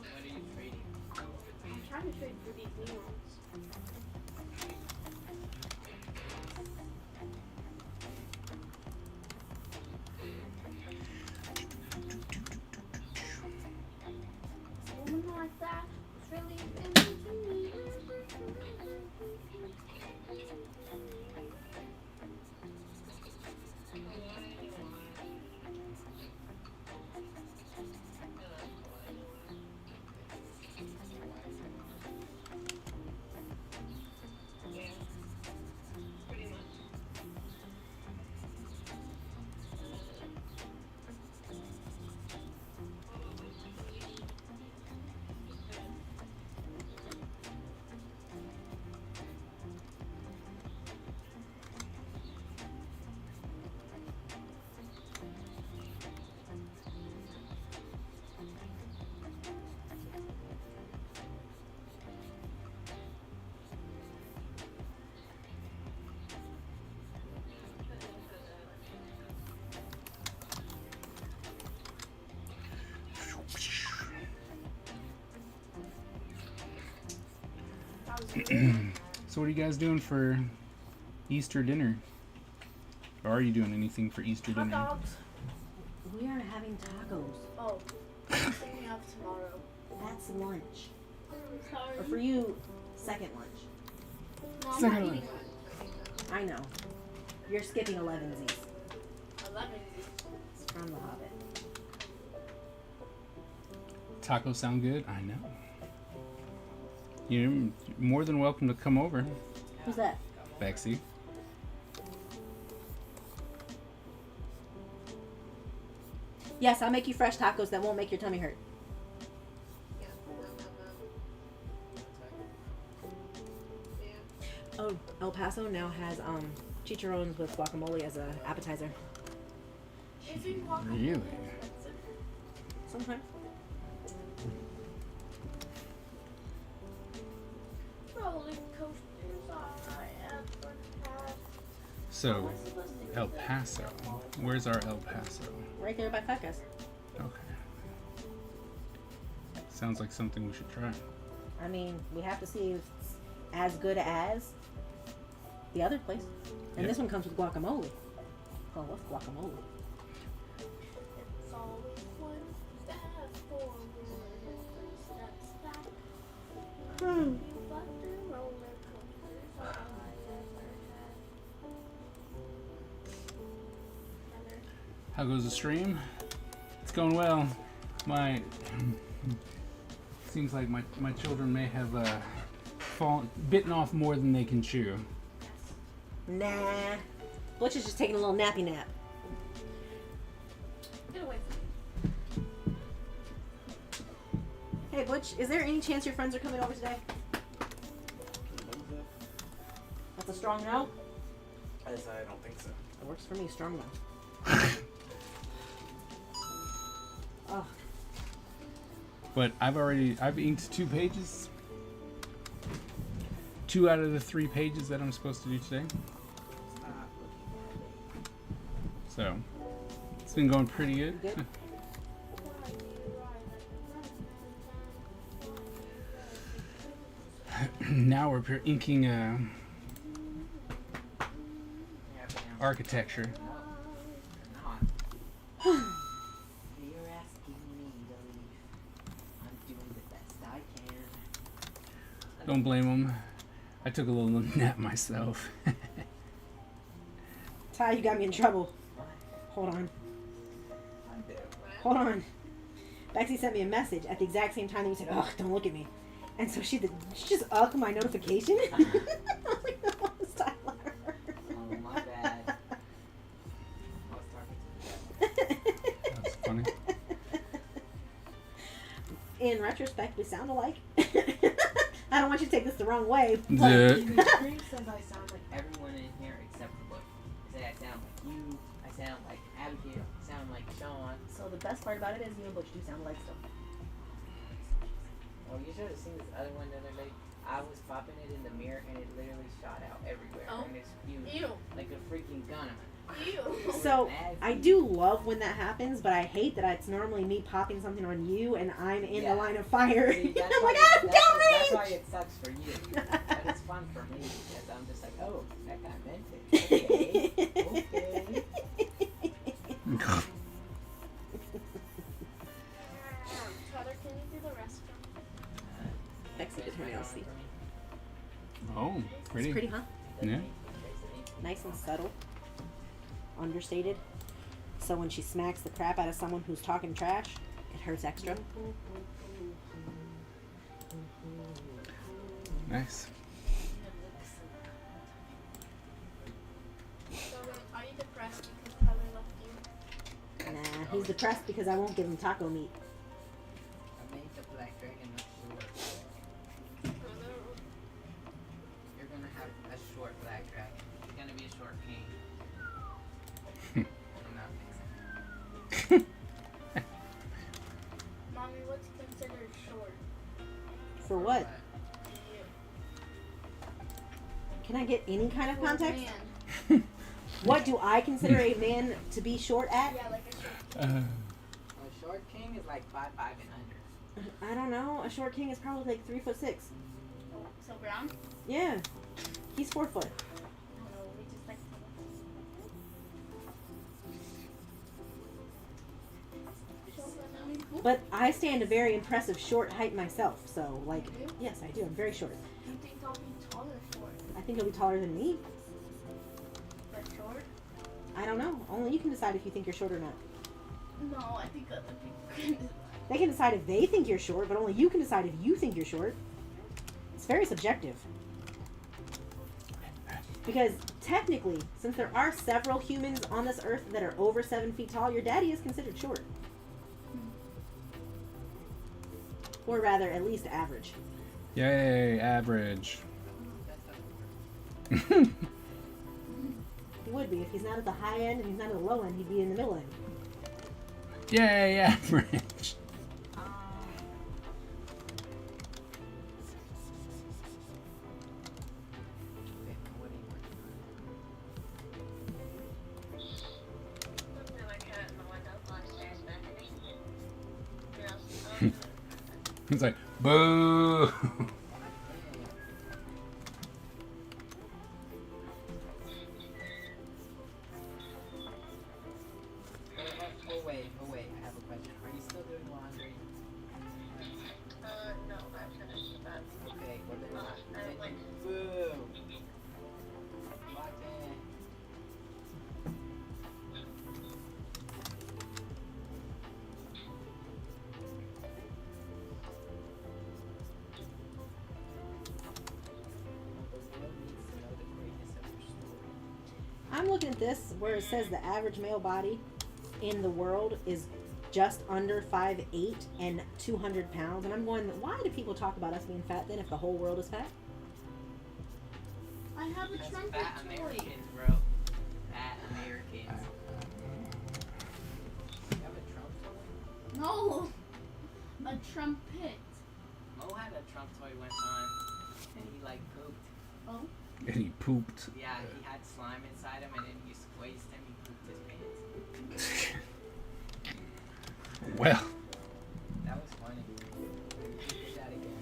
What are you trading? I'm trying to trade for these new ones. A woman like that was really into me. So what are you guys doing for Easter dinner? Or are you doing anything for Easter Hot dinner? dogs. We are having tacos. Oh, I'm thinking of tomorrow. That's lunch. Sorry. Or for you, second lunch. No, I'm Second not lunch. eating one. I know. You're skipping 11sies. 11. It's from The Hobbit. Tacos sound good? I know. You're more than welcome to come over, Who's that? Bexy. Yes, I'll make you fresh tacos that won't make your tummy hurt. Oh, El Paso now has chicharrones with guacamole as an appetizer. Isn't guacamole Really? expensive? Sometimes. Roller coasters I ever had. So, El Paso. Where's our El Paso? Right there by Fecas. Okay. Sounds like something we should try. I mean, we have to see if it's as good as the other place. And Yep. this one comes with guacamole. Oh, what's guacamole? It's always one step forward and 3 steps back. But the roller coasters I ever had. How goes the stream? It's going well. My seems like my children may have bitten off more than they can chew. Nah. Butch is just taking a little nappy nap. Get away from me. Hey, Butch, is there any chance your friends are coming over today? That's a strong no? I don't think so. It works for me, strong no. Oh, But I've inked 2 pages. 2 out of the 3 pages that I'm supposed to do today. So it's been going pretty good. good? Now we're inking architecture. Not. You're asking me to leave. I'm doing the best I can. Don't blame them. I took a little nap myself. Ty, you got me in trouble. Hold on. Hold on. Bexy sent me a message at the exact same time that you said, "Ugh, don't look at me." And so she just upped my notification. I was like, "No, it's Tyler." Oh, my bad. I was talking to That's funny. In retrospect, we sound alike. I don't want you to take this the wrong way. But Yeah. The stream says I sound like everyone in here except for Butch. They say I sound like you, I sound like Abigail, I sound like Sean. So the best part about it is you and Butch do sound alike still. Oh, you should have seen this other one the other day. I was popping it in the mirror and it literally shot out everywhere. Oh. And it's huge. Ew. Like a freaking gun. Ew. So I do love when that happens, but I hate that it's normally me popping something on you and I'm in Yeah. the line of fire. See, that's I'm why like, ah, that's damn why it sucks for you. But it's fun for me because I'm just like, oh, that guy meant it. Okay. Okay. Tyler, can you do the rest of Bexy did her nails, see. Oh, pretty. It's pretty, huh? Yeah. Nice and subtle. Understated. So when she smacks the crap out of someone who's talking trash, it hurts extra. Nice. So then, are you depressed because Tyler left you? Nah, he's depressed because I won't give him taco meat. I made the black dragon look short. You're gonna have a short black dragon. It's gonna be a short king. I'm not fixing Mommy, what's considered short? For what? Can I get any kind of For a context? man. What do I consider a man to be short at? Yeah, like a short. A short king is like 5'5" and under. I don't know. A short king is probably like 3'6". So brown? Yeah. He's 4 foot. I don't know, we just like But I stand a very impressive short height myself. So, like, yes, I do. I'm very short. Do you think I'll be tall or short? I think he'll be taller than me. But short? I don't know. Only you can decide if you think you're short or not. No, I think other people can. They can decide if they think you're short, but only you can decide if you think you're short. It's very subjective. Because technically, since there are several humans on this earth that are over 7 feet tall, your daddy is considered short. Or rather, at least average. Yay, average. He would be. If he's not at the high end and he's not at the low end, he'd be in the middle end. Yay, average. Looking at my cat in the window upstairs back in the He's like, boo. Oh wait, I have a question. Are you still doing laundry? No, I finished that. Okay, well then, I like boo! Locked in. The world needs to know the greatness of your story. I'm looking at this where it says the average male body in the world is just under 5'8" and 200 pounds. And I'm going, why do people talk about us being fat then if the whole world is fat? I have a That's trumpet fat toy. Americans, bro. Fat Americans. You have a Trump toy? No, a trumpet. Mo had a Trump toy one time, and he like pooped. Oh, And he pooped. Yeah, he had slime inside him, and then you squeezed him, he pooped his pants. Well, That was funny. We did that again.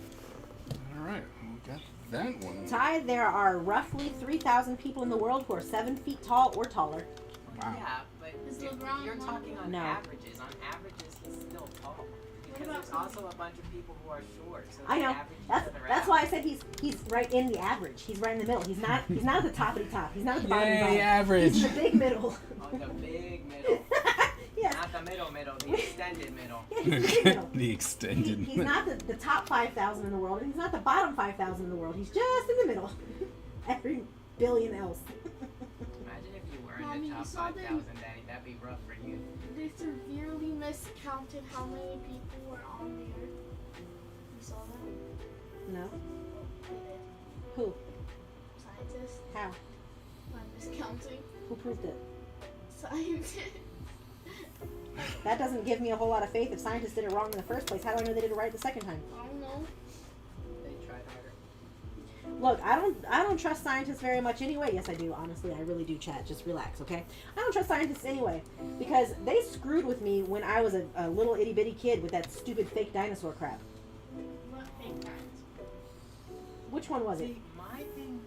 all right, we got that one. Ty, there are roughly 3,000 people in the world who are 7 feet tall or taller. Wow. Yeah, but Is if LeBron you're one? talking on No. averages. On averages, he's still tall. Because about there's also a bunch of people who are short. So I they know. average each That's other that's out. why I said he's right in the average. He's right in the middle. He's not at the toppity top. He's not at the bottom. Yay, bottom. average. He's in the big middle. Oh, the big middle. Yes. Not the middle, the extended middle. Yeah, he's in the big middle. The extended. He's not the top 5,000 in the world, and he's not the bottom 5,000 in the world. He's just in the middle. Every billion else. Imagine if you were in Mommy, the you top saw 5,000, them? Daddy. That'd be rough for you. they severely miscounted how many people were on the earth. You saw that? No. They did. Who? Scientists. How? By miscounting. Who proved it? Scientists. That doesn't give me a whole lot of faith. If scientists did it wrong in the first place, how do I know they did it right the second time? I don't know. They tried harder. Look, I don't trust scientists very much anyway. Yes, I do. Honestly, I really do, Chad. Just relax, okay? I don't trust scientists anyway because they screwed with me when I was a little itty bitty kid with that stupid fake dinosaur crap. What fake guys? Which one was it? See, my thing,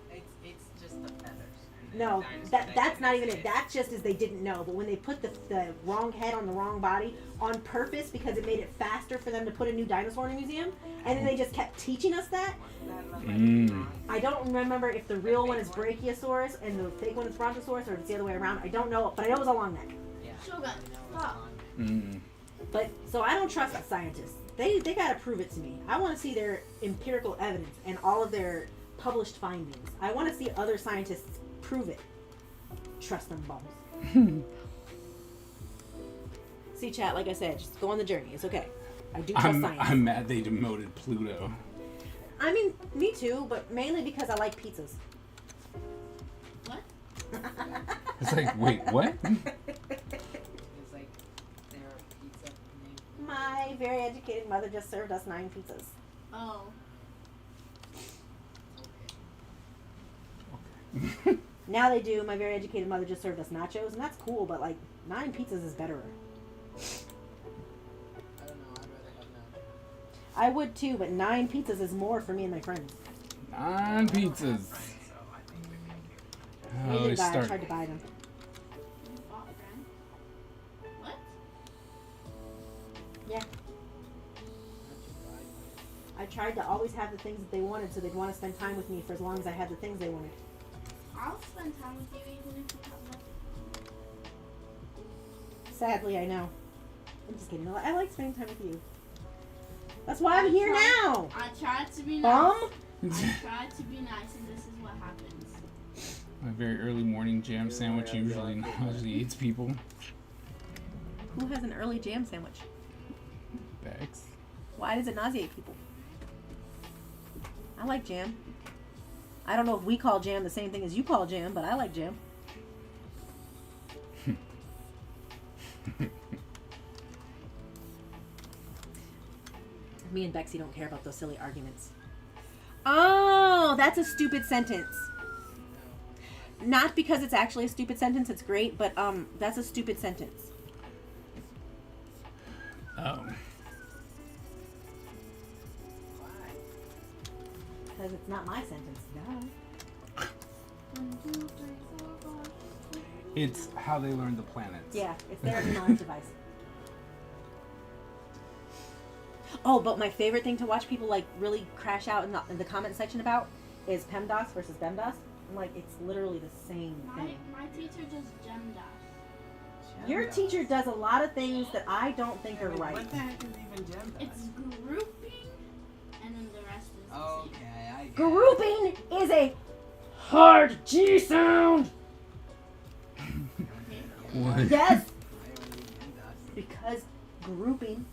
it's just the feathers. And No, the dinosaurs that's not even exist. it. That's just as they didn't know. But when they put the wrong head on the wrong body on purpose because it made it faster for them to put a new dinosaur in a museum, and then they just kept teaching us that. Wasn't that like Mm. I don't remember if the real one is Brachiosaurus and the fake one is Brontosaurus, or if it's the other way around. I don't know, but I know it was a long neck. Yeah. Shogun, I know stop. it's on. Mm. But so I don't trust the scientists. They gotta prove it to me. I want to see their empirical evidence and all of their published findings. I want to see other scientists prove it. Trust them bums. See, chat. Like I said, just go on the journey. It's okay. I do trust science. I'm mad they demoted Pluto. I mean, me too, but mainly because I like pizzas. What? It's like, wait, what? It's like they're a pizza named. My very educated mother just served us 9 pizzas. Oh. Now they do. My very educated mother just served us nachos, and that's cool, but like 9 pizzas is better. I don't know. I'd rather have none. I would too, but 9 pizzas is more for me and my friends. Non-pizzas. They Oh, did they die. I start. tried to buy them. Oh, friend. What? Yeah. I tried to always have the things that they wanted, so they'd want to spend time with me for as long as I had the things they wanted. I'll spend time with you even if you have nothing. Sadly, I know. I'm just kidding. I like spending time with you. That's why I'm here now. I tried to be nice. Bum. I tried to be nice, and this is what happens. My very early morning jam sandwich usually eats people. Who has an early jam sandwich? Bex. Why does it nauseate people? I like jam. I don't know if we call jam the same thing as you call jam, but I like jam. Me and Bexy don't care about those silly arguments. Oh, that's a stupid sentence. Not because it's actually a stupid sentence, it's great, but that's a stupid sentence. Oh. Because it's not my sentence. No. It's how they learn the planets. Yeah, it's their knowledge device. Oh, but my favorite thing to watch people like really crash out in the comment section about is PEMDAS versus BEMDAS. I'm like, it's literally the same thing. My teacher does gem dash. Your teacher does a lot of things that I don't think are Wait, right. What the heck is even gem dash? It's grouping, and then the rest is Okay, I get it. Grouping is a hard G sound. What? Yes, I only use gem dash. because grouping.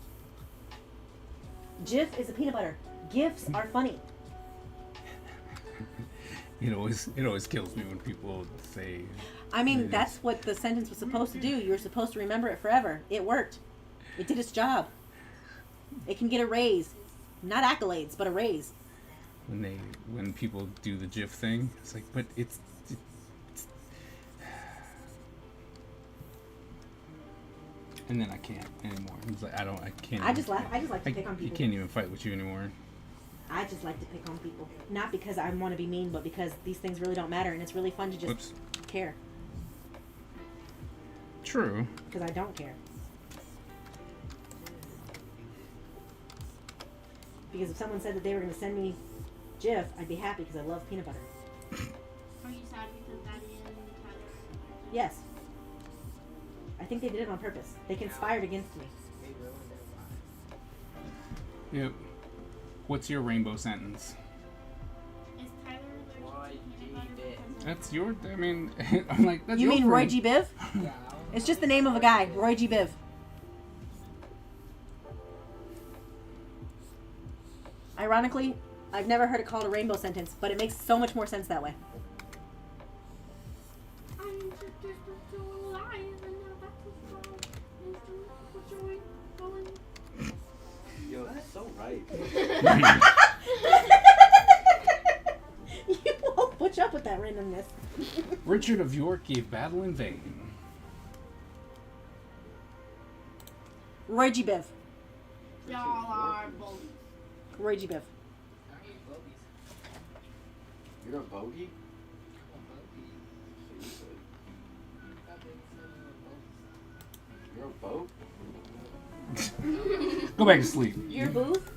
GIF is a peanut butter. GIFs are funny. It always kills me when people say. I mean, Yes. that's what the sentence was supposed to do. You were supposed to remember it forever. It worked. It did its job. It can get a raise. Not accolades, but a raise. When people do the GIF thing, it's like, but it's and then I can't anymore. It's like I can't. I just like to pick on You people. can't even fight with you anymore. I just like to pick on people. Not because I want to be mean, but because these things really don't matter and it's really fun to just Whoops. care. True. Because I don't care. Because if someone said that they were going to send me GIF, I'd be happy because I love peanut butter. Are you sad because Daddy and Tyler? Yes. I think they did it on purpose. They conspired against me. They ruined their lives. Yep. What's your rainbow sentence? Is Tyler allergic to peanut butter? because of- That's your. I mean, I'm like. That's You your mean Roy friend. G. Biv? Yeah, It's just the name of a guy, Roy G. Biv. Ironically, I've never heard it called a rainbow sentence, but it makes so much more sense that way. I'm introduced to a lion, and now that's his song. Is going. Yo, that's so right. You won't put up with that randomness. Richard of York gave battle in vain. Roy G. Biv. Y'all are bullies. Roy G. Biv. I hate bogies. You're a bogey? I'm a bogey. I've been sending You're a boat? Go back to sleep. Your booth?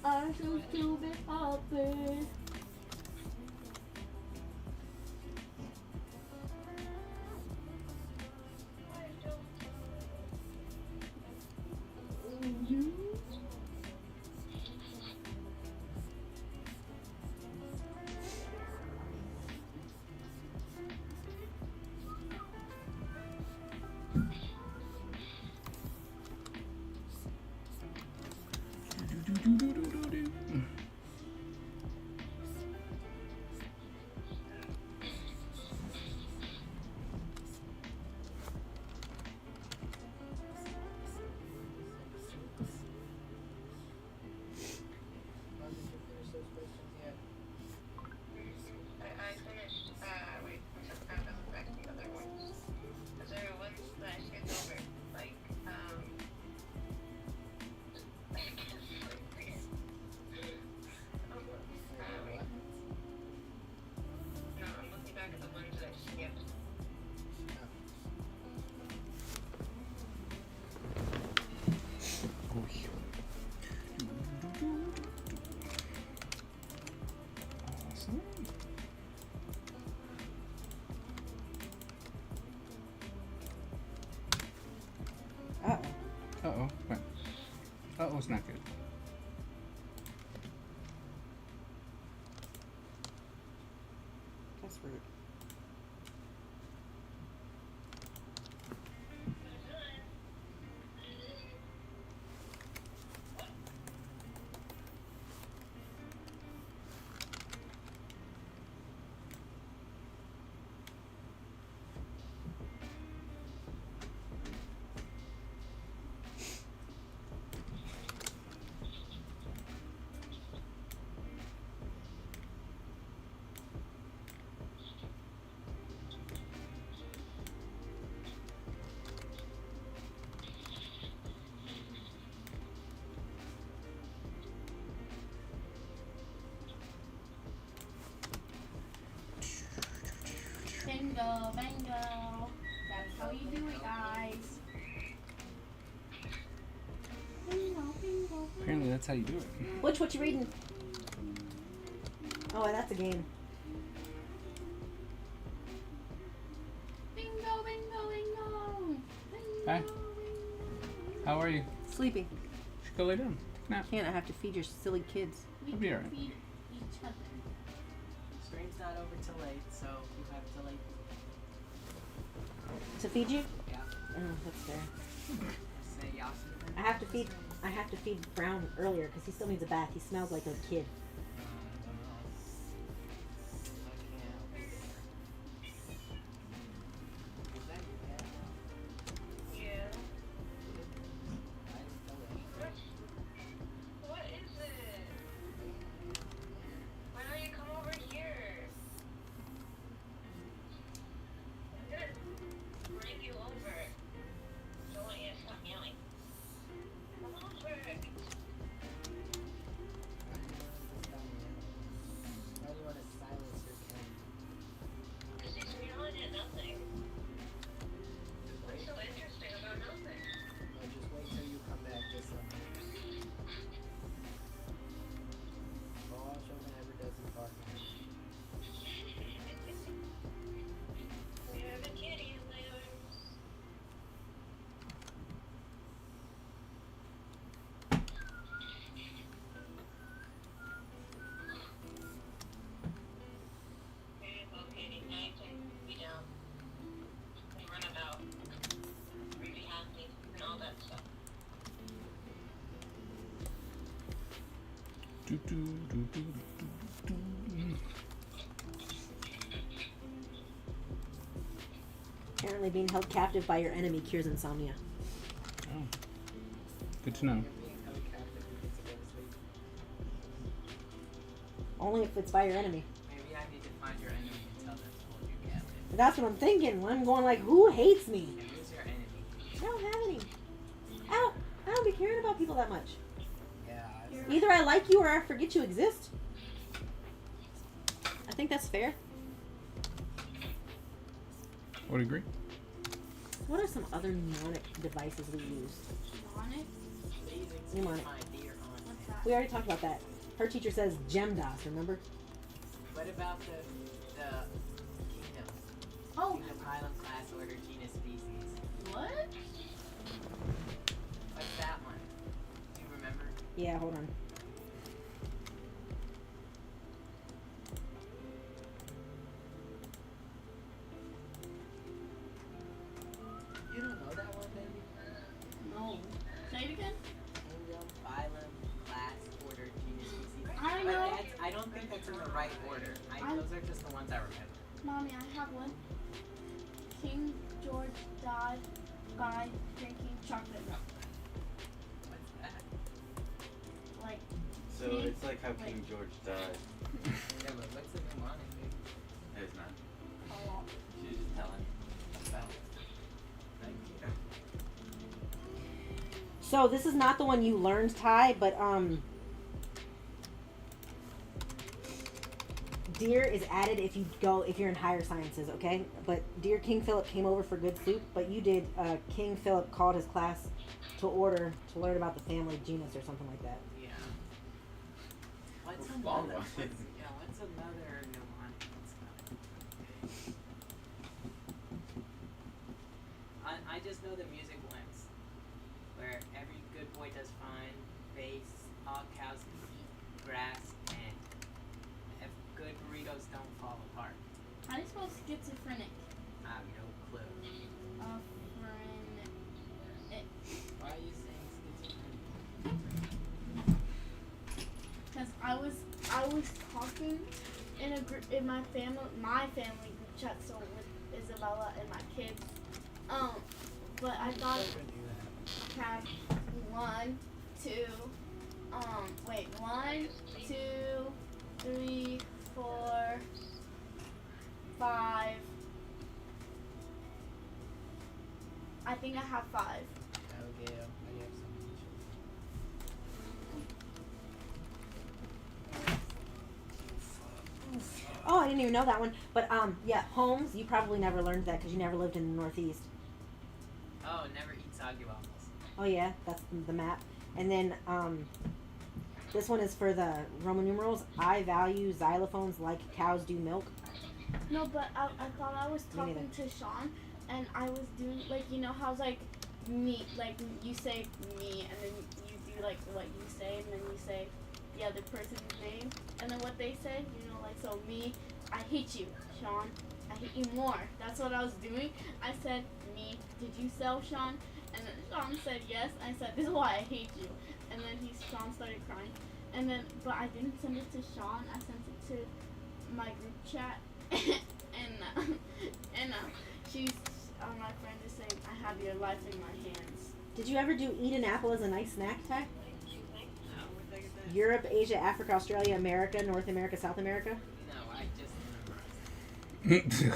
I choose to be happy. it's not good. That's rude. Bingo, bingo. That's how you do it, guys. Bingo, bingo. Apparently, that's how you do it. Which, what you reading? Oh, that's a game. Bingo, bingo, bingo. Hi. How are you? Sleepy. Should go lay down. Nap. Can't. I have to feed your silly kids. We It'll be can alright. feed each other. Stream's not over till late, so you have till late. To feed you? Yeah. Oh, that's fair. Say Yasmin. I have to feed Brown earlier because he still needs a bath. He smells like a kid. Yeah. What is it? Why don't you come over here? I'm gonna bring you over. Don't want you to stop yelling. Come over. Why do you want to silence your cat? Because he's yelling at nothing. What's so interesting about nothing? No, just wait till you come back this summer. Oh, Sheldon ever doesn't bark. We have a kitty in my arms. Hey, okay, now you can be down. We run about. Really happy and all that stuff. Do, do, do, do, do, do, do. Apparently, being held captive by your enemy cures insomnia. Oh. Good to know. You're being held captive and gets to go to sleep. Only if it's by your enemy. Maybe I need to find your enemy and tell them to hold you captive. That's what I'm thinking. I'm going like, who hates me? And who's your enemy? I don't have any. I don't be caring about people that much. Yeah. Either I like you or I forget you exist. I think that's fair. I would agree. What are some other mnemonic devices we use? Mnemonic? Please Mnemonic. my dear aunt. What's that? We already talked about that. Her teacher says GemDOS, remember? What about the kingdom? Oh, Kingdom, phylum, class, order, genus, species. what? What's that one? Do you remember? Yeah, hold on. You don't know that one, baby? No. Say it again? Kingdom, phylum, class, order, genus, species. I But know. I don't think that's in the right order. Those are just the ones I remember. Mommy, I have one. King George died by drinking chocolate milk. What's that? Like, So it's like how King George died. Yeah, but what's the mnemonic, baby? It's not. oh, She's just telling you. About. Thank you. So this is not the one you learned, Ty, but deer is added if you're in higher sciences, okay? But dear King Philip came over for good soup, but you did King Philip called his class to order to learn about the family genus or something like that. Yeah. What's What's another? wrong with What's, it? yeah, what's another mnemonic? I just know the music ones, where every good boy does fine, all cows can eat grass, and if good burritos don't fall apart. How do you spell schizophrenic? I have no clue. Why are you saying schizophrenic? Because I was talking in a group in my family group chat, so with Isabella and my kids. But I thought have 1, 2, 3, 4, 5. I think I have 5. Okay, I have some Oh, I didn't even know that one. But yeah, homes. You probably never learned that because you never lived in the Northeast. Oh, never eat soggy waffles. Oh yeah, that's the map. And then this one is for the Roman numerals. I value xylophones like cows do milk. No, but I thought I was Me talking to Sean, and I was doing, like, you know how it's like me, like you say me, and then you do like what you say, and then you say the other person's name, and then what they say, you know, like, so me, I hate you, Sean, I hate you more. That's what I was doing. I said, me, did you sell, Sean? And then Sean said yes. I said, this is why I hate you. And then Sean started crying. And then, but I didn't send it to Sean. I sent it to my group chat. and she's, my friend is saying, I have your life in my hands. Did you ever do eat an apple as a nice snack, Ty? Europe, Asia, Africa, Australia, America, North America, South America? No, I just memorized.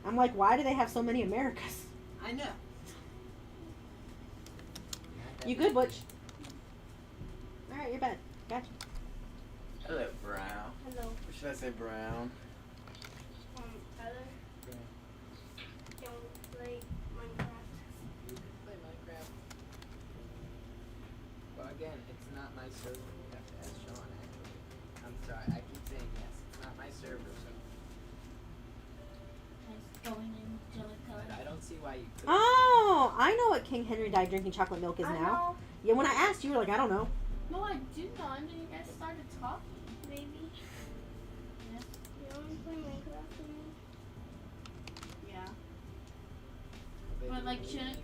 I'm like, why do they have so many Americas? I know. You good, Butch? Alright, you're bad. Gotcha. Hello, Brown. Hello. Or should I say Brown? Tyler. Can we play Minecraft? You can play Minecraft. Well, again, it's not my server. You have to ask Sean, actually. I'm sorry, I keep saying yes. It's not my server, so. Going in Jellicoe. But I don't see why you could. Oh, I know what King Henry died drinking chocolate milk is I now. know. Yeah, when I asked, you were like, I don't know. No, I do know. And then you guys started talking. Maybe. Yes. You want to play Minecraft with me? Yeah. But like, shouldn't.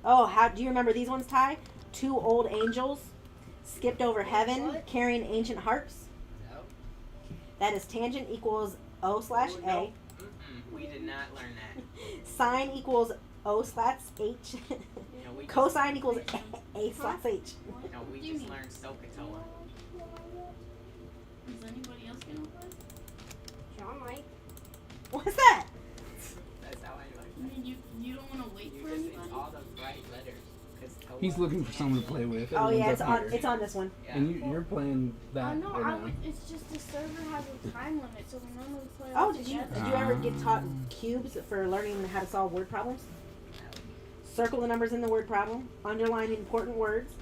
Oh, how do you remember these ones, Ty? 2 old angels skipped over heaven What? carrying ancient harps. No. That is tangent equals O/A. No. We did not learn that. Sine equals O/H. No, we just, Cosine equals A/H. no, we What do you just mean? learned SOHCAHTOA. Is anybody else gonna play? John might. What's that? That's how I I learned mean, you don't want to wait that. for You just, anybody? it's all the right letters. 'Cause Toa He's looking for someone to play with. Oh yeah, Everyone's it's up on. here. It's on this one. Yeah. And you're playing that. I know. right now. It's just the server has a time limit, so we normally play. Oh, all did you together. ever get taught cubes for learning how to solve word problems? Circle the numbers in the word problem. Underline important words.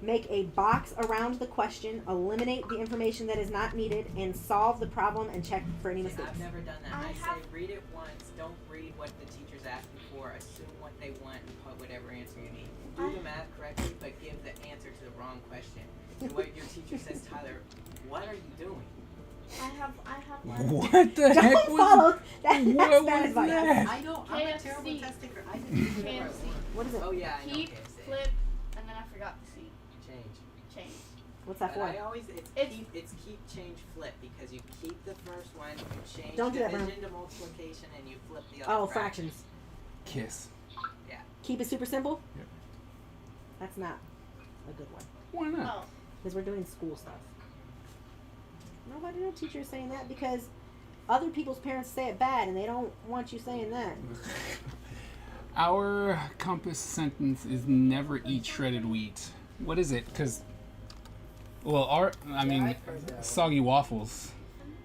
Make a box around the question. Eliminate the information that is not needed, and solve the problem and check for any See, mistakes. I've never done that. I I say have- read it once, don't read what the teacher's asking for, assume what they want, and put whatever answer you need. Do the math correctly, but give the answer to the wrong question. And what your teacher says, Tyler, what are you doing? I have one. What the heck Don't was follow. That's what bad was advice. that? I know, I'm a KFC. terrible tester. I didn't do whatever I KFC. want. What is it? Oh yeah, I know Keep, KFC. flip, and then I forgot the C. Change. Change. What's that But for? I always, it's keep, change, flip, because you keep the first one, you change Don't do that, Bruno. division to multiplication, and you flip the other Oh, fractions. Kiss. Keep it super simple. Yep. That's not a good one Why not? Oh, because we're doing school stuff. Nobody, no teacher is saying that because other people's parents say it bad and they don't want you saying that. Our compass sentence is never eat shredded wheat. What is it? Because, well, I've heard that one. soggy waffles.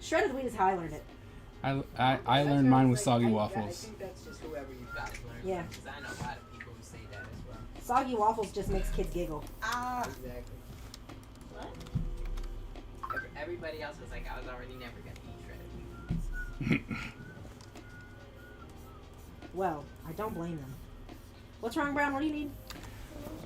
Shredded wheat is how I learned it. I learned mine with soggy I waffles. think that's just whoever you guys learn Yeah. from, because I know a lot of people who say that as well. Soggy waffles just makes kids giggle. Exactly. what? Everybody else was like, I was already never going to eat shredded wheat. Well, I don't blame them. What's wrong, Brown? What do you need?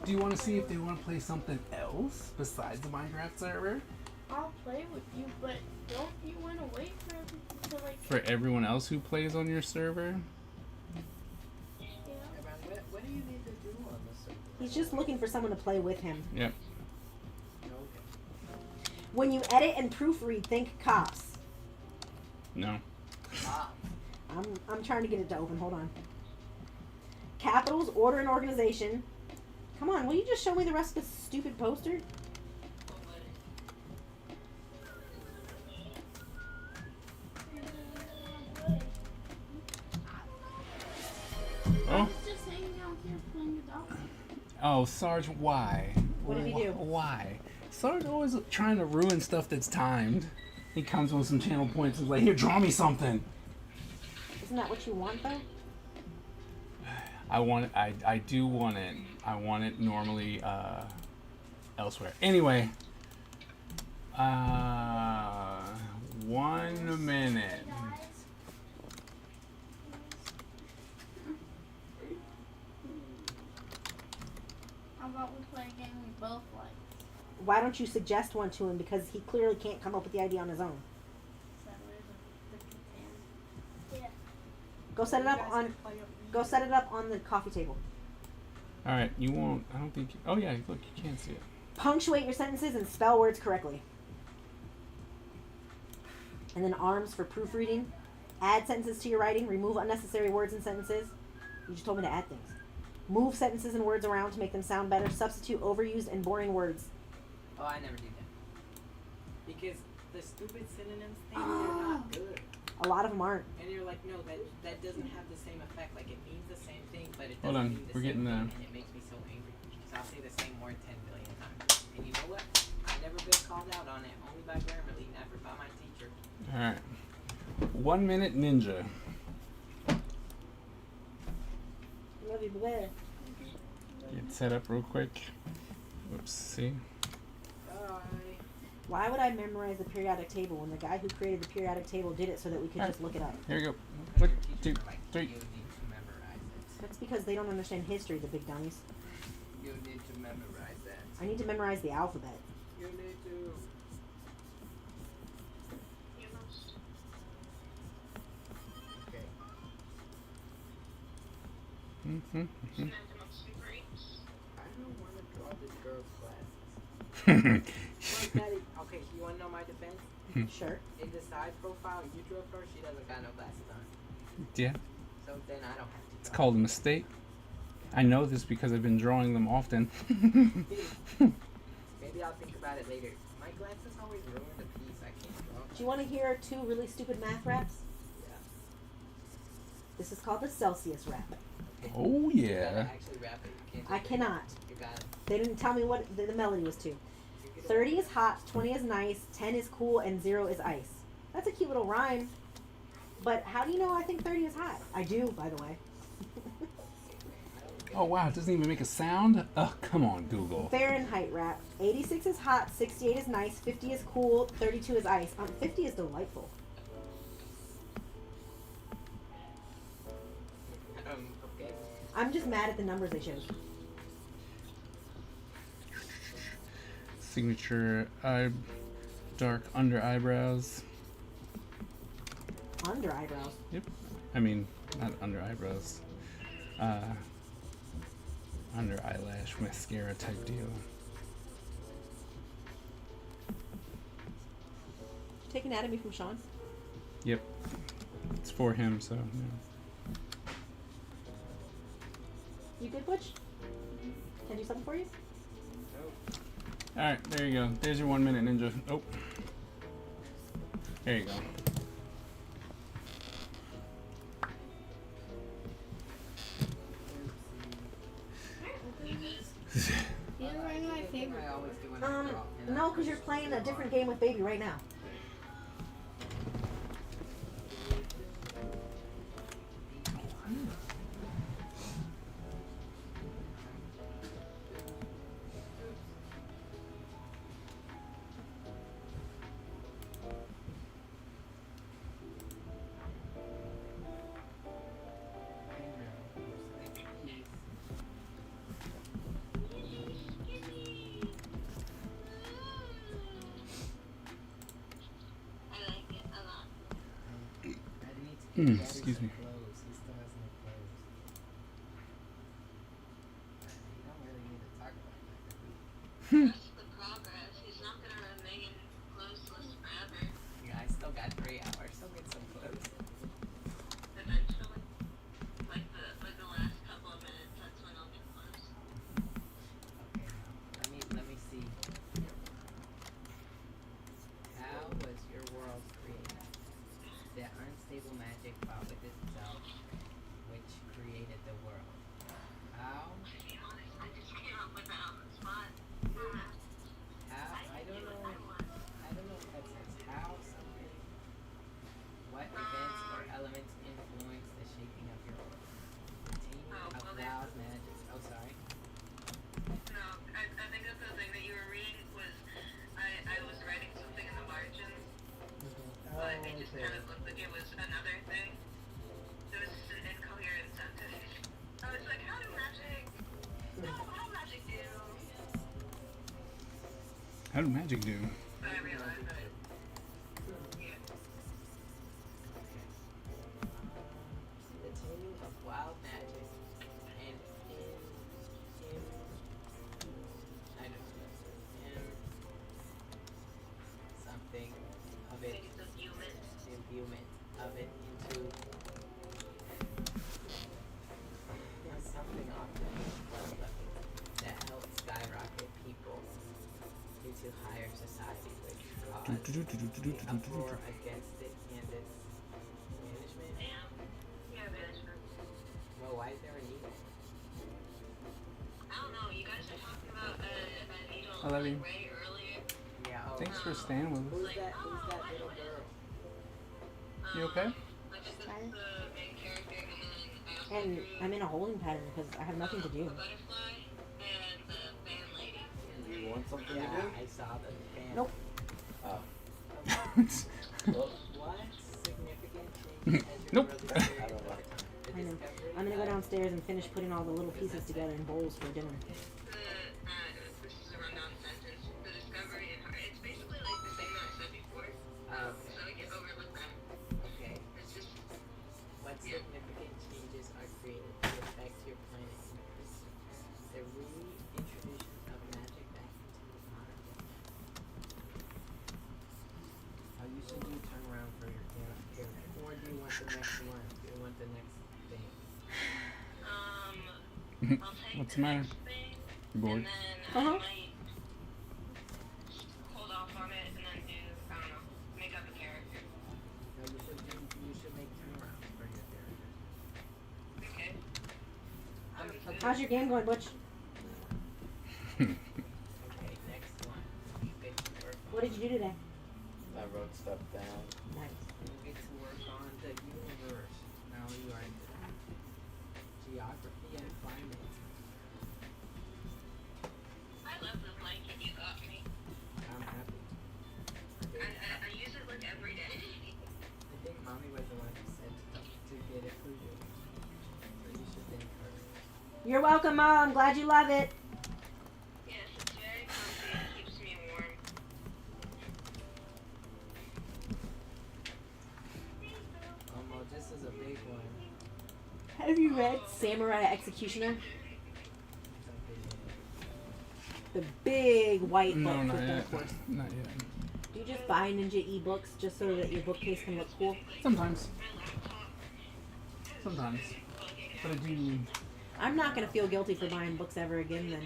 Do you want to see if they want to play something else? else besides the Minecraft server? I'll play with you, but don't you want to wait for everything to like? For everyone else who plays on your server? Yeah. What do you need to do on the server? He's just looking for someone to play with him. Yep. Okay. When you edit and proofread, think cops. No. Ah, I'm trying to get it to open. Hold on. Capitals, order, and organization. Come on, will you just show me the rest of this stupid poster? Oh. He's just hanging out here playing with dogs. Oh, Sarge, why? What did he do? Why? Sarge always trying to ruin stuff that's timed. He comes with some channel points and is like, here, draw me something. Isn't that what you want, though? I do want it. I want it normally elsewhere. Anyway, 1 minute. How about we play a game we both like? Why don't you suggest one to him? Because he clearly can't come up with the idea on his own. Settlers of the Catan. Yeah. Go set it up on. Go set it up on the coffee table. All right, you won't. I don't think. Oh yeah, look, you can't see it. Punctuate your sentences and spell words correctly. And then arms for proofreading. Add sentences to your writing. Remove unnecessary words and sentences. You just told me to add things. Move sentences and words around to make them sound better. Substitute overused and boring words. oh, I never do that. Because the stupid synonyms thing, they're not good. A lot of them aren't. And you're like, no, that doesn't have the same effect. Like, it means the same thing, but it Hold doesn't on, mean the we're same getting thing, the- and it makes me so angry. Because I'll say the same word 10 billion times. And you know what? I've never been called out on it, only by Grammarly, never by my teacher. All right. 1 minute ninja. Love you, baby. Get set up real quick. Whoops. See. Bye. Why would I memorize the periodic table when the guy who created the periodic table did it so that we could just look it up? Here we go. Because 1, your 2, teacher, like, 3. you need to memorize it. That's because they don't understand history, the big dummies. You need to memorize that. I need to memorize the alphabet. You need to. You must. Okay. Mm-hmm. Spend the most breaks. I don't want to draw this girl's glasses. Well, Daddy, okay, you want to know my defense? Sure. In the side profile you drew of her, she doesn't got no glasses on. Yeah. So then I don't have to It's draw. called a mistake. I know this because I've been drawing them often. Maybe I'll think about it later. My glasses always ruin the piece. I can't draw. Do you want to hear 2 really stupid math raps? Yeah. This is called the Celsius rap. Oh You gotta yeah. actually rap it. You can't I just- cannot. You got it. They didn't tell me what the melody was to. You get it. 30 is hot, 20 is nice, 10 is cool, and 0 is ice. That's a cute little rhyme. But how do you know I think 30 is hot? I do, by the way. Oh wow, it doesn't even make a sound. Oh come on, Google. Fahrenheit rap. 86 is hot, 68 is nice, 50 is cool, 32 is ice. 50 is delightful. Okay. I'm just mad at the numbers they chose. Signature dark under eyebrows. Under eyebrows. Yep. I mean, not under eyebrows. Under eyelash mascara type deal. Take anatomy from Sean. Yep. It's for him, so. Yeah. You good, Butch? Can I do something for you? All right, there you go. There's your 1 minute ninja. Oh. There you go. These are my favorite. I always do when I draw. And No, because you're playing a different game with Baby right now. Daddy's Excuse me. clothes. He still has no clothes. You don't really need to talk about that. That's the progress. He's not gonna remain clothesless forever. Yeah, I still got 3 hours. Still get some clothes. Eventually, like the last couple of minutes, that's when I'll get close. Okay, now, let me see. How was your world created? The unstable magic fought with itself, which created the world. How? To be honest, I just came up with that on the spot. How? I don't know. I don't know what that says. How something. What events or elements influence the shaping of your world? Obtaining of wild magic. Oh, sorry. No, I think that the thing that you were reading was I was writing something in the margins, but it just kind of looked like it was another thing. It was just an incoherent sentence. I was like, how do magic? No, how magic do? How do magic do? But I realized that. Yeah. The taming of wild magic and I don't know. Something of it. Maybe some human. Imbuement of it into something that helps skyrocket people into higher society, which cause the uproar against it and its management. Damn. Yeah, management. Well, why is there a needle? I don't know. You guys are talking about a needle I love you. way earlier. Yeah. Oh, Thanks for staying with us. Who's that little girl? You okay? Like this is the main character, and then I also And drew I'm in a holding pattern because I have nothing to do. the butterfly and the fan lady. Do you want something Yeah, to do? I saw the fan. Nope. Oh. What significant change has your Nope. world experienced I don't know. over time? The I know. discovery I'm gonna go of- downstairs and finish putting all the little pieces together in bowls for dinner. This is a rundown sentence. The discovery and it's basically like the thing that I said before. Oh, So I can overlook that. okay. It's just What significant changes are created to affect your planet and creatures? The reintroduction of magic back into the modern world. You should do turn around for your character. Or do you want the next one? Do you want the next thing? I'll take What's the the matter? next thing, You bored? and then Uh-huh. I might hold off on it and then do I don't know, make up a character. No, you should make turn around for your character. Okay. How's your game going, Butch? Okay, next one. You get to work What did you do today? I wrote stuff down. Nice. You get to work on the universe. Now you are into geography and climate. I love the blanket you got me. I'm happy. I use it like every day. I think mommy was the one who said to get it for you. So you should thank her. You're welcome, Mom. Glad you love it. Yes, it's very comfy and keeps me warm. This is a big one. Have you read Samurai Executioner? It's a The big big white No, book not with yet. Dark Horse. Not yet. Do you just buy Ninja ebooks just so that your bookcase can look cool? Sometimes. Sometimes. But I do. I'm not gonna feel guilty for buying books ever again. Then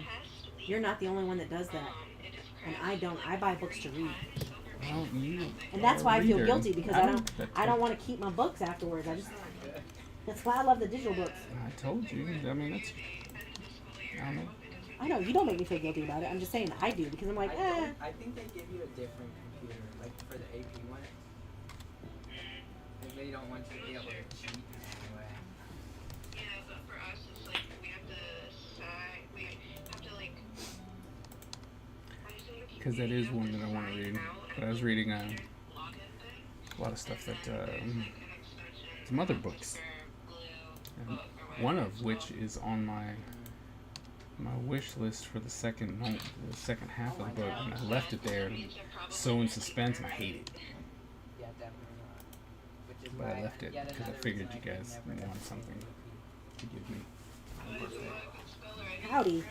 you're not the only one that does that, and I don't. I buy books to read, Well, you. and that's why I feel guilty because I don't. That- I don't want to keep my books afterwards. That's why I love the digital books. I told you. I mean, that's. I don't know. I know you don't make me feel guilty about it. I'm just saying I do because I'm like, I think they give you a different computer, like for the AP one. Because they don't want you to be able to cheat in any way. Yeah, but for us, it's like we have to decide. We have to like. Because that is one that I want to read. But I was reading a lot of stuff that. Some other books. And one of which is on my wish list for the second half of the book, and I left it there so in suspense, and I hate it. Yeah, definitely not. Which is but I left it because I figured you guys wanted something to give me on my birthday. Howdy.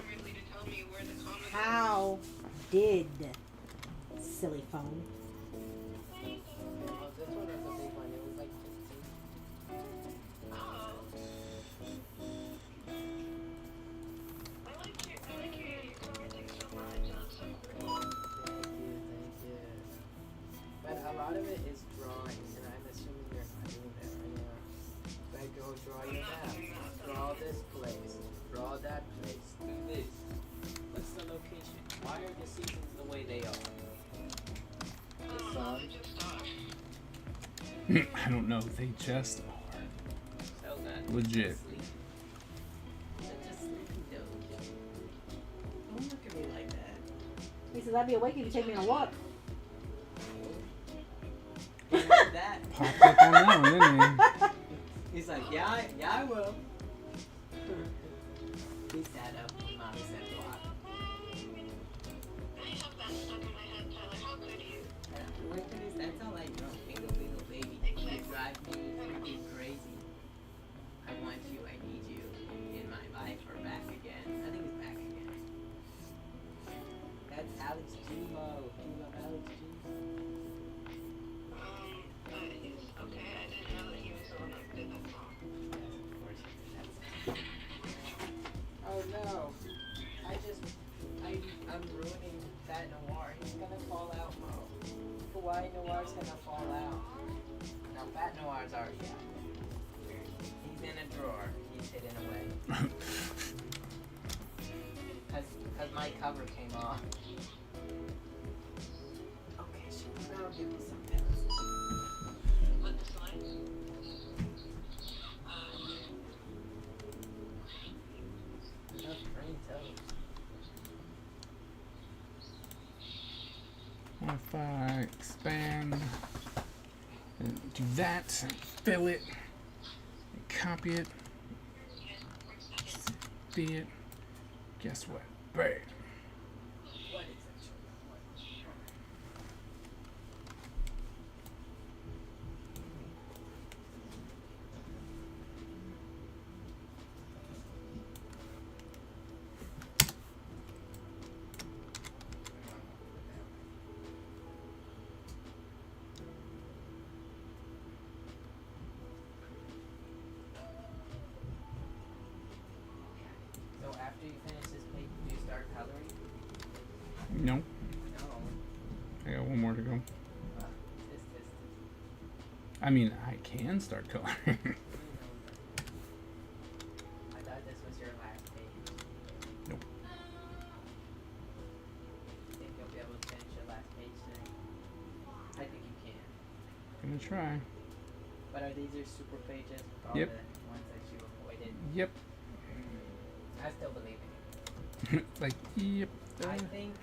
How did silly phone? Oh, this one was a big one. It was like 15. Thank you. But a lot of it is drawing, and I'm assuming you're not doing that right now. Like, go draw your map. Draw this place. Draw that place. Do this. What's the location? Why are the seasons the way they are? The sun. I don't know. They just are. So good. Legit. Sleep. Such a sleepy dog. Don't look at me like that. He says, I'd be awake if you take me on a walk. He heard that. Popped up on that one, didn't he? He's like, yeah, I will. He sat up. Mom said, what? That's all I know. Bingo, bingo, baby. You drive me freaking crazy. I want you. I need you in my life or back again. I think it's back again. That's Alex G. Mo. Do you love Alex G? Oh no. I'm ruining Fat Noir. He's gonna fall out, Mo. Hawaii Noir's gonna fall out. Now Fat Noir's already out. He's in a drawer. He's hidden away. Cause my cover came off. Okay, now give me some pens. Enough green toes. If I expand and do that, and fill it, and copy it, see it, guess what? Bam! What is it? So after you finish this page, do you start coloring? No, No. I got one more to go. This. I mean, I can start coloring. I thought this was your last page. Nope. Think you'll be able to finish your last page today? I think you can. Gonna try. But are these your super pages? All Yep. the ones that you avoided? Yep. I still believe in you. Like, yep. I think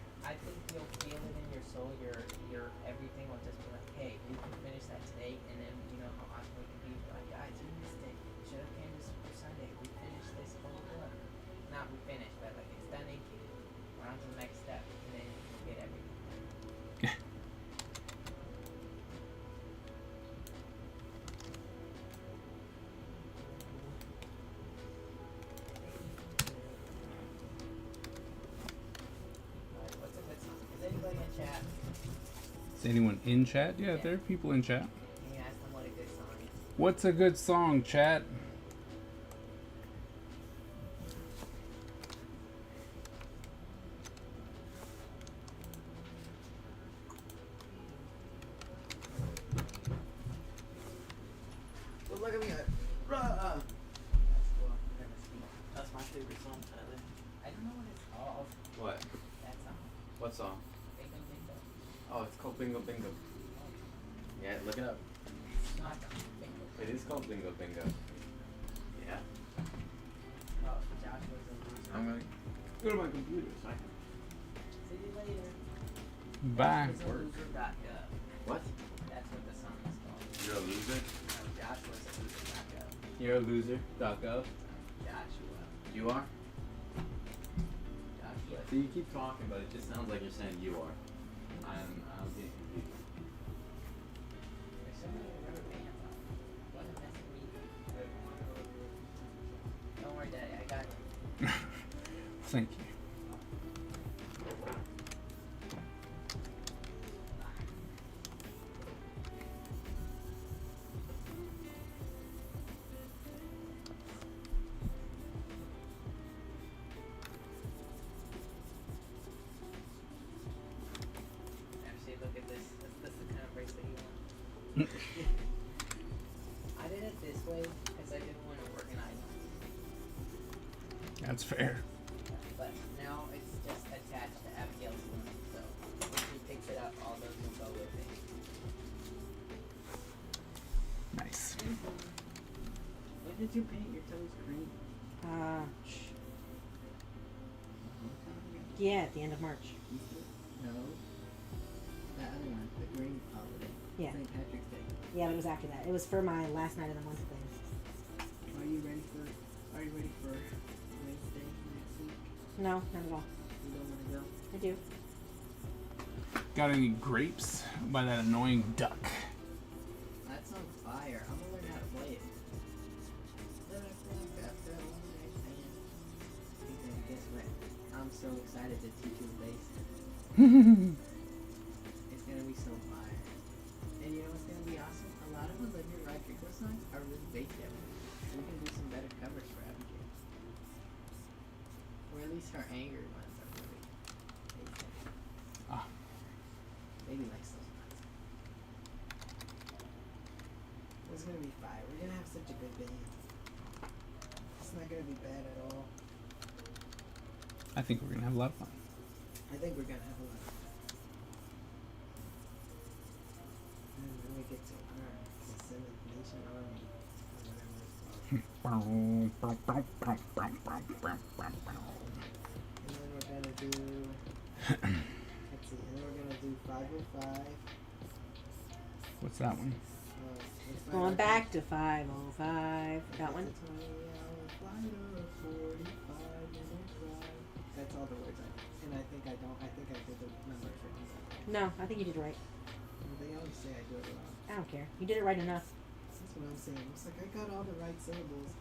you'll feel it in your soul. Your everything will just be like, hey, we can finish that today, and then you know how awesome we can be. Like, guys, we missed it. Should have came to Super Sunday. We finished this whole book. Not we finished, but like it's done inking. We're on to the next step, and then you'll get everything. Alright, what's a good song? Is anybody in chat? Is anyone in chat? Yeah, there are people in chat. Can you ask them what a good song is? What's a good song, chat? Well, look at me. Rah! That's cool. Never seen it. That's my favorite song, Tyler. I don't know what it's called. What? That song. What song? Bingo Bingo. Oh, it's called Bingo Bingo. Yeah, look it up. It's not Bingo. It is called Bingo Bingo. Yeah. Oh, Joshua's a loser. I'm gonna go to my computer so I can. See you later. Bye. Joshua's-a-loser.gov. What? That's what the song is called. You're a loser? No, Joshua's-a-loser.gov. You're a loser.gov? Joshua. You are? Joshua. So you keep talking, but it just sounds like you're saying you are. I'm getting confused. There's so many rubber bands on. Thank you. Actually, look at this. That's the kind of bracelet you want. I did it this way because I didn't want to organize it. That's fair. But now it's just attached to Abigail's one, so when she picks it up, all those will go with it. Nice. When did you paint your toes green? Yeah, at the end of March. No. That other one, the green holiday. Yeah. St. Patrick's Day. Yeah, but it was after that. It was for my last night of the month thing. Are you ready for Wednesday next week? No, not at all. You don't want to go? I do. Got any grapes by that annoying duck? That's on fire. I'm gonna learn how to play it. And guess what? I'm so excited to teach you bass. It's gonna be so fire. And you know what's gonna be awesome? A lot of Olivia Rodrigo songs are really bass heavy. We can do some better covers for Abigail. Or at least her angry ones are really bass heavy. Ah. Baby likes those ones. It's gonna be fire. We're gonna have such a good band. It's not gonna be bad at all. I think we're gonna have a lot of fun. I think we're gonna have a lot of fun. And then we get to our the Seventh Nation Army. Or whatever it's called. And then we're gonna do let's see, and then we're gonna do 505. What's that one? It's Going 505. back to 505. That one? It's a 20-hour flight or 45-minute drive. That's all the words I know. And I think I did the numbers wrong. No, I think you did it right. They always say I do it wrong. I don't care. You did it right enough. That's what I'm saying. It's like I got all the right syllables.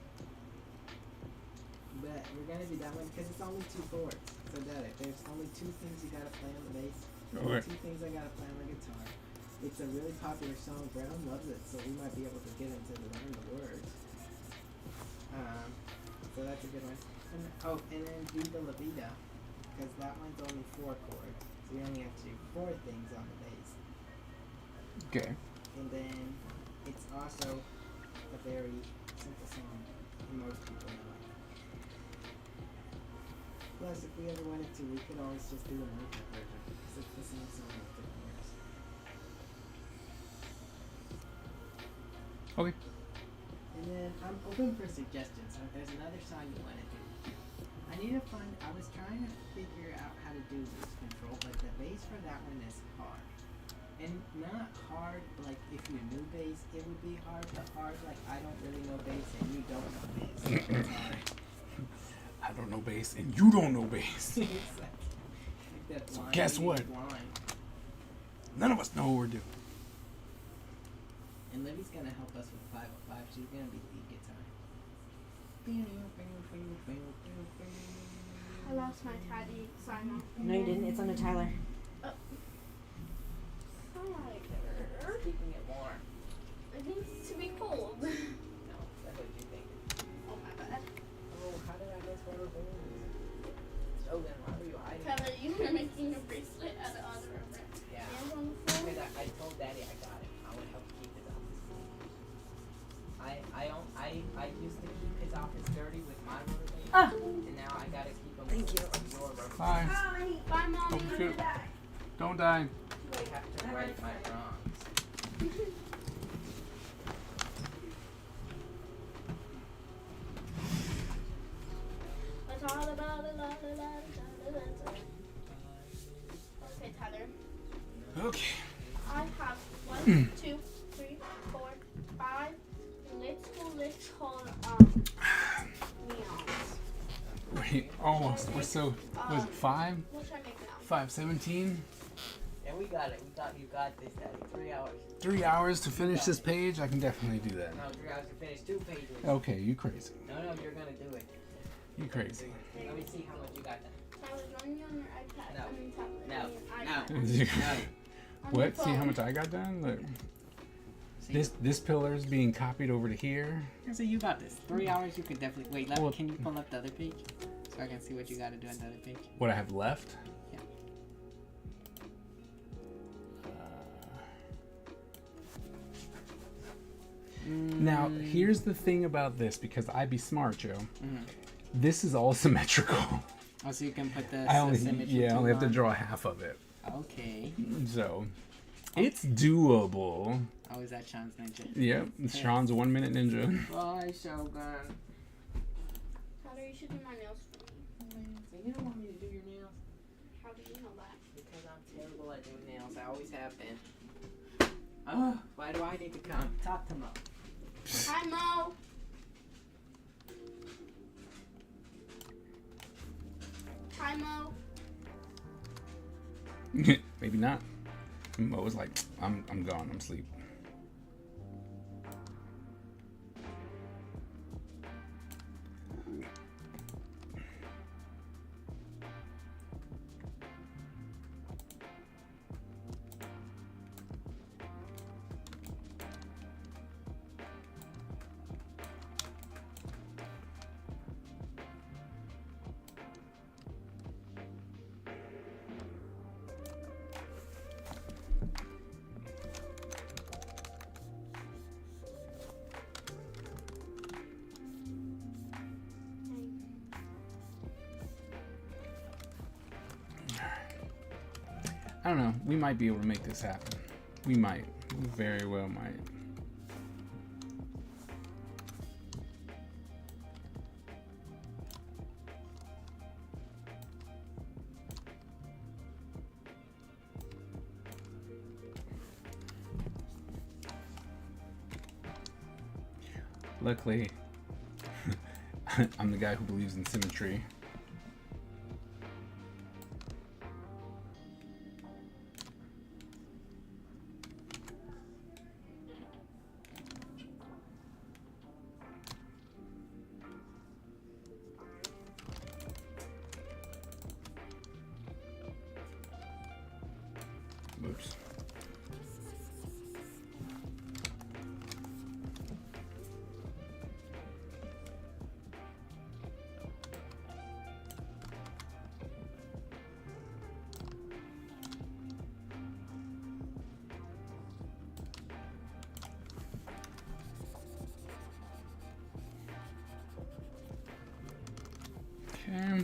But we're gonna do that one because it's only 2 chords. So there's only 2 things you gotta play on the bass. Okay. 2 things I gotta play on the guitar. It's a really popular song. Brown loves it, so we might be able to get him to learn the words. So that's a good one. And then Viva La Vida, because that one's only 4 chords. So we only have to do 4 things on the bass. Okay. And then it's also a very simple song, and most people know it. Plus, if we ever wanted to, we could always just do a Minecraft version. Because it's the same song with different words. Okay. And then I'm open for suggestions. So if there's another song you want to do, I was trying to figure out how to do this control, but the bass for that one is hard. And not hard like if you knew bass, it would be hard, but hard like I don't really know bass and you don't know bass. It's hard. I don't know bass, and you don't know bass. It's like that So blind guess leading what? blind. None of us know what we're doing. And Libby's gonna help us with 505. She's gonna be lead guitar. I lost my teddy sign off. No, you didn't. It's under Tyler. Keeping it warm. It needs to be cold. No, that's what you think. Oh my bad. Oh, how did I miss one of those? Shogun, why were you hiding? Tyler, you were making a bracelet out of other rubber Yeah. bands on the floor. Because I told Daddy I got it. I would help keep his office clean. I used to keep his office dirty with my rubber bands, Ah. and now I gotta keep him Thank with you. your rubber Bye. bands. Bye, Mommy. Oh, I'm shoot. gonna die. Don't die. I have to right my wrongs. It's all about a lot. Okay, Tyler. Okay. I have 1, 2, 3, 4, 5 little neons. Wait, almost. We're so. Was it 5? What should I make now? 5:17. And we got it. You got this, Daddy. 3 hours. 3 hours to finish this page. I can definitely do that. No, 3 hours to finish 2 pages. Okay, you crazy. No, you're gonna do it. You crazy. Let me see how much you got done. Tyler, join me on your iPad. No. I mean tablet. No. I mean No. iPad. No. On your What? See how phone. much I got done? Look. See? This pillar's being copied over to here. So you got this. 3 hours, you could definitely. Wait, Well- can you pull up the other page? So I can see what you got to do on the other page. What I have left? Yeah. Now, here's the thing about this, because I be smart, Joe. Mhm. This is all symmetrical. Oh, so you can put the I only symmetry I only have to tool draw half of it. on. Okay. So, it's doable. Oh, is that Sean's ninja? Yep, Sean's 1 minute ninja. Bye, Shogun. Tyler, you should do my nails for me. So you don't want me to do your nails? How do you know that? Because I'm terrible at doing nails. I always have been. Oh, why do I need to come? Talk to Mo. Hi, Mo. Hi, Mo. Maybe not. Mo was like, I'm gone, I'm asleep. I don't know. We might be able to make this happen. We might. We very well might. Luckily, I'm the guy who believes in symmetry. Oops. Okay.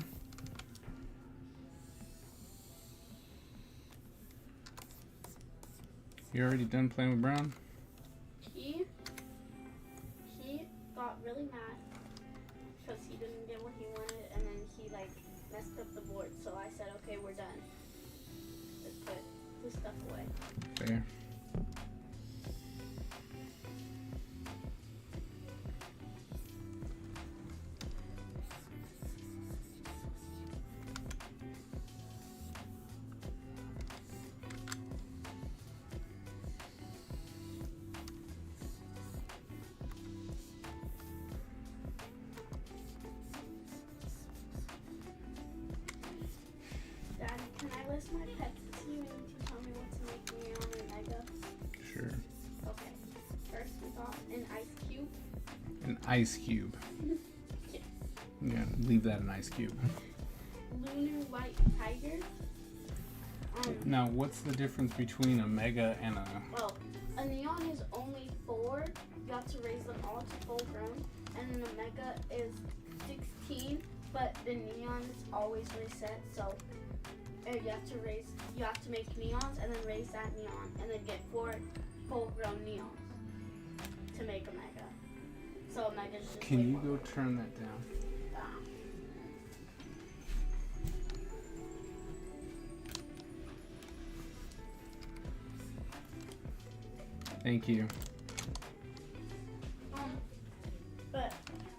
You already done playing with Brown? He got really mad because he didn't get what he wanted, and then he like messed up the board. So I said, okay, we're done. Let's put this stuff away. Fair. Dad, can I list my pets to you and you tell me what to make me on and Mega? Sure. Okay. First we got an ice cube. An ice cube. Yeah. Yeah, leave that an ice cube. Lunar white tiger. Now, what's the difference between a mega and a... Well, a neon is only 4. You have to raise them all to full grown. And then a mega is 16, but the neon is always reset. So you have to make neons and then raise that neon and then get 4 full grown neons to make a mega. So a mega is just Can way you more go work. turn that down? Thank you.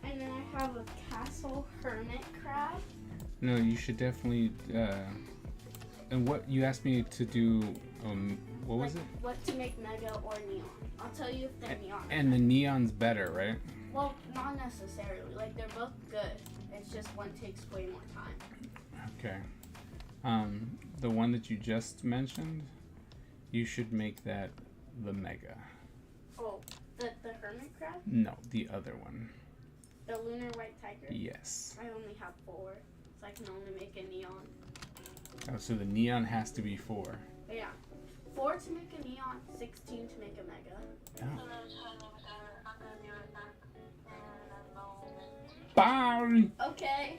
And then I have a castle hermit crab. No, you should definitely... and what you asked me to do... what was Like, it? What to make mega or neon. I'll tell you if they're neon. And the neon's better, right? Well, not necessarily. Like, they're both good. It's just one takes way more time. Okay. The one that you just mentioned, you should make that the mega. Oh, the hermit crab? No, the other one. The lunar white tiger? Yes. I only have 4, so I can only make a neon. Oh, so the neon has to be 4. But yeah, 4 to make a neon, 16 to make a mega. Oh. I'm gonna be right back. Bye! Okay.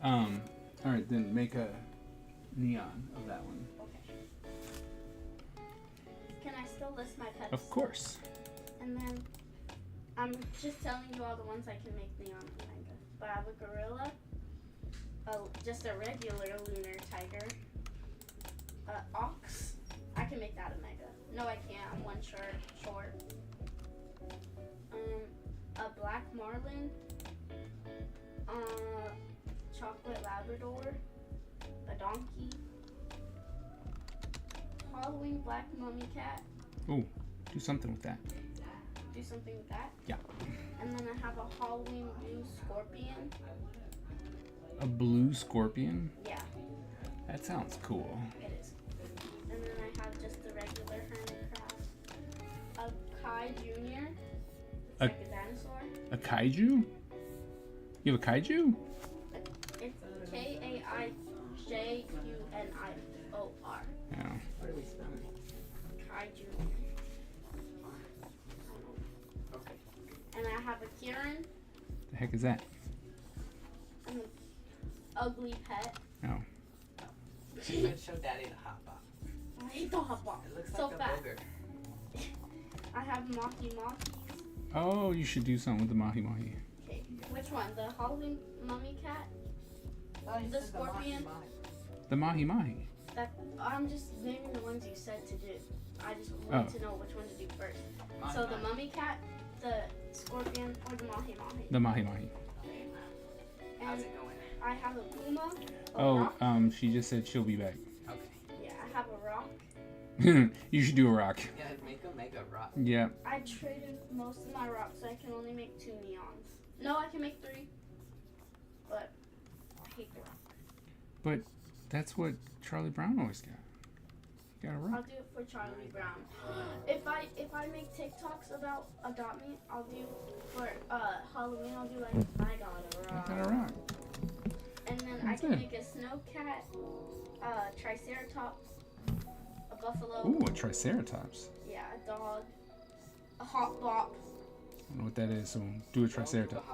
Alright, then make a neon of that one. Okay. Can I still list my pets? Of course. And then I'm just telling you all the ones I can make neon and mega. But I have a gorilla, just a regular lunar tiger, ox. I can make that a mega. No, I can't. I'm one short. A black marlin, chocolate labrador, a donkey, Halloween black mummy cat. Ooh, do something with that. Do something with that. Yeah. And then I have a Halloween blue scorpion. A blue scorpion? Yeah, That sounds cool. it is. And then I have just the regular hermit crab. A Kai Junior. It's A- like a dinosaur. A kaiju? You have a kaiju? It's Kaijunior. Yeah. What are we spelling? Kai Junior. Okay. And I have a Kieran, The heck is that? an ugly pet. Oh. Show Daddy the hot box. I hate the hot box. It looks So like a fat. booger. I have Mahi Mahi. Oh, you should do something with the mahi mahi. Okay, which one? The Halloween mummy cat? The scorpion? The mahi mahi. That I'm just naming the ones you said to do. I just want to know which one to do first. So the mummy cat, the scorpion, or the Mahi Mahi. The mahi mahi. How's And it going? I have a puma, a Oh, rock. she just said she'll be back. Okay. Yeah, I have a rock. You should do a rock. Yeah, make a mega rock. Yeah. I traded most of my rocks, so I can only make 2 neons. No, I can make 3. But I hate the rock. But that's what Charlie Brown always got. He got a I'll rock. do it for Charlie Brown. If I make TikToks about Adopt Me, I'll do for Halloween. I'll do like I got a I rock. got a rock. And then I That's can it. make a snow cat, triceratops, a buffalo. Ooh, a triceratops. Yeah, a dog, a hot bop, I don't know what that is, so do a triceratops.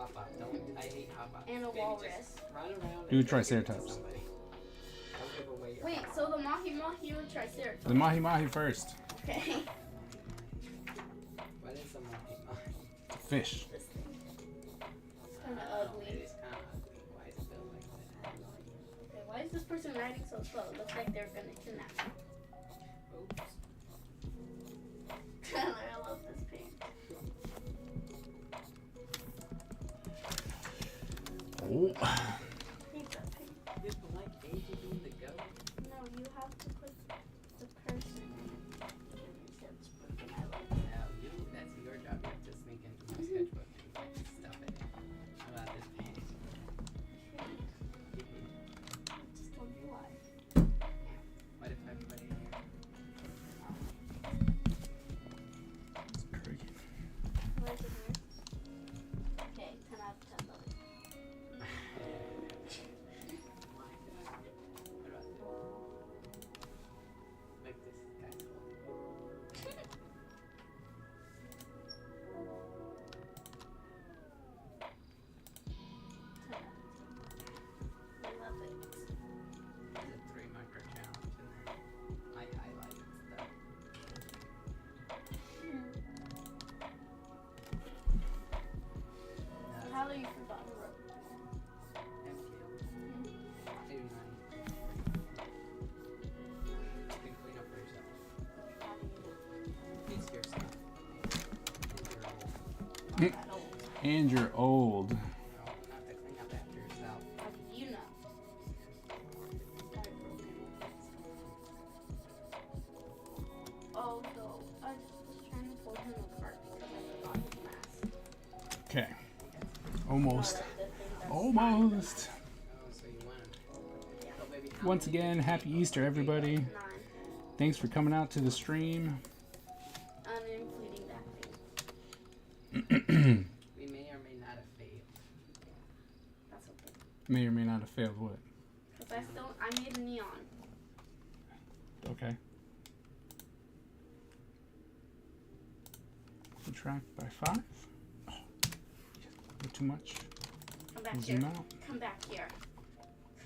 I hate hot box. and a Baby, walrus. just run around Do a and give it to triceratops. somebody. Don't give away your Wait, hot so the mahi mahi or triceratops? The mahi mahi first. Okay. What is a mahi mahi? Fish. This thing. It's kind of It ugly. is kind of ugly. Why is it built like that? Okay, why is this person riding so slow? It looks like they're gonna kidnap me. Oops. I love this paint. Oh. I hate that paint. Did the like AJ doing the go? No, you have to put the person in tips, but then I like No, that's your job. You have to sneak into my sketchbook and stuff it. How about this paint? I just told you why. What if I put it here? It's cricket. Why is it here? Okay, 10 out of 10 love it. Make this guy cool. 10 out of 10. I love it. There's a 3 micro challenge and then I highlighted stuff. How do you forgot the rope? MQ. 89. You can clean up for yourself. How do you It's your stuff. And you're old. know? I'm that old. And you're old. You don't have to clean up after yourself. How do you know? Oh no, I was trying to pull him apart because I forgot his mask. Okay. Almost. The thing that's Almost. Oh, so you won. Oh, baby, how Once many again, did you happy make? Easter, everybody. 9, Thanks for coming out to the stream. unincluding that thing. We may or may not have failed. That's okay. May or may not have failed what? Because I made a neon. Okay. Subtract by 5. Oh, too much. Come back Zoom here. out. Come back here.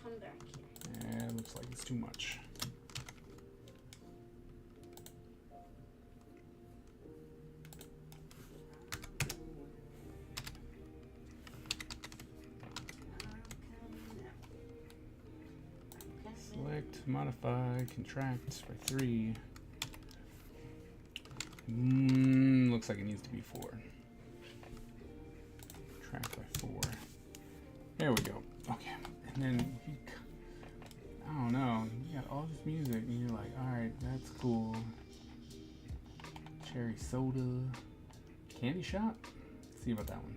Come back here. Yeah, it looks like it's too much. Select, modify, contract by 3. Looks like it needs to be 4. Contract by 4. There we go. Okay. And then I don't know. You got all this music, and you're like, all right, that's cool. Cherry soda, candy shop. Let's see about that one.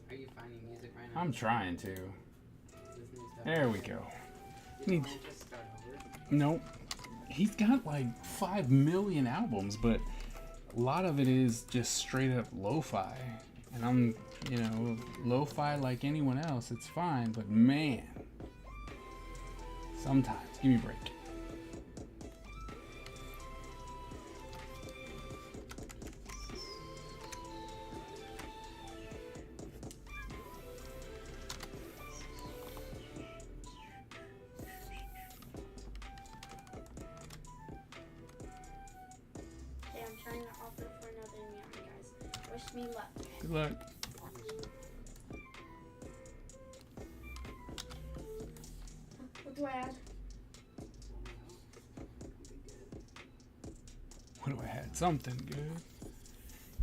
Are you finding music right now? I'm trying to. Is this new stuff? There we go. Did Need- you just start over? Nope. He's got like 5 million albums, but a lot of it is just straight up lo-fi. And I'm, lo-fi like anyone else, it's fine, but man, sometimes, give me a break. Okay, I'm trying to offer for another neon, guys. Wish me luck. Good luck. What do I add? What do I had? Something good.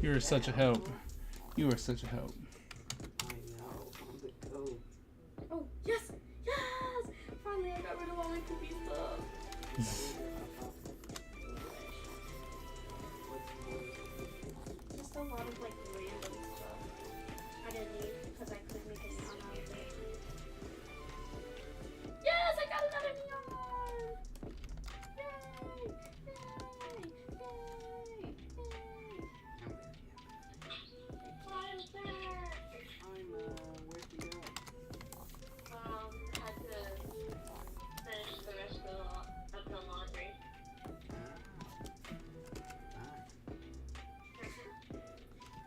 You are such a help. You are such a help. I know. I'm the code. Oh, yes! Yes! Finally, I got rid of all my cookie stuff. Just a lot of like random stuff I didn't need because I couldn't make a neon out of it. Yes, I got another neon! Yay! Yay! Yay! Yay! I'm where'd you go? Had to finish the rest of the laundry.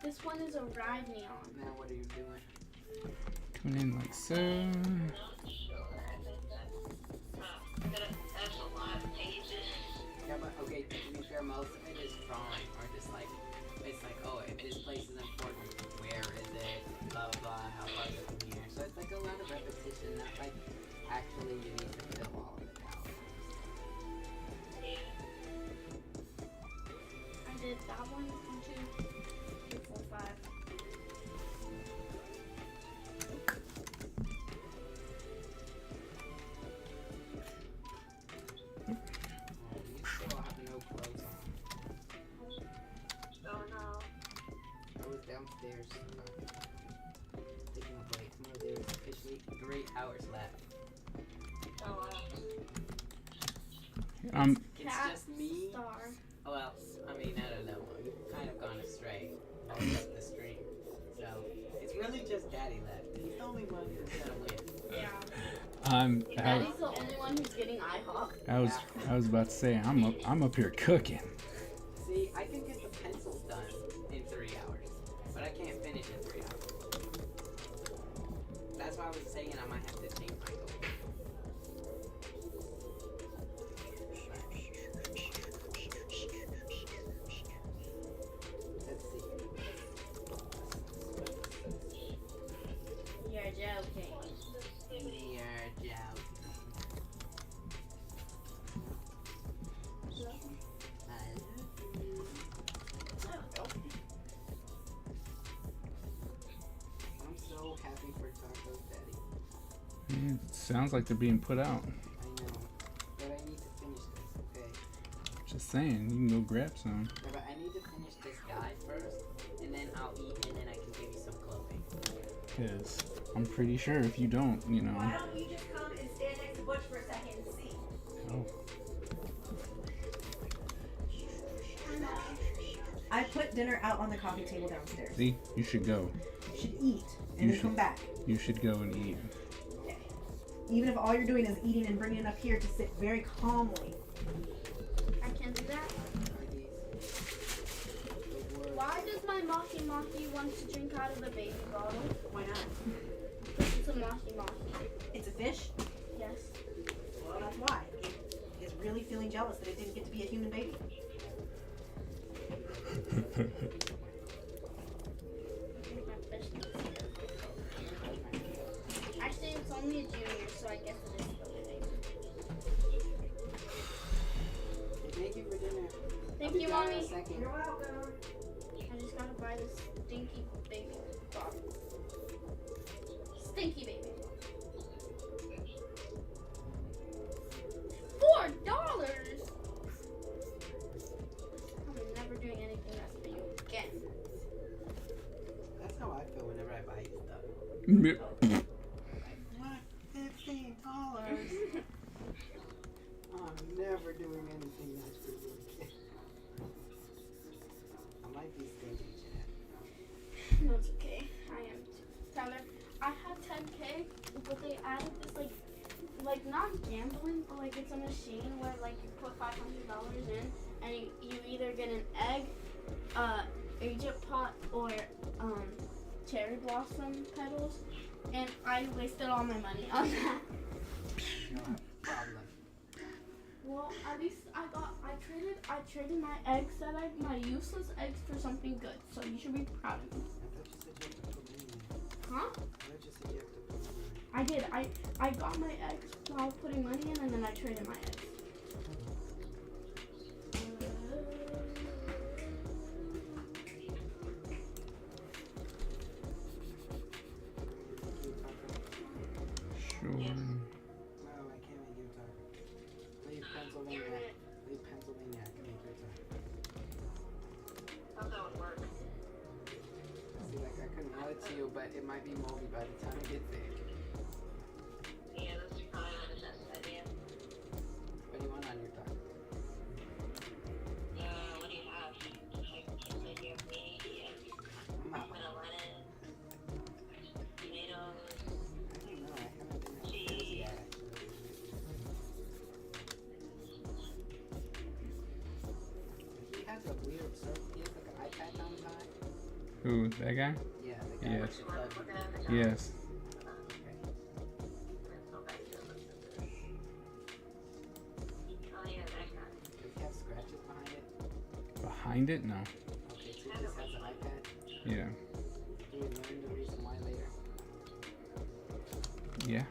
This one is a ride neon. Now what are you doing? Coming in like so. That's a lot of pages. Yeah, but okay, to be fair, most of it is drawing, or just like, it's like, oh, if this place is important, where is it, blah, blah, blah, how far is it from here? So it's like a lot of repetition, not like actually you need to fill all of it out. I did that one, 1, 2, 3, 4, 5. Oh, you still have no clothes on. Oh no. I was downstairs, taking a break. No, there's officially 3 hours left. Oh wow. It's Cat just me. Star. Oh, well, I mean, I don't know. We've kind of gone astray all of the stream. So, it's really just Daddy left. He's the only one who's gonna win. Yeah. Daddy's the only one who's getting IHOP. I was about to say I'm up here cooking. See, I can get the pencils done in 3 hours, but I can't finish in 3 hours. That's why I was saying I might have to change my goal. Let's see. You're joking. You're joking. I'm so happy for tacos, Daddy. It sounds like they're being put out. I know, but I need to finish this, okay? Just saying, you can go grab some. Yeah, but I need to finish this guy first, and then I'll eat, and then I can give you some clothing. Because I'm pretty sure if you don't, you know. Why don't you just come and stand next to Butch for a second and see? Oh. I put dinner out on the coffee table downstairs. See, you should go. You should eat and You then come should. back. You should go and eat. Even if all you're doing is eating and bringing it up here to sit very calmly. I can't do that. Why does my Maki Maki want to drink out of the baby bottle? Why not? Because it's a Maki Maki. It's a fish? Yes. Well, that's why. It is really feeling jealous that it didn't get to be a human baby. Actually, it's only a junior, so I guess it is still living. Thank you for dinner. Thank I'll you, be down in Mommy. a second. You're welcome. I just gotta buy this stinky baby bottle. Stinky baby. $4. I'm never doing anything that's for you again. That's how I feel whenever I buy you stuff. What? $15. I'm never doing anything that's for you again. I might be stingy, Chad. No, it's okay. I am too. Tyler, I had 10K, but they added this like not gambling, but like it's a machine where like you put $500 in, and you either get an egg, Egypt pot, or cherry blossom petals, and I wasted all my money on that. No problem. Well, at least I traded my eggs my useless eggs for something good, so you should be proud of me. I thought you said you have to put money in. Huh? I thought you said you have to put money in. I did. I got my eggs while putting money in, and then I traded my eggs. Sure. No, I can't make you talk. Leave Pennsylvania. Leave Pennsylvania. I can make you talk. How's that would work? See, like, I couldn't mail it to you, but it might be moldy by the time it gets there. Yeah, that's probably not the best idea. What do you want on your taco? What do you have? Like you have meat, you have a bit of lettuce, tomatoes. I don't know. I haven't been upstairs yet. He has a weird circle. He has like an iPad on his eye. Who? That guy? Yeah, the guy Yes. with the club. Looking at the Yes. Okay. Let's go back to it. Oh yeah, that guy. Does he have scratches behind it? Behind it? No. Okay, so he just has an iPad. Yeah. Do we learn the reason why later? Yeah.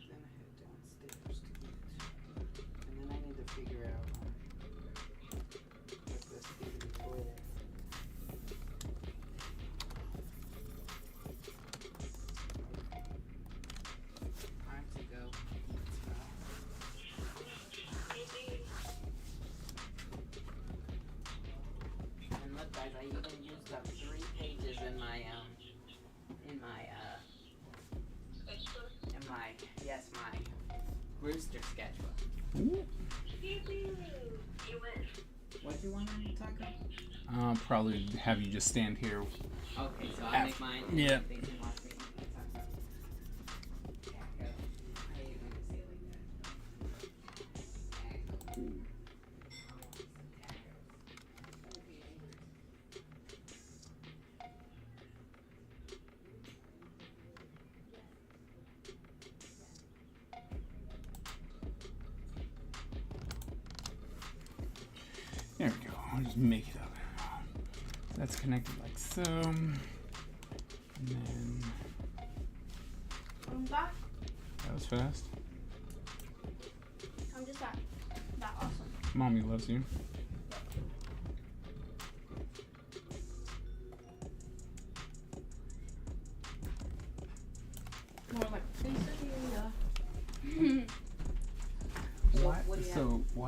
Then I head downstairs to eat. And then I need to figure out what's this thing toilet. Time to go eat now. And look guys, I even used up 3 pages in my yes, my rooster sketchbook. Ooh. You win. What do you want on your taco? I'll probably have you just stand here. Okay, so I'll Af- make mine. yeah. They can watch me eat my taco. Taco. I hate when you say it like that. Taco. I want some tacos. There we go. I'll just make it up. That's connected like so. And then I'm back. that was fast. I'm just that awesome. Mommy loves you.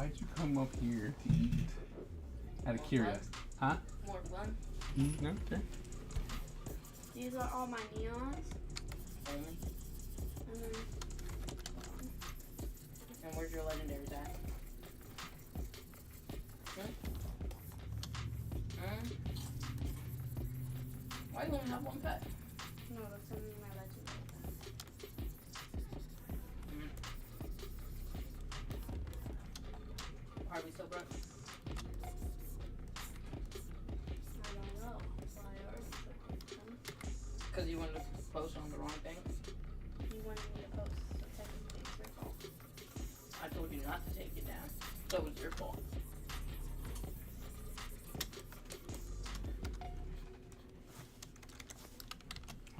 Why'd you come up here to eat? Out of curiosity. Huh? More fun. No, okay. These are all my neons. Only. And then And where's your legendaries at? Why do you only have one pet? no, that's only my legendary. Why are we so broke? I don't know. Why are we so close to them? Because you wanted to post on the wrong thing. You wanted me to post, so technically it's your fault. I told you not to take it down. So it was your fault.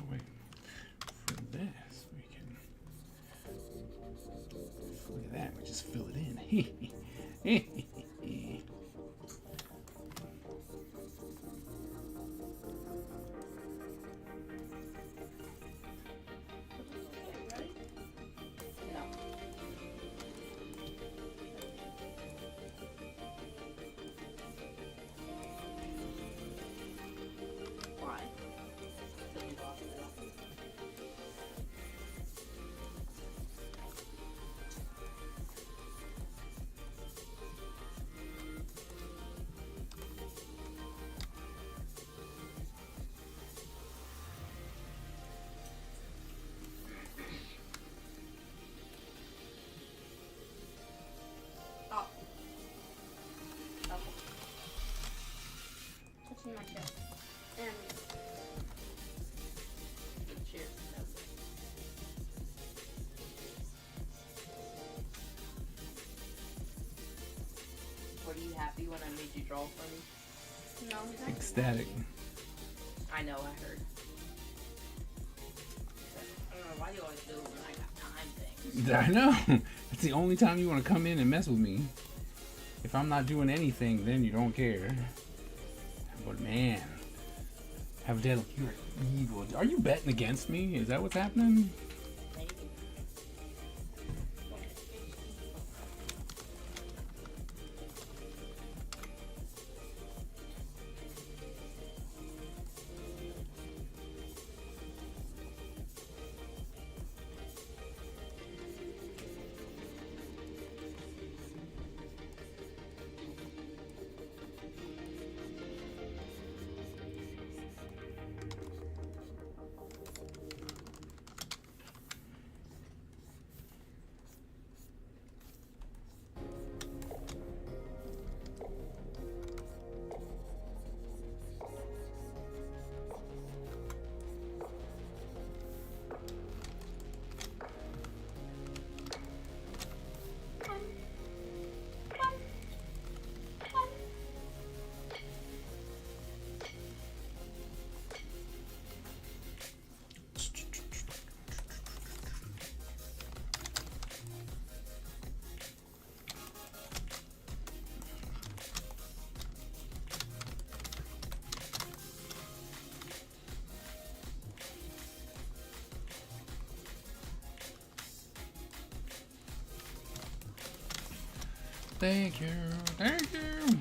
Oh wait. For this, we can. Look at that. We just fill it in. Ready? No. Why? Because you lost it. Oh. Okay. Touching my chest. And Good cheers. Were you happy when I made you draw for me? no, he's not. Ecstatic. I know, I heard. I don't know why you always do it when I got time things. I know. That's the only time you want to come in and mess with me. If I'm not doing anything, then you don't care. But man, have a dad like you're evil. Are you betting against me? Is that what's happening? Maybe. Thank you. Thank you.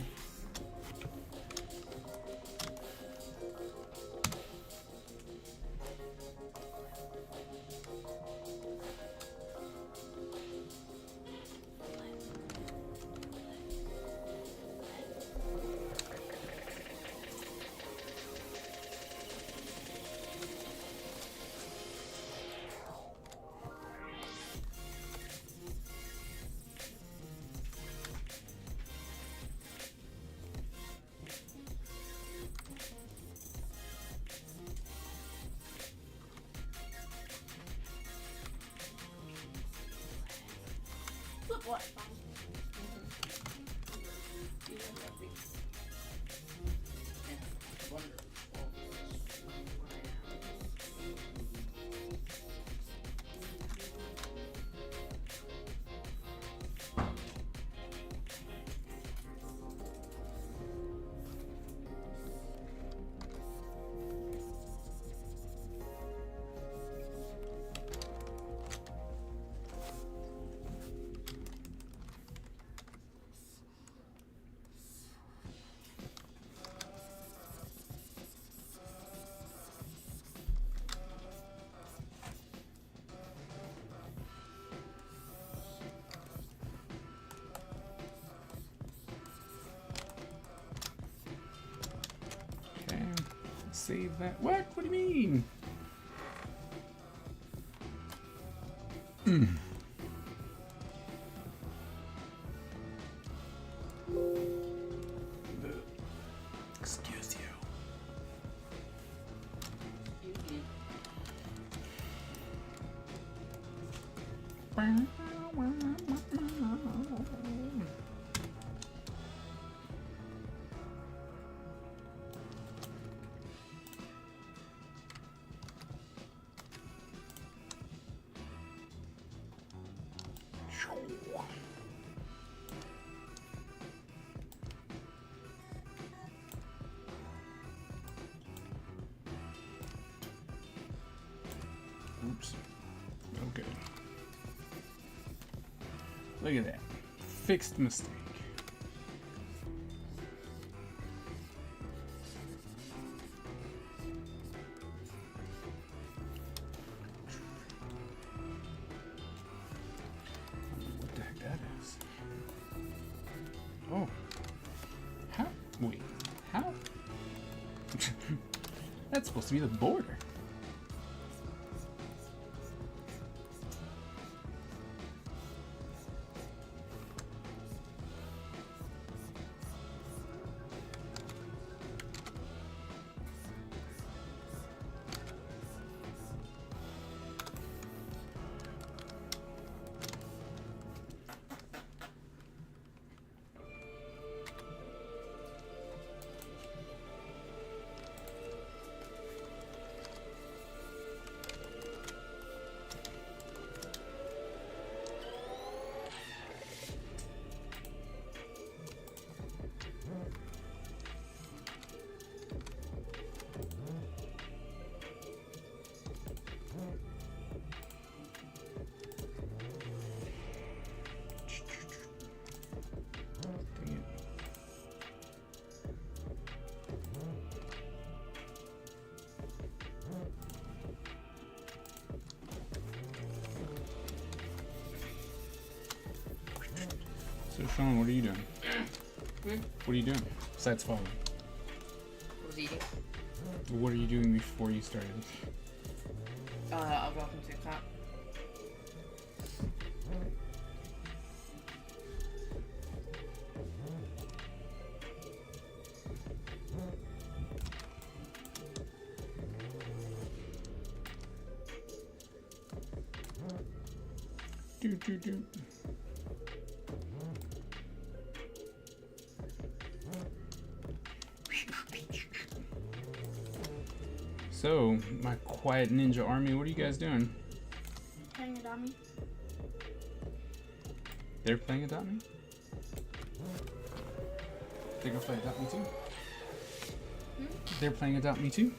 Flip what? save that. What? What do you mean? Excuse you. Excuse me. Oops. Okay. Look at that. Fixed mistake. What the heck that is? Oh. How? Wait. How? That's supposed to be the border. Dang it. So Sean, what are you doing? What are you doing besides following? I was eating. What are you doing before you started? I'll drop him to the top. Do. So, my quiet ninja army, what are you guys doing? Playing a dummy. They're playing Adopt Me? They're gonna play Adopt Me too? They're playing Adopt Me too?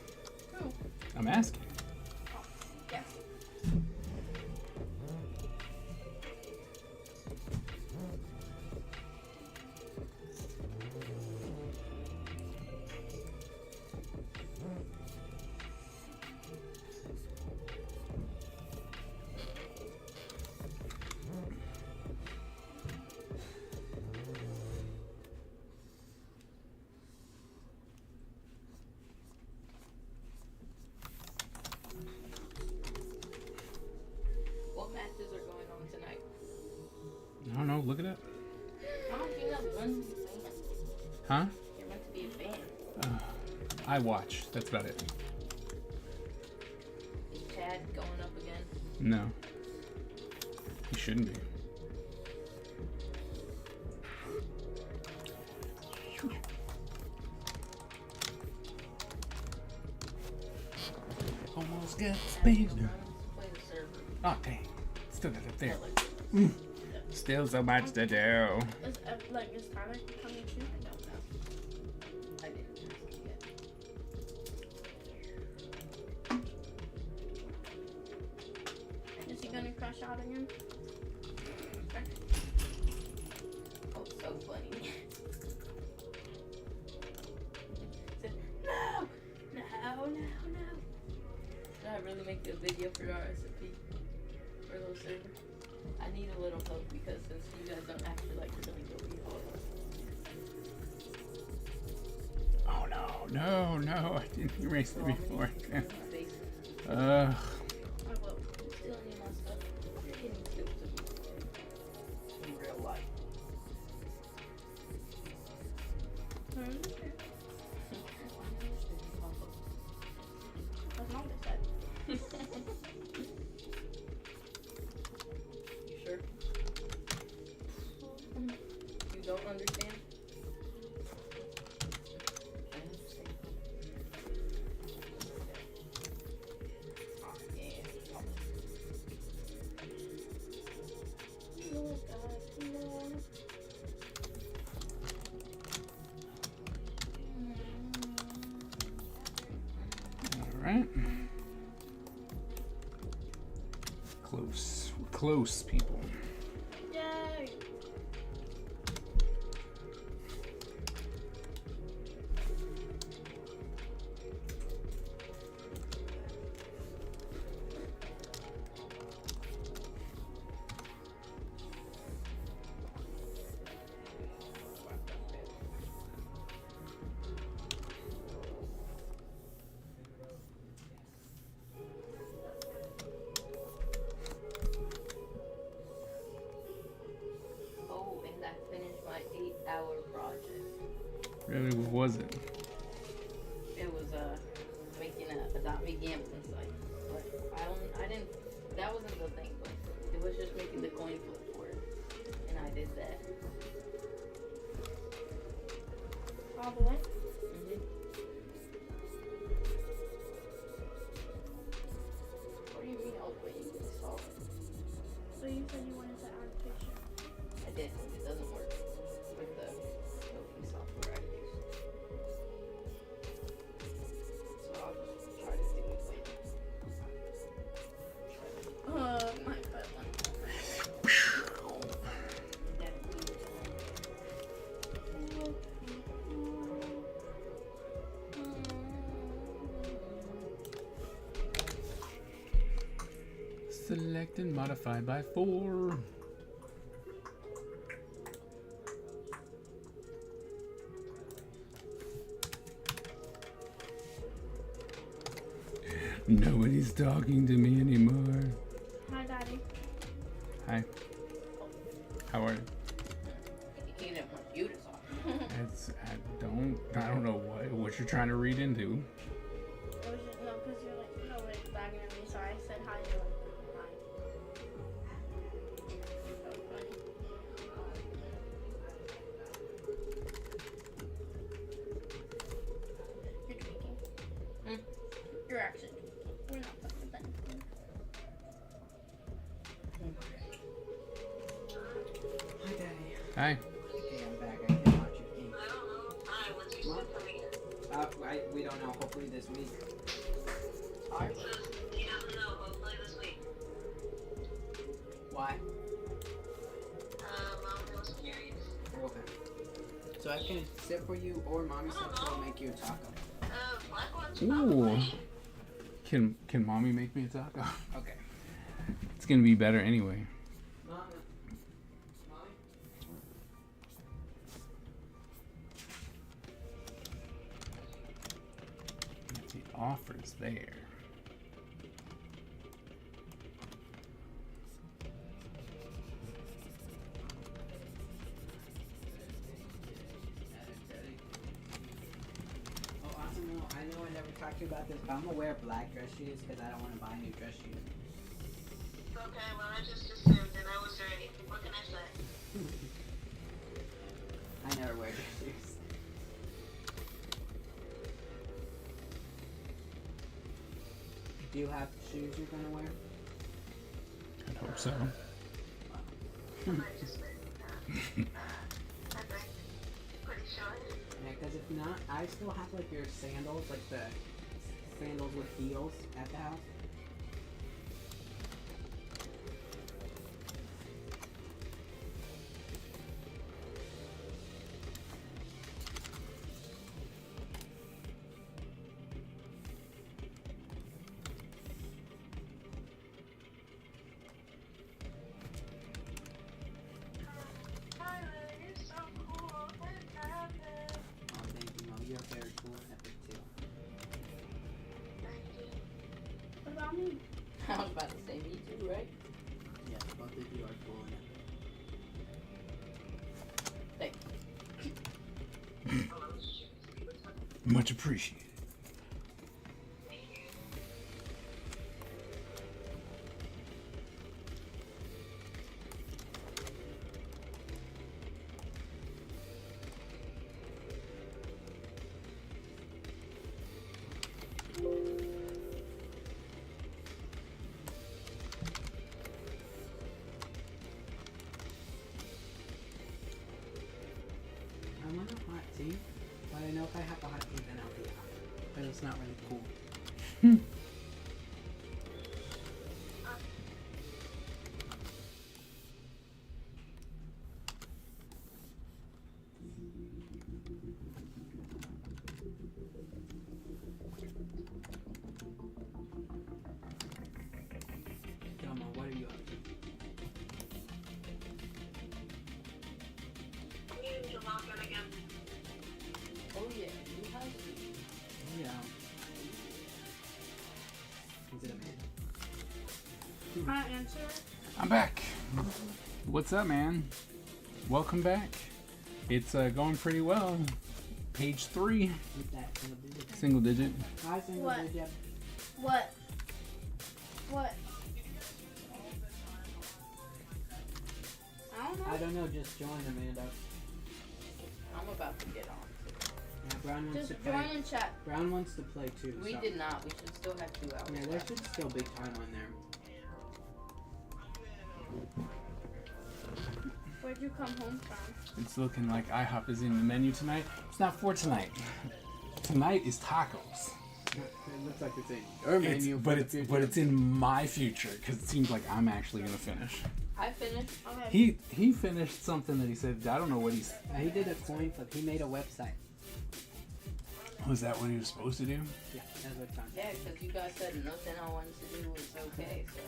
Who? I'm asking. Yes. What matches are going on tonight? I don't know, look it up. How do you know Guns is a fan? Huh? You're meant to be a fan. I watch. That's about it. Is Chad going up again? No. He shouldn't be. Almost got space. Play the server. Oh, dang. Still got it there. Like, Still so much to do. Is Tyler coming too? I don't know. I didn't ask it yet. Is he gonna crush out again? Oh, so funny. Said, no! No. Should I really make a video for our recipe? For those servers? I need a little help because since you guys don't actually like really go read all of Oh no. No, I didn't erase it before. I will. Stealing you my stuff. You're getting stupid. In real life. That's not what I said. You sure? You don't understand? I understand. Oh, yeah. Oh, God, no. Alright. Close. We're close, people. Yay! Oh, and I finished my 8-hour project. Really, what was it? It was making a Adopt Me gambling site. But I didn't, that wasn't the thing, but it was just making the coin flip for it. And I did that. All the way? Mm-hmm. What do you mean all the way? You saw it. So you said you wanted to add a picture. I did, but it doesn't work with the coding software I use. So I'll just try to do it later. My butt went. Select and modify by 4. Nobody's talking to me anymore. Hi, Daddy. Hi. How are you? He didn't want you to talk. I don't know what you're trying to read into. It was just, no, because you're like, nobody's bagging at me, so I said hi, you're like, hi. That was funny. You're tweaking. Hmm? You're actually tweaking. We're not playing with anything. Hi, Daddy. Hi. Okay, I'm back. I can watch your game. I don't know. Hi, what's your son coming in? We don't know. Hopefully this week. Alright. So he doesn't know. Hopefully this week. Why? Mom was curious. Okay. So I can sit for you, or Mommy said she'll make you a taco. Black ones Ooh. probably. Can mommy make me a taco? Okay. It's gonna be better anyway. Mommy. The offer's there. Oh, awesome. No, I know I never talked to you about this, but I'm gonna wear black dress shoes because I don't want to buy new dress shoes. Okay, well I just assumed and I was ready. What can I say? I never wear dress shoes. Do you have shoes you're gonna wear? I hope so. I might just I think. Pretty sure. Yeah, because if not, I still have like your sandals, like the sandals with heels at the house. Tyler, you're so cool. What happened? Oh, thank you, Mom. You're very cool and epic. about me? I was about to say me too, right? Yeah, both of you are cool. Thank Much appreciated. I want a hot tea, but I know if I have a hot tea, then I'll be out. But it's not really cool. Grandma, what are you up to? Oh yeah, you have to. Yeah. Is it a man? Can I answer? I'm back. What's up, man? Welcome back. It's going pretty well. Page 3, With that single digit. single digit. Hi, single What? digit. What? What? I don't know. I don't know, just join, Amanda. I'm about to get on. Yeah, Brown wants Just to play. join and chat. Brown wants to play too. We so. did not. We should still have 2 hours. Yeah, there should still be time on there. Where'd you come home from? It's looking like IHOP is in the menu tonight. It's not for tonight. Tonight is tacos. It looks like it's in your It's, menu. but it's in my future because it seems like I'm actually gonna finish. I finished. Okay. He finished something that he said. I don't know what he's. He did a coin flip. He made a website. Was that what he was supposed to do? Yeah, that's what John Yeah, because you guys said nothing I wanted to do was okay. So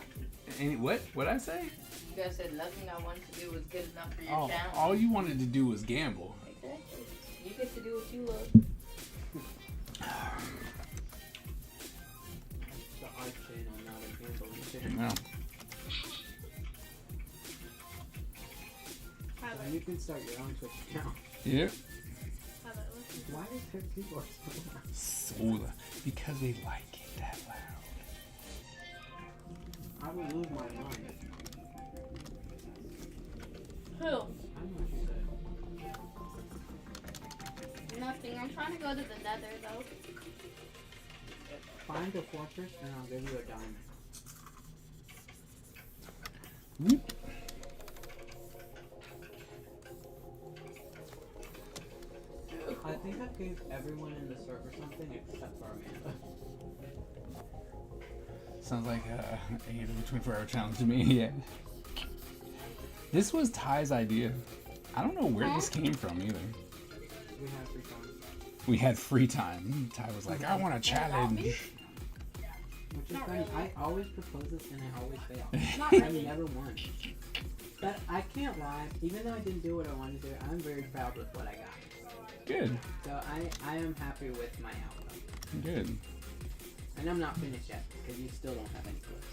And what? What I say? you guys said nothing I wanted to do was good enough for your Oh, channel. all you wanted to do was gamble. Exactly. You get to do what you love. The art channel, not a gambling channel. No. Have And it. you can start your own Twitch account. Yep. Have it. Listen. Why is their keyboard so loud? So, because they like it that loud. I will lose my mind. Who? I know what you said. Nothing. I'm trying to go to the nether though. Find a fortress and I'll give you a diamond. Whoop. I think I gave everyone in the server something except for Amanda. Sounds like a 24-hour challenge to me. Yeah. This was Ty's idea. I don't know where this came from either. We have free time. We had free time. Ty was like, I want a challenge. Which is Not funny. really. I always propose this and I always fail. Not I really. never won. But I can't lie. Even though I didn't do what I wanted to do, I'm very proud with what I got. Good. So I am happy with my outcome. Good. And I'm not finished yet because you still don't have any clips.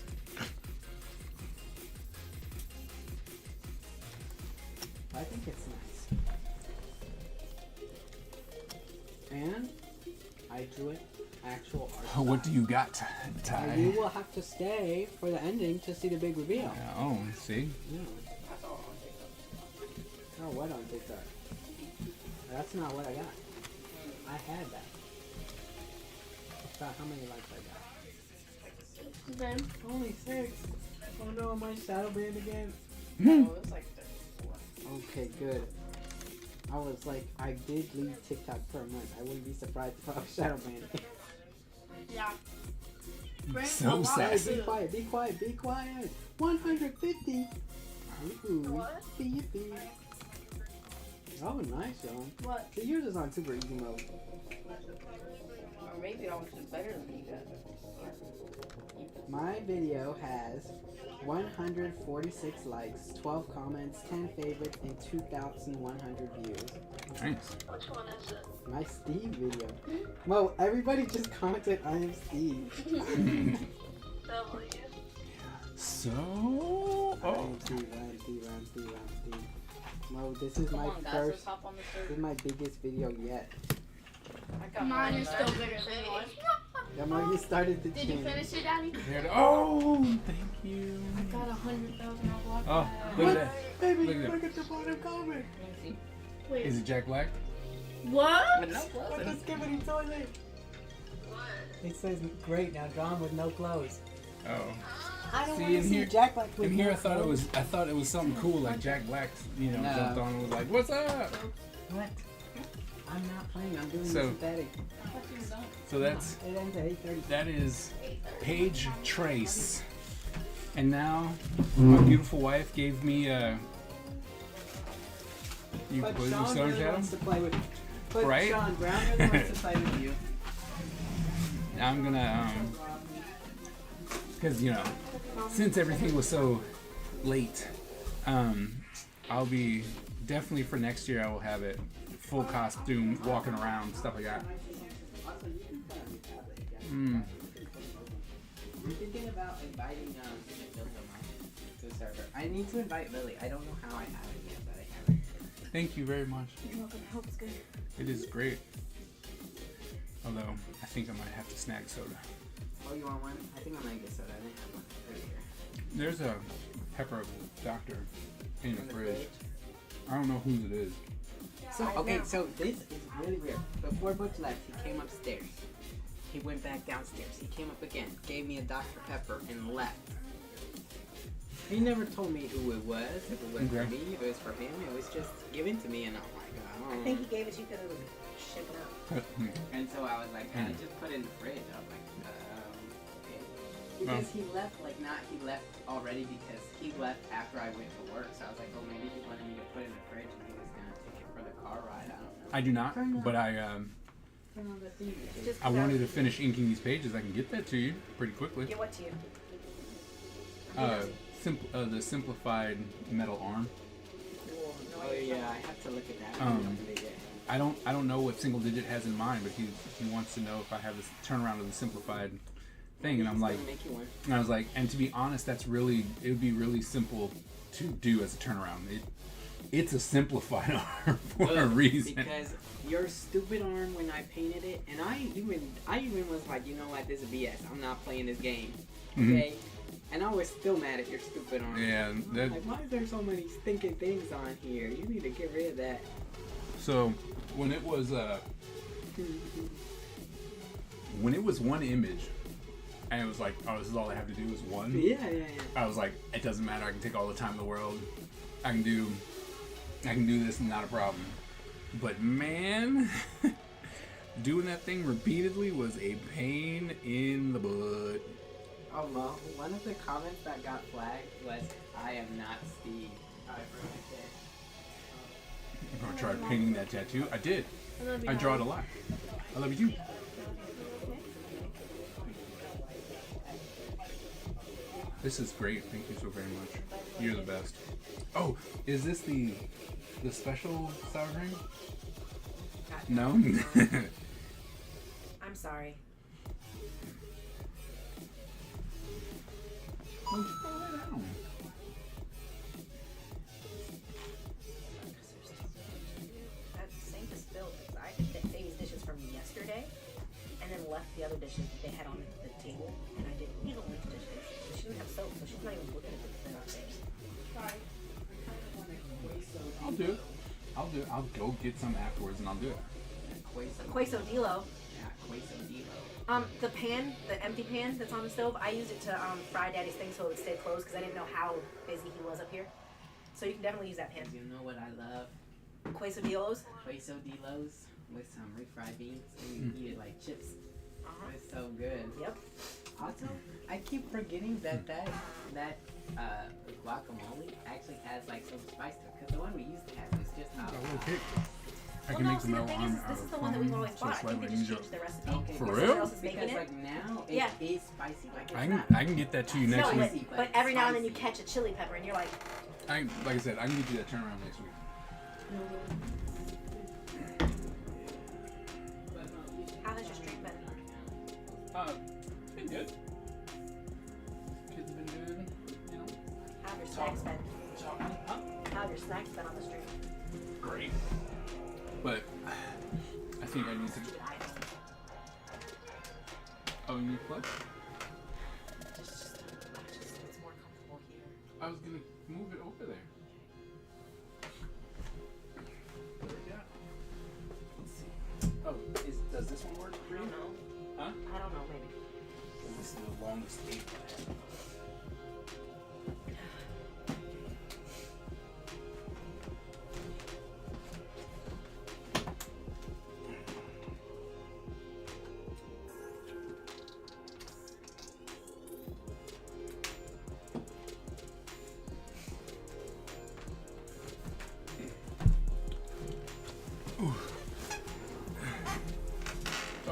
I think it's nice. And I drew it actual art. What do you got, You Ty? will have to stay for the ending to see the big reveal. Oh, see? Yeah. That's all on TikTok. Oh, what on TikTok? That's not what I got. I had that. About how many likes I got? Then Only 6. Oh no, am I shadow banned again? Oh, it's like 34. Okay, good. I was like, I did leave TikTok for a month. I wouldn't be surprised if I was shadow banned again. yeah. Bring So a lot sad. of Be food. quiet, be quiet, be quiet. 150. Ooh, What? yippee. Oh, nice, John. What? The yours is on super easy mode. Or maybe I was just better than you guys. My video has 146 likes, 12 comments, 10 favorites, and 2,100 views. Nice. Which one is it? My Steve video. Well, everybody just commented I am Steve. up with you? So, Round three. Mo, this is Come my on, guys, first. let's hop on the This third. is my biggest video yet. I got Mine mine is still bigger than yours. Yeah, Mo, you started the Did you chain. finish it, Daddy? there it, oh, thank you. I got 100,000 on Oh, look at that. Baby, Look at look at the bottom comment. Wait, Is it Jack Black? what? With no clothes. With the skibbity toilet. What? It says great now, drawn with no clothes. Oh. I don't See, want to in see here- Jack Black with In here, no I thought clothes. it was something cool, like Jack Black, you know, No. jumped on and was like, "What's up?" What? I'm not playing. I'm doing So- synthetic. So that's It ends at 8:30. that is Paige Trace, and now my beautiful wife gave me you But was Sean Stone really Shadow. wants to play with. But Right? Sean Brown really wants to play with you. I'm gonna because you know, since everything was so late, I'll be definitely for next year. I will have it full costume, walking around, stuff like that. I'm thinking about inviting Bill to the server. I need to invite Lily. I don't know how I haven't yet, but I haven't. Thank you very much. You're welcome. I hope it's good. It is great. Although I think I might have to snag soda. Oh, you want one? I think I might get soda. I didn't have one earlier. There's a pepper doctor in the In the fridge. I don't know whose it is. So okay, so this is really weird. Before Butch left, he came upstairs. He went back downstairs. He came up again, gave me a Dr. Pepper, and left. He never told me who it was. If it was for Okay. me, if it was for him, it was just given to me, and I'm like, oh. I think he gave it to you because it was shipping out. And so I was like, I just put it in the fridge. I was like, okay. Because he left, like, he left already because he left after I went to work. So I was like, oh, maybe he wanted me to put it in the fridge and he was gonna take it for the car ride. I don't know. I do not, but I wanted to finish inking these pages. I can get that to you pretty quickly. Get what to you? The simplified metal arm. Oh yeah, I have to look at that. I don't know what Single Digit has in mind, but he wants to know if I have this turnaround of the simplified thing, and I'm like, make you one. and I was like, and to be honest, it would be really simple to do as a turnaround. It's a simplified arm for a reason. Because your stupid arm when I painted it, and I even was like, you know what, this is BS. I'm not playing this game. Okay? And I was still mad at your stupid arm. Yeah, I'm like, why is there so many stinking things on here? You need to get rid of that. So when it was one image, and it was like, oh, this is all I have to do is one. Yeah. I was like, it doesn't matter. I can take all the time in the world. I can do this, not a problem. But man, doing that thing repeatedly was a pain in the butt. Oh, Mo, one of the comments that got flagged was, I am not Steve. I'm gonna try painting that tattoo. I did. I love you, I draw it a Daddy. lot. I love you too. This is great. Thank you so very much. You're the best. Oh, is this the special sour cream? No. I'm sorry. Why'd you throw that down? That sink is filled because I did Baby's dishes from yesterday and then left the other dishes that they had on the table and I didn't use the dishes. So she didn't have soap, so she's not even looking at the thing. I'll do it. I'll go get some afterwards and I'll do it. Queso Dilo. Yeah, Queso Dilo. The pan, the empty pan that's on the stove, I used it to fry Daddy's thing so it would stay closed because I didn't know how busy he was up here. So you can definitely use that pan. You know what I love? Queso Dilos. Queso Dilos with some refried beans and you eat it like chips. It's so good. Yep. Also, I keep forgetting that guacamole actually has like some spice to it because the one we used to have was just I avocado. will pick. I Well, can no, make the see, the metal thing arm is, out this of is the one that we've always foam, bought. I think they just unusual. changed the recipe. Okay, For because real? Someone else is making Because it. like now it Yeah. is spicy. Like it's I not. can get that to you next No, week. but every now and then you catch a chili pepper and you're like, Like I said, I can get you that turnaround next week. how has your streak been? Been good. snacks been? Huh? How have your snacks been on the street? Great. But I think I need to. Oh, you need what? Just it's more comfortable here. I was gonna move it over there. Let's see. Oh, does this one work I for you? don't know. Huh? I don't know, maybe. Well, this is the longest tape I have.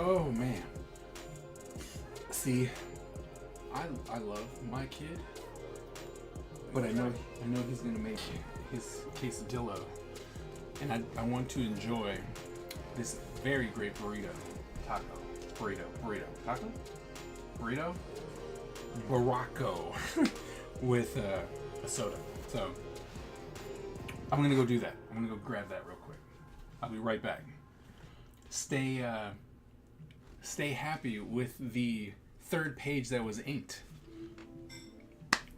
Oh man. See, I love my kid, but I know he's gonna make his quesadillo, and I want to enjoy this very great burrito, Baracco with a soda. So I'm gonna go do that. I'm gonna go grab that real quick. I'll be right back. Stay happy with the third page that was inked.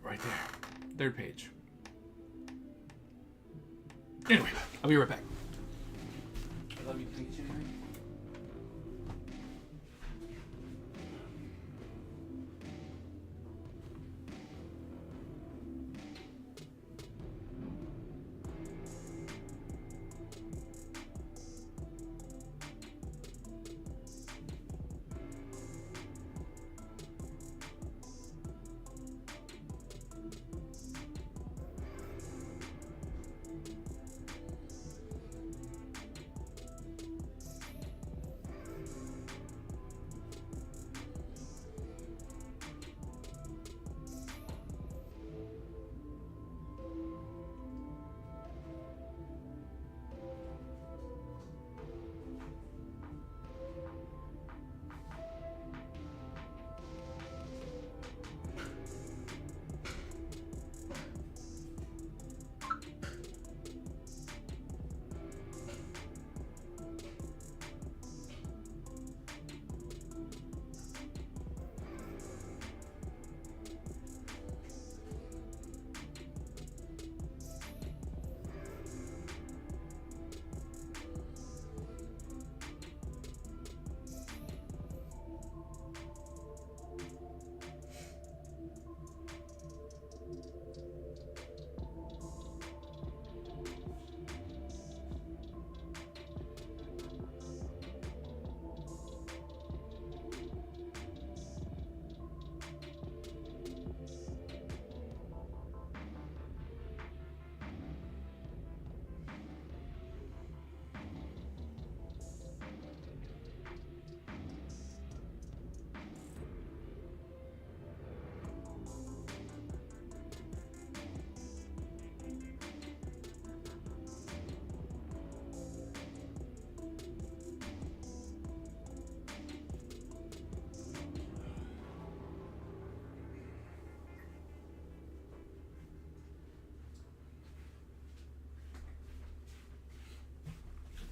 Right there. Third page. Anyway, I'll be right back. I love you. Can I get you anything?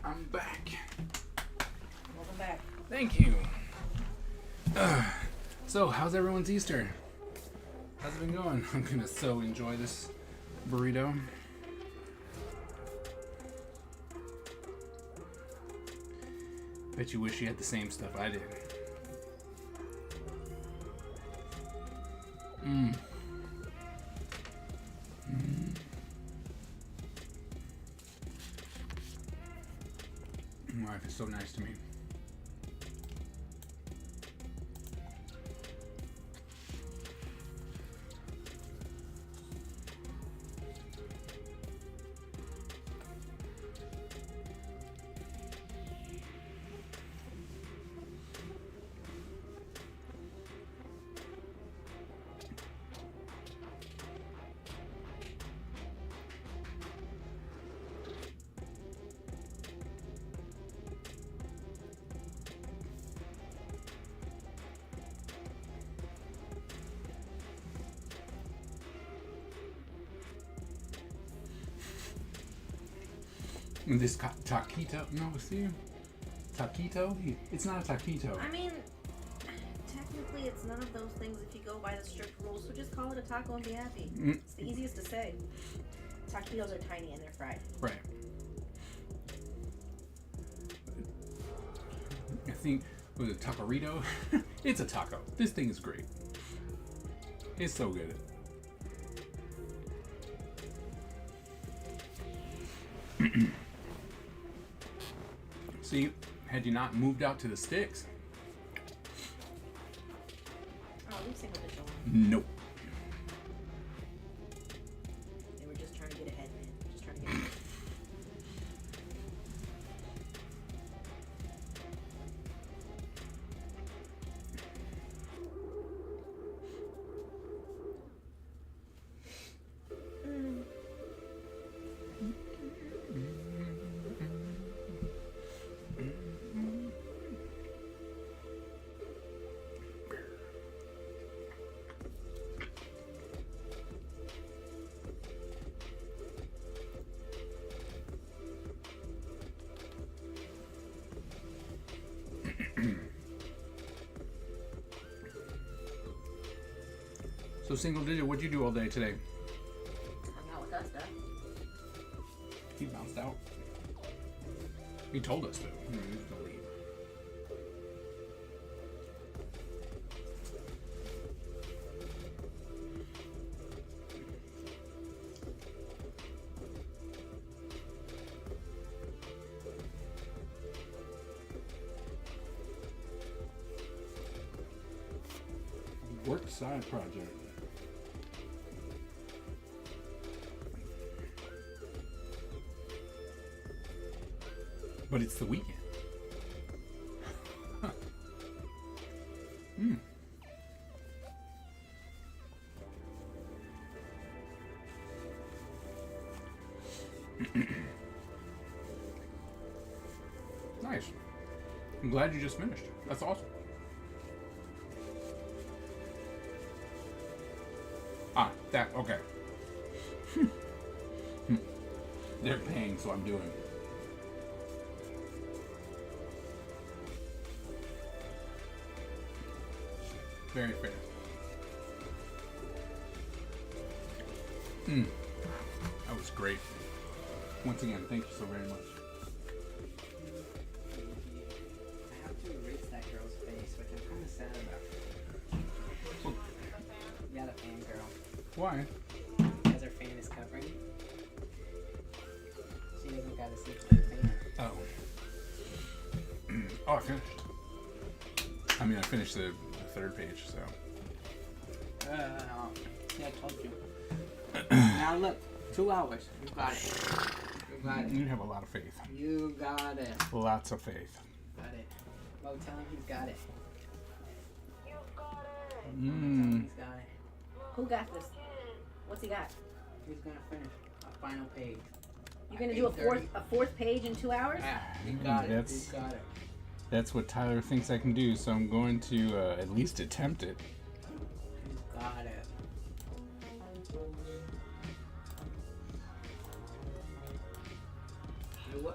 I'm back. Welcome back. Thank you. So, how's everyone's Easter? How's it been going? I'm gonna so enjoy this burrito. Bet you wish you had the same stuff I did. My wife is so nice to me. And this taquito, no, see? Taquito? It's not a taquito. I mean, technically it's none of those things if you go by the strict rules, so just call it a taco and be happy. It's the easiest to say. Taquitos are tiny and they're fried. Right. I think, was it taquerito? It's a taco. This thing is great. It's so good. See, had you not moved out to the sticks, Oh, leave single digit alone. nope. They were just trying to get ahead, man. Just trying to get ahead. So single digit, what'd you do all day today? Hung out with us, Dad. He bounced out. He told us to. He was gonna leave. Work side project. But it's the weekend. Hmm. Nice. I'm glad you just finished. That's awesome. Ah, that, okay. They're paying, so I'm doing it. Very fair. That was great. Once again, thank you so very much. I have to erase that girl's face, which I'm kind of sad about. Yeah, the fan girl. Why? Because her fan is covering. She doesn't got to see the fan. Oh. Oh, I finished. I mean, I finished the third page, so. See, I told you. Now look, 2 hours. You got it. You got it. You have a lot of faith. You got it. Lots of faith. Got it. Mo, tell him he's got it. You got it. Tell him he's got it. Who got this? What's he got? He's gonna finish a final page. You're gonna do a fourth page in 2 hours? Yeah, you got it. That's- You got it. That's what Tyler thinks I can do, so I'm going to at least attempt it. You got it.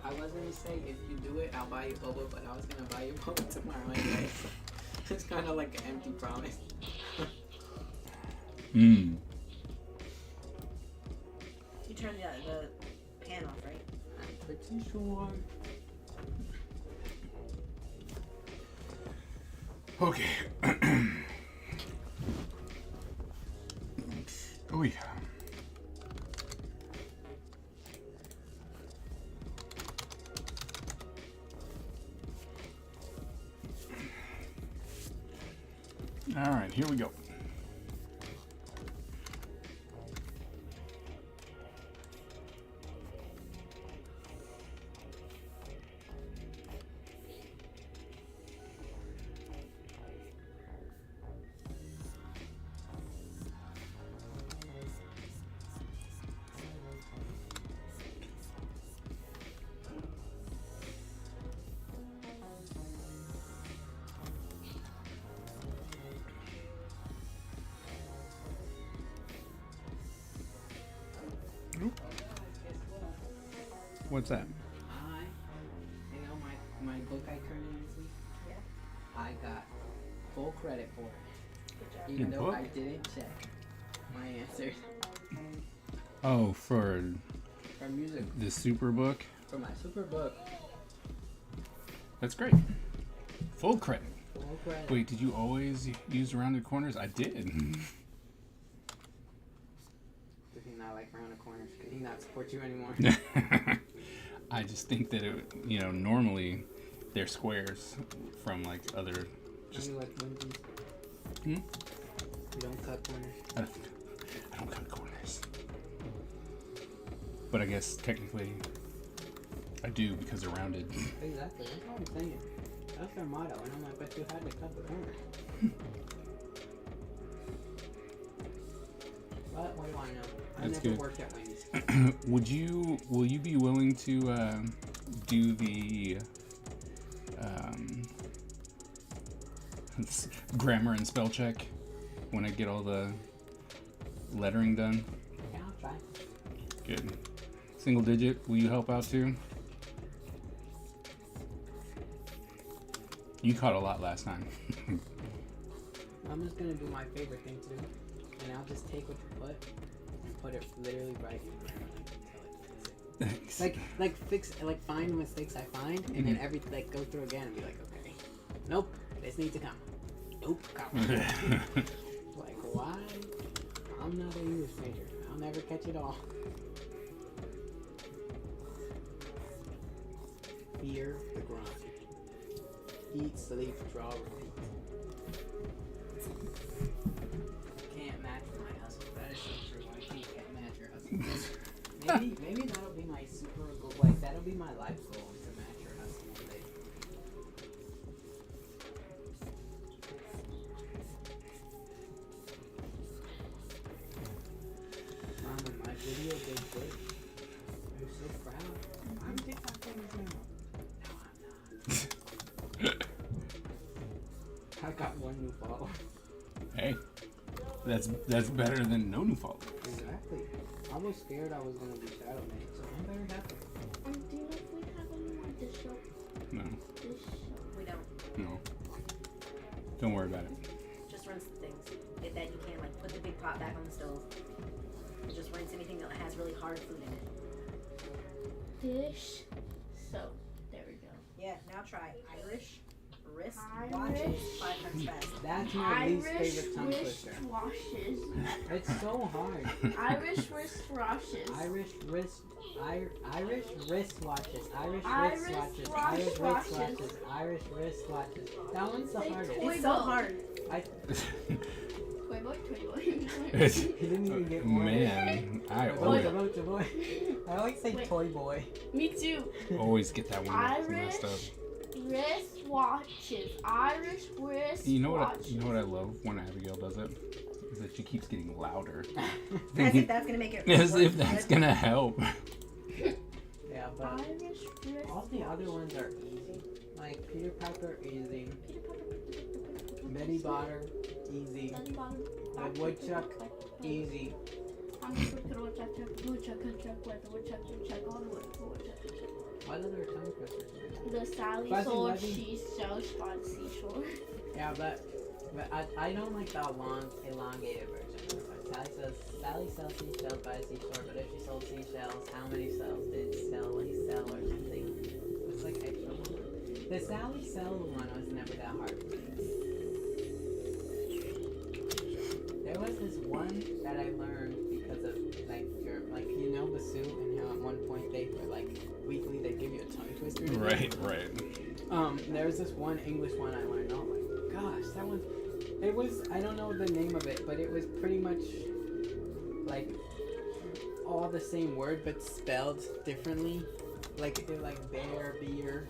I was gonna say if you do it, I'll buy you boba, but I was gonna buy you boba tomorrow anyway. So it's kind of like an empty promise. Mmm. You turned the pan off, right? I'm pretty sure. Okay. Oh yeah. All right, here we go. What's that? my book I turned in this week. Yeah. I got full credit for it, Good job. even Your though book? I didn't check my answers Oh, for for music the super book? for my super book. That's great. Full credit. Full credit. Wait, did you always use rounded corners? I did. Does he not like rounded corners? Could he not support you anymore? I just think that normally they're squares from like other. Just like Wendy's. Hmm? You don't cut corners. I don't cut corners. But I guess technically I do because they're rounded. Exactly. That's what I'm saying. That's their motto, and I'm like, but you had to cut the corners. But what do I know? I That's never good. worked at Wendy's. Will you be willing to do the grammar and spell check when I get all the lettering done? Yeah, I'll try. Good. Single digit, will you help out too? You caught a lot last time. I'm just gonna do my favorite thing to do, and I'll just take what you put and put it literally right in grammar until it fits it. Like find the mistakes I find, and then go through again and be like, okay, nope, this needs to come. Nope, come. Like why? I'm not an English major. I'll never catch it all. Fear the grind. Eat, sleep, draw, repeat. Can't match my hustle. That is so true. I can't match your hustle. maybe that'll be my super goal. Like that'll be my life goal to match your hustle one day. Mom, when my video did good, I'm so proud. I'm TikTok famous now. No, I'm not. I got one new follower. Hey, that's better than no new followers. Exactly. I was scared I was gonna be shadow banned, so I'm very happy. Do you know if we have anyone to show No, this show? We don't. no. Don't worry about it. Just rinse the things. If that you can, like put the big pot back on the stove. Just rinse anything that has really hard food in it. Dish soap. There we go. Yeah, now try Irish wrist Irish. watches 5 times fast. That's my least Irish favorite tongue wrist twister. washes. It's so hard. Irish wrist washes. Irish wrist watches. Irish Irish wrist watches. watch Irish wrist watches. watches. Irish wrist watches. That one's the Say hardest. toy It's so hard. I Toy boy, toy boy. he didn't even get one. Man, I Toy always, boy. I always say Wait. toy boy. Me too. always get that one Irish messed up. wrist watches. Irish wrist You know what? watches. You know what I love when Abigail does it is that she keeps getting louder. As if that's gonna make it. As work if that's good. gonna help. Yeah, but Irish wrist all the other ones are easy. Like Peter Piper, easy. Betty Botter, easy. The woodchuck, easy. What other tongue twisters do we have? The Sally Fuzzy sold, Wuzzy. she sells by the seashore. Yeah, but I don't like the elongated version. Sally sells seashells by the seashore, but if she sold seashells, how many cells did Sally sell or something? It's like extra one. The Sally Sell one was never that hard for me. There was this one that I learned because of Basoo and how at one point they were like weekly they give you a tongue twister. to do. Right, right. There was this one English one I learned. Oh my gosh, that one. It was, I don't know the name of it, but it was pretty much like all the same word but spelled differently. Like bear, beer.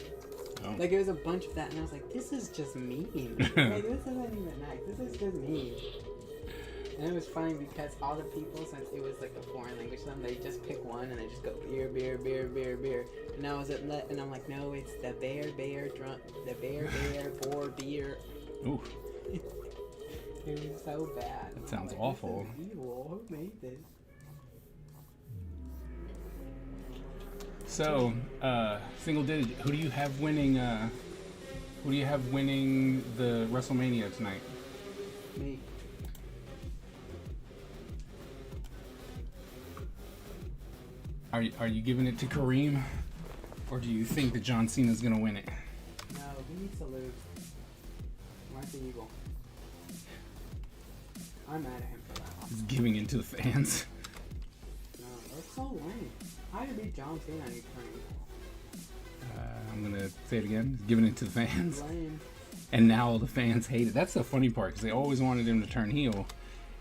Oh. Like it was a bunch of that, and I was like, this is just mean. Like this isn't even nice. This is just mean. And it was funny because all the people, since it was like a foreign language to them, they just pick one and they just go beer, beer, beer, beer, beer. And I was and I'm like, no, it's the bear, drunk, the bear, bore, beer. Ooh, It was so bad. that sounds I'm like, awful. This is evil. Who made this? So, single digit. Who do you have winning? Who do you have winning the WrestleMania tonight? Me. Are you giving it to Kareem, or do you think that John Cena's gonna win it? No, he needs to lose. Where's the evil? I'm mad at him for that. He's giving in to the fans. No, that's so lame. How do you beat John Cena and you turn evil? I'm gonna say it again. He's giving it to the fans, Lame. and now all the fans hate it. That's the funny part, because they always wanted him to turn heel,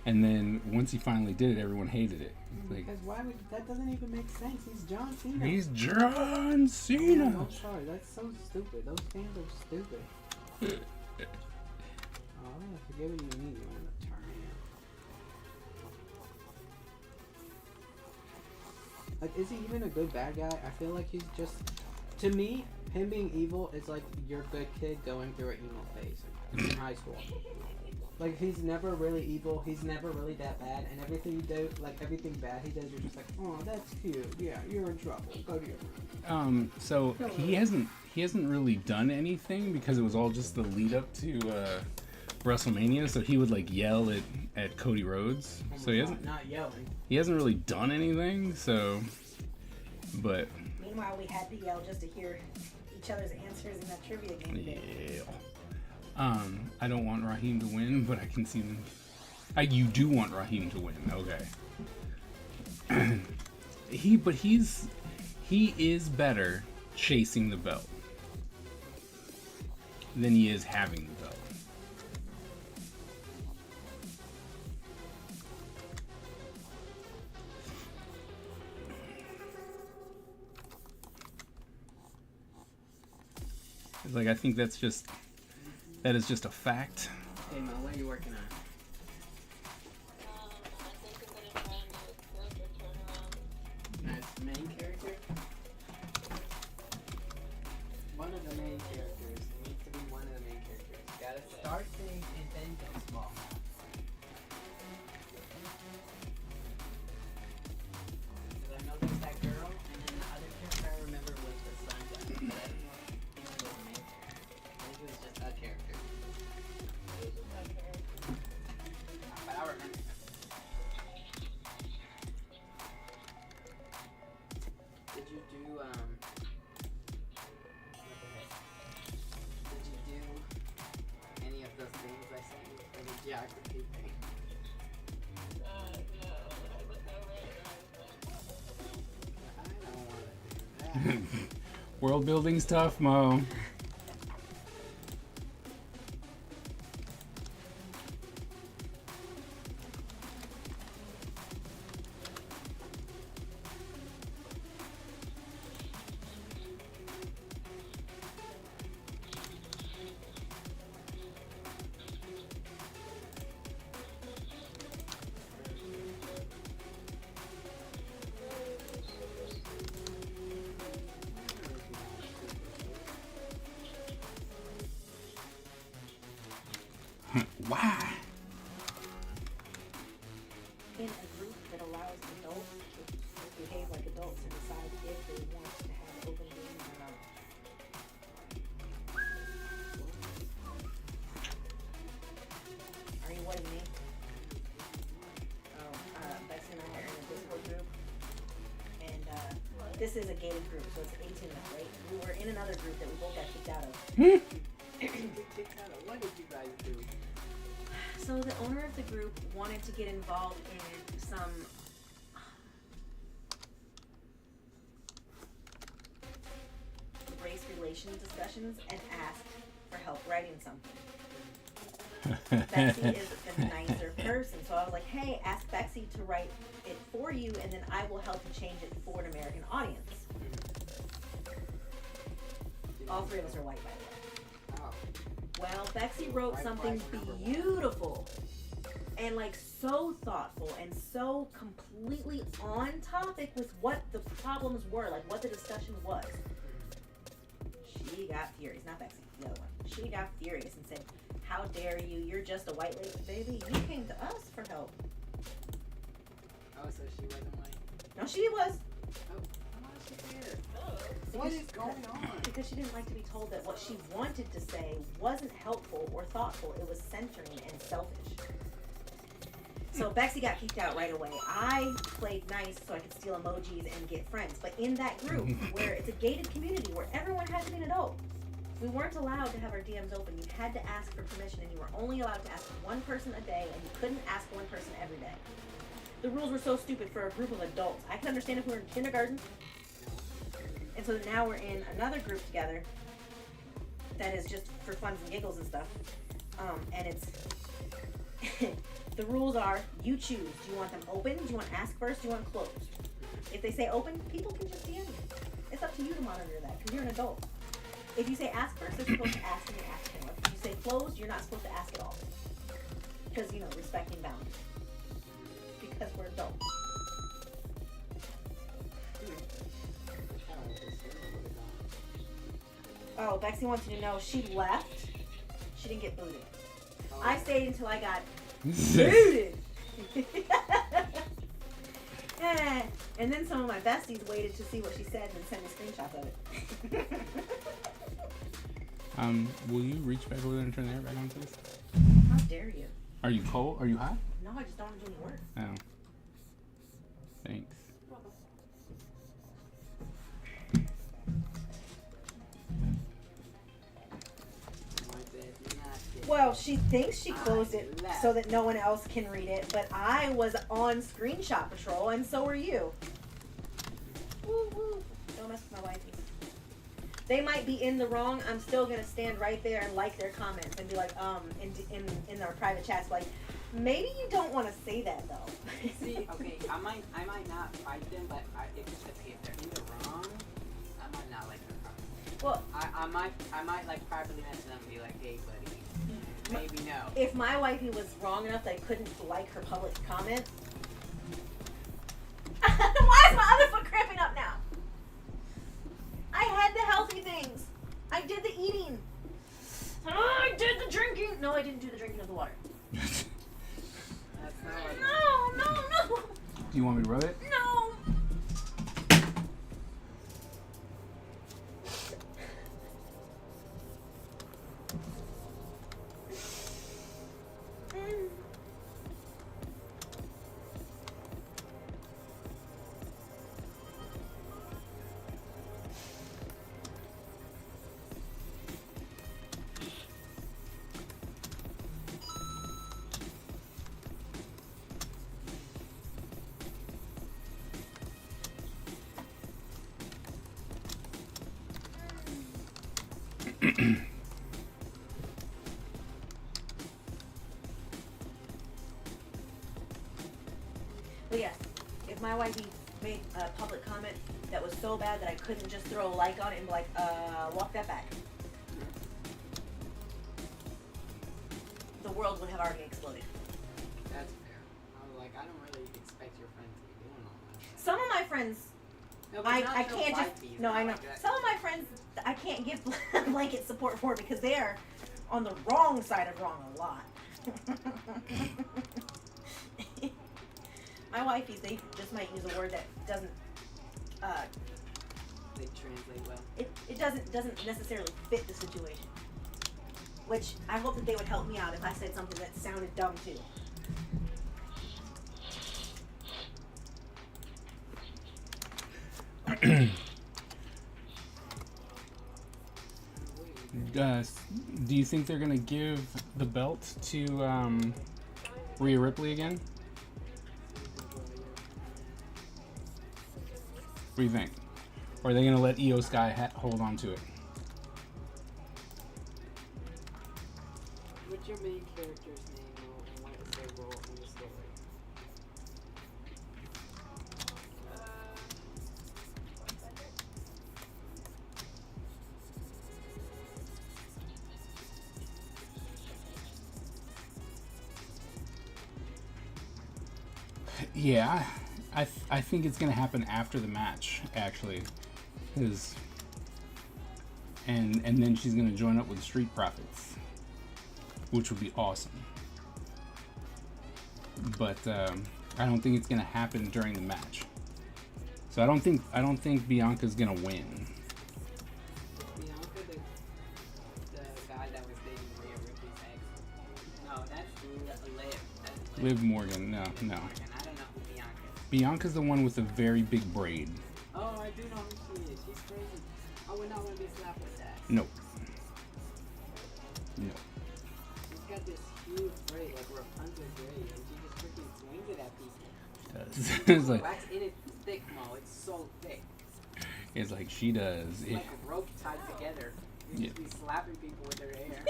and then once he finally did it, everyone hated it. It's like, Because why would that doesn't even make sense? He's John Cena. he's John Cena. I'm sorry, that's so stupid. Those fans are stupid. Oh, if you're giving me, you want to turn heel. Like, is he even a good bad guy? I feel like he's just, to me, him being evil is like your good kid going through an emo phase in high school. Like, he's never really evil, he's never really that bad, and everything you do, like everything bad he does, you're just like, oh, that's cute. Yeah, you're in trouble. Go to your room. So he hasn't really done anything, because it was all just the lead up to WrestleMania. So he would like yell at Cody Rhodes. Oh my So he God, hasn't not yelling. really done anything. So, but Meanwhile, we had to yell just to hear each other's answers in that trivia game today. yeah. I don't want Raheem to win, but I can see them. You do want Raheem to win, okay? He is better chasing the belt than he is having the belt. It's like, I think that is just a fact. Hey, Mo, what are you working on? As main character? One of the main characters. It needs to be one of the main characters. You gotta start big and then go small. Because I know there's that girl, and then the other character I remember was the sun guy. But I don't know if he was the main character. I think it was just a character. But I remember him. Did you do, what the heck? Did you do any of those things I sent you for the geography thing? I don't want to do that. World building's tough, Mo. Why? In a group that allows adults to behave like adults and decide if they want to have open games or not. Are you what do you mean? Betsy and I are in a Discord group, and this is a gated group, so it's 18 and up, right? We were in another group that we both got kicked out of. What did you guys do? So the owner of the group wanted to get involved in some race relations discussions and asked for help writing something. Betsy is the nicer person, so I was like, hey, ask Betsy to write it for you, and then I will help you change it for an American audience. All three of us are white, by the way. Well, Betsy wrote something beautiful and like so thoughtful and so completely on topic with what the problems were, like what the discussion was. She got furious, not Betsy, the other one. She got furious and said, how dare you, you're just a white lady. Baby, you came to us for help. Oh, so she wasn't white? No, she was. Oh, how much she here? What is going on? Because she didn't like to be told that what she wanted to say wasn't helpful or thoughtful. It was centering and selfish. So Bexy got kicked out right away. I played nice so I could steal emojis and get friends. But in that group, where it's a gated community where everyone had to be an adult, we weren't allowed to have our DMs open. You had to ask for permission, and you were only allowed to ask one person a day, and you couldn't ask one person every day. The rules were so stupid for a group of adults. I can understand if we were in kindergarten. And so now we're in another group together that is just for funs and giggles and stuff. And it's the rules are you choose. Do you want them open? Do you want to ask first? Do you want closed? If they say open, people can just DM you. It's up to you to monitor that because you're an adult. If you say ask first, they're supposed to ask and ask more. If you say closed, you're not supposed to ask at all. Because, respecting boundaries. Because we're adults. Oh, Bexy wants you to know she left. She didn't get booted. I stayed until I got booted. And then some of my besties waited to see what she said and sent me screenshots of it. Will you reach back over there and turn the air back on, please? How dare you? Are you cold? Are you hot? No, I just don't want to do any work. Oh. Thanks. Well, she thinks she closed it so that no one else can read it, but I was on screenshot patrol, and so were you. Woo woo. Don't mess with my wifey. They might be in the wrong. I'm still gonna stand right there and like their comments and be like, in our private chats, like, maybe you don't want to say that though. See, okay, I might not fight them, but if they're in the wrong, I might not like their comments. Well, I might like privately message them and be like, hey, buddy, maybe no. if my wifey was wrong enough that I couldn't like her public comment, why is my other foot cramping up now? I had the healthy things. I did the eating. I did the drinking. No, I didn't do the drinking of the water. That's not like No. Do you want me to rub it? No. But yes, if my wifey made a public comment that was so bad that I couldn't just throw a like on it and be like, walk that back, the world would have already exploded. that's fair. I'm like, I don't really expect your friend to be doing all that. Some of my friends, No, but I not no can't just, wifeys, no, not I know. like that. Some of my friends, I can't give blanket support for because they are on the wrong side of wrong a lot. My wifeys, they just might use a word that doesn't, They translate well. it doesn't necessarily fit the situation. Which I hope that they would help me out if I said something that sounded dumb too. Do you think they're gonna give the belt to Rhea Ripley again? What do you think? Or are they gonna let Io Sky hold on to it? What's your main character's name and what is their role in the story? Yeah, I think it's gonna happen after the match, actually, and then she's gonna join up with the Street Profits, which would be awesome. But I don't think it's gonna happen during the match. So I don't think Bianca's gonna win. Liv Morgan. No. And I don't know who Bianca is. Bianca's the one with the very big braid. Oh, I do know who she is. She's crazy. I would not want to be slapped with that. No. She's got this huge braid, like Rapunzel braid, and she just freaking swings it at people. It's like, Wax, it is thick, Mo. It's so thick. it's like she does. It's It, like a rope tied together. You just be slapping people with her hair.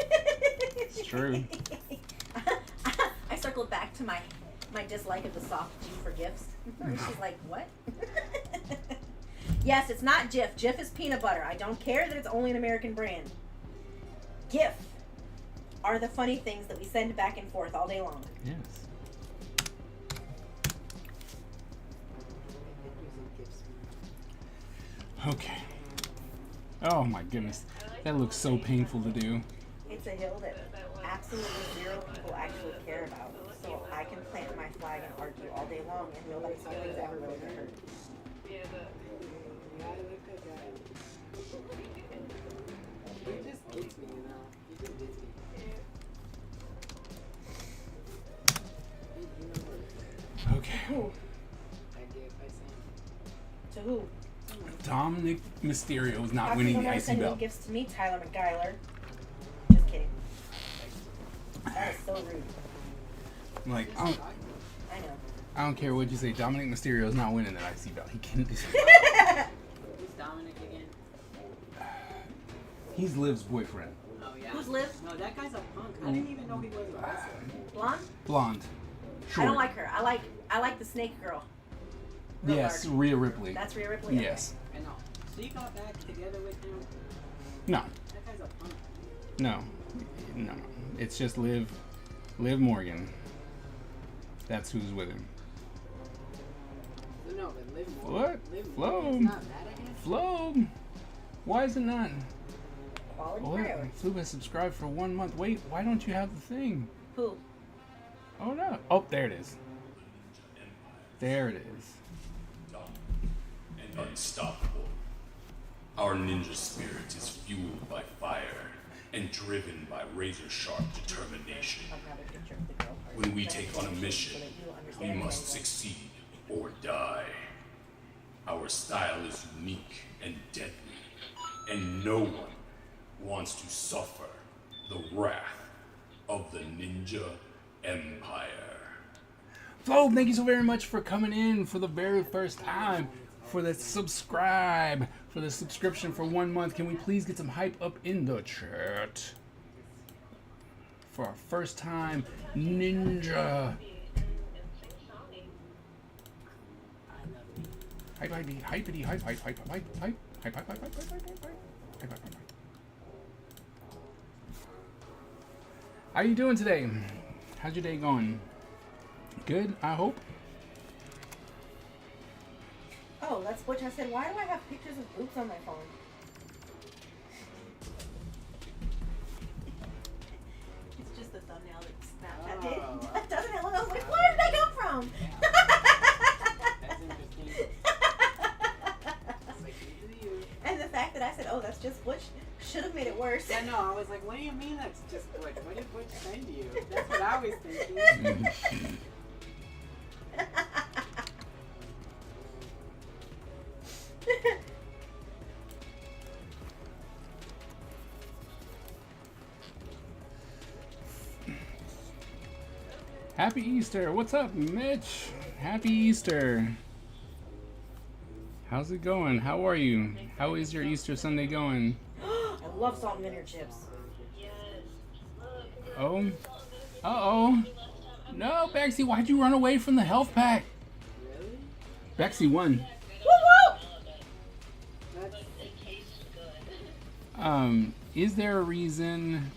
it's true. I circled back to my dislike of the soft G for gifts. She's like, what? Yes, it's not Jif. Jif is peanut butter. I don't care that it's only an American brand. GIF are the funny things that we send back and forth all day long. Yes. Okay. Oh my goodness. That looks so painful to do. It's a hill that absolutely zero people actually care about. So I can plant my flag and argue all day long and nobody's feelings ever really get hurt. He just gets me, you know. He just gets me. Okay. Who? I gave I sent. To who? Dominic Mysterio is not How winning come the no IC sending belt. gifts to me, Tyler McGuiler? Just kidding. That is so rude. I'm like, I know. I don't care what you say. Dominic Mysterio is not winning that IC belt. He can't do Who's Dominic again? He's Liv's boyfriend. Oh, yeah. Who's Liv? No, that guy's a punk. I didn't even know he was a wrestler. Blonde? Blonde. Short. I don't like her. I like the snake girl. Real Yes, large. Rhea Ripley. That's Rhea Ripley? Okay. Yes. I know. She got back together with him. No. That guy's a punk. No. It's just Liv Morgan. That's who's with him. No, but Liv Morgan. What? Liv Flo. Morgan's not mad at him. Flo. Why is it not? Quality What? prayer. Flo has subscribed for 1 month. Wait, why don't you have the thing? Who? Oh no. Oh, there it is. There it is. Dumb and unstoppable. Our ninja spirit is fueled by fire and driven by razor-sharp determination. Another picture of the girl. When we take on a mission, So that you we understand must everything. succeed or die. Our style is unique and deadly, and no one wants to suffer the wrath of the Ninja Empire. Flo, thank you so very much for coming in for the very first time. For the subscribe, for the subscription for 1 month. Can we please get some hype up in the chat? For our first time ninja. Hype, hypity, hype, hype, hype, hype, hype, hype, hype, hype, hype, hype, hype, hype, hype, hype. How you doing today? How's your day going? Good, I hope. Oh, that's Butch. I said, why do I have pictures of boobs on my phone? It's just the thumbnail that Snapchat did. Doesn't it look? I was like, where did that come from? That's interesting. It's like, you. And the fact that I said, oh, that's just Butch, should have made it worse. I know. I was like, what do you mean that's just Butch? What did Butch send you? That's what I was thinking. Happy Easter. What's up, Mitch? Happy Easter. How's it going? How are you? How is your Easter Sunday going? I love salt and vinegar chips. Oh. Uh-oh. No, Bexy, why'd you run away from the health pack? Really? Bexy won. Woo That's Is there a reason,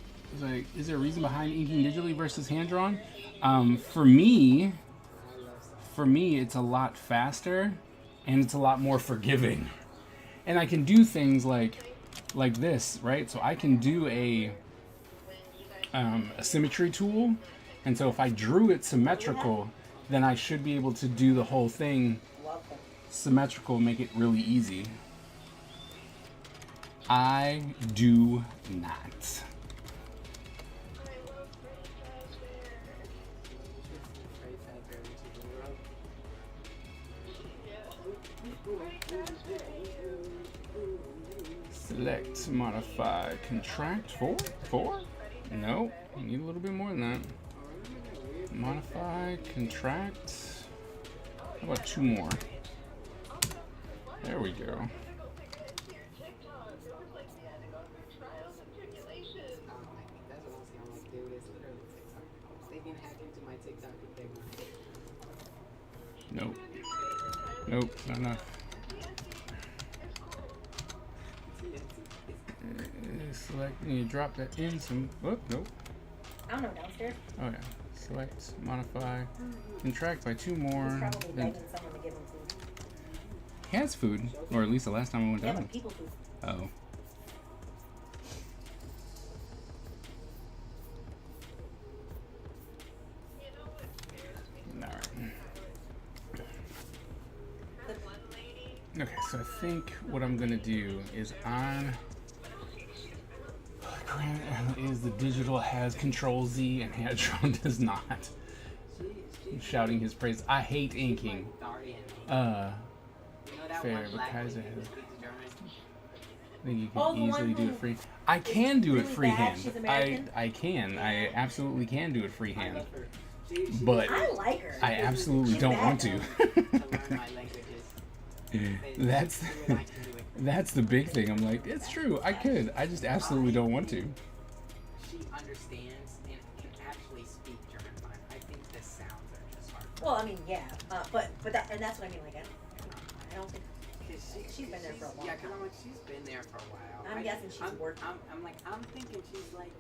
is there a reason behind inking digitally versus hand-drawn? For me, it's a lot faster and it's a lot more forgiving. And I can do things like this, right? So I can do a symmetry tool. And so if I drew it symmetrical, then I should be able to do the whole thing symmetrical, make it really easy. I do not. Select, modify, contract. 4? 4? No, you need a little bit more than that. Modify, contract. How about 2 more? There we go. Oh, that doesn't sound like dude. It's literally TikTok. They can hack into my TikTok if they want. Nope. Nope, not enough. Select, you drop that in some. Oh, nope. I don't know, downstairs. Oh, yeah. Select, modify, contract by 2 more. He's probably Then begging someone to give him food. he has food, or at least the last time I went Yeah, down. but people food. Oh. Alright. Okay, so I think what I'm gonna do is is the digital has Control Z and Hadron does not. I'm shouting his praise. I hate inking. Fair, but Kaiser has. I think you can easily do it free. I can do it really freehand. bad, she's American? I can. I absolutely can do it freehand. But I like her. I absolutely She's don't bad, want to. That's the big thing. I'm like, it's true. I could. I just absolutely don't want to. She understands and can actually speak German fine. I think the sounds are just hard. Well, I mean, yeah, but that, and that's what I mean. Like, I don't think she's been there for a long Yeah, 'cause time. I'm like, she's been there for a while. I'm guessing she's working. I'm thinking she's like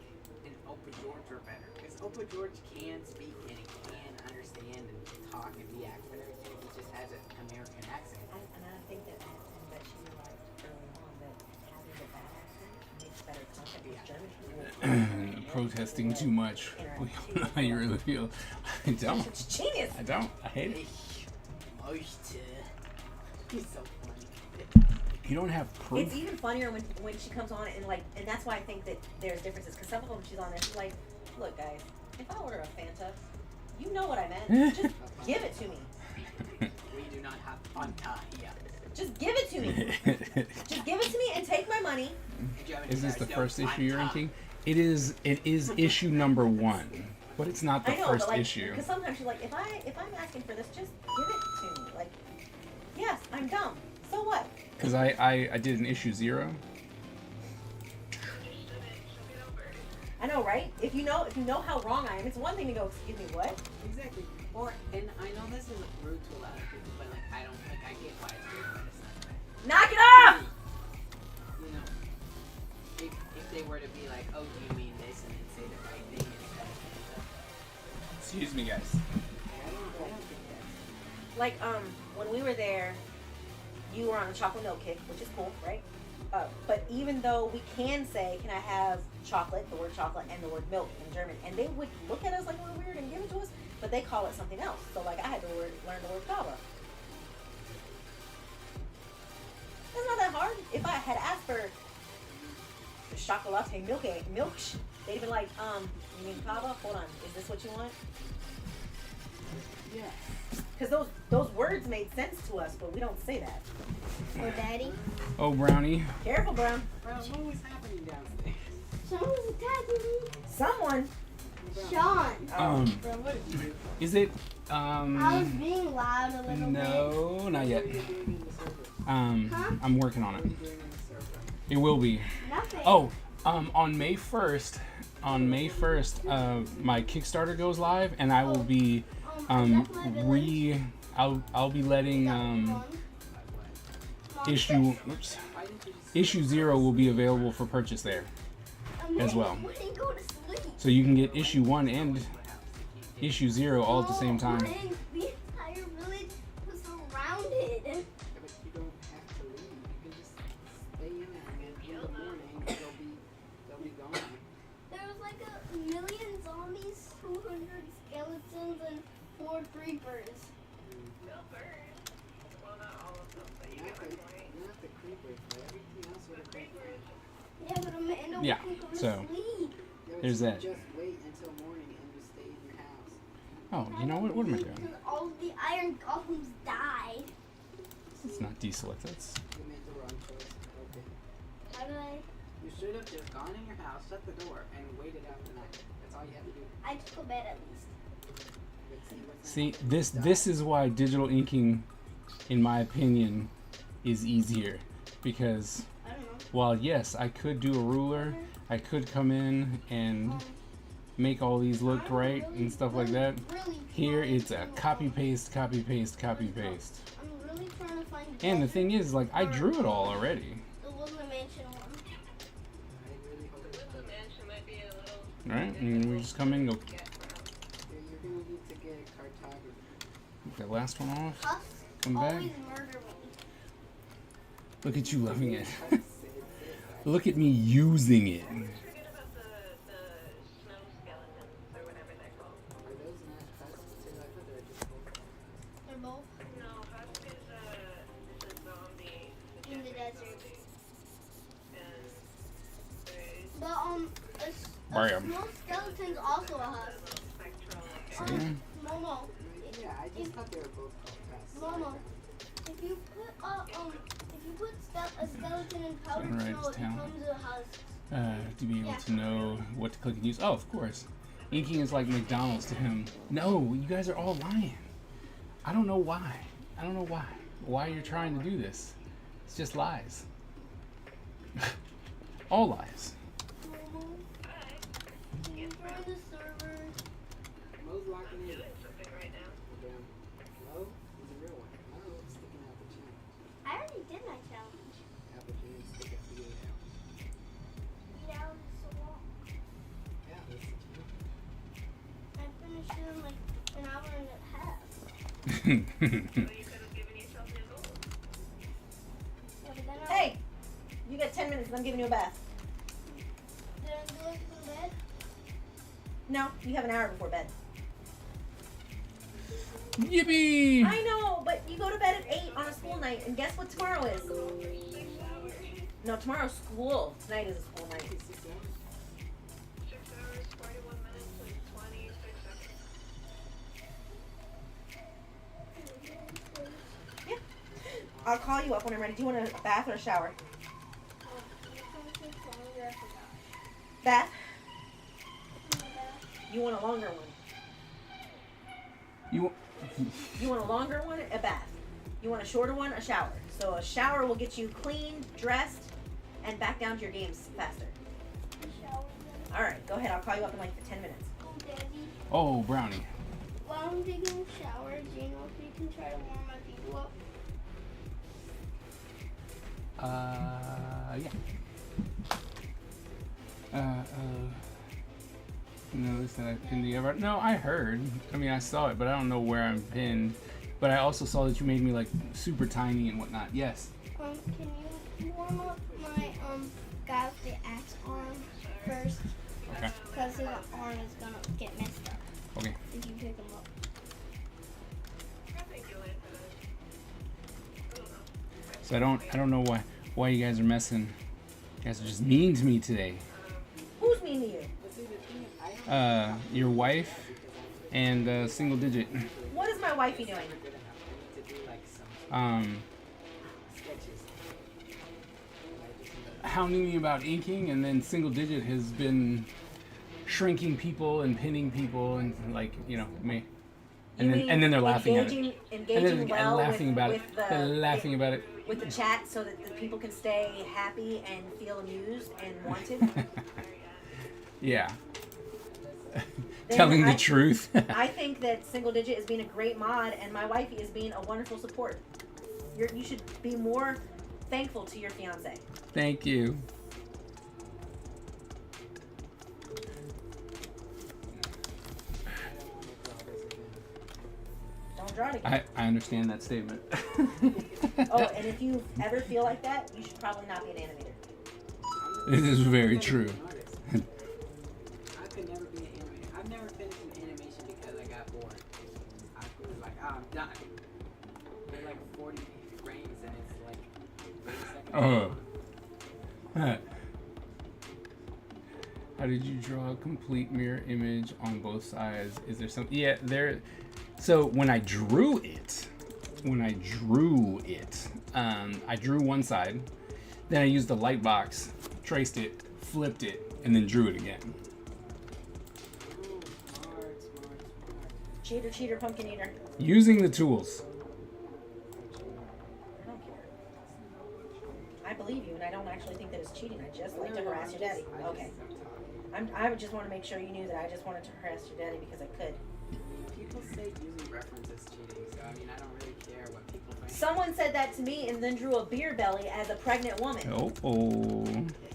an Opa George or better. Because Opa George can speak and he can understand and talk and be accurate and everything. He just has an American accent. And I think that she realized early on that having the bad accent makes better content with German people. Protesting too much. We all know how you really feel. I don't. It's genius. I don't. I hate it. He's so funny. You don't have proof. It's even funnier when she comes on and that's why I think that there's differences. Because some of them she's on there, she's like, look guys, if I order a Fanta, you know what I meant. Just give it to me. We do not have Fanta here. Just give it to me. Just give it to me and take my money. Is this the first issue you're inking? It is issue number 1, but it's not the I know, first but issue. Because sometimes she's like, if I'm asking for this, just give it to me. Like, yes, I'm dumb. So what? Because I did an issue 0. I know, right? If you know how wrong I am, it's one thing to go, excuse me, what? Exactly. Or, and I know this is rude to a lot of people, but like I get why it's rude, but it's not right. Knock it off! You know, if they were to be like, oh, do you mean this, and then say the right thing instead of Excuse me, guys. I don't think that's Like, when we were there, you were on a chocolate milk kick, which is cool, right? But even though we can say, can I have chocolate, the word chocolate, and the word milk in German, and they would look at us like we're weird and give it to us, but they call it something else. So, like, I had to learn the word kava. It's not that hard. If I had asked for chocolate milk, they'd been like, you mean kava? Hold on, is this what you want? Yeah. Because those words made sense to us, but we don't say that. Or daddy. Oh, Brownie. Careful, Brown. Bro, what was happening downstairs? Someone's attacking me. Someone. Sean. Bro, what did you do? Is it I was being loud a little bit. No, not yet. What are you doing in the server? I'm working on What it. are you doing in the server? It will be. Nothing. Oh, on May 1st, my Kickstarter goes live, and I will be I'll be letting issue 0 will be available for purchase there as well. Go to sleep. So you can get issue 1 and issue 0 all at the same time. The entire village was surrounded. Yeah, but you don't have to leave. You can just stay in there, and in the morning they'll be gone. There was like 1,000,000 zombies, 200 skeletons, and 4 creepers. Not the creepers, but everything else would have been fine. Yeah, but Amanda Yeah, wouldn't go to so- sleep. Yeah, but There's you that. Just wait until morning and just stay in your house. Oh, you know what? What am I doing? Because all of the iron golems died. So It's not deselect. That's You made the wrong choice. Okay. How do I? You should have just gone in your house, shut the door, and waited out the night. That's all you had to do. I took a bed at least. see this is why digital inking, in my opinion, is easier, because I don't know. while yes, I could do a ruler, I could come in and make all these look right and stuff like that. Really Here trying it's a to- copy paste, copy paste, copy paste. I'm really trying to find. And the thing is, like, I drew it all already, The Woodland Mansion one. I really hope The Woodland Mansion might be a little right? And we just come in and go, get around. you're gonna need to get cartography. get that last one off, Huffs come back. always murder me. Look at you loving it. Look at me using it. I always forget about the snow skeletons or whatever they're called. Are those not husks too? I thought they were just both. They're both No, Husk is a zombie. in the desert. And there's But Bam. small skeleton's also a husk. spectral. See? Momo, Yeah, I just thought they were both called husks. Momo. If you put a skeleton in powdered Sunrise snow, it Town. becomes a husk. To be able to know what to click and use. Oh, of course. Inking is like McDonald's to him. No, you guys are all lying. I don't know why. I don't know why. Why you're trying to do this. It's just lies. All lies. Momo, can you join the server? Mo's locking in. Doing something right now. Damn. Mo is a real one. Mo sticking out the chin. I already did my challenge. Yeah, but you didn't stick out the 8 out. 8 hours is so long. Yeah, that's the challenge. I finished it in like an hour and a half. So you could have given yourself your goal. Yeah, but then Hey, you got 10 minutes and I'm giving you a bath. did I do it from bed? No, you have an hour before bed. Yippee! I know, but you go to bed at 8 on a school night, and guess what tomorrow is? 6 hours. No, tomorrow's school. Tonight is a school night. 6 hours, 41 minutes, and 26 seconds. I'll call you up when I'm ready. Do you want a bath or a shower? Bath? You want a longer one? You You want a longer one? A bath. You want a shorter one? A shower. So a shower will get you cleaned, dressed, and back down to your games faster. All right, go ahead. I'll call you up in like 10 minutes. Oh, Daddy. Oh, brownie. While I'm taking a shower, do you know if you can try to warm my people up? Yeah. Notice that I pinned the ever. No, I heard. I mean, I saw it, but I don't know where I'm pinned. But I also saw that you made me like super tiny and whatnot. Yes. Can you warm up my guy with the axe arm first? Okay. Because his arm is gonna get messed up Okay. if you pick him up. I think you'll answer that. I don't know. So I don't know why you guys are messing. You guys are just mean to me today. Who's mean to you? But see, the thing is, I don't Your wife and single digit. What is my wifey doing? good enough. I need to do like some sketches. Hounding me about inking, and then single digit has been shrinking people and pinning people and like me. And You then they're mean laughing at it. engaging, And Engaging then well laughing with, about with it. the They're laughing about it. with the chat so that the people can stay happy and feel amused and wanted. Yeah. Then Telling the I- truth. I think that Single Digit is being a great mod, and my wifey is being a wonderful support. You should be more thankful to your fiance. Thank you. Don't draw it again. I understand that statement. Oh, and if you ever feel like that, you should probably not be an animator. This is very true. I could never be an animator. I've never finished an animation because I got bored. I was like, I'm done. There's like 40 frames and it's like 30 seconds. Oh. How did you draw a complete mirror image on both sides? Is there some? Yeah, there. So when I drew it, when I drew it. I drew one side, then I used the light box, traced it, flipped it, and then drew it again. Cheater, cheater, pumpkin eater. Using the tools. I don't care. I believe you, and I don't actually think that it's cheating. I just like to harass your daddy. Okay. I would just want to make sure you knew that I just wanted to harass your daddy because I could. People say using references cheating, so I mean I don't really care what people think. Someone said that to me and then drew a beer belly as a pregnant woman. Oh.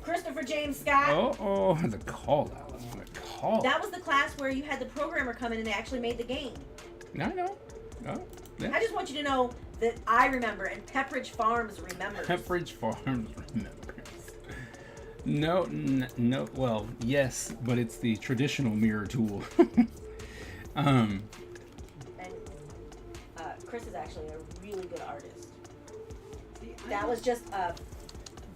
Christopher James Scott. Oh, the call out. The call. That was the class where you had the programmer come in and they actually made the game. No. Oh, yeah. I just want you to know that I remember and Pepperidge Farms remembers. Pepperidge Farms remembers. No. Well, yes, but it's the traditional mirror tool. And Chris is actually a really good artist. That was just a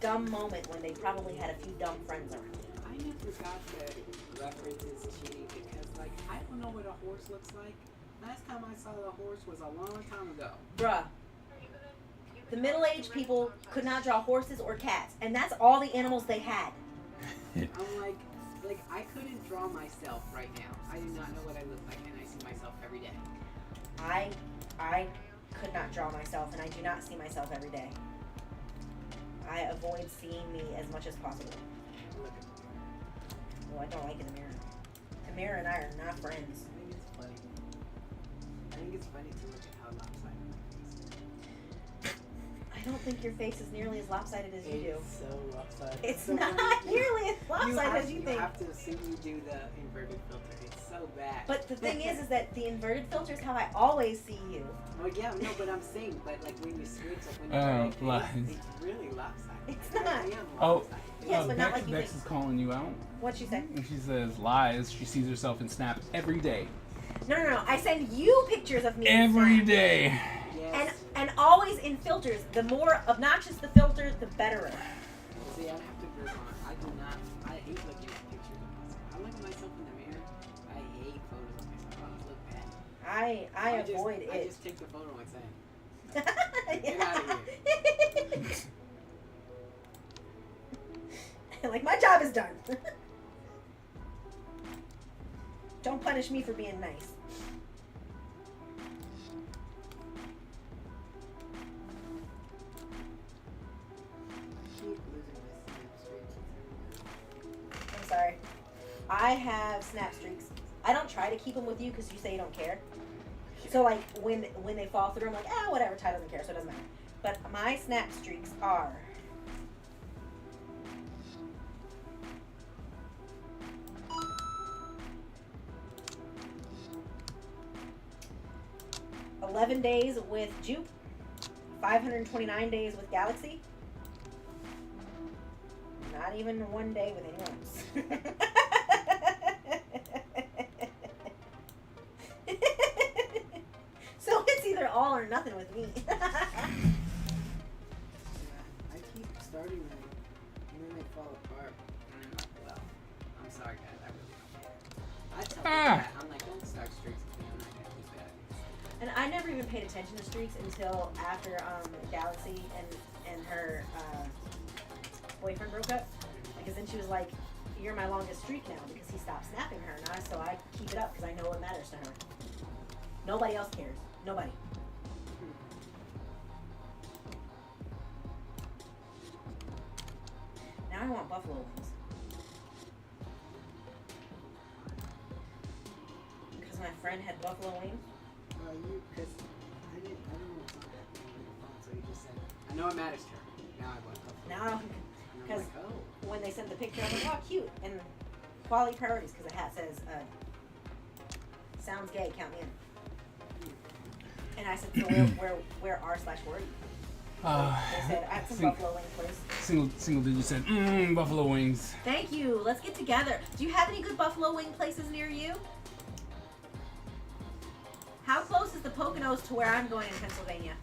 dumb moment when they probably had a few dumb friends around. I never got the references cheating because, like, I don't know what a horse looks like. Last time I saw a horse was a long time ago. Bruh. The middle-aged people could not draw horses or cats, and that's all the animals they had. I'm like I couldn't draw myself right now. I do not know what I look like, and I see myself every day. I could not draw myself, and I do not see myself every day. I avoid seeing me as much as possible. Look at me. Well, I don't like it in the mirror. The mirror and I are not friends. I think it's funny. I think it's funny to look at how lopsided my face is. I don't think your face is nearly as lopsided as you do. It's so lopsided. It's so not funny. nearly as lopsided as you think. You have to see me do the inverted filter. It's so bad. But the thing is that the inverted filter is how I always see you. Well, yeah, no, but I'm saying, but like when you switch, like when you lies. it's really lopsided. It's Like, I not. am Oh, lopsided. Yes, but not like you Bex think. is calling you out. What'd she say? And she says lies. She sees herself in Snap every day. No. I send you pictures of me. Every day. And Yes. and always in filters. The more obnoxious the filter, the better. See, I have to prove on. I do not. I hate looking at pictures of myself. I look at myself in the mirror. I hate photos of myself. I always look bad. I avoid I it. just take the photo and say, get out of here. Like, my job is done. Don't punish me for being nice. Keep losing my snap streaks. I'm sorry. I have snap streaks. I don't try to keep them with you because you say you don't care. So like when they fall through, I'm like, whatever. Ty doesn't care, so it doesn't matter. But my snap streaks are 11 days with Jupe, 529 days with Galaxy. Not even one day with anyone else. So it's either all or nothing with me. Yeah, I keep starting them, and then they fall apart. And I'm like, well, I'm sorry, guys. I really don't care. I tell people that. I'm like, don't start streaks with me. I'm not gonna keep that. And I never even paid attention to streaks until after Galaxy and her boyfriend broke up. Because then she was like, "You're my longest streak now," because he stopped snapping her, and so I keep it up because I know what matters to her. Nobody else cares. Nobody. Now I want buffalo wings. Because my friend had buffalo wings. Because I don't know what's on the phone, so you just said, I know it matters to her. Now I want to. Now, And I'm because like, oh. when they sent the picture, I was like, "Oh, cute!" And quality priorities, because the hat says, "Sounds gay, count me in." And I said, "So where r/were you?" They said, "I have some buffalo wings, please." Single digit said, buffalo wings. Thank you. Let's get together. Do you have any good buffalo wing places near you? How close is the Poconos to where I'm going in Pennsylvania?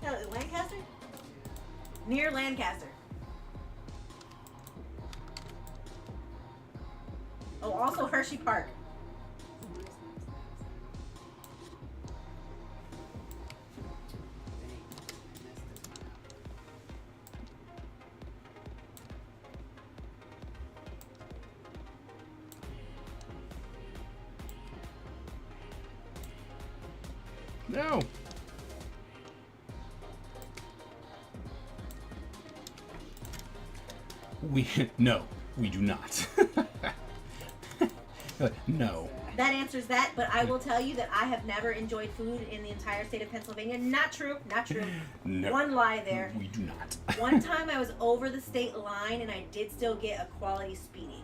No, Lancaster? Near Lancaster. Oh, also Hershey Park. No. No, we do not. No. That answers that, but I will tell you that I have never enjoyed food in the entire state of Pennsylvania. Not true. Not true. No. One lie there. We do not. One time I was over the state line and I did still get a quality speeding.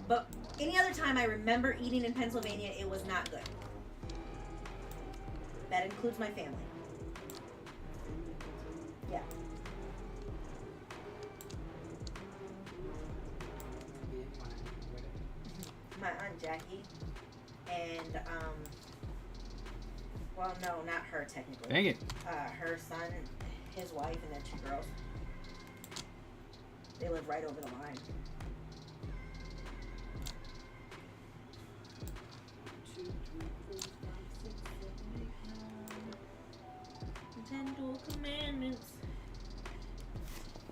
But any other time I remember eating in Pennsylvania, it was not good. That includes my family. Yeah. My Aunt Jackie and, well, no, not her technically. Dang it. Her son, his wife, and their 2 girls. They live right over the line. Nintendo Commandments.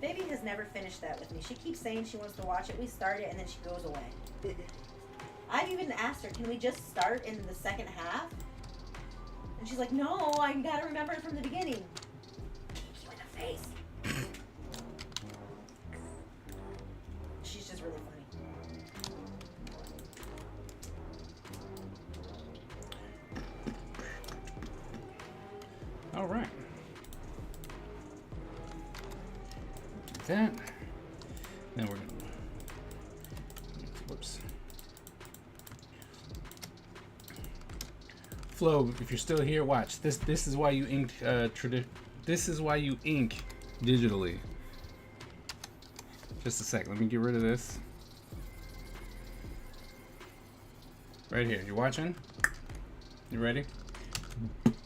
Baby has never finished that with me. She keeps saying she wants to watch it. We start it and then she goes away. I've even asked her, can we just start in the second half? And she's like, no, I gotta remember it from the beginning. Kick you in the face. She's just really funny. All right. Do that. Then we're gonna. Whoops. Flo, if you're still here, watch this. This is why you ink. This is why you ink digitally. Just a sec. Let me get rid of this. Right here. You watching? You ready?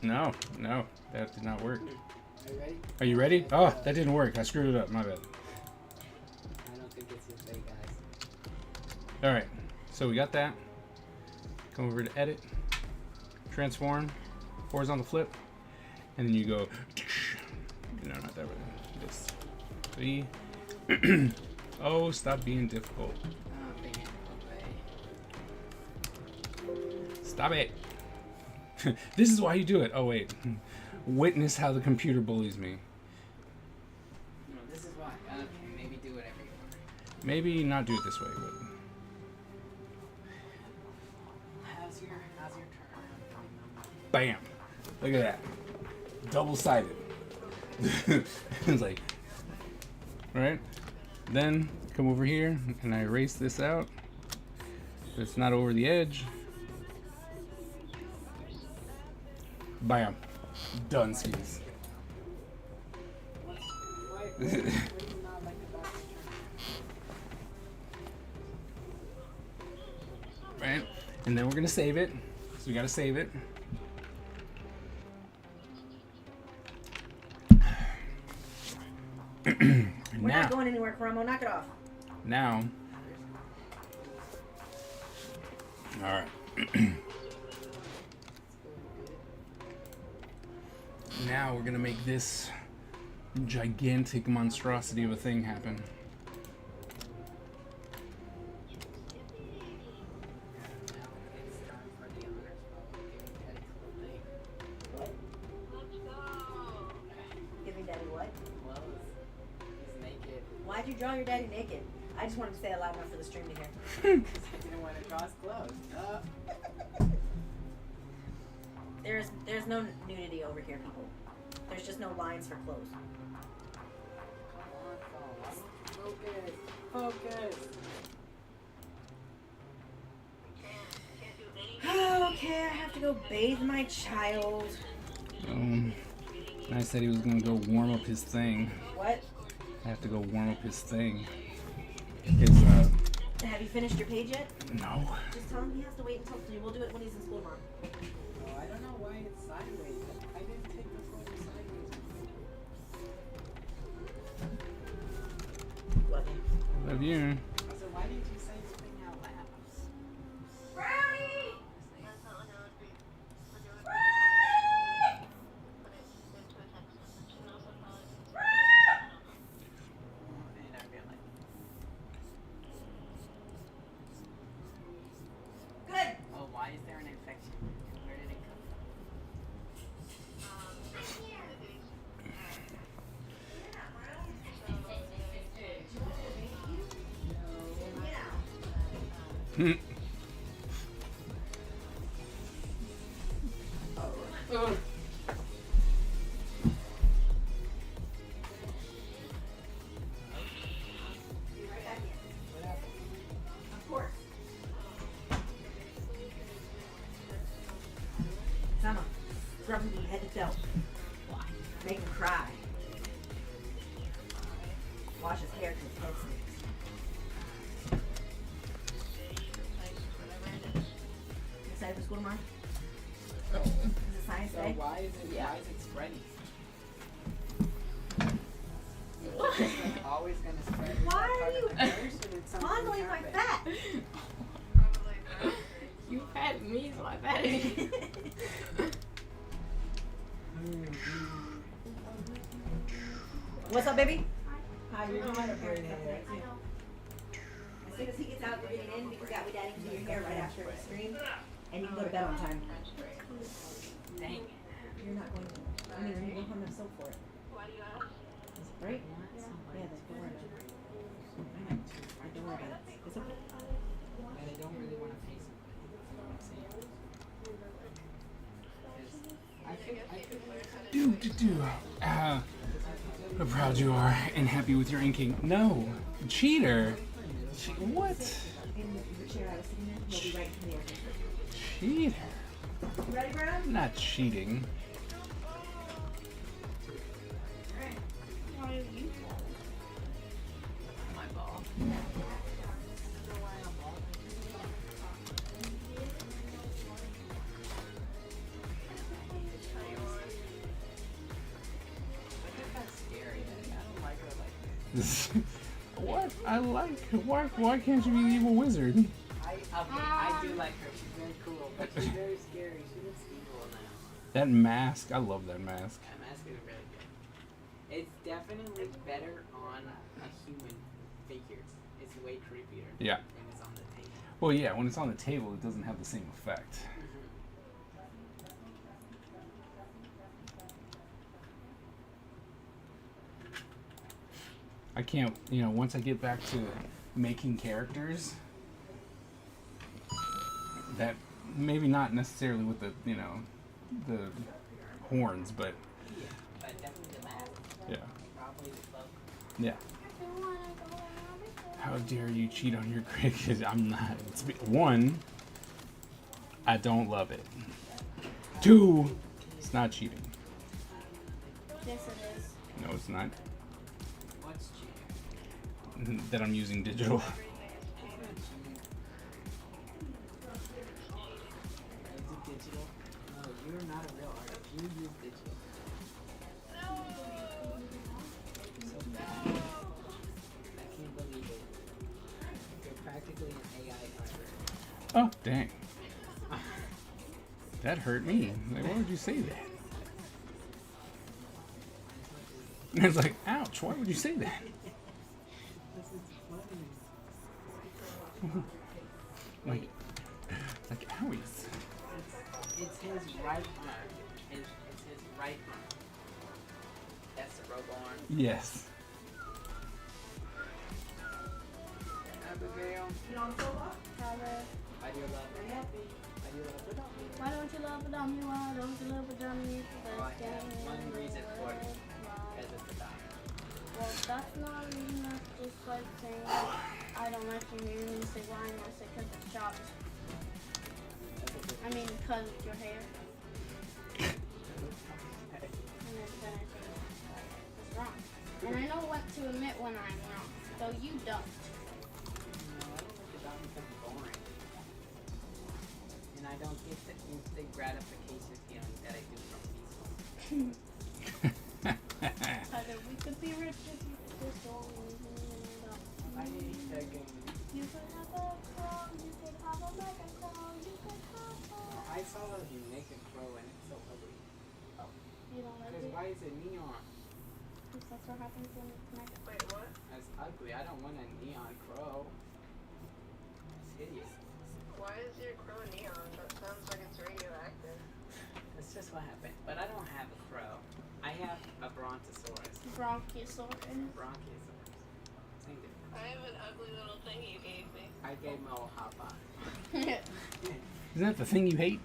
No, no, that did not work. Are you ready? Are you ready? Oh, that didn't work. I screwed it up. My bad. I don't think it's your fake guys. All right. So we got that. Come over to edit, transform, horizontal flip, and then you go. No, not that way. This. 3. Oh, stop being difficult. Stop it. This is why you do it. Oh, wait. Witness how the computer bullies me. No, this is why. Okay, maybe do whatever you want. Maybe not do it this way, but. How's your turn? Bam. Look at that. Double-sided. It's like. Right? Then come over here and I erase this out. It's not over the edge. Bam. Done skis. Right? And then we're gonna save it. So we gotta save it. We're not going anywhere, Karamo. Knock it off. Now. Alright. Now we're gonna make this gigantic monstrosity of a thing happen. Give me daddy what? Clothes. He's naked. Why'd you draw your daddy naked? I just wanted to say it loud enough for the stream to hear. I didn't want to draw his clothes. There's no nudity over here, people. There's just no lines for clothes. Focus. Focus. Okay, I have to go bathe my child. I said he was gonna go warm up his thing. What? I have to go warm up his thing. His, Have you finished your page yet? no. Just tell him he has to wait until 3. We'll do it when he's in school tomorrow. Oh, I don't know why it's sideways. I didn't take the photo sideways. Love you. Love you. So why didn't you say something out loud? Brownie! And I'd be like, Good. oh, why is there an infection? Where did it come from? Be right back in. Of course. Sama, scrub him from head to toe. Why? Make him cry. Wash his hair till his head stinks. You excited for school tomorrow? Is it science So day? why is it spreading? What? It's always gonna spread. Why are you fondling fondling my fat? You fat me, so I fat you. What's up, baby? Hi, you're doing a very hair. As soon as he gets out, we're getting in because we daddy can do your hair right after the stream, and you can go to bed on time. Dang. You're not going to. I mean, you don't have enough soap for it. Is it right? Yeah, that's the word. Don't worry about it. It's okay. And I don't really want to pay somebody. You know what I'm saying? 'Cause I could. How proud you are and happy with your inking. No, cheater. What? In the chair I was sitting in, he'll be right in there. Cheater. You ready, Brown? I'm not cheating. Why are you? My ball. That's scary. I don't like her like this. What? I like. Why can't you be the evil wizard? I do like her. She's very cool, but she's very scary. She looks evil now. That mask. I love that mask. That mask is really good. It's definitely better on a human figure. It's way creepier. Yeah. When it's on the table. Well, yeah. When it's on the table, it doesn't have the same effect. I can't. Once I get back to making characters, that maybe not necessarily with the the horns, but Yeah, but definitely the mask. yeah. Probably the cloak. Yeah. How dare you cheat on your cricket? I'm not. One, I don't love it. Two, it's not cheating. Yes, it is. No, it's not. What's cheating? That I'm using digital. Is it digital? No, you're not a real artist. You use digital. So bad. I can't believe it. You're practically an AI artist. Oh, dang. That hurt me. Like, why would you say that? It's like, ouch, why would you say that? This is funny. Like owies. It's his right arm. It's his right arm. That's the robo arm. Yes. Abigail, You on the sofa? why do you love me? Why do you love me? Why don't you love a dummy? Why don't you love a dummy? Oh, I have one reason for it. Because it's a dog. Well, that's not a reason. That's just like saying I don't like you. You're gonna say why? And I say because it's chopped. I mean, because of your hair. And then I say it's wrong. And I know what to admit when I'm wrong. So you don't. No, I don't like the dog because it's boring. And I don't get the instant gratification feeling that I do from these ones. Either we could be rich if you could just go I hate that game. You could have a crow, you could have a mega crow, you could have a... I saw a naked crow and it's so ugly. You don't like Because it? why is it neon? Because that's what happens when it's mega. Wait, what? That's ugly. I don't want a neon crow. It's hideous. Why is your crow neon? That sounds like it's radioactive. That's just what happened. But I don't have a crow. I have a brontosaurus. Bronchiosaurus. Bronchiosaurus. Same difference. I have an ugly little thing you gave me. I gave him a hot pot. Isn't that the thing you hate?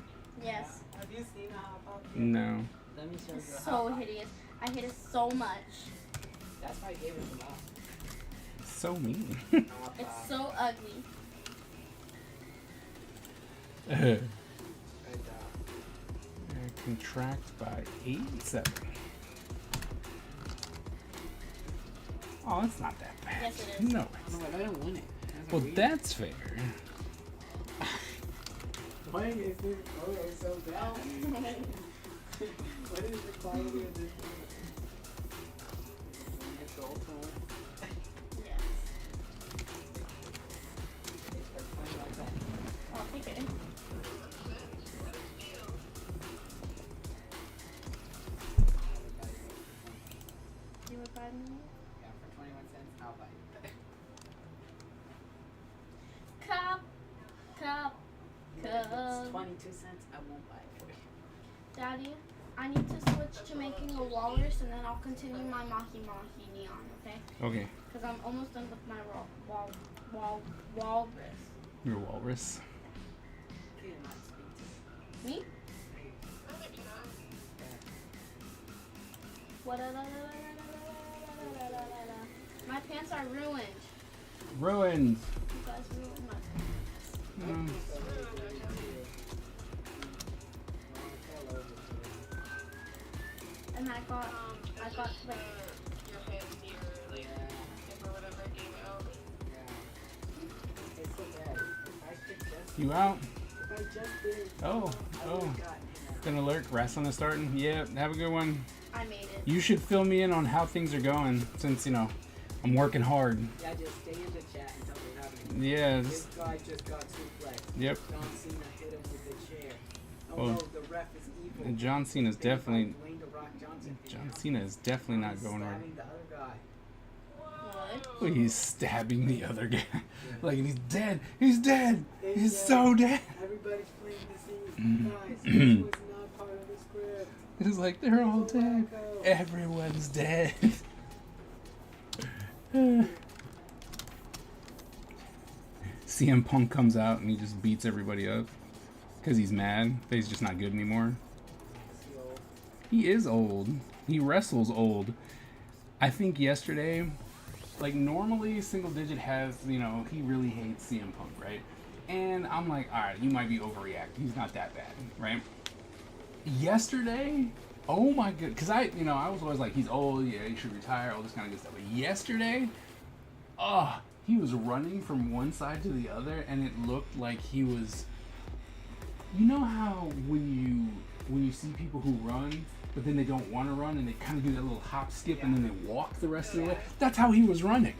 Yes. Have you seen a hot pot? No. Let me show you It's a hot so pot. hideous. I hate it so much. That's why I gave it to Mom. So mean. Hot It's pot. so ugly. Good job. Contract by 87. Oh, that's not that bad. Yes, it is. No. No, but I don't want it. That's Well, weird. that's fair. Why is this photo so bad? What is the quality of this photo? It's old phone. Yes. It's for 21 cents. I'll take it. You would buy me? Yeah, for 21 cents, I'll buy it. Cup. Cup. It's Cup. 22 cents, I won't buy it for you. Daddy, I need to switch to making a walrus and then I'll continue my Mahi Mahi neon, okay? Okay. Because I'm almost done with my walrus. You're a walrus. You did not speak to me. Me? My pants are ruined. Ruined. You guys ruined my pants. Mm. And I got like Your pants near, like, or whatever came out. Yeah. It's so bad. If I could just, You out? if I just did, Oh. I Oh. would have gotten him. An alert. Wrestling is starting. Yeah. Have a good one. I made it. You should fill me in on how things are going since, you know, I'm working hard. Yeah, just stay in the chat and tell me what happened. Yeah. This guy just got suplexed. Yep. John Cena hit him with the chair. Oh Well, no, the ref is evil. And John Cena's definitely. Dwayne The Rock Johnson. John Cena is definitely not going right. Stabbing the other guy. What? Look, he's stabbing the other guy. Like, he's dead. He's dead. He's He's dead. so dead. Everybody's playing the Mm-hmm. scene. Guys, this was not part of the script. It's like, they're all Go dead. back out. Everyone's dead. CM Punk comes out and he just beats everybody up because he's mad that he's just not good anymore. He is old. He wrestles old. I think yesterday, like normally Single Digit has, you know, he really hates CM Punk, right? And I'm like, all right, you might be overreacting. He's not that bad, right? Yesterday, oh my god, because I was always like, he's old, yeah, he should retire, all this kind of good stuff. But yesterday, he was running from one side to the other, and it looked like he was. You know how when you see people who run, but then they don't want to run, and they kind of do that little hop, skip, and then they walk the rest of the way. That's how he was running.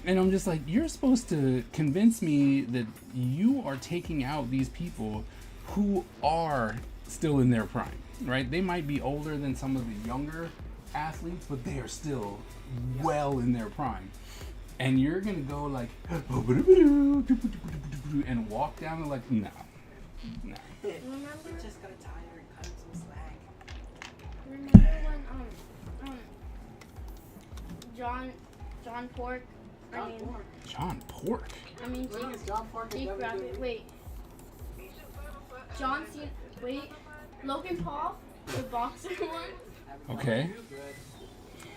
And I'm just like, you're supposed to convince me that you are taking out these people who are still in their prime, right? They might be older than some of the younger athletes, but they are still well in their prime. And you're gonna go like, and walk down and like, no. Remember? Just got tired and cut him some slack. Remember when John Pork? John Pork? I mean When is John Pork in Jake Rabbit. WWE? Wait. John Cena. Wait. Logan Paul, the boxer one. Okay.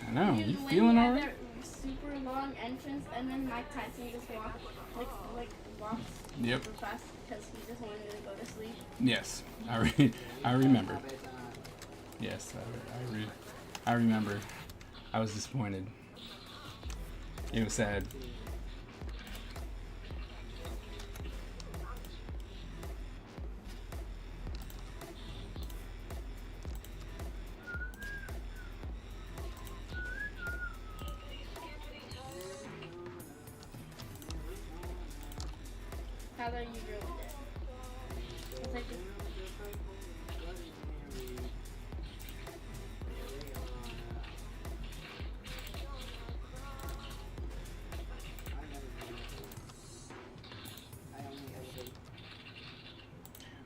I know. You When feeling he had alright? their super long entrance, and then Mike Tyson just walked Yep. super fast because he just wanted to go to sleep. Yes, I remember. Yes, I remember. I was disappointed. It was sad. How about you ruined it? It's like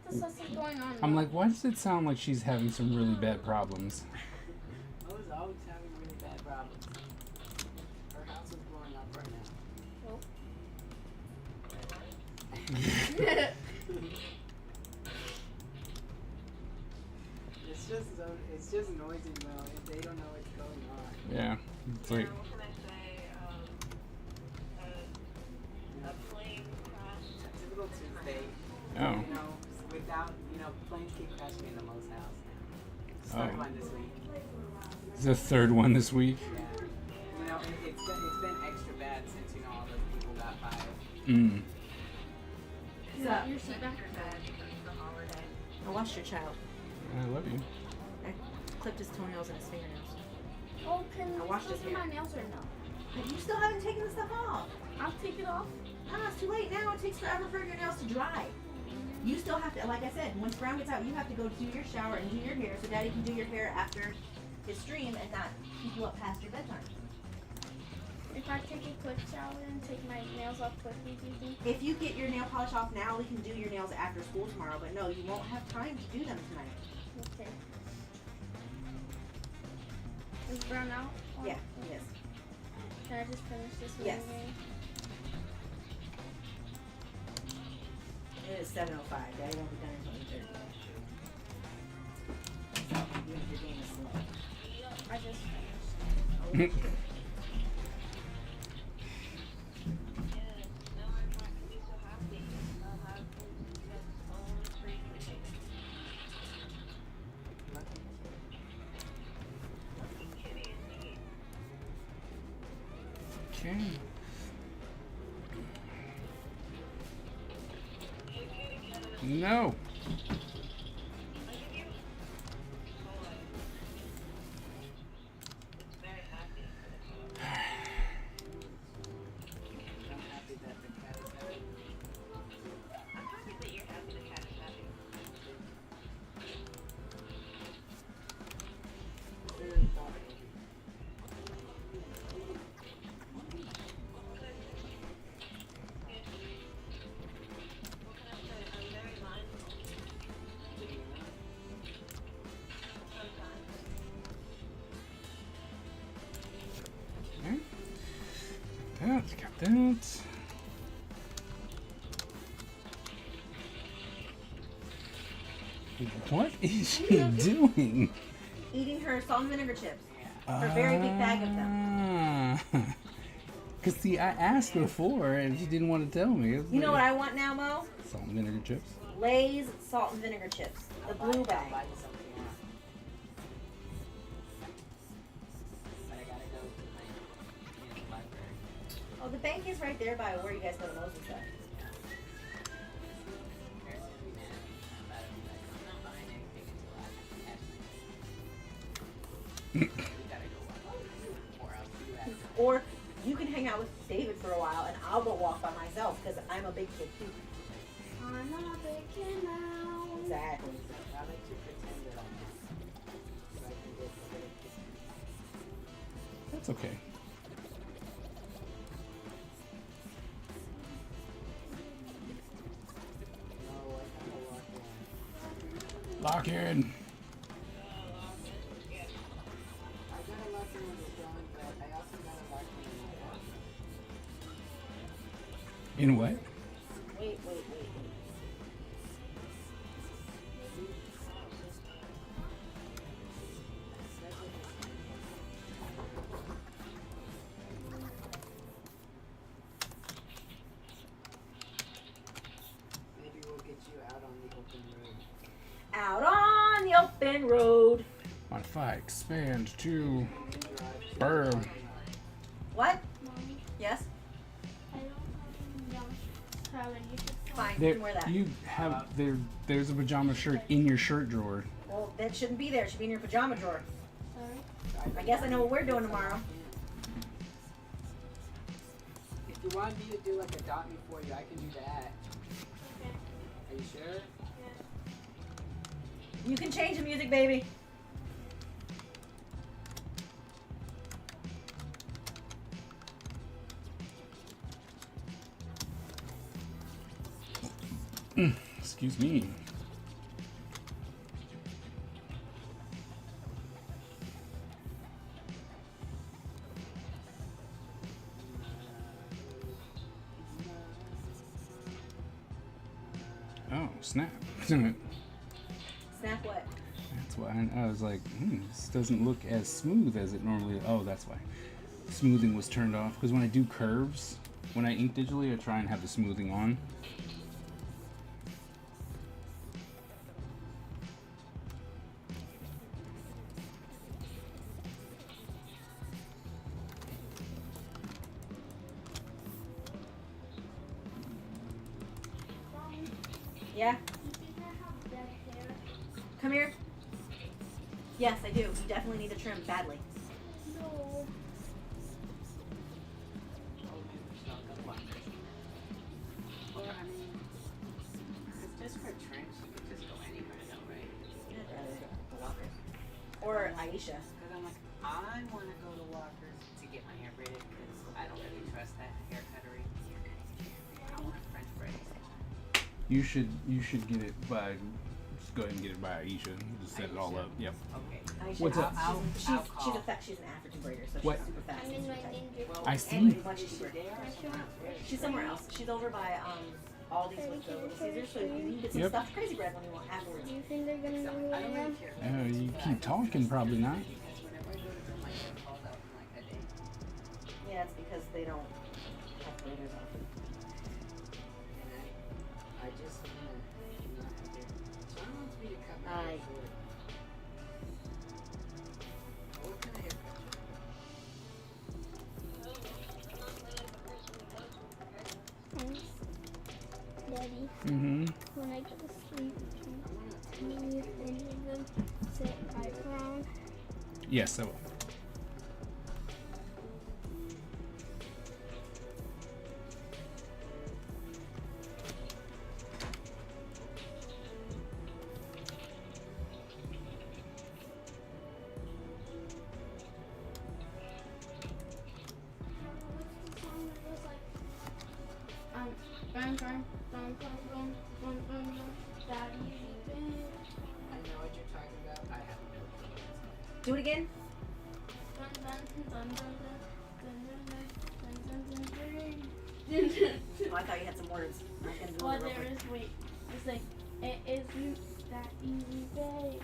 what the fuck is going on? I'm like, why does it sound like she's having some really bad problems? I was always having really bad problems. Her house is blowing up right now. It's just noisy, Mel, and they don't know what's going on. Yeah. It's like, What can I say? A plane crash. Typical Tuesday. oh. You know, without, planes keep crashing in the Mo's house now. Third Oh. one this week. The third one this week. Yeah. It's been extra bad since, all those people got fired. Mm. So, Your seat back. I watched your child. I love you. I clipped his toenails and his fingernails. Oh, can I washed his do hair. my nails or no? But you still haven't taken the stuff off. I'll take it off. Ah, it's too late now. It takes forever for your nails to dry. You still have to, like I said, once Brown gets out, you have to go do your shower and do your hair so Daddy can do your hair after his stream and not keep you up past your bedtime. If I take a quick shower and take my nails off quickly, do you think? If you get your nail polish off now, we can do your nails after school tomorrow. But no, you won't have time to do them tonight. Okay. Is Brown out? Yeah, yes. Can I just finish this one Yes. game? It is 7:05. Daddy won't be done until 8:30. So, your game is slow. I just finished. Okay. No. I'm happy that the cat is happy. I'm happy that you're happy the cat is happy. Very thoughtful. What can I say? I'm very mindful. Sometimes. Okay. Got that. What is she doing? Eating her salt and vinegar chips. Her very big bag of them. Because, see, I asked before and she didn't want to tell me. You know what I want now, Mo? Salt and vinegar chips. Lay's salt and vinegar chips. The blue I'll bag. buy you something now. But I gotta go to the library. Oh, the bank is right there by where you guys go to Mo's and stuff. Parents gonna be mad about it. Like, I'm not buying anything until I have cash. We gotta go walk. Or else you have to. Or you can hang out with David for a while and I'll go walk by myself because I'm a big kid too. I'm not a big kid now. Exactly. I like to pretend that I'm not. So I can get a little kiss. That's okay. No, I kinda walk in. Lock in. I got a lock in when it's done, but I also got a lock in. In what? Wait. Maybe we'll get you out on the open road. Out on the open road. Modify, expand to Drive. berm. What? Mommy, Yes? I don't have any you should Fine, you There, can wear that. you have there's a pajama shirt in your shirt drawer. Well, that shouldn't be there. It should be in your pajama drawer. Sorry. I guess I know what we're doing tomorrow. If you want me to do like a dot me for you, I can do that. Okay. Are you sure? You can change the music, baby. Excuse me. snap. Snap what? That's why I was like, this doesn't look as smooth as it normally. Oh, that's why. Smoothing was turned off because when I do curves, when I ink digitally, I try and have the smoothing on. Yeah? You think I have dead hair? Come here. Yes, I do. You definitely need to trim badly. No. Or, I mean, it's just for trims, you could just go anywhere though, right? I'd rather go The Walkers. Or Aisha. Because I'm like, I want to go to Walkers to get my hair braided because I don't really trust that hair cuttery. I want French braids. You should get it by. Just go ahead and get it by Aisha. Just set it all up. Yep. Okay. Aisha. What's up? She's an African braider, so What? she's super fast. I'm in and my super tight. ninja. I see. And much Is she cheaper. there or somewhere else? She's somewhere else. She's over by Aldi's with the little Caesars, so you can get some Yep. stuffed crazy bread when you want afterwards. Do you think they're gonna know who I I don't am? really care. You keep talking, probably not. Because whenever I go to them, my hair falls out in like a day. Yeah, it's because they don't have braiders on. And I just want to not have hair. John wants me to cut my hair short. What kind of haircut? Thanks, Daddy. Mm-hmm. When I go to sleep, can you any of them sit right around? Yes, I will. What's the song that goes like, bang, bang, bang, bang, bang, bang, bang, bang, daddy, bang. I know what you're talking about. I have no clue what it's called. Do it again. Dun, dun, dun, dun, dun, dun, dun, dun, dun, dun, dun, dun. Oh, I thought you had some words. I was gonna do Well, it real there quick. is, wait, it's like, it isn't that easy, babe.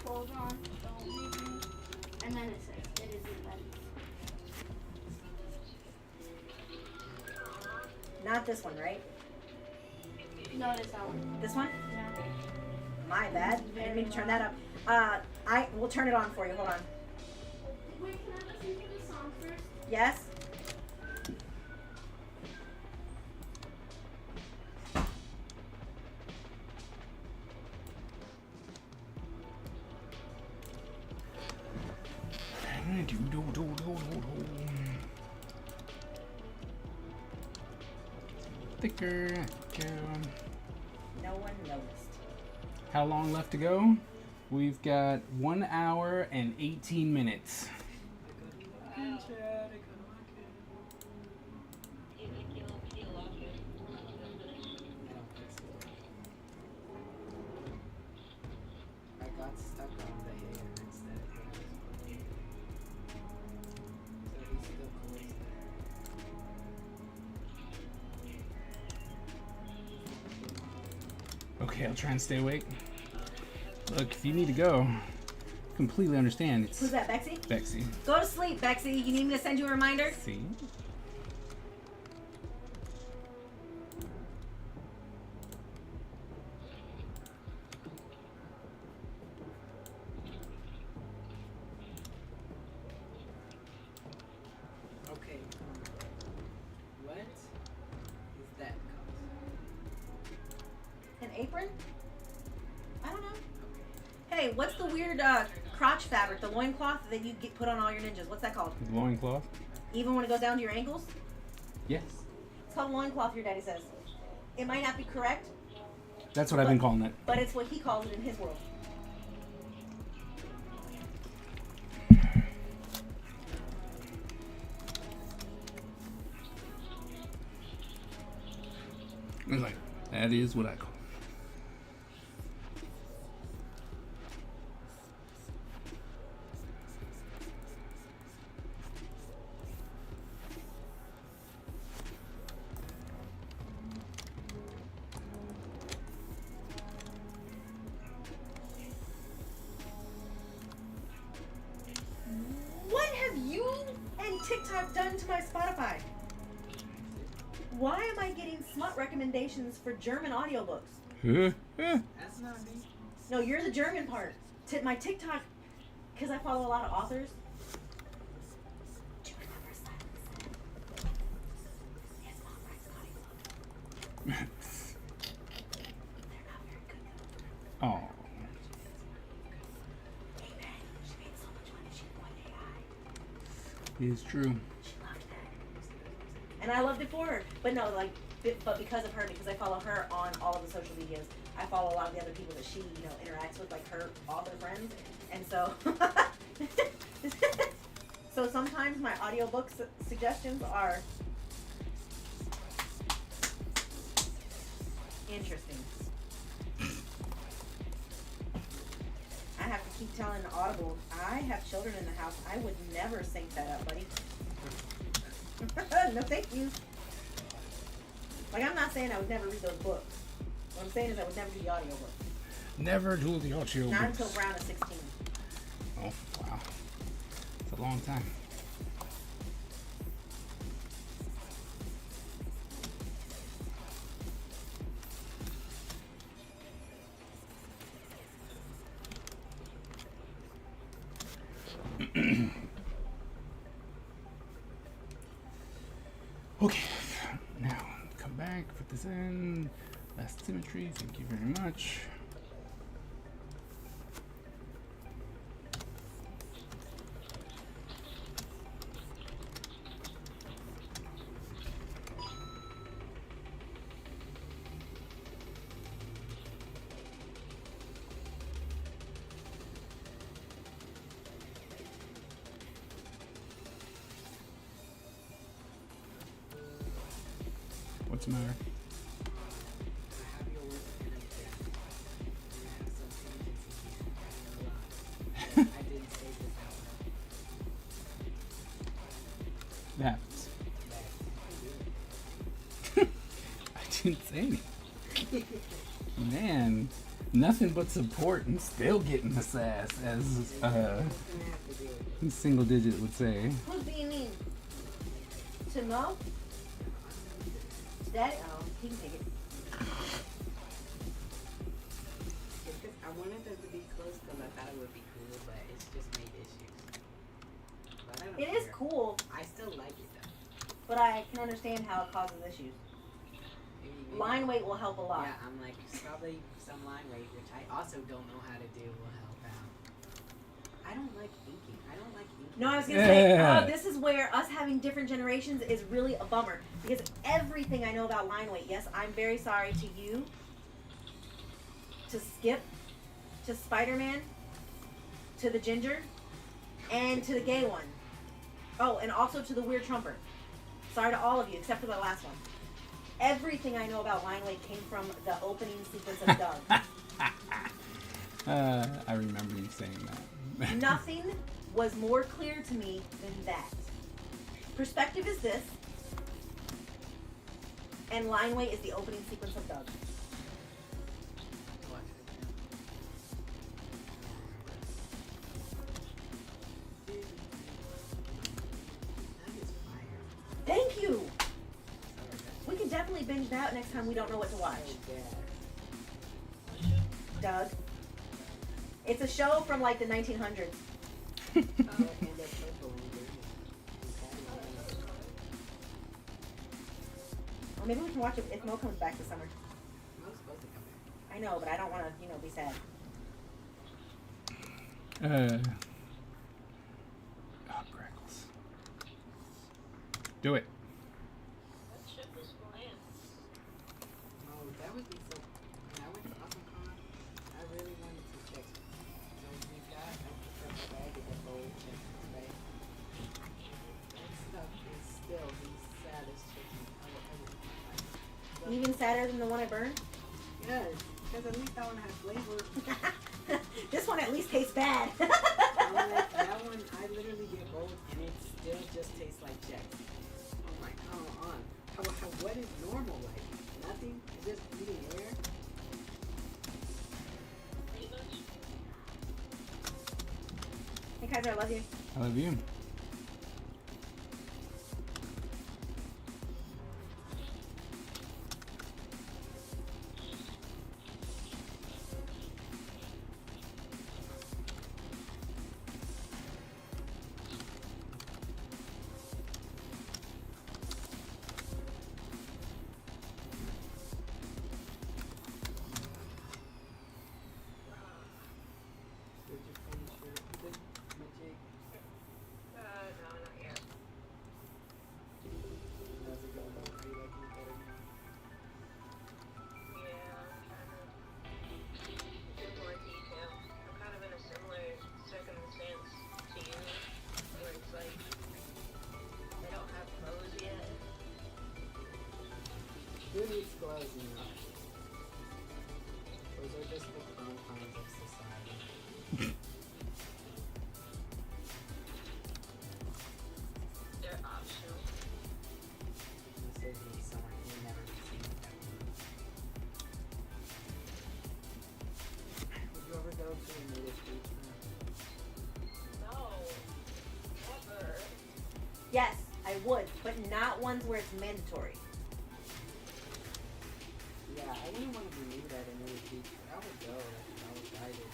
Hold on, don't leave me. And then it says, it isn't that easy. Not this one, right? No, it is that one. This one? Yeah. My bad. I didn't mean to turn that up. I will turn it on for you. Hold on. Wait, can I listen to the song first? Yes. Thicker. No one noticed. How long left to go? We've got 1 hour and 18 minutes. I got stuck on the hair instead of hair. So he's still close there. Okay, I'll try and stay awake. Look, if you need to go, completely understand. It's Who's that, Bexy? Bexy. Go to sleep, Bexy. You need me to send you a reminder? See? Okay. What is that called? An apron? I don't know. Hey, what's the weird crotch fabric, the loincloth that you get put on all your ninjas? What's that called? Loincloth? Even when it goes down to your ankles? Yes. It's called loincloth, your daddy says. It might not be correct, That's what I've been calling it. but it's what he calls it in his world. It's like, that is what I call it. TikTok done to my Spotify? Why am I getting smut recommendations for German audiobooks? That's not me. No, you're the German part. My TikTok, because I follow a lot of authors. Oh. It's true. And I loved it for her. But no, like, but because of her, because I follow her on all of the social medias, I follow a lot of the other people that she, interacts with, like her author friends. And so, so sometimes my audiobook suggestions are interesting. I have to keep telling Audible, I have children in the house. I would never sync that up, buddy. No, thank you. Like, I'm not saying I would never read those books. What I'm saying is I would never do the audiobook. Never do the audio Not books. until Brown is 16. Oh, wow. It's a long time. Okay, now come back, put this in. Last symmetry, thank you very much. What's the matter? That. I didn't say anything. Man, nothing but support and still getting the sass, as Single Digit would say. Who's being mean? To know? Daddy? Oh, he can take it. Because I wanted them to be close because I thought it would be cool, but it's just made issues. But I don't It is care. cool, I still like it though. but I can understand how it causes issues. Maybe- Line weight will help a lot. Yeah, I'm like, probably some line weight, which I also don't know how to do, will help out. I don't like inking. I don't like inking. No, I was gonna say, Yeah. this is where us having different generations is really a bummer. Because everything I know about line weight, yes, I'm very sorry to you, to Skip, to Spider-Man, to the Ginger, and to the gay one. Oh, and also to the weird Trumper. Sorry to all of you, except for the last one. Everything I know about line weight came from the opening sequence of Doug. I remember you saying that. Nothing was more clear to me than that. Perspective is this, and line weight is the opening sequence of Doug. What? That is fire. Thank you! We can definitely binge that next time we don't know what to watch. Doug. It's a show from like the 1900s. Oh, and they're purple and green. Or maybe we can watch it if Mo comes back this summer. Mo's supposed to come back. I know, but I don't want to, be sad. Oh, crackles. Do it. That ship was bland. Oh, that would be so. When I went to AwesomeCon, I really wanted to check. So we got a purple bag and a gold check bag. That stuff is still the saddest chicken I will ever eat. Even sadder than the one I burned? Yes, because at least that one has flavor. This one at least tastes bad. I'm like, that one, I literally get both and it still just tastes like Chex. I'm like, come on. What is normal like? Nothing? It's just eating air? Hey Kaiser, I love you. I love you. clothes, you know. Those are just the confines of society. They're optional. This is me, someone you never seen that. Would you ever go to a native beach now? No. Never. Yes, I would, but not ones where it's mandatory. Yeah, I wouldn't want to be nude at a native beach, but I would go if I was guided.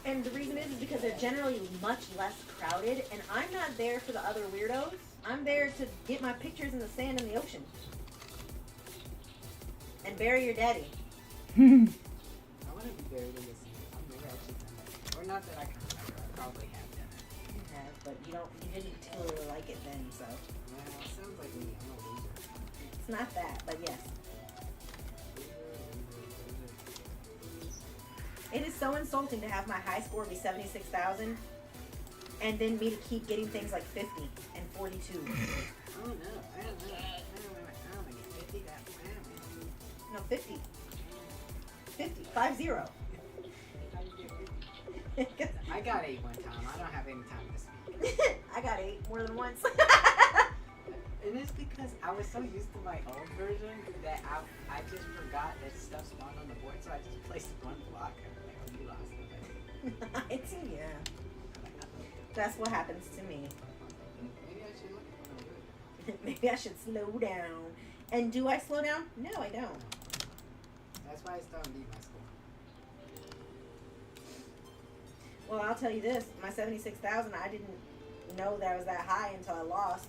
And the reason is because they're generally much less crowded, and I'm not there for the other weirdos. I'm there to get my pictures in the sand and the ocean. And bury your daddy. I want to be buried in the sea. I've never actually done that. Or not that I can remember. I probably have done it. You have, but you didn't totally like it then, so. Well, it sounds like me. I'm a loser. It's not that, but yes. It is so insulting to have my high score be 76,000 and then me to keep getting things like 50 and 42. Oh no, I don't know. I don't know. 50 that No, 50. 50. 50. I got 8 one time. I don't have any time to speak. I got 8 more than once. And it's because I was so used to my old version that I just forgot that stuff spawned on the board, so I just placed one block and like, oh, you lost it. It's, yeah. That's what happens to me. Maybe I should look at what I'm doing. Maybe I should slow down. And do I slow down? No, I don't. That's why I still don't need my school. Well, I'll tell you this. My 76,000, I didn't know that I was that high until I lost.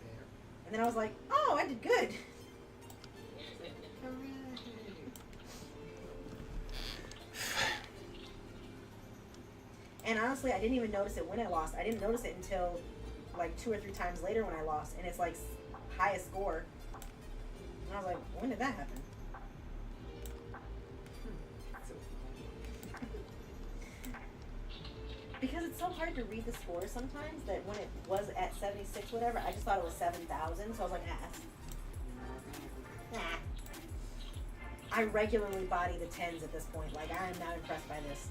There. And then I was like, oh, I did good. And honestly, I didn't even notice it when I lost. I didn't notice it until like 2 or 3 times later when I lost. And it's like highest score. And I was like, when did that happen? Because it's so hard to read the score sometimes that when it was at 76 whatever, I just thought it was 7,000. So I was like, nah. I regularly body the 10s at this point. Like, I am not impressed by this.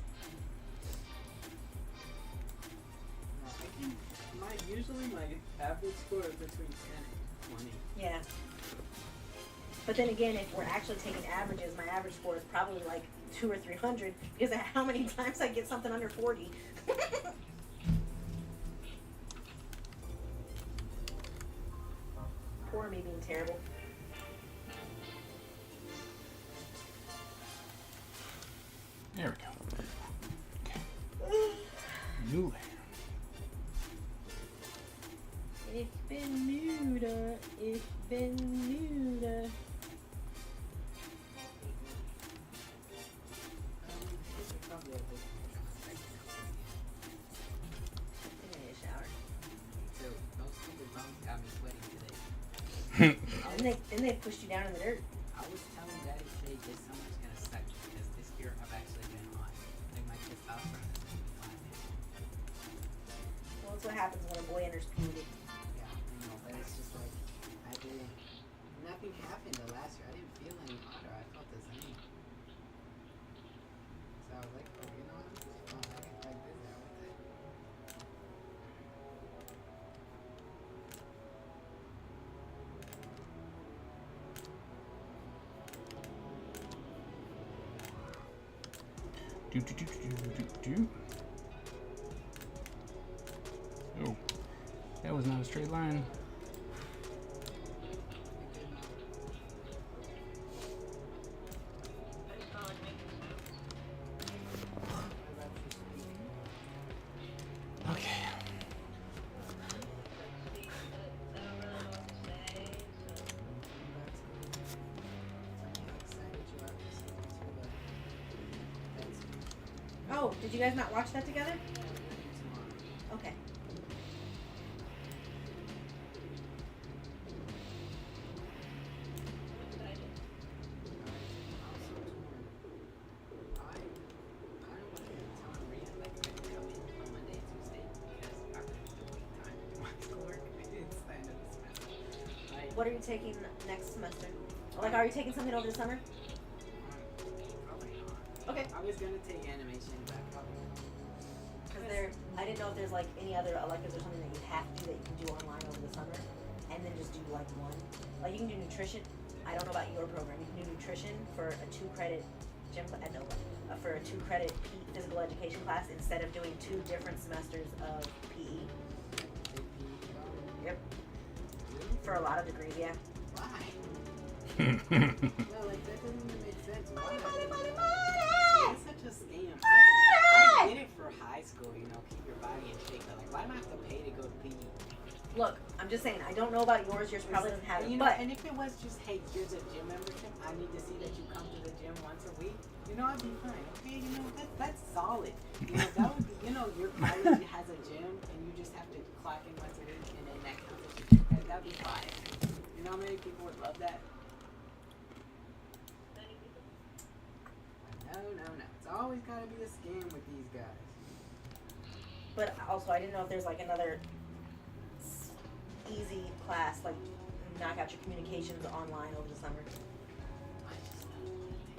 Usually my average score is between 10 and 20. Yeah. But then again, if we're actually taking averages, my average score is probably like 200 or 300 because of how many times I get something under 40. Poor me being terrible. There we go. Okay. New layer. Ich bin müde, ich bin müde. I need a shower. So those stupid bums got me sweating today. And they pushed you down in the dirt. I was telling Daddy today this summer's gonna suck because this year I've actually been hot. Like my testosterone is gonna be fine. Well, that's what happens when a boy enters puberty. Yeah, I know, but it's just like I didn't. Nothing happened the last year. I didn't feel any hotter. I felt the same. So I was like, oh, you know what? Oh, I can like this out with it. Do. Oh, that was not a straight line. Okay. Oh, did you guys not watch that together? Okay. What are you taking next semester? Like, are you taking something over the summer? Probably not. Okay. I was gonna take animation, but probably not. Because I didn't know if there's like any other electives or something that you have to do that you can do online over the summer, and then just do like one. Like you can do nutrition. I don't know about your program. You can do nutrition for a 2-credit gym. For a 2-credit physical education class instead of doing 2 different semesters of PE. Yep. For a lot of degrees, yeah. Why? No, like that doesn't even make sense. Why? It's such a scam. I did it for high school, you know, keep your body in shape. But like, why do I have to pay to go to PE? Look, I'm just saying, I don't know about yours. Yours probably doesn't have it. You know, But and if it was just, hey, here's a gym membership, I need to see that you come to the gym once a week, you know, I'd be fine. Okay, you know, that's solid. You know, that would be, you know, your college has a gym and you just have to clock in once a week and then that counts as your gym. That'd be fine. You know how many people would love that? No. It's always got to be a scam with these guys. But also, I didn't know if there's like another easy class, like knock out your communications online over the summer. I just don't want to take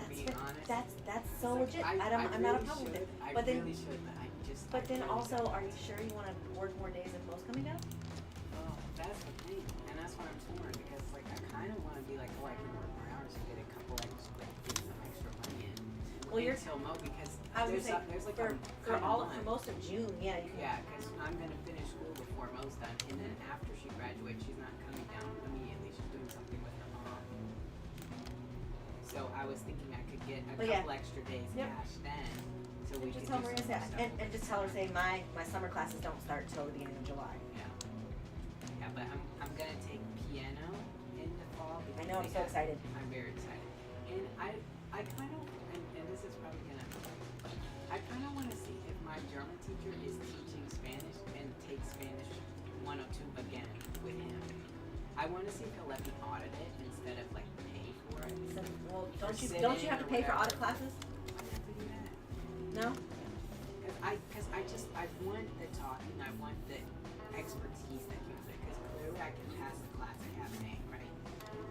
this. Being honest, That's so it's like, legit. I'm not a problem with it. I But then, really should, but I just. but then really also, don't. are you sure you want to work more days if most coming down? Well, that's the thing, and that's why I'm torn because like I kind of want to be like, oh, I can work more hours and get a couple extra, like get some extra money in. Well, you're until Mo because I was gonna say there's like for kind of for most of June, yeah. You can, yeah, because I'm gonna finish school before Mo's done, and then after she graduates, she's not coming down immediately. She's doing something with her mom. So I was thinking I could get a Well, yeah. couple extra days Yep. cash then, so we Just could tell do Maria some say, more stuff. and just tell her say my summer classes don't start till the beginning of July. Yeah, but I'm gonna take piano in the fall. I because know, I'm they so have- excited. I'm very excited, and I kind of and this is probably gonna. I kind of want to see if my German teacher is teaching Spanish and take Spanish 102 again with him. I want to see if he'll let me audit it instead of like pay for it. So, well, Or don't you have to sit in or pay for audit whatever. classes? I have to do that. No. Cause I want the talking, I want the expertise that comes with it. Cause clearly I can pass the class, I have an A, right?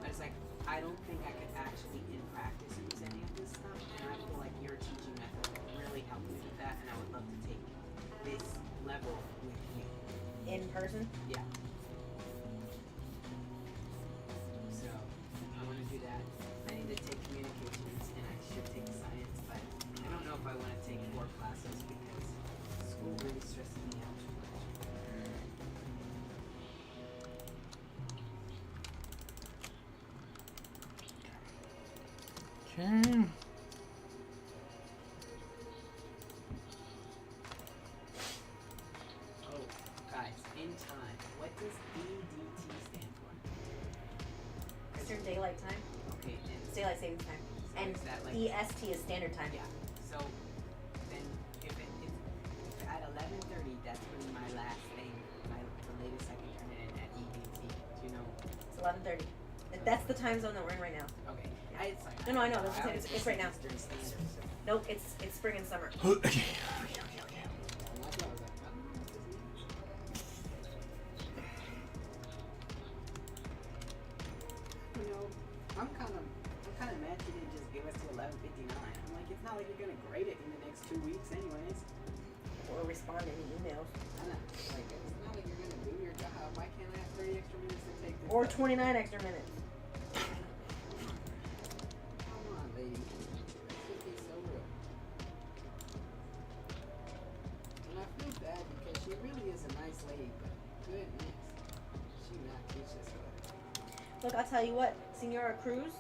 But it's like I don't think I could actually in practice use any of this stuff, and I feel like your teaching method really helped me with that, and I would love to take this level with you. In person? Yeah. So I want to do that. I need to take communications, and I should take science, but I don't know if I want to take 4 classes because school really stresses me out too much. Okay. Oh, guys, in time, what does EDT stand for? Eastern Daylight Time. Okay, and It's Daylight Savings Time. so And is that like EST is Standard Time. yeah? So then if at 11:30, that's when my last thing, the latest I can turn it in at EDT. Do you know? It's 11:30. That's the time zone that we're in right now. Okay. It's like, No, I know. That's I what I'm always saying. It's right now. Eastern Standard. So. Nope. It's spring and summer. And that's why I was like, I don't know what this means. You know, I'm kind of mad she didn't just give us to 11:59. I'm like, it's not like you're gonna grade it in the next 2 weeks, anyways. Or respond to any emails. I know. Like, it's not like you're gonna do your job. Why can't I have 30 extra minutes to take this? Or test? 29 extra minutes. Come on, lady. That should be so real. And I feel bad because she really is a nice lady, but goodness, she not teach this well. Look, I'll tell you what. Senora Cruz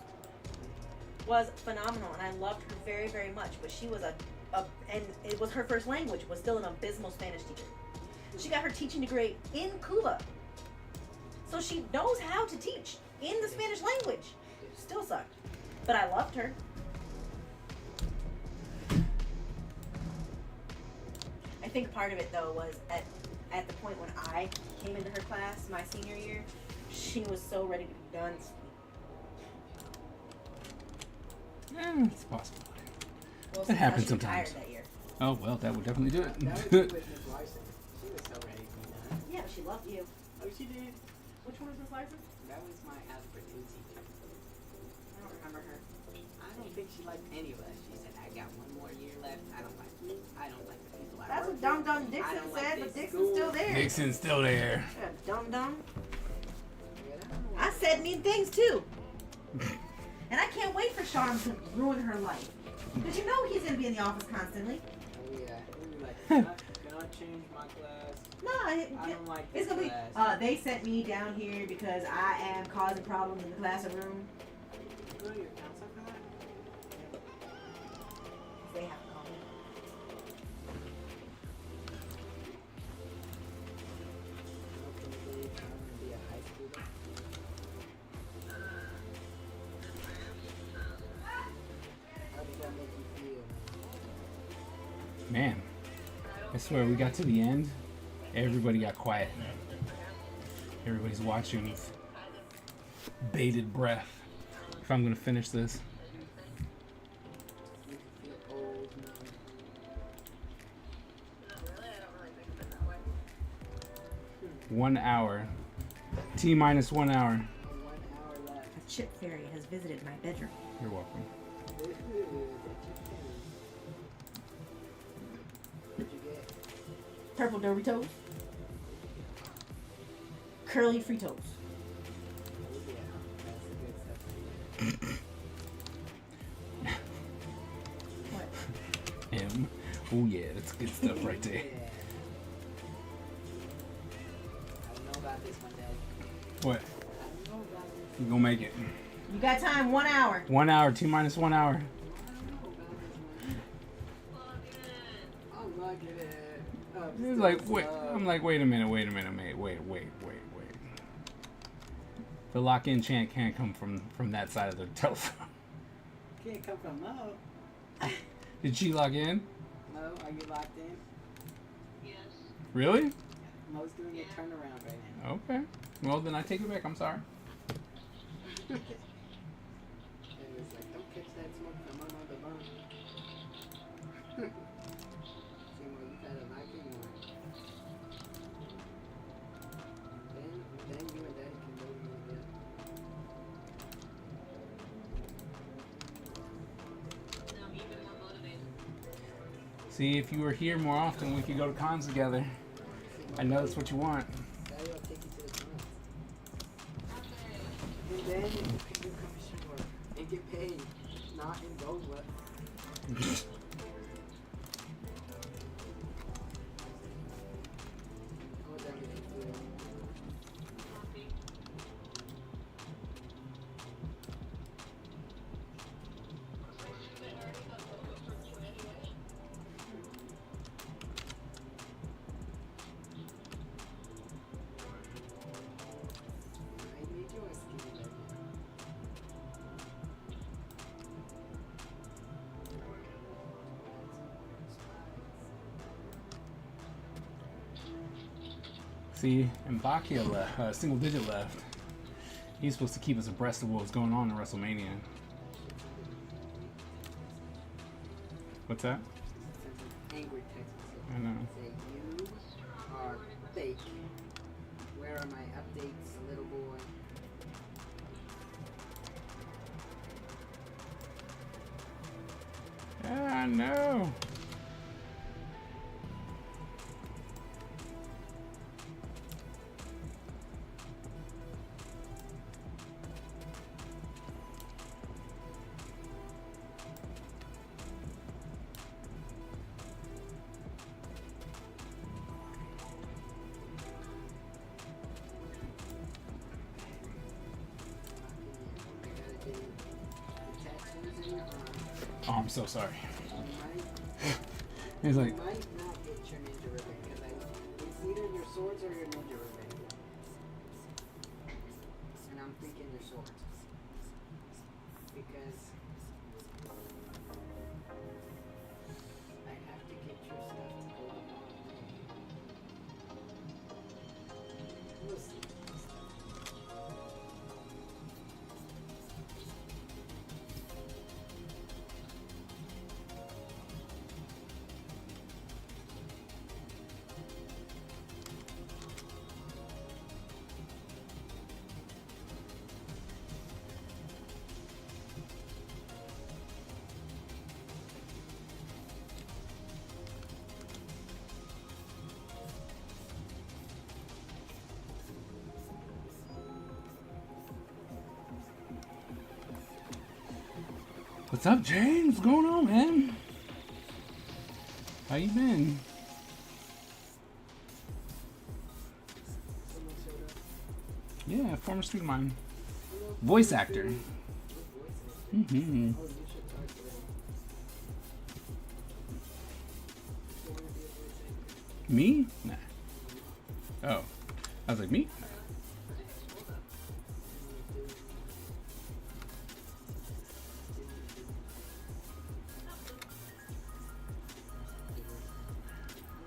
was phenomenal, and I loved her very, very much. But she was and it was her first language, was still an abysmal Spanish teacher. She got her teaching degree in Cuba. So she knows how to teach in the Spanish language. Still sucked. But I loved her. I think part of it, though, was at the point when I came into her class my senior year, she was so ready to be done. It's possible. Well, It happens she retired sometimes. that year. Oh well, that would definitely do That was it. with Miss Larson. She was so ready to be done. Yeah, she loved you. Oh, she did? Which one is Miss Larson? That was my Algebra 2 teacher. I don't remember her. I don't think she liked any of us. She said, I got one more year left. I don't like you. I don't like the people I That's work what Dum with. Dum I Dixon don't said, like but this Dixon's still school." there. Dixon's still there. Yeah, Dum Dum. Yeah, I don't know I what- said mean things too. And I can't wait for Sean to ruin her life. Because you know he's going to be in the office constantly. Oh, yeah. He'll be like, can I change my class? No, I don't like this it's going to be, class. they sent me down here because I am causing problems in the classroom. Go to your counselor for that? They have to call me. Hopefully, I'm going to be a high schooler. How did that make you feel? Man, I swear we got to the end. Everybody got quiet. Everybody's watching with bated breath. If I'm gonna finish this. You feel old now. Really, I don't really think of it that way. 1 hour. T minus 1 hour. 1 hour left. A chip fairy has visited my bedroom. You're welcome. What'd you get? Purple Doritos. Curly Fritos. Oh yeah, that's the good stuff to get. What? M. Oh yeah, that's good stuff right there. Yeah. I don't know about this one, Dad. What? I don't know about this. You gonna make it? You got time, 1 hour. 1 hour. T minus 1 hour. I don't know about this one. I'm lucky that. He's like, wait. I'm like, wait a minute, wait. The lock-in chant can't come from that side of the telephone. Can't come from Mo. Did she log in? Mo, are you locked in? Yes. Really? Mo's doing a turnaround right now. Okay. Well, then I take it back. I'm sorry. And it's like, don't catch that smoke from under the bun. See, Mo, you gotta lock in more. Then you and Daddy can go together. Now I'm even more motivated. See, if you were here more often, we could go to cons together. I know that's what you want. Daddy will take you to the cons. Okay. And then you can do commission work and get paid, not in gold left. How would that make you feel? Happy. I already got the first one anyway. I made you a skinny legend. See, and Bakia left, single digit left. He's supposed to keep us abreast of what was going on in WrestleMania. What's that? Sent an angry text message. I know. Say, you are fake. Where are my updates, little boy? Ah, no. I gotta do the tattoos in your arm. Oh, I'm so sorry. You He's might, like, you might not get your ninja ribbon because it's either your swords or your ninja ribbon. And I'm thinking your swords. Because I have to get your stuff to go along. We'll see. What's up, James? What's going on, man? How you been? Yeah, former student of mine. Voice actor. Mm-hmm. Me? Nah. Oh. I was like, me? Nah.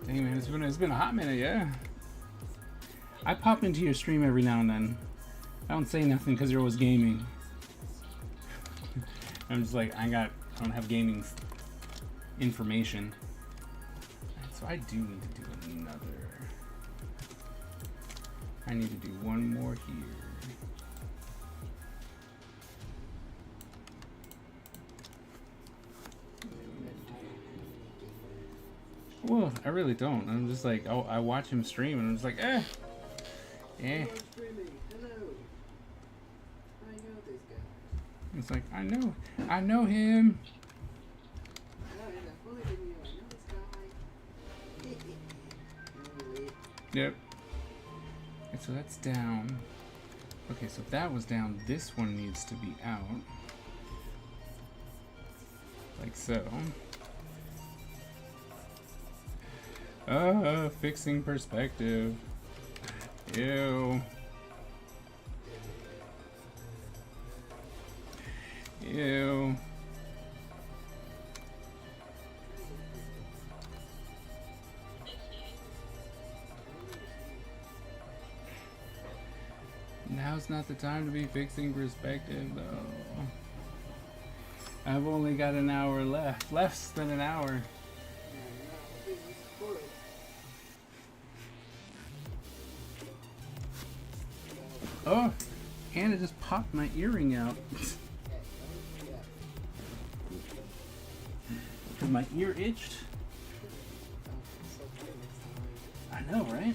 Dang, man, it's been a hot minute, yeah. I pop into your stream every now and then. I don't say nothing because you're always gaming. I'm just like, I don't have gaming information. So I do need to do another. I need to do one more here. Well, I really don't. I'm just like, oh, I watch him stream and I'm just like, eh. Eh. It's like, I know him. Yep. And so that's down. Okay, so if that was down, this one needs to be out. Like so. Fixing perspective. Ew. Ew. Now's not the time to be fixing perspective, though. I've only got an hour left. Less than an hour. Oh, and it just popped my earring out. Because my ear itched. I know, right?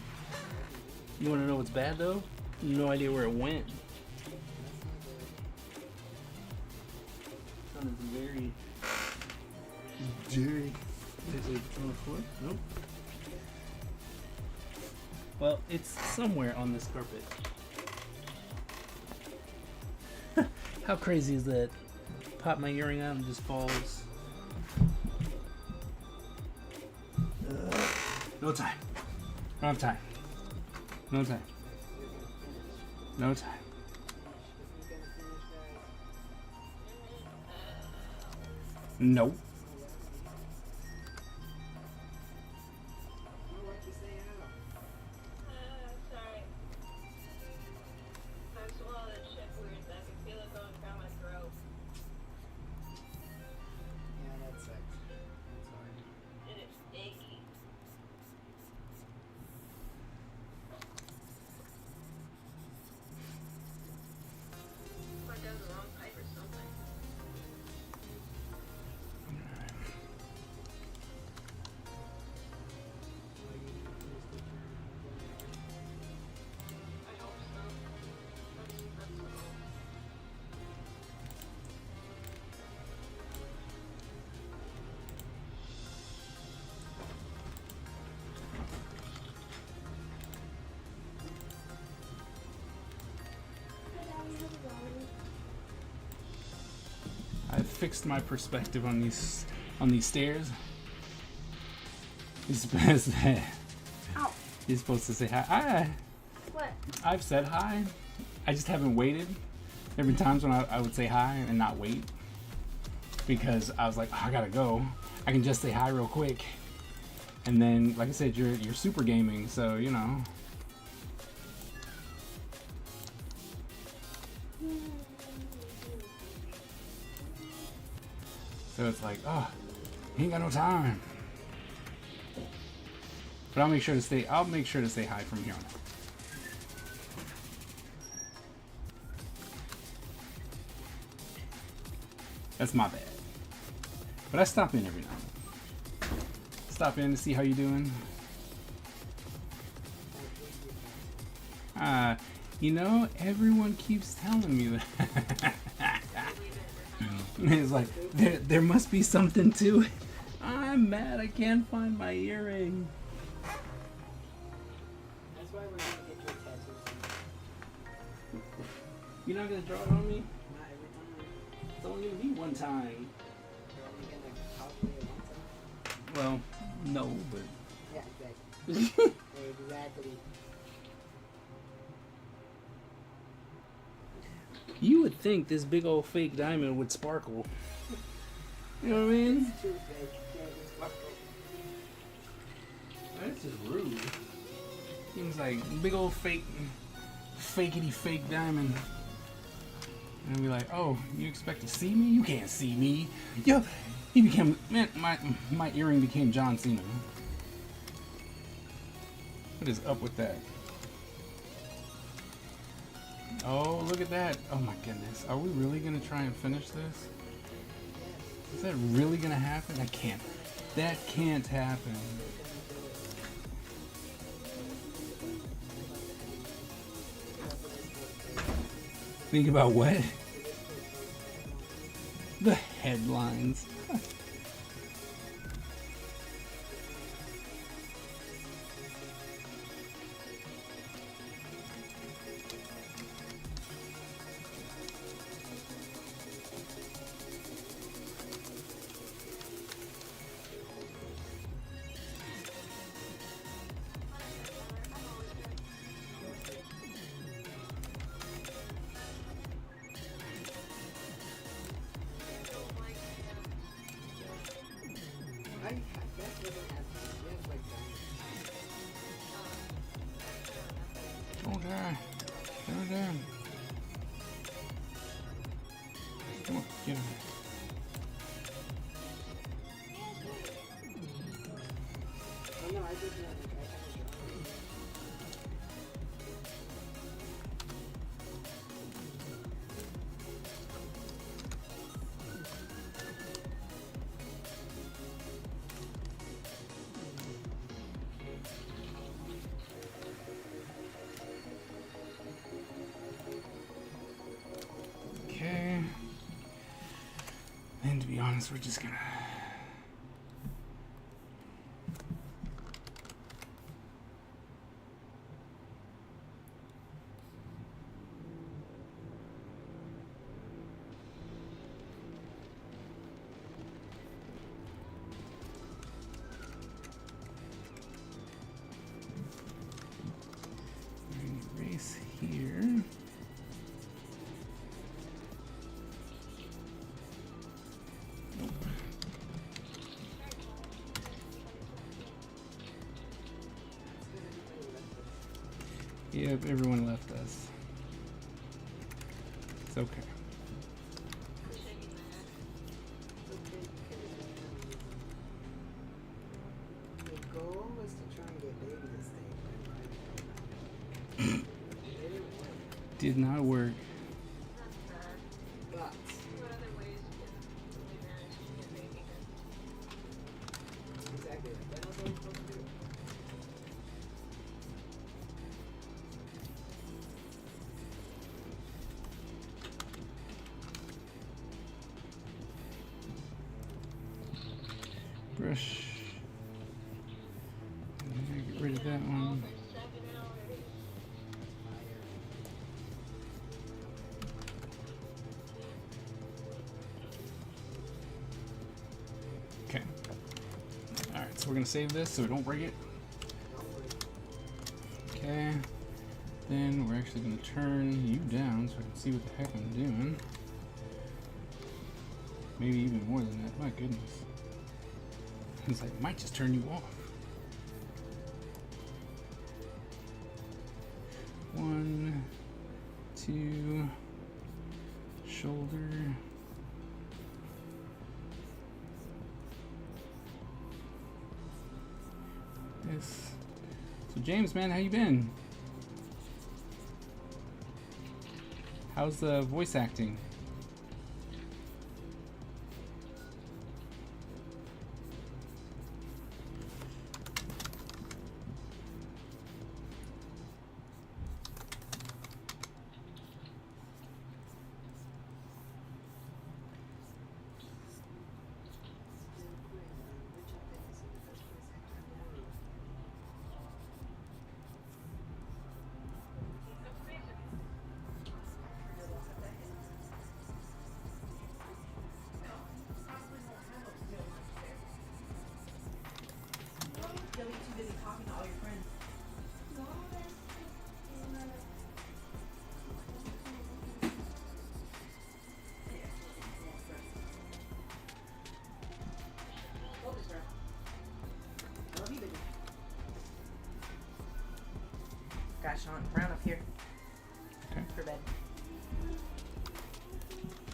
You want to know what's bad, though? No idea where it went. That is very dirty. Is it on the floor? Nope. Well, it's somewhere on this carpet. How crazy is that? Pop my earring out and just falls. No time. I don't have time. No time. No time. Nope. Sorry. I swallowed that shit weird. I can feel it going down my throat. Yeah, that sucks. I'm sorry. And it's achy. Went down the wrong pipe or something. I hope so. That's all. I fixed my perspective on these stairs. You're supposed to, Ow. you're supposed to say hi. What? I've said hi. I just haven't waited. There have been times when I would say hi and not wait. Because I was like, oh, I gotta go. I can just say hi real quick. And then, like I said, you're super gaming, so you know. So it's like, oh, he ain't got no time. But I'll make sure to say hi from here on out. That's my bad. But I stop in every now and then. Stop in to see how you doing. You know, everyone keeps telling me that. It's like there must be something to it. I'm mad I can't find my earring. That's why we're gonna get you a tattoo soon. You're not gonna draw it on me? Not every time. It's only gonna be one time. You're only gonna cosplay it one time. Well, no, but Yeah, exactly. Exactly. you would think this big old fake diamond would sparkle. You know what I mean? It's too fake. Yeah, it's sparkle. That's just rude. Seems like big old fakety fake diamond. And I'd be like, oh, you expect to see me? You can't see me. Yo, he became, man, my earring became John Cena. What is up with that? Oh, look at that. Oh my goodness. Are we really gonna try and finish this? Is that really gonna happen? That can't happen. Think about what? The headlines. Don't die. Don't die. Come on, get him. Oh no, I did not. I have a drawing. Okay. And to be honest, we're just gonna. Erase here. Nope. Yep, everyone left us. It's okay. The goal was to try and get Baby to stay, but it didn't work. Did not work. But exactly, that's what we're supposed to do. Brush. Get rid of that one. Okay. Alright, so we're gonna save this so we don't break it. Okay. Then we're actually gonna turn you down so I can see what the heck I'm doing. Maybe even more than that. My goodness. It's like, might just turn you off. 1, 2, shoulder. This. So James, man, how you been? How's the voice acting? on brown up here. Okay. For bed.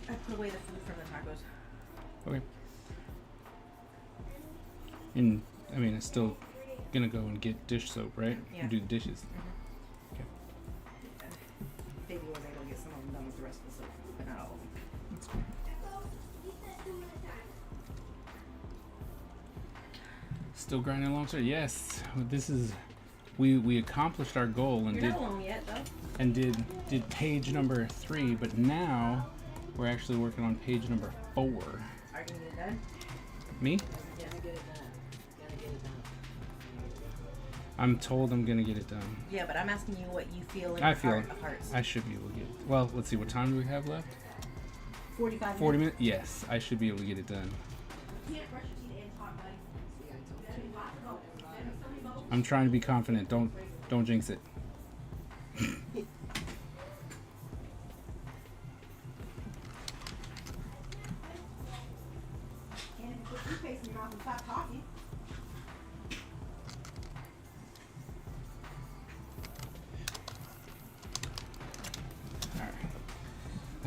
I put away the food from the tacos. Okay. And I mean, it's still gonna go and get dish soap, right? Yeah. And do the dishes. Baby was able to get some of them done with the rest of the soap, but not all of them. That's cool. Still grinding along, sir. Yes, this is. We accomplished our goal and You're did not alone yet, though. and did page number 3, but now we're actually working on page number 4. Are you gonna get it done? Me? Yes. Gotta get it done. Gotta get it done. I'm told I'm gonna get it done. Yeah, but I'm asking you what you feel in I your feel heart of hearts. I should be able to get it. Well, let's see. What time do we have left? 45 40 minutes. Yes, I should be able to get it done. You can't brush your teeth and talk, buddy. I'm trying to be confident. Don't jinx it. And if you put toothpaste in your mouth and stop talking.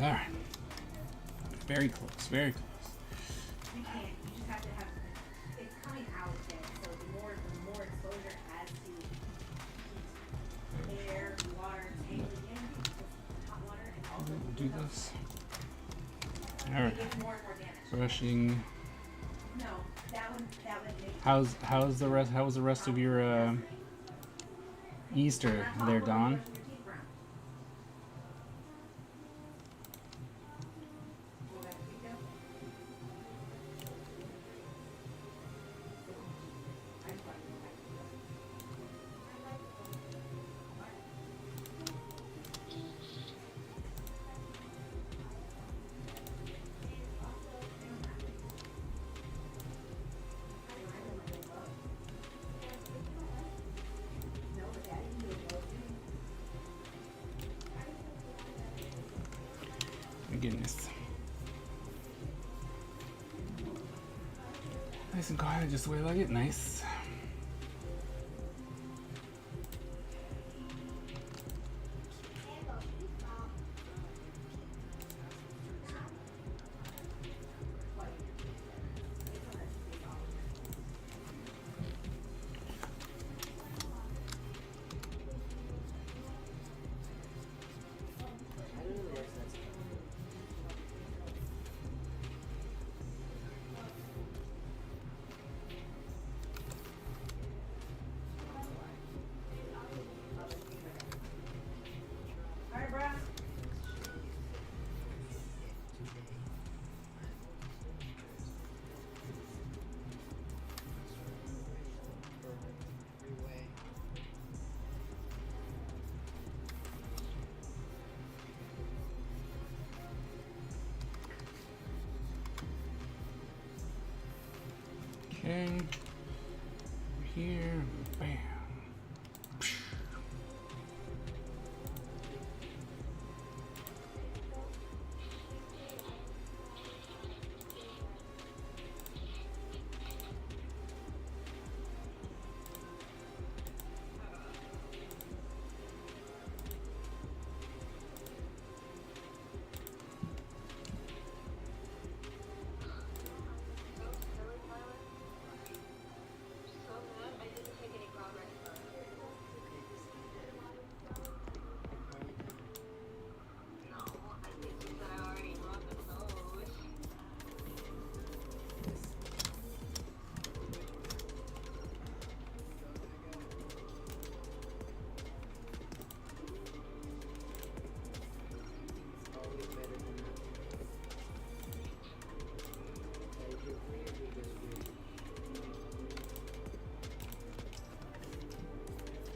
All right. Very close. Very close. You can't. You just have to have. It's coming out then. So the more exposure adds to heat, air, water, hot water, and also We'll do this. All it right. gives more and more damage. Brushing. No, that would make. How's the rest? How was the rest of your Easter there, Don? My goodness. Nice and quiet, just the way I like it. Nice. I don't know the rest of that stuff. All right, Brad. Okay. Here. Bam.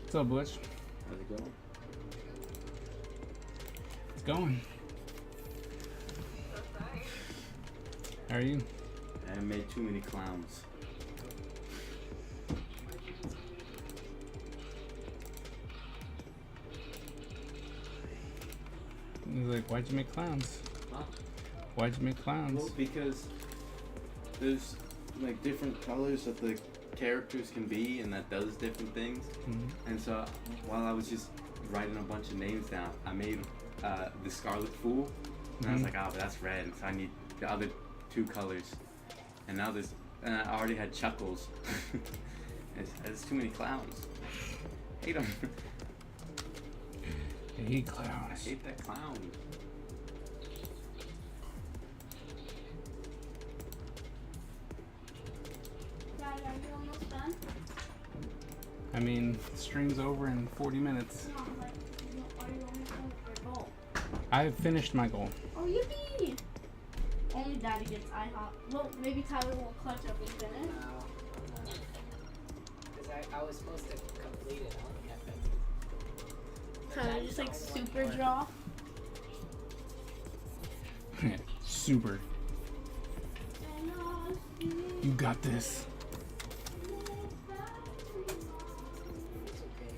What's up, Butch? How's it going? It's going. How are you? I made too many clowns. He's like, why'd you make clowns? Huh? Why'd you make clowns? Well, because there's like different colors that the characters can be, and that does different things. Mhm. And so while I was just writing a bunch of names down. I made the Scarlet Fool, and I was like, oh, but that's red, so I need the other 2 colors. And now and I already had Chuckles. There's too many clowns. Hate them. I hate I clowns. hate that clown. Dad, are you almost done? I mean, the stream's over in 40 minutes. No, like, are you almost done with your goal? I've finished my goal. Oh, yippee! Only Daddy gets IHOP. Well, maybe Tyler will clutch up and finish. No, because I was supposed to complete it. I only have that. Tyler just like super draw. Super. You got this. It's okay.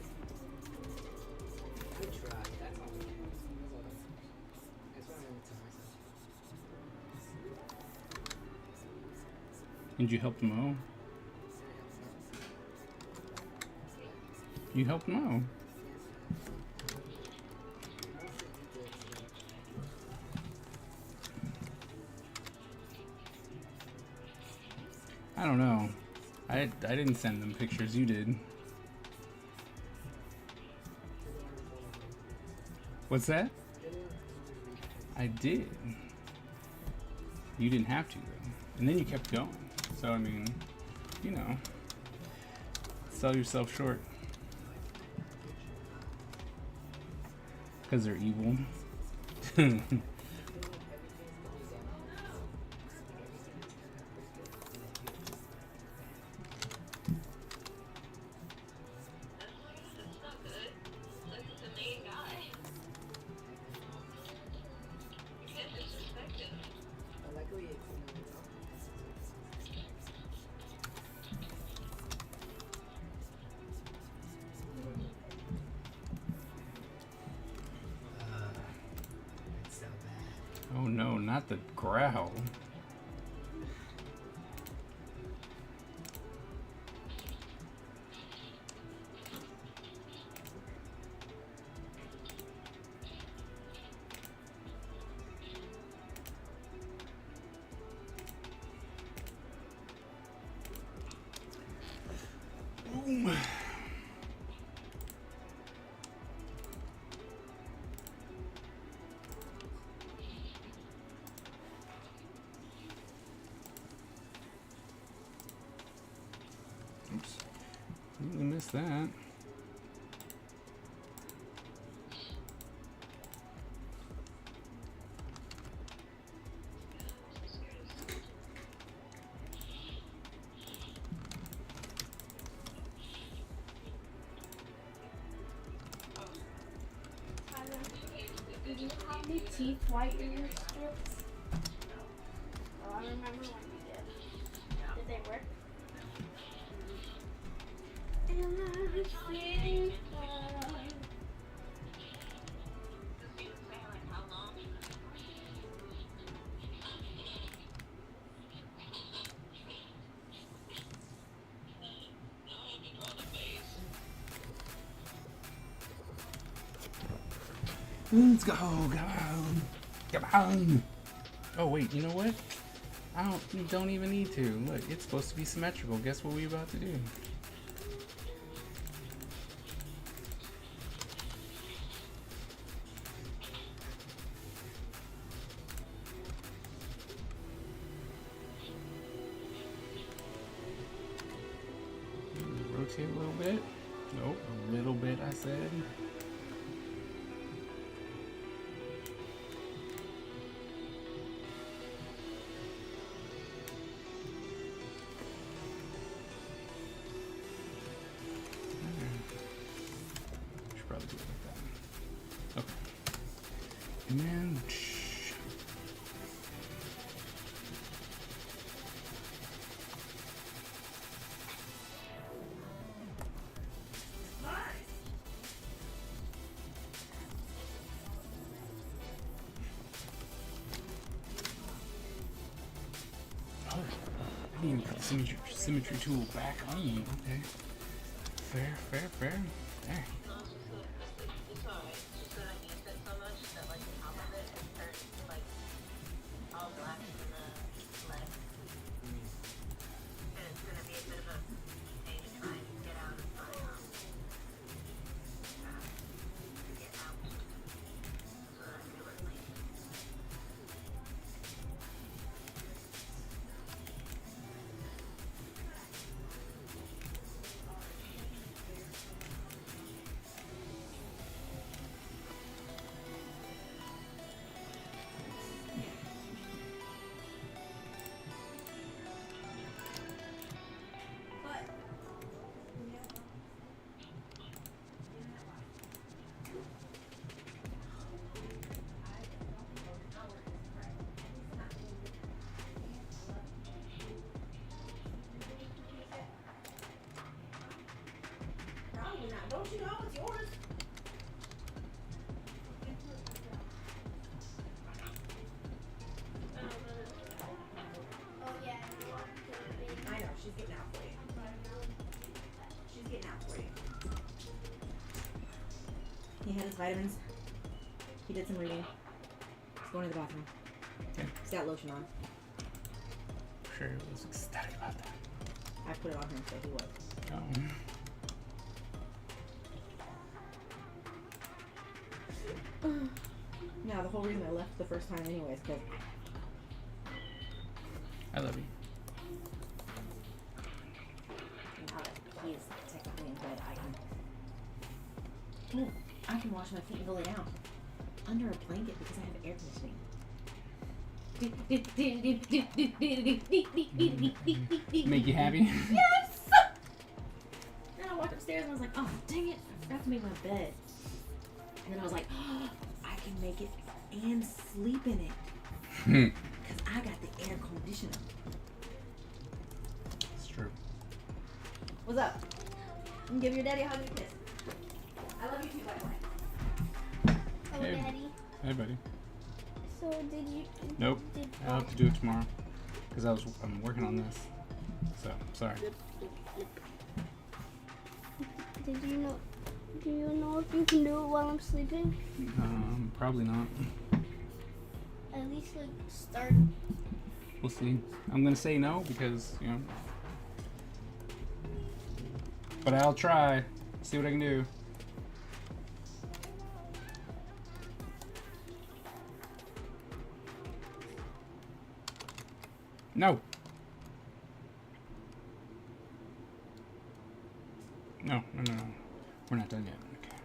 Good try. That's all. That's what I'm going to tell myself. Did you help mow? You helped mow. I don't know. I didn't send them pictures. You did. What's that? I did. You didn't have to though. And then you kept going. So I mean, you know, sell yourself short. Because they're evil. That's not good. Look at the main guy. You can't disrespect him. But luckily it's it's so bad. Oh no, not the growl. Oops. I missed that. Tyler, did you have any teeth white in your strips? Oh, I remember when you did. Did they work? And I think Does he say like how long? Let's go. Come on. Come on. Oh wait, you know what? You don't even need to. Look, it's supposed to be symmetrical. Guess what we about to do? Rotate a little bit. Nope, a little bit I said. Should probably do it like that. Okay. And then oh, I need to put the symmetry tool back on. Okay. Fair. There. No, it's just a his vitamins. He did some reading. He's going to the bathroom. Okay. He's got lotion on. Sure, he was ecstatic about that. I put it on him, so he was. Oh. Now, the whole reason I left the first time anyways, because I love you. now that he is technically in bed, I can wash my feet and go lay down under a blanket because I have air conditioning. Make you happy? Yes! Then I walked upstairs and I was like, oh, dang it, I forgot to make my bed. And then I was like, oh, I can make it and sleep in it. Because I got the air conditioner. It's true. What's up? And give your daddy a hug and a kiss. I love you too, by the way. Oh, Hey. Daddy. Hey, buddy. So did you? Nope. Did, I'll have to do it tomorrow. Because I'm working on this. So, sorry. did you know? Do you know if you can do it while I'm sleeping? Probably not. At least like start. We'll see. I'm gonna say no because, you know. But I'll try. See what I can do. No. No. We're not done yet. Okay.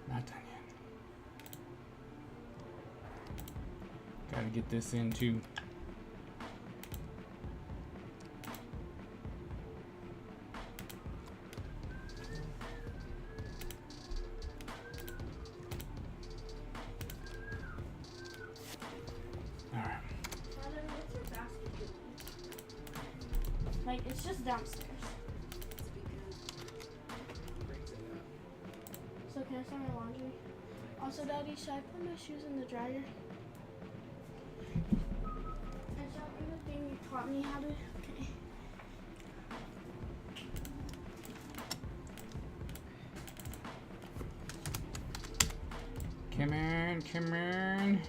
Not done yet. Gotta get this in too. Alright. Like it's just downstairs. So can I start my laundry? Also, Daddy, should I put my shoes in the dryer? And should I do the thing you taught me how to? Okay. Come on, come on.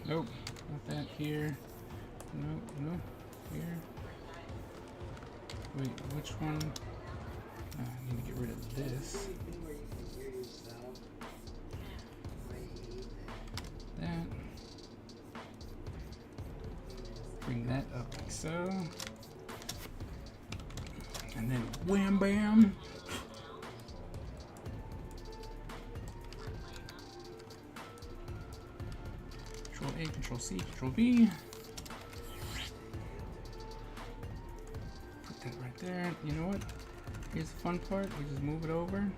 Nope, not that here. Nope, here. Wait, which one? I need to get rid of this. That. Bring that up like so. And then wham bam. Control A, Control C, Control V. Put that right there. You know what? Here's the fun part. We just move it over.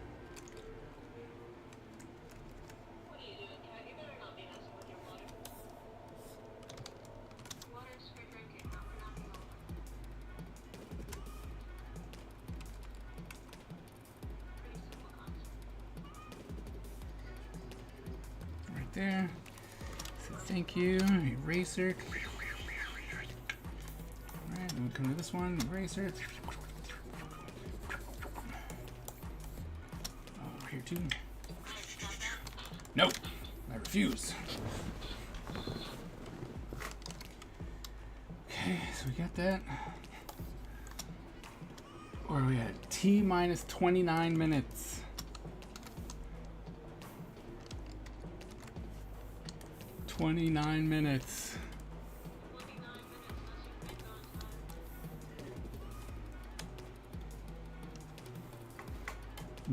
Right there. So thank you. Eraser. Alright, then we come to this one. Eraser. Over here too. Nope. I refuse. Okay, so we got that. Where are we at? T minus 29 minutes. $29 minutes.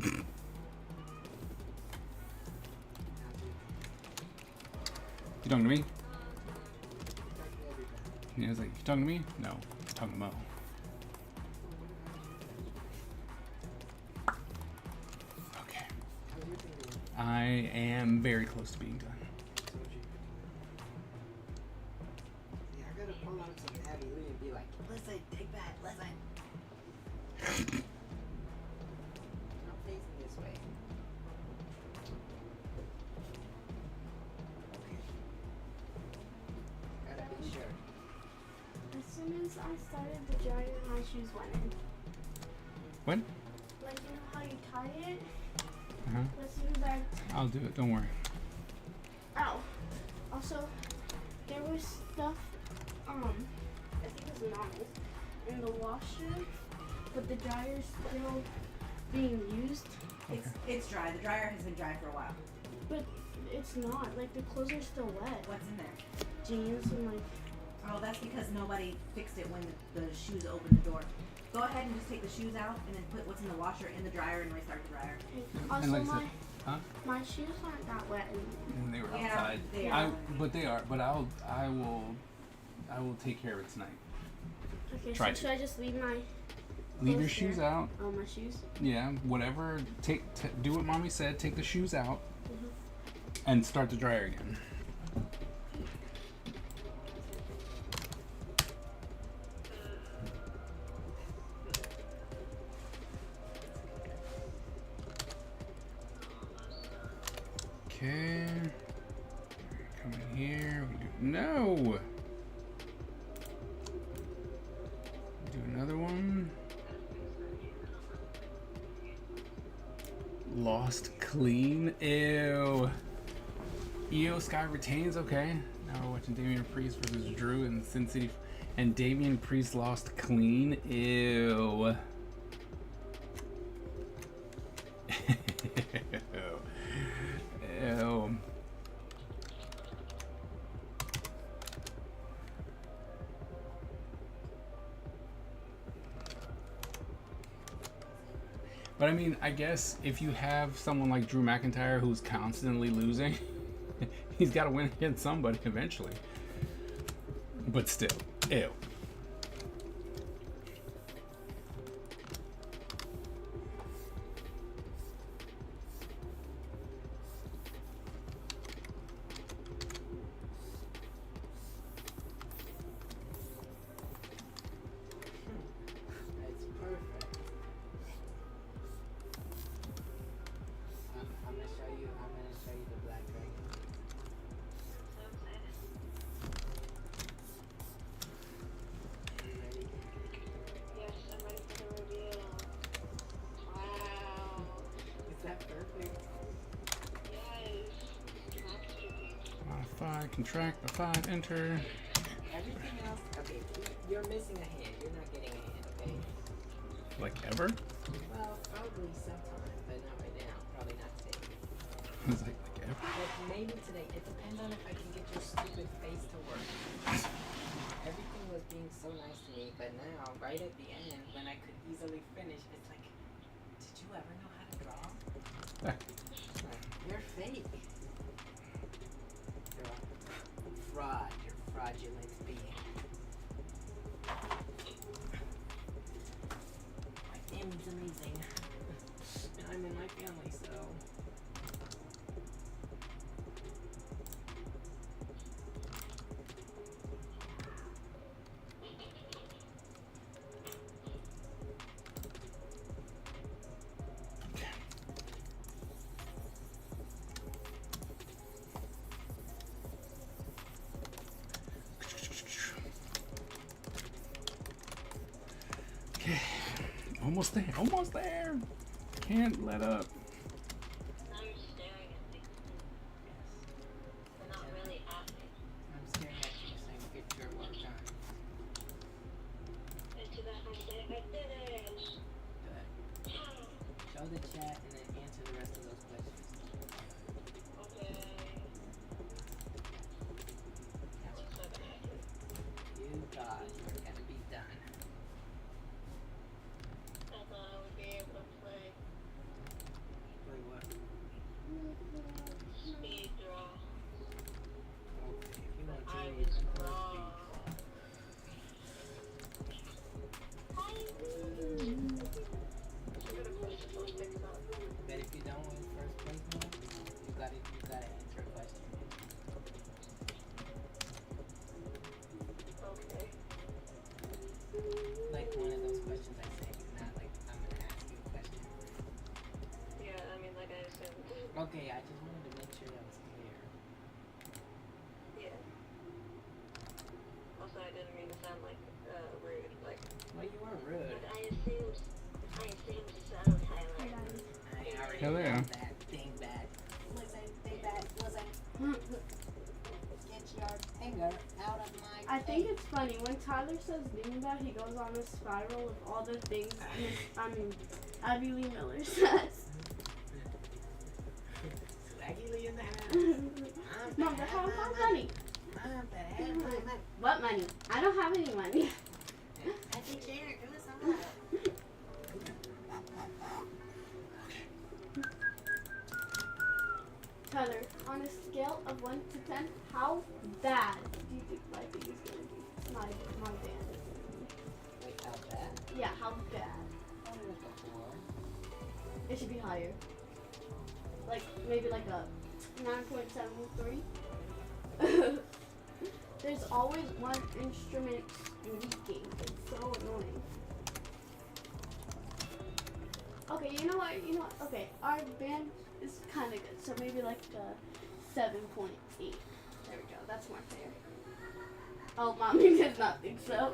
You talking to me? Yeah, I was like, you talking to me? No, I'm talking to Mo. I am very close to being done. Yeah, I gotta pull out some heavy loot and be like, listen, take that, listen. I'm facing this way. Okay. Gotta be sure. As soon as I started the dryer, my shoes went in. What? Like, you know how you tie it? Uh-huh. As soon as I'll do it. Don't worry. ow. Also, there was stuff, I think it was normal, in the washer, but the dryer's still being used. It's dry. The dryer has been dry for a while. But it's not. Like, the clothes are still wet. What's in there? Jeans and, like, Oh, that's because nobody fixed it when the shoes opened the door. Go ahead and just take the shoes out and then put what's in the washer in the dryer and restart the dryer. also And like I said, my shoes aren't that wet anymore. And they were Yeah, outside. they are. But they are. But I will take care of it tonight. Okay, Try so to. should I just leave my Leave your clothes shoes there? out. Oh, my shoes? Yeah, whatever. Do what mommy said. Take the shoes out Mhm. and start the dryer again. Okay. Come in here. We do no. Do another one. Lost clean. Ew. EO Sky retains. Okay. Now we're watching Damian Priest versus Drew in Sin City, and Damian Priest lost clean. Ew. Ew. But I mean, I guess if you have someone like Drew McIntyre who's constantly losing, he's got to win against somebody eventually. But still, ew. That's perfect. I'm gonna show you the black dragon. So excited. You ready? Yes, I'm ready for the reveal. Wow. Is that perfect? Yes. Masterpiece. Modify, contract, the 5, enter. Everything else, okay, you're missing a hand. You're not getting a hand, okay? Like ever? Well, probably sometime, but not right now. Probably not today. It's like ever? But maybe today. It depends on if I can get your stupid face to work. Everything was being so nice to me, but now, right at the end, when I could easily finish, it's like, did you ever know how to draw? Like, you're fake. You're a fraud. You're fraudulent being. My family's amazing. And I'm in my family, so. Okay. Almost there. Almost there. Can't let up. Now you're staring at me. But not really at me. I'm staring at you saying get your work done. And to that I say, I did it. Good. Show the chat and then answer the rest of those questions. Okay. That was so bad. You thought you were gonna be done. I thought I would be able to play. Okay, I just wanted to make sure that was clear. Yeah. Also, I didn't mean to sound like rude. Like, Well, you weren't rude. but I assumed so, Tyler. I already Hello. know that dingbat. Listen, dingbat, listen. Get your finger out of my I think face. it's funny when Tyler says dingbat, he goes on a spiral of all the things. Abby Lee Miller says. Swaggy Lee in the house. Mom, I have my money. Mom, that had my money. What money? I don't have any money. I think you're doing something. Tyler, on a scale of 1 to 10, how bad do you think my thing is gonna be? My band is gonna be. Wait, how bad? Yeah, how bad? Only like a 4. It should be higher. Like maybe like a 9.73. There's always one instrument leaking. It's so annoying. Okay, you know what? Okay, our band is kind of good, so maybe like a 7.8. There we go. That's more fair. Oh, mommy does not think so.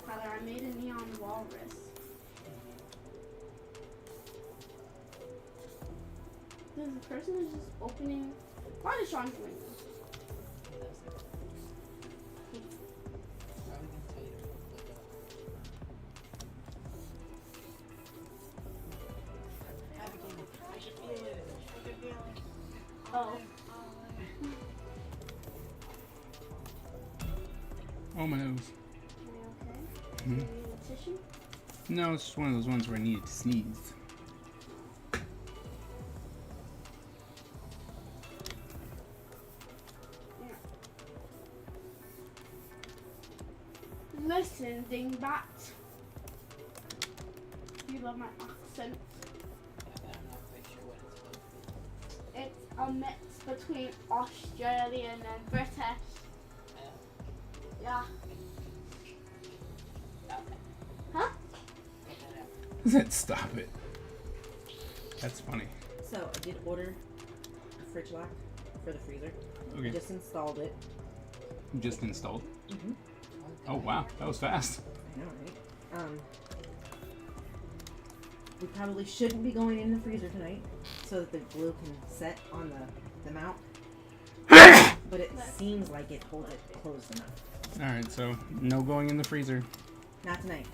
Tyler, I made a neon walrus. This person is just opening. Why is Sean doing this? Oh. Oh, my nose. Are you okay? Mhm. Do you need a tissue? No, it's just one of those ones where I needed to sneeze. Listen, dingbat. You love my accent. I'm not quite sure what it's supposed to be. It's a mix between Australian and British. Yeah. Huh? I said stop it. That's funny. So I did order a fridge lock for the freezer. I Okay. just installed it. You just installed. Mm-hmm. Oh wow, that was fast. I know, right? We probably shouldn't be going in the freezer tonight so that the glue can set on the mount. But it seems like it holds it closed enough. Alright, so no going in the freezer. Not tonight.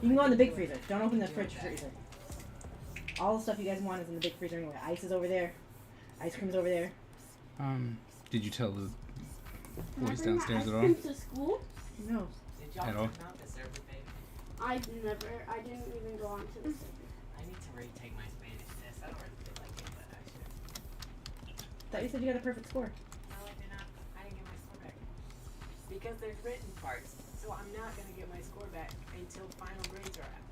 You can go in the big freezer. Don't open the fridge freezer. All the stuff you guys want is in the big freezer anyway. Ice is over there. Ice cream's over there. Did you tell the Can I boys bring my downstairs ice at all? cream to school? No. Did y'all At all? turn off the server, babe? I didn't even go on to the server. I need to retake my Spanish test. I don't really feel like it, but I should. Thought you said you got a perfect score. No, I did not. I didn't get my score back. Because there's written parts. So I'm not going to get my score back until final grades are out.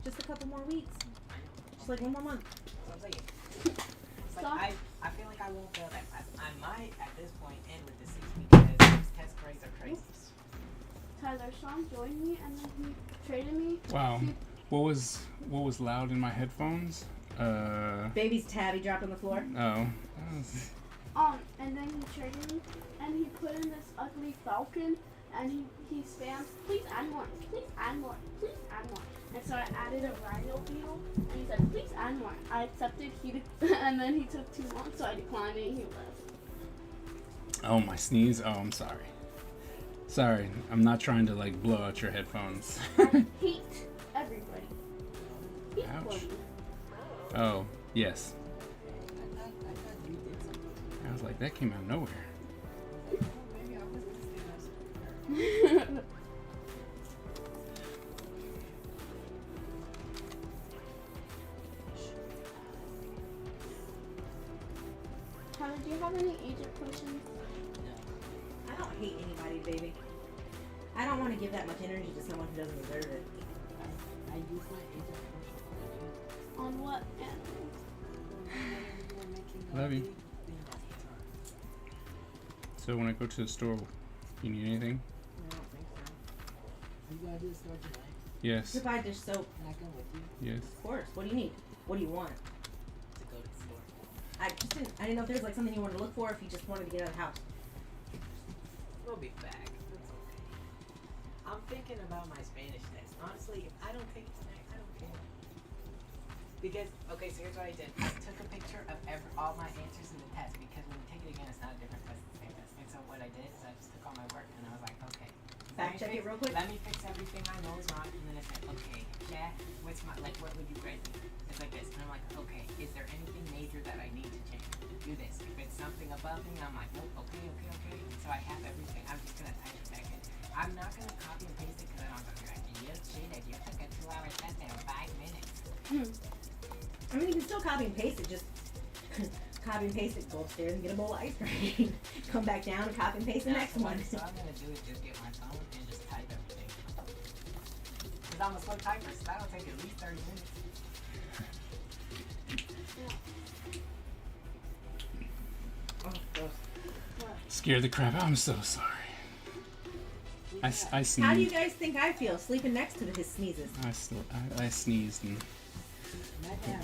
Just a couple more weeks. I know. Just like one more month. That's what I'm saying. It's like Stop. I feel like I won't fail that class. I might at this point end with the 60 because these test grades are crazy. Tyler, Sean joined me and then he traded me. Wow. What was loud in my headphones? Baby's tabby dropped on the floor. Oh. That was- And then he traded me and he put in this ugly falcon and he spams, please add more, please add more, please add more. And so I added a rhino beetle and he said, please add more. I accepted, and then he took too long, so I declined it and he left. Oh, my sneeze. Oh, I'm sorry. Sorry, I'm not trying to like blow out your headphones. I hate everybody. Ouch. Equally. Oh, yes. I thought you did something. I was like, that came out of nowhere. Maybe I was listening to Tyler, do you have any agent questions? I don't hate anybody, baby. I don't want to give that much energy to someone who doesn't deserve it. I use my agent function. On what animal? Love you. So when I go to the store, you need anything? I don't think so. You gotta do the store tonight. Yes. Provide dish soap. Can I come with you Yes. Of course. What do you need? What do you want? to go to the store? I didn't know if there was like something you wanted to look for, or if you just wanted to get out of the house. We'll be back. That's okay. I'm thinking about my Spanish test. Honestly, if I don't take it tonight, I don't care. Because, okay, so here's what I did. I took a picture of all my answers in the test because when you take it again, it's not a different test, it's the same test. And so what I did is I just took all my work and I was like, okay. Fact check it real quick. Let me fix everything I know is wrong. And then I said, okay, Chat, what's my, like, what would you grade me? It's like this. And I'm like, okay, is there anything major that I need to change? Do this. If it's something above me, I'm like, nope, okay. So I have everything. I'm just going to type it back in. I'm not going to copy and paste it because I don't go through it. You cheated. You took a 2-hour test in 5 minutes. I mean, you can still copy and paste it. Just copy and paste it. Go upstairs and get a bowl of ice cream. Come back down and copy and paste the next one. So I'm going to do is just get my phone and just type everything. Because I'm a slow typer, so that'll take at least 30 minutes. Oh, gross. Scared the crap. I'm so sorry. I sneezed. How do you guys think I feel sleeping next to his sneezes? I sneezed and I hear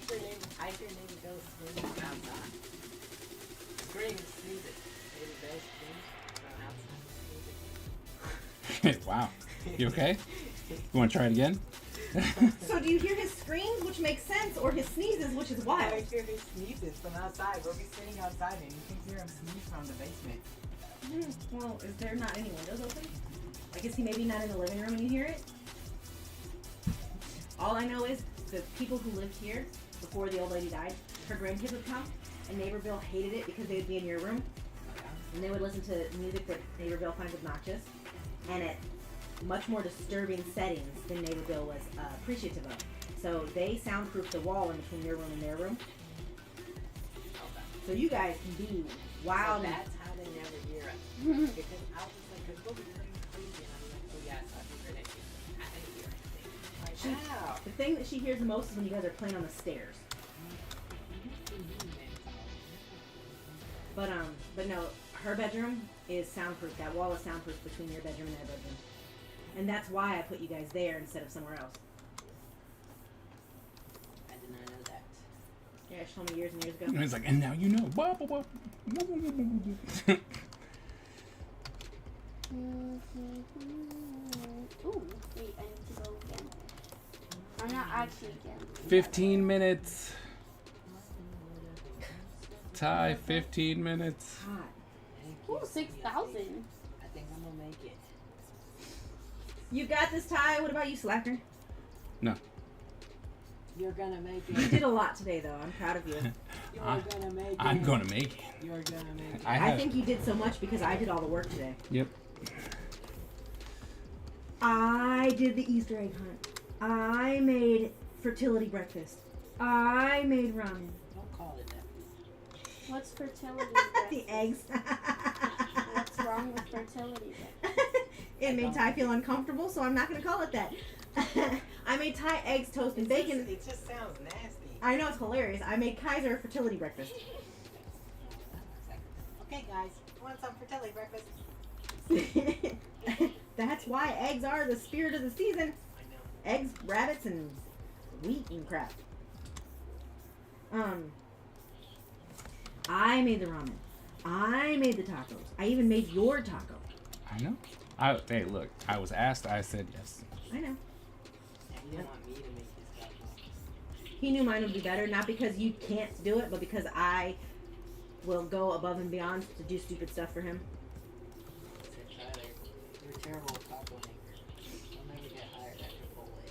name go scream outside. Scream, sneeze it. Baby bear screams from outside. wow. You okay? You want to try it again? So do you hear his screams, which makes sense, or his sneezes, which is I wild? hear his sneezes from outside. We'll be sitting outside and you can hear him sneeze from the basement. Well, is there not any windows open? Like, is he maybe not in the living room and you hear it? All I know is the people who lived here before the old lady died, her grandkids would come, and Neighbor Bill hated it because they would be in your room, and they would listen to music that Neighbor Bill finds obnoxious, and at much more disturbing settings than Neighbor Bill was appreciative of. So they soundproofed the wall in between your room and their room. So you guys can be wild. So that's how they never hear us. Because I was like, because we'll be turning crazy, and I'm like, oh yeah, so I heard it. I didn't hear anything. Like, wow. The thing that she hears the most is when you guys are playing on the stairs. But no, her bedroom is soundproof. That wall is soundproof between your bedroom and their bedroom. And that's why I put you guys there instead of somewhere else. I did not know that. Yeah, she told me years and years ago. And he's like, and now you know. Ooh, wait, I need to go again. I'm not actually again. 15 minutes. Ty, 15 minutes. Hot. Ooh, 6,000. I think I'm gonna make it. You got this, Ty. What about you, Slacker? No. You're gonna make You it. did a lot today, though. I'm proud of you. You're gonna make it. I'm going to make it. You're gonna make it. I think you did so much because I did all the work today. Yep. I did the Easter egg hunt. I made fertility breakfast. I made ramen. Don't call it that. What's fertility The breakfast? eggs. What's wrong with fertility breakfast? It made Ty feel uncomfortable, so I'm not going to call it that. I made Ty eggs, toast, and bacon. It just sounds nasty. I know, it's hilarious. I made Kaiser a fertility breakfast. Okay, guys, you want some fertility breakfast? That's why eggs are the spirit of the season. I know. Eggs, rabbits, and wheat and crap. I made the ramen. I made the tacos. I even made your taco. I know. Hey, look. I was asked. I said yes. I know. He didn't want me to make his tacos. He knew mine would be better, not because you can't do it, but because I will go above and beyond to do stupid stuff for him. So Tyler, you're a terrible taco maker. You'll never get hired at Chipotle.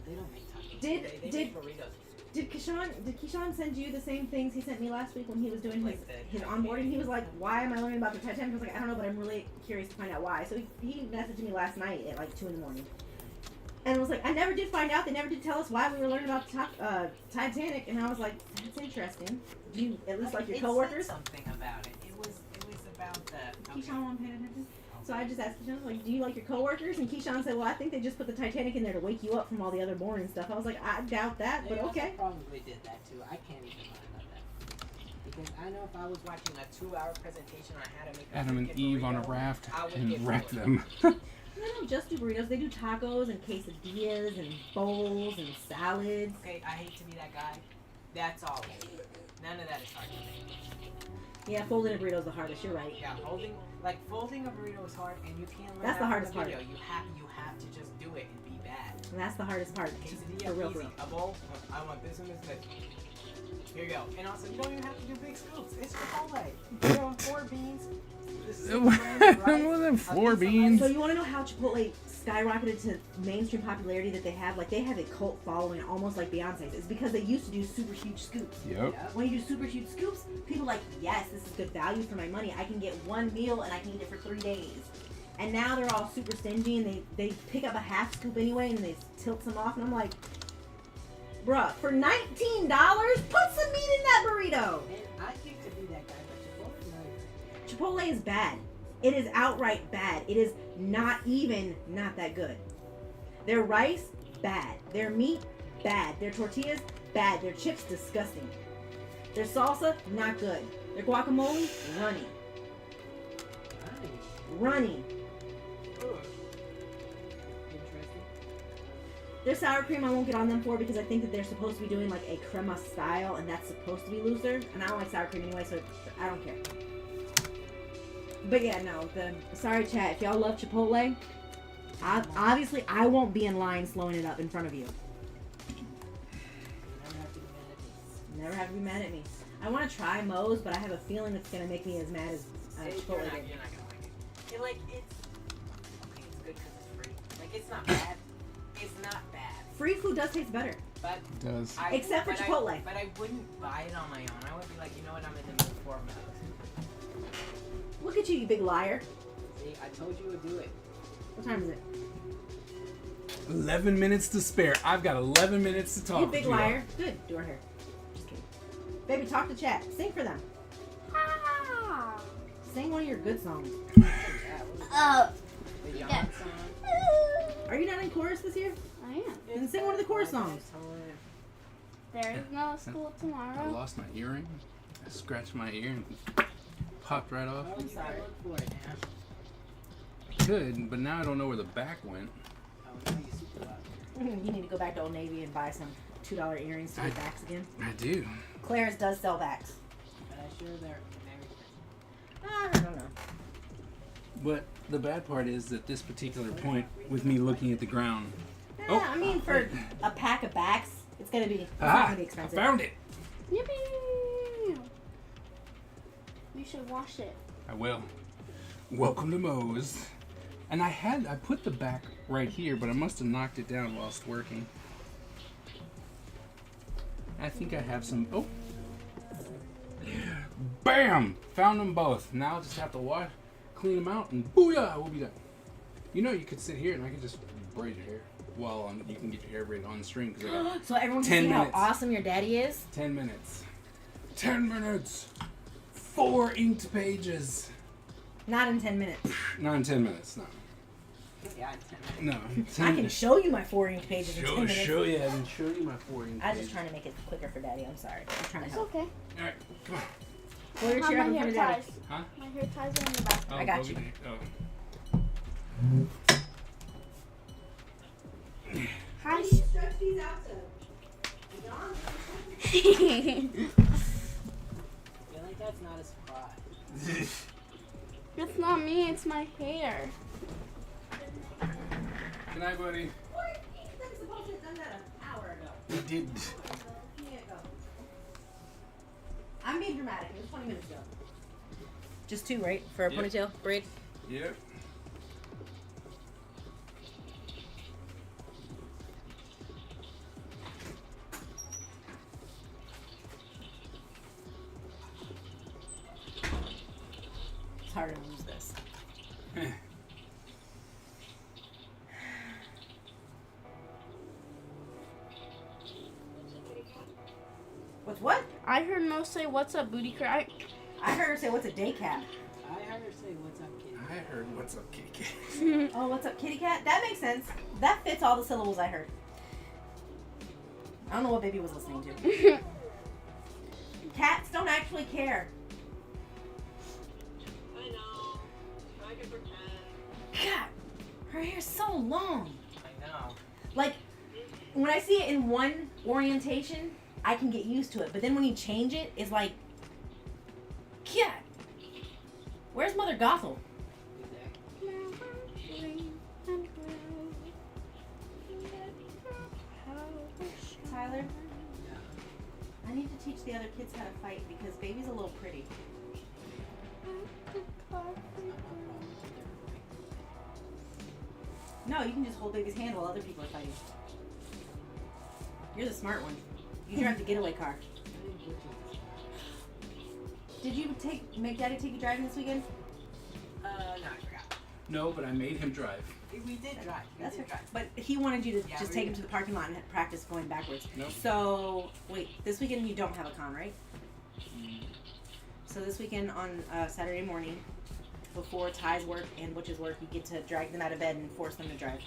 They don't make tacos. They make burritos. Did Keyshawn send you the same things he sent me last week when he was doing Like his onboarding? He was like, why am I learning about the Titanic? I was like, I don't know, but I'm really curious to find out why. So he messaged me last night at like 2 in the morning. And was like, I never did find out. They never did tell us why we were learning about Titanic. And I was like, that's interesting. Do you at least like your coworkers? It said something about it. It was about the... Keyshawn wasn't paying attention. So I just asked Keyshawn, like, do you like your coworkers? And Keyshawn said, well, I think they just put the Titanic in there to wake you up from all the other boring stuff. I was like, I doubt that, but They also okay. probably did that too. I can't even lie about that. because I know if I was watching a 2-hour presentation on how to make a Adam and freaking Eve on a burrito, raft I would and get wreck bored. them. They don't just do burritos. They do tacos and quesadillas and bowls and salads. Okay, I hate to be that guy. That's all. None of that is hard to make. Yeah, folding a burrito is the hardest. You're right. Yeah, folding a burrito is hard, and you can't learn That's that the from hardest a part. video. You have to just do it and be bad. And that's the hardest part. Quesadilla, For real, easy. for real. A bowl. I want this one. This. Here you go. And also, you don't even have to do big scoops. It's Chipotle. You know, 4 beans. More than 4 beans. So you want to know how Chipotle skyrocketed to mainstream popularity that they have? Like, they have a cult following, almost like Beyonce's. It's because they used to do super huge scoops. Yep. When you do super huge scoops, people are like, yes, this is good value for my money. I can get one meal and I can eat it for 3 days. And now they're all super stingy and they pick up a half scoop anyway and they tilt some off. And I'm like, bruh, for $19, put some meat in that burrito. And I hate to be that guy, but Chipotle is not. Chipotle is bad. It is outright bad. It is not that good. Their rice, bad. Their meat, bad. Their tortillas, bad. Their chips, disgusting. Their salsa, not good. Their guacamole, runny. Interesting. Their sour cream I won't get on them for because I think that they're supposed to be doing like a crema style and that's supposed to be looser. And I don't like sour cream anyway, so I don't care. But yeah, no, sorry chat, if y'all love Chipotle, obviously I won't be in line slowing it up in front of you. Never have to be mad at me. I want to try Moe's, but I have a feeling it's going to make me as mad as You're Chipotle not did. gonna like it. It's okay. It's good because it's free. Like it's not bad. It's not bad. Free food does taste better. But It does. Except for Chipotle. But I wouldn't buy it on my own. I would be like, you know what? I'm in the mood for Moe's. Look at you big liar. See, I told you to do it. What time is it? 11 minutes to spare. I've got 11 minutes to talk. You big to liar. Good. Do her hair. Just kidding. Baby, talk to chat. Sing for them. Ah. Sing one of your good songs. Oh. The Yeah. yawn song. Are you not in chorus this year? I am. Then sing one of the chorus songs. There is no school I tomorrow. lost my earring. I scratched my ear and popped right off. Oh, you sorry. can look for it now. Good, but now I don't know where the back went. Oh, no, you super loud. You need to go back to Old Navy and buy some $2 earrings to get backs again. I do. Clarence does sell backs. But I'm sure they're very I don't know. But the bad part is that this particular point, with me looking at the ground. Oh. I mean, for a pack of backs, it's gonna be not Ah, gonna be I expensive. found it. Yippee! You should wash it. I will. Welcome to Moe's. And I put the back right here, but I must have knocked it down whilst working. I think I have some. Oh. Bam! Found them both. Now I'll just have to wash, clean them out, and booyah, we'll be done. You know, you could sit here and I could just braid your hair while you can get your hair braided on stream because I got So everyone can 10 see minutes. how awesome your daddy is. 10 minutes. 10 minutes! 4 inked pages. Not in 10 minutes. Not in 10 minutes, no. Yeah, No. I can show you my 4 inked pages in 10 minutes. Show you. I can show you my 4 inked I was pages. just trying to make it quicker for daddy. I'm sorry. I'm trying to It's help. okay. Alright, come on. Pull your How chair up my in hair front of daddy. ties? Huh? My hair ties are in the back. Oh, I got go you. get it. Oh. Hi. Stretch these out to I feel like that's not a surprise. It's not me, it's my hair. Good night, buddy. What? He's supposed to have done that an hour ago. He did. I'm being dramatic. It was 20 minutes ago. Just 2, right? For a Yep. ponytail braid? Yep. It's hard to lose this. What's what? I heard Mo say, "What's up, booty crack?" I heard her say, what's a day cat? I heard her say, "What's up, kid?" I heard what's up, kitty cat. Oh, what's up, kitty cat? That makes sense. That fits all the syllables I heard. I don't know what baby was listening to. Cats don't actually care. I know. I can pretend. God, her hair's so long. I know. Like, when I see it in one orientation, I can get used to it. But then when you change it, it's like, God, where's Mother Gothel? Tyler, I need to teach the other kids how to fight because baby's a little pretty. No, you can just hold baby's hand while other people are fighting. You're the smart one. You drive the getaway car. Did you make Daddy take you driving this weekend? No, I forgot. No, but I made him drive. We did drive. That's right. But he wanted you to Yeah, just we take did. him to the parking lot and practice going backwards. Nope. So, wait, this weekend you don't have a con, right? So this weekend on Saturday morning, before Ty's work and Butch's work, you get to drag them out of bed and force them to drive.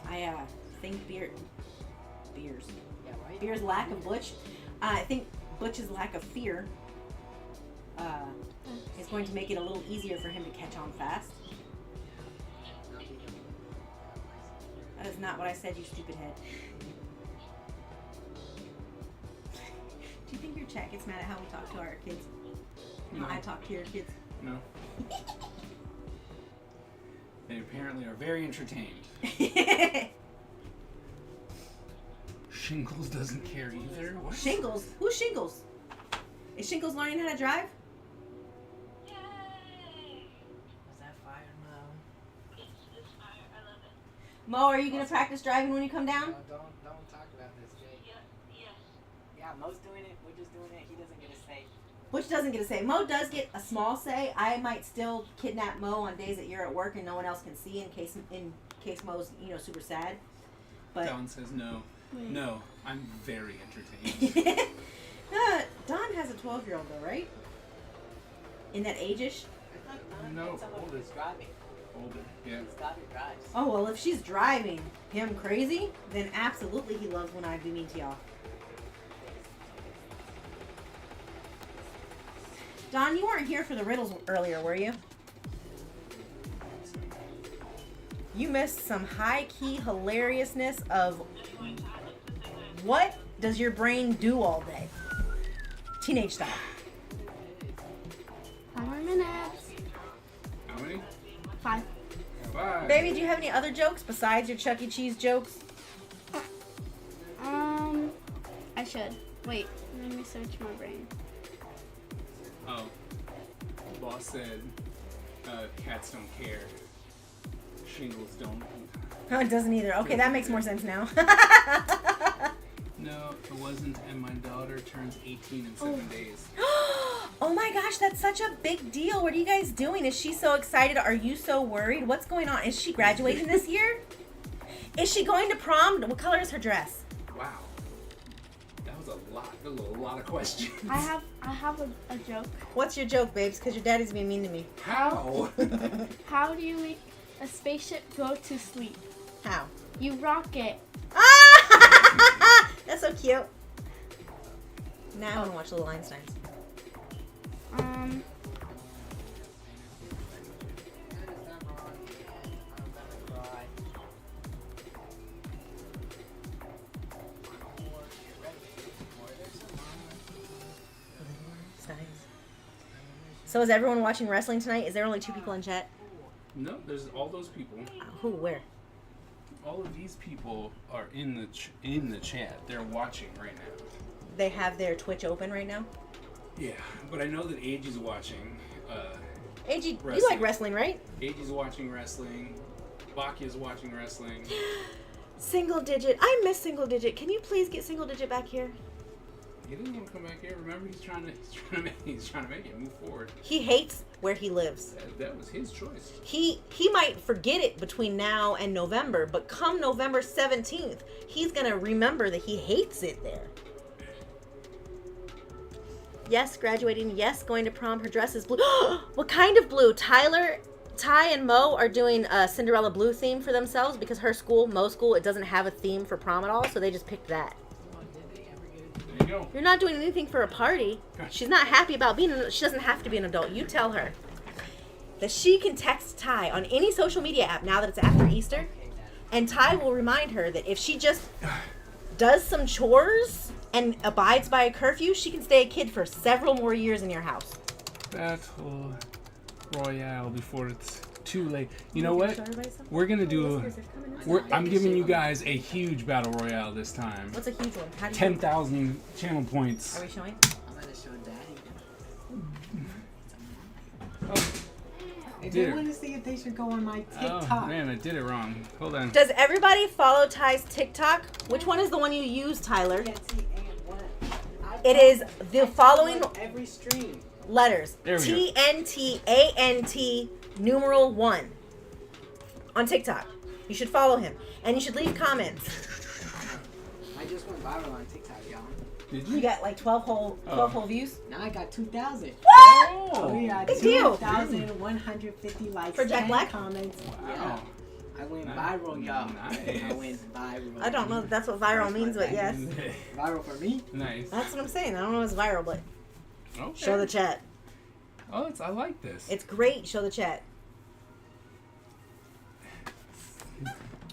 I think Beer's Yeah, right? Beer's lack of Butch. I think Butch's lack of fear is going to make it a little easier for him to catch on fast. That is not what I said, you stupid head. Do you think your chat gets mad at how we talk to our kids? No. How I talk to your kids? No. They apparently are very entertained. Shingles doesn't care either. What? Shingles? Who's Shingles? Is Shingles learning how to drive? Yay! Was that fire, Mo? It's fire. I love it. Mo, are you going to practice driving when you come down? No, don't talk about this, Jay. Yes. Yeah, Mo's doing it. We're just doing it. He doesn't get a say. Butch doesn't get a say. Mo does get a small say. I might still kidnap Mo on days that you're at work and no one else can see in case Mo's, super sad. But Don says no. No, I'm very entertained. Don has a 12-year-old though, right? In that age-ish? No, Someone older. who's driving. Older, yeah. He's got to drive. Oh, well, if she's driving him crazy, then absolutely he loves when I be mean to y'all. Don, you weren't here for the riddles earlier, were you? You missed some high-key hilariousness of what does your brain do all day? Teenage style. 5 more minutes. How many? 5. 5. Baby, do you have any other jokes besides your Chuck E. Cheese jokes? I should. Wait, let me search my brain. Oh. Boss said, cats don't care. Shingles don't. Oh, it doesn't either. Okay, that makes more sense now. No, it wasn't, and my daughter turns 18 in 7 days. Oh my gosh, that's such a big deal. What are you guys doing? Is she so excited? Are you so worried? What's going on? Is she graduating this year? Is she going to prom? What color is her dress? Wow. That was a lot. That was a lot of questions. I have a joke. What's your joke, babes? Because your daddy's being mean to me. How? How do you make a spaceship go to sleep? How? You rock it. Ah! That's so cute. Now I want to watch Little Einsteins. So is everyone watching wrestling tonight? Is there only 2 people in chat? No, there's all those people. Who? Where? All of these people are in the chat. They're watching right now. They have their Twitch open right now? Yeah, but I know that Age is watching. AG, you wrestling. like wrestling, right? Age is watching wrestling. Bakia's watching wrestling. Single Digit. I miss Single Digit. Can you please get Single Digit back here? He doesn't want to come back here. Remember, he's trying to make it move forward. He hates where he lives. That was his choice. He might forget it between now and November, but come November 17th, he's gonna remember that he hates it there. Yes, graduating. Yes, going to prom. Her dress is blue. What kind of blue? Ty and Mo are doing a Cinderella blue theme for themselves because her school, Mo school, it doesn't have a theme for prom at all, so they just picked that. There you go. You're not doing anything for a party. She's not happy about being she doesn't have to be an adult. You tell her that she can text Ty on any social media app now that it's after Easter, and Ty will remind her that if she just does some chores and abides by a curfew, she can stay a kid for several more years in your house. Battle Royale before it's too late. You know what? We're gonna do. I'm giving you guys a huge battle royale this time. What's a huge one? How do you 10,000 channel points. Are we showing? I'm gonna show Daddy. Oh, If did they it. want to see it, they should go on my Oh TikTok. man, I did it wrong. Hold on. Does everybody follow Ty's TikTok? Which one is the one you use, Tyler? Can't see A1. It is the following Every stream. letters. There we go. TNTANT numeral 1 on TikTok. You should follow him. And you should leave comments. I just went viral on TikTok, y'all. Did You you? got like 12 whole views? Now I got 2,000. Oh, Oh yeah, Good deal. 2,150 likes. For Jack 10 Black? comments. Yeah. wow. I went Nice. viral, y'all. Nice. I went viral. I don't know if that's what viral means, but yes. Viral for me? Nice. That's what I'm saying. I don't know if it's viral, but Okay. show the chat. Oh, I like this. It's great. Show the chat.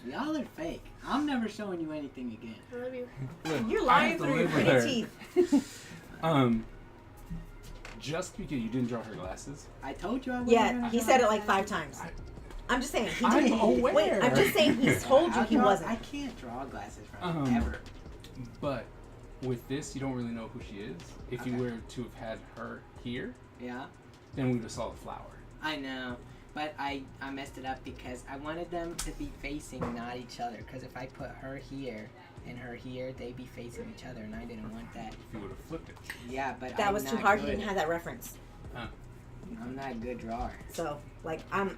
Y'all are fake. I'm never showing you anything again. I love you. Look, You're I lying have to through your live with pretty her. teeth. Just because you didn't draw her glasses. I told you I wasn't Yeah, gonna he draw said it my like 5 glasses. times. I'm just saying. He I'm didn't. aware. Wait, I'm just saying he's told you he wasn't. I can't draw glasses from ever. But with this, you don't really know who she is. If you Okay. were to have had her here, Yeah, then we would have saw the flower. I know. But I messed it up because I wanted them to be facing not each other. Because if I put her here and her here, they'd be facing each other, and I didn't want that. If you would have flipped it. Yeah, but That I'm was too not hard. He good. didn't have that reference. I'm not a good drawer. So, like, I'm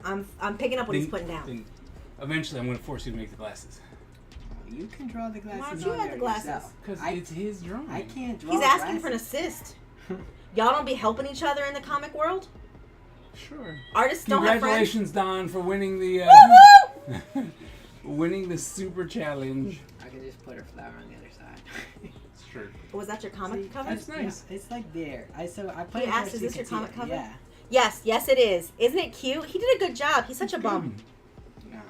picking up what he's Then- putting down. then eventually, I'm going to force you to make the glasses. You can draw the glasses. Why don't you on have there the glasses? yourself. Because I it's his drawing. I can't draw. He's asking for an glasses. assist. Y'all don't be helping each other in the comic world. Sure. Artists don't have friends. Congratulations, Don, for winning the winning the super challenge. I can just put her flower on the other side. Sure. Was that your comic See, cover? That's nice. Yeah, it's like there. I put He it asked, there is so this you your can see comic it. cover? Yeah. Yes, it is. Isn't it cute? He did a good job. He's such a bum. No.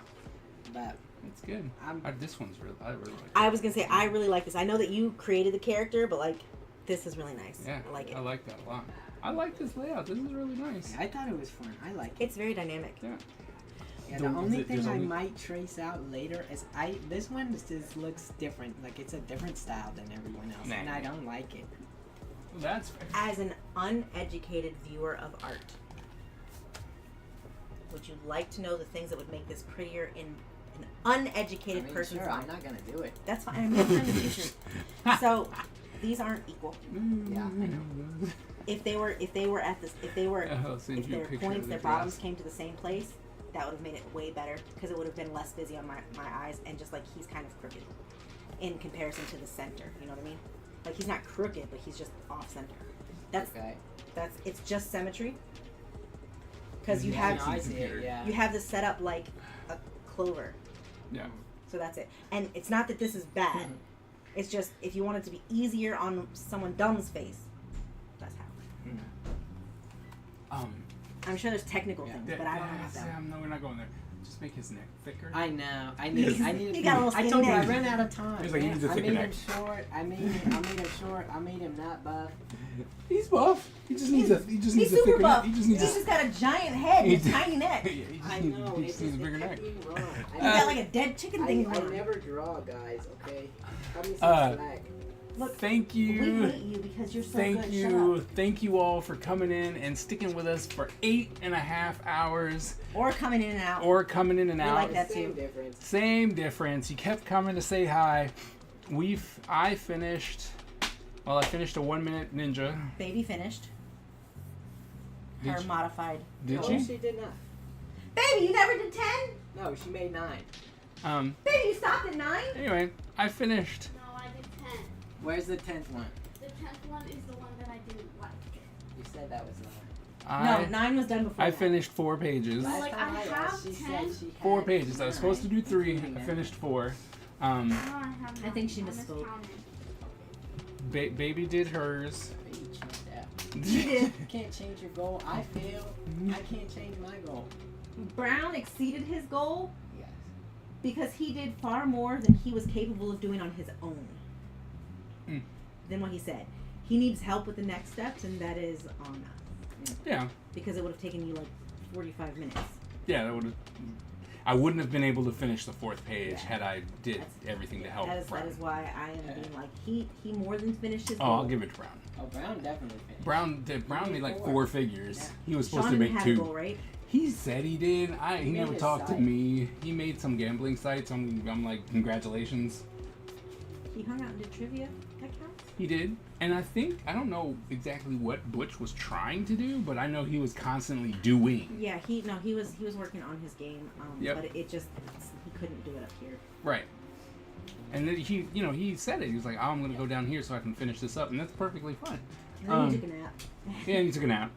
But It's good. This one's really. I really like it. I was gonna say I really like this. I know that you created the character, but like, this is really nice. Yeah, I like it. I like that a lot. I like this layout. This is really nice. I thought it was fun. I like it. It's very dynamic. Yeah, the Don't- only there's thing I only- might trace out later is this one just looks different. Like it's a different style than everyone else, and Nah. I don't like it. That's fair. As an uneducated viewer of art, would you like to know the things that would make this prettier in an uneducated I mean, person's sure, I'm mind? not gonna do it. That's fine. I'm in the future. So these aren't equal. Yeah, I know. If they were at this, if I'll send if you a their picture points, of their the bottoms dress. came to the same place, that would have made it way better because it would have been less busy on my eyes and just like he's kind of crooked in comparison to the center. You know what I mean? Like he's not crooked, but he's just off center. Okay. It's just symmetry. Because you Yeah, have No, I see it. Yeah. you have this set up like a clover. Yeah. So that's it. And it's not that this is bad. It's just if you want it to be easier on someone dumb's face, that's how. I'm sure there's technical things, but I don't have that. Sam, no, we're not going there. Just make his neck thicker. I know. I need. He got a little I told you I skinny ran out of time. He's like, he needs a I thicker made neck. him short. I made him short. I made him not buff. He's buff. He just needs a. He just He's needs a super thicker buff. neck. He just He's needs just got a giant head and a tiny neck. Yeah, he just I needs, know. he It's just needs a bigger neck. kept me wrong. He's got like a dead chicken thing I going on. never draw, guys. Okay. Cut me some slack. Look, Thank we you. hate you because you're so Thank good. you. Thank you all for coming in and sticking with us for 8.5 hours. Or coming in and out. Or coming in and We out. like that Same too. difference. Same difference. You kept coming to say hi. I finished a 1 minute ninja. Baby finished. Did Her you- modified. Did No, you? she did not. Baby, you never did 10? No, she made 9. Baby, you stopped at 9? Anyway, I finished. No, I did 10. Where's the 10th one? The 10th one is the one that I didn't like. You said that was 9. No, 9 was done before. I that. finished 4 pages. Well, like, I have asked, she 10. said she had 4 pages. I was supposed to do 3. I 9. finished 4. No, I have I think she not. I misspoke. miscounted. Baby did hers. But you checked out. She did. You can't change your goal. I failed. I can't change my goal. Brown exceeded his goal Yes. because he did far more than he was capable of doing on his own. Mm. Than what he said. He needs help with the next steps, and that is on us. Yeah. Because it would have taken you like 45 minutes. Yeah, that would have. I wouldn't have been able to finish the 4th page Yeah. had I did That's- everything to help That Brown. is why I am being like, he more than finished his Oh, goal. I'll give it to Brown. Oh, Brown definitely finished. Brown made like 4. 4 figures. Yeah. He was supposed Sean to make had 2. a goal, right? He said he did. He He made never his talked to site. me. He made some gambling sites. I'm like, congratulations. He hung out and did trivia. That counts. He did. And I don't know exactly what Butch was trying to do, but I know he was constantly doing. Yeah, he was working on his game, Yep. but it just he couldn't do it up here. Right. And then he said it. He was like, oh, I'm going to go down here so I can finish this up. And that's perfectly fine. And then he took a nap. Yeah, he took a nap.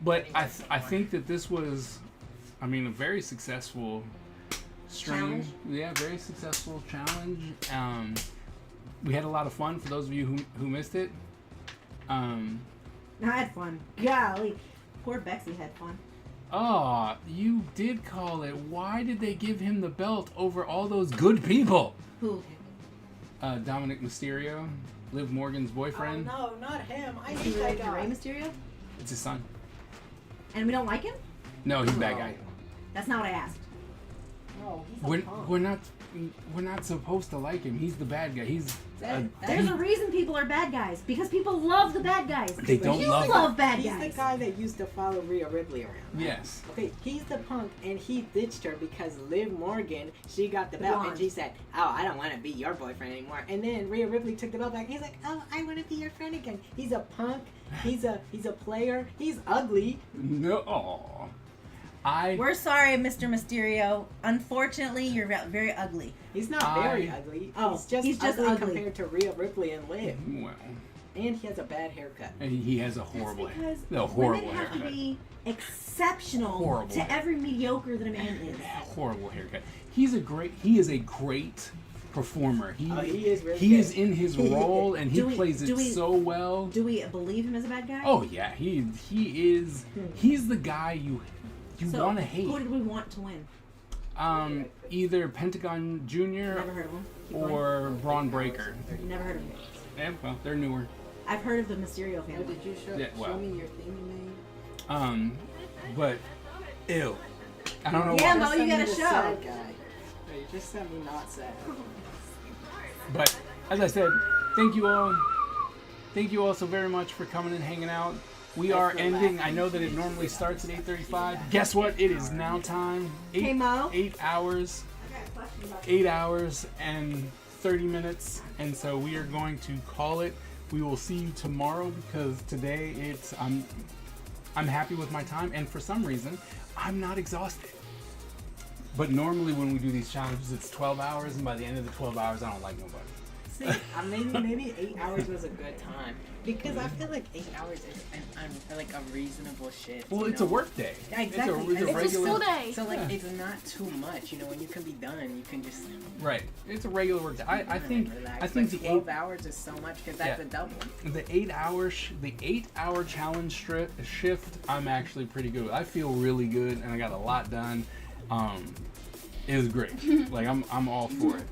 But I think that this was, a very successful stream. Challenge? Yeah, very successful challenge. We had a lot of fun for those of you who missed it. I had fun. Golly, poor Bexy had fun. Oh, you did call it. Why did they give him the belt over all those good people? Who? Dominic Mysterio, Liv Morgan's boyfriend. Oh, no, not him. I Is hate he that related to guy. Rey Mysterio? It's his son. And we don't like him? No, he's a bad guy. That's not what I asked. No, he's a We're, punk. we're not supposed to like him. He's the bad guy. He's There's a reason people are bad guys. Because people love the bad guys. They don't you love love bad He's guys. the guy that used to follow Rhea Ripley around. Right? Yes. Okay, he's the punk, and he ditched her because Liv Morgan, she got the The belt, blonde. and she said, "Oh, I don't want to be your boyfriend anymore." And then Rhea Ripley took the belt back. And he's like, "Oh, I want to be your friend again." He's a punk. He's a player. He's ugly. No. Aw. We're sorry, Mr. Mysterio. Unfortunately, you're very ugly. He's not very ugly. Oh, he's just ugly, ugly. compared to Rhea Ripley and Liv. Well, And he has a bad haircut. he has a horrible That's because horrible women have haircut. to be exceptional Horrible to hair. every mediocre that a man is. Horrible haircut. He is a great performer. He is really he good. is in his role and he Do we- plays do it we- so well. Do we believe him as a bad guy? Oh yeah, he is. He's the guy you So, want to hate. who did we want to win? Either Pentagon Jr. Never heard of him. Keep going. or Braun Breaker. Never heard of him. Yeah, well, they're newer. I've heard of the Mysterio Oh, family. did you show, Yeah, well. show me your thing you made? But ew. I don't know Yeah, why. Mo, Just you send gotta me the show. sad guy. No, you just sent me not sad. But as I said, thank you all. Thank you all so very much for coming and hanging out. We are ending. I know that it normally starts at 8:35. Guess what? It is now time. Hey, Mo. 8 hours. 8 hours and 30 minutes. And so we are going to call it. We will see you tomorrow because today I'm happy with my time and for some reason I'm not exhausted. But normally when we do these challenges it's 12 hours and by the end of the 12 hours I don't like nobody. See, maybe 8 hours was a good time because I feel like 8 hours is like a reasonable shift. Well, you it's a know? work day. Yeah, exactly. It's a regular. school day. So like Yeah. it's not too much, you know. When you can be done, you can just Right. It's a regular work day. I think relax. I think But the 12 hours is so much because that's Yeah. a double. The 8 hour challenge shift I'm actually pretty good with. I feel really good and I got a lot done. It was great. Like I'm all for it.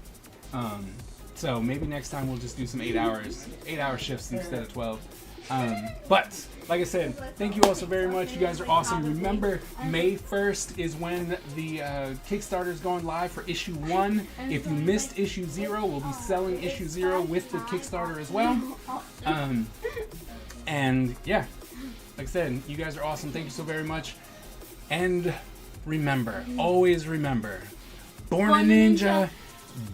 So maybe next time we'll just do some 8 hour shifts instead of 12. But like I said, thank you all so very much. You guys are awesome. Remember, May 1st is when the Kickstarter is going live for issue 1. If you missed issue 0, we'll be selling issue 0 with the Kickstarter as well. And yeah, like I said, you guys are awesome. Thank you so very much. And remember, always remember, born a ninja,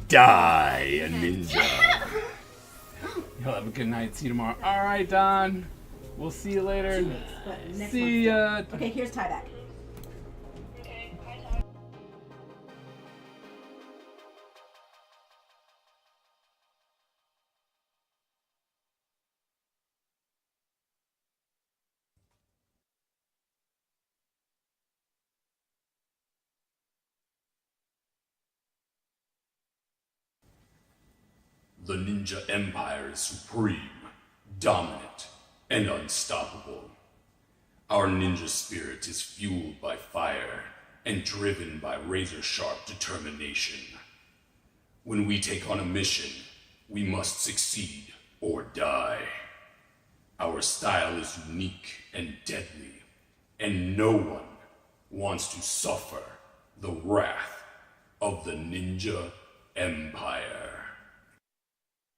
die a ninja. Y'all have a good night. See you tomorrow. All right, Don. We'll see you later. But next See one. ya. Okay, here's tieback. The Ninja Empire is supreme, dominant, and unstoppable. Our ninja spirit is fueled by fire and driven by razor-sharp determination. When we take on a mission, we must succeed or die. Our style is unique and deadly, and no one wants to suffer the wrath of the Ninja Empire.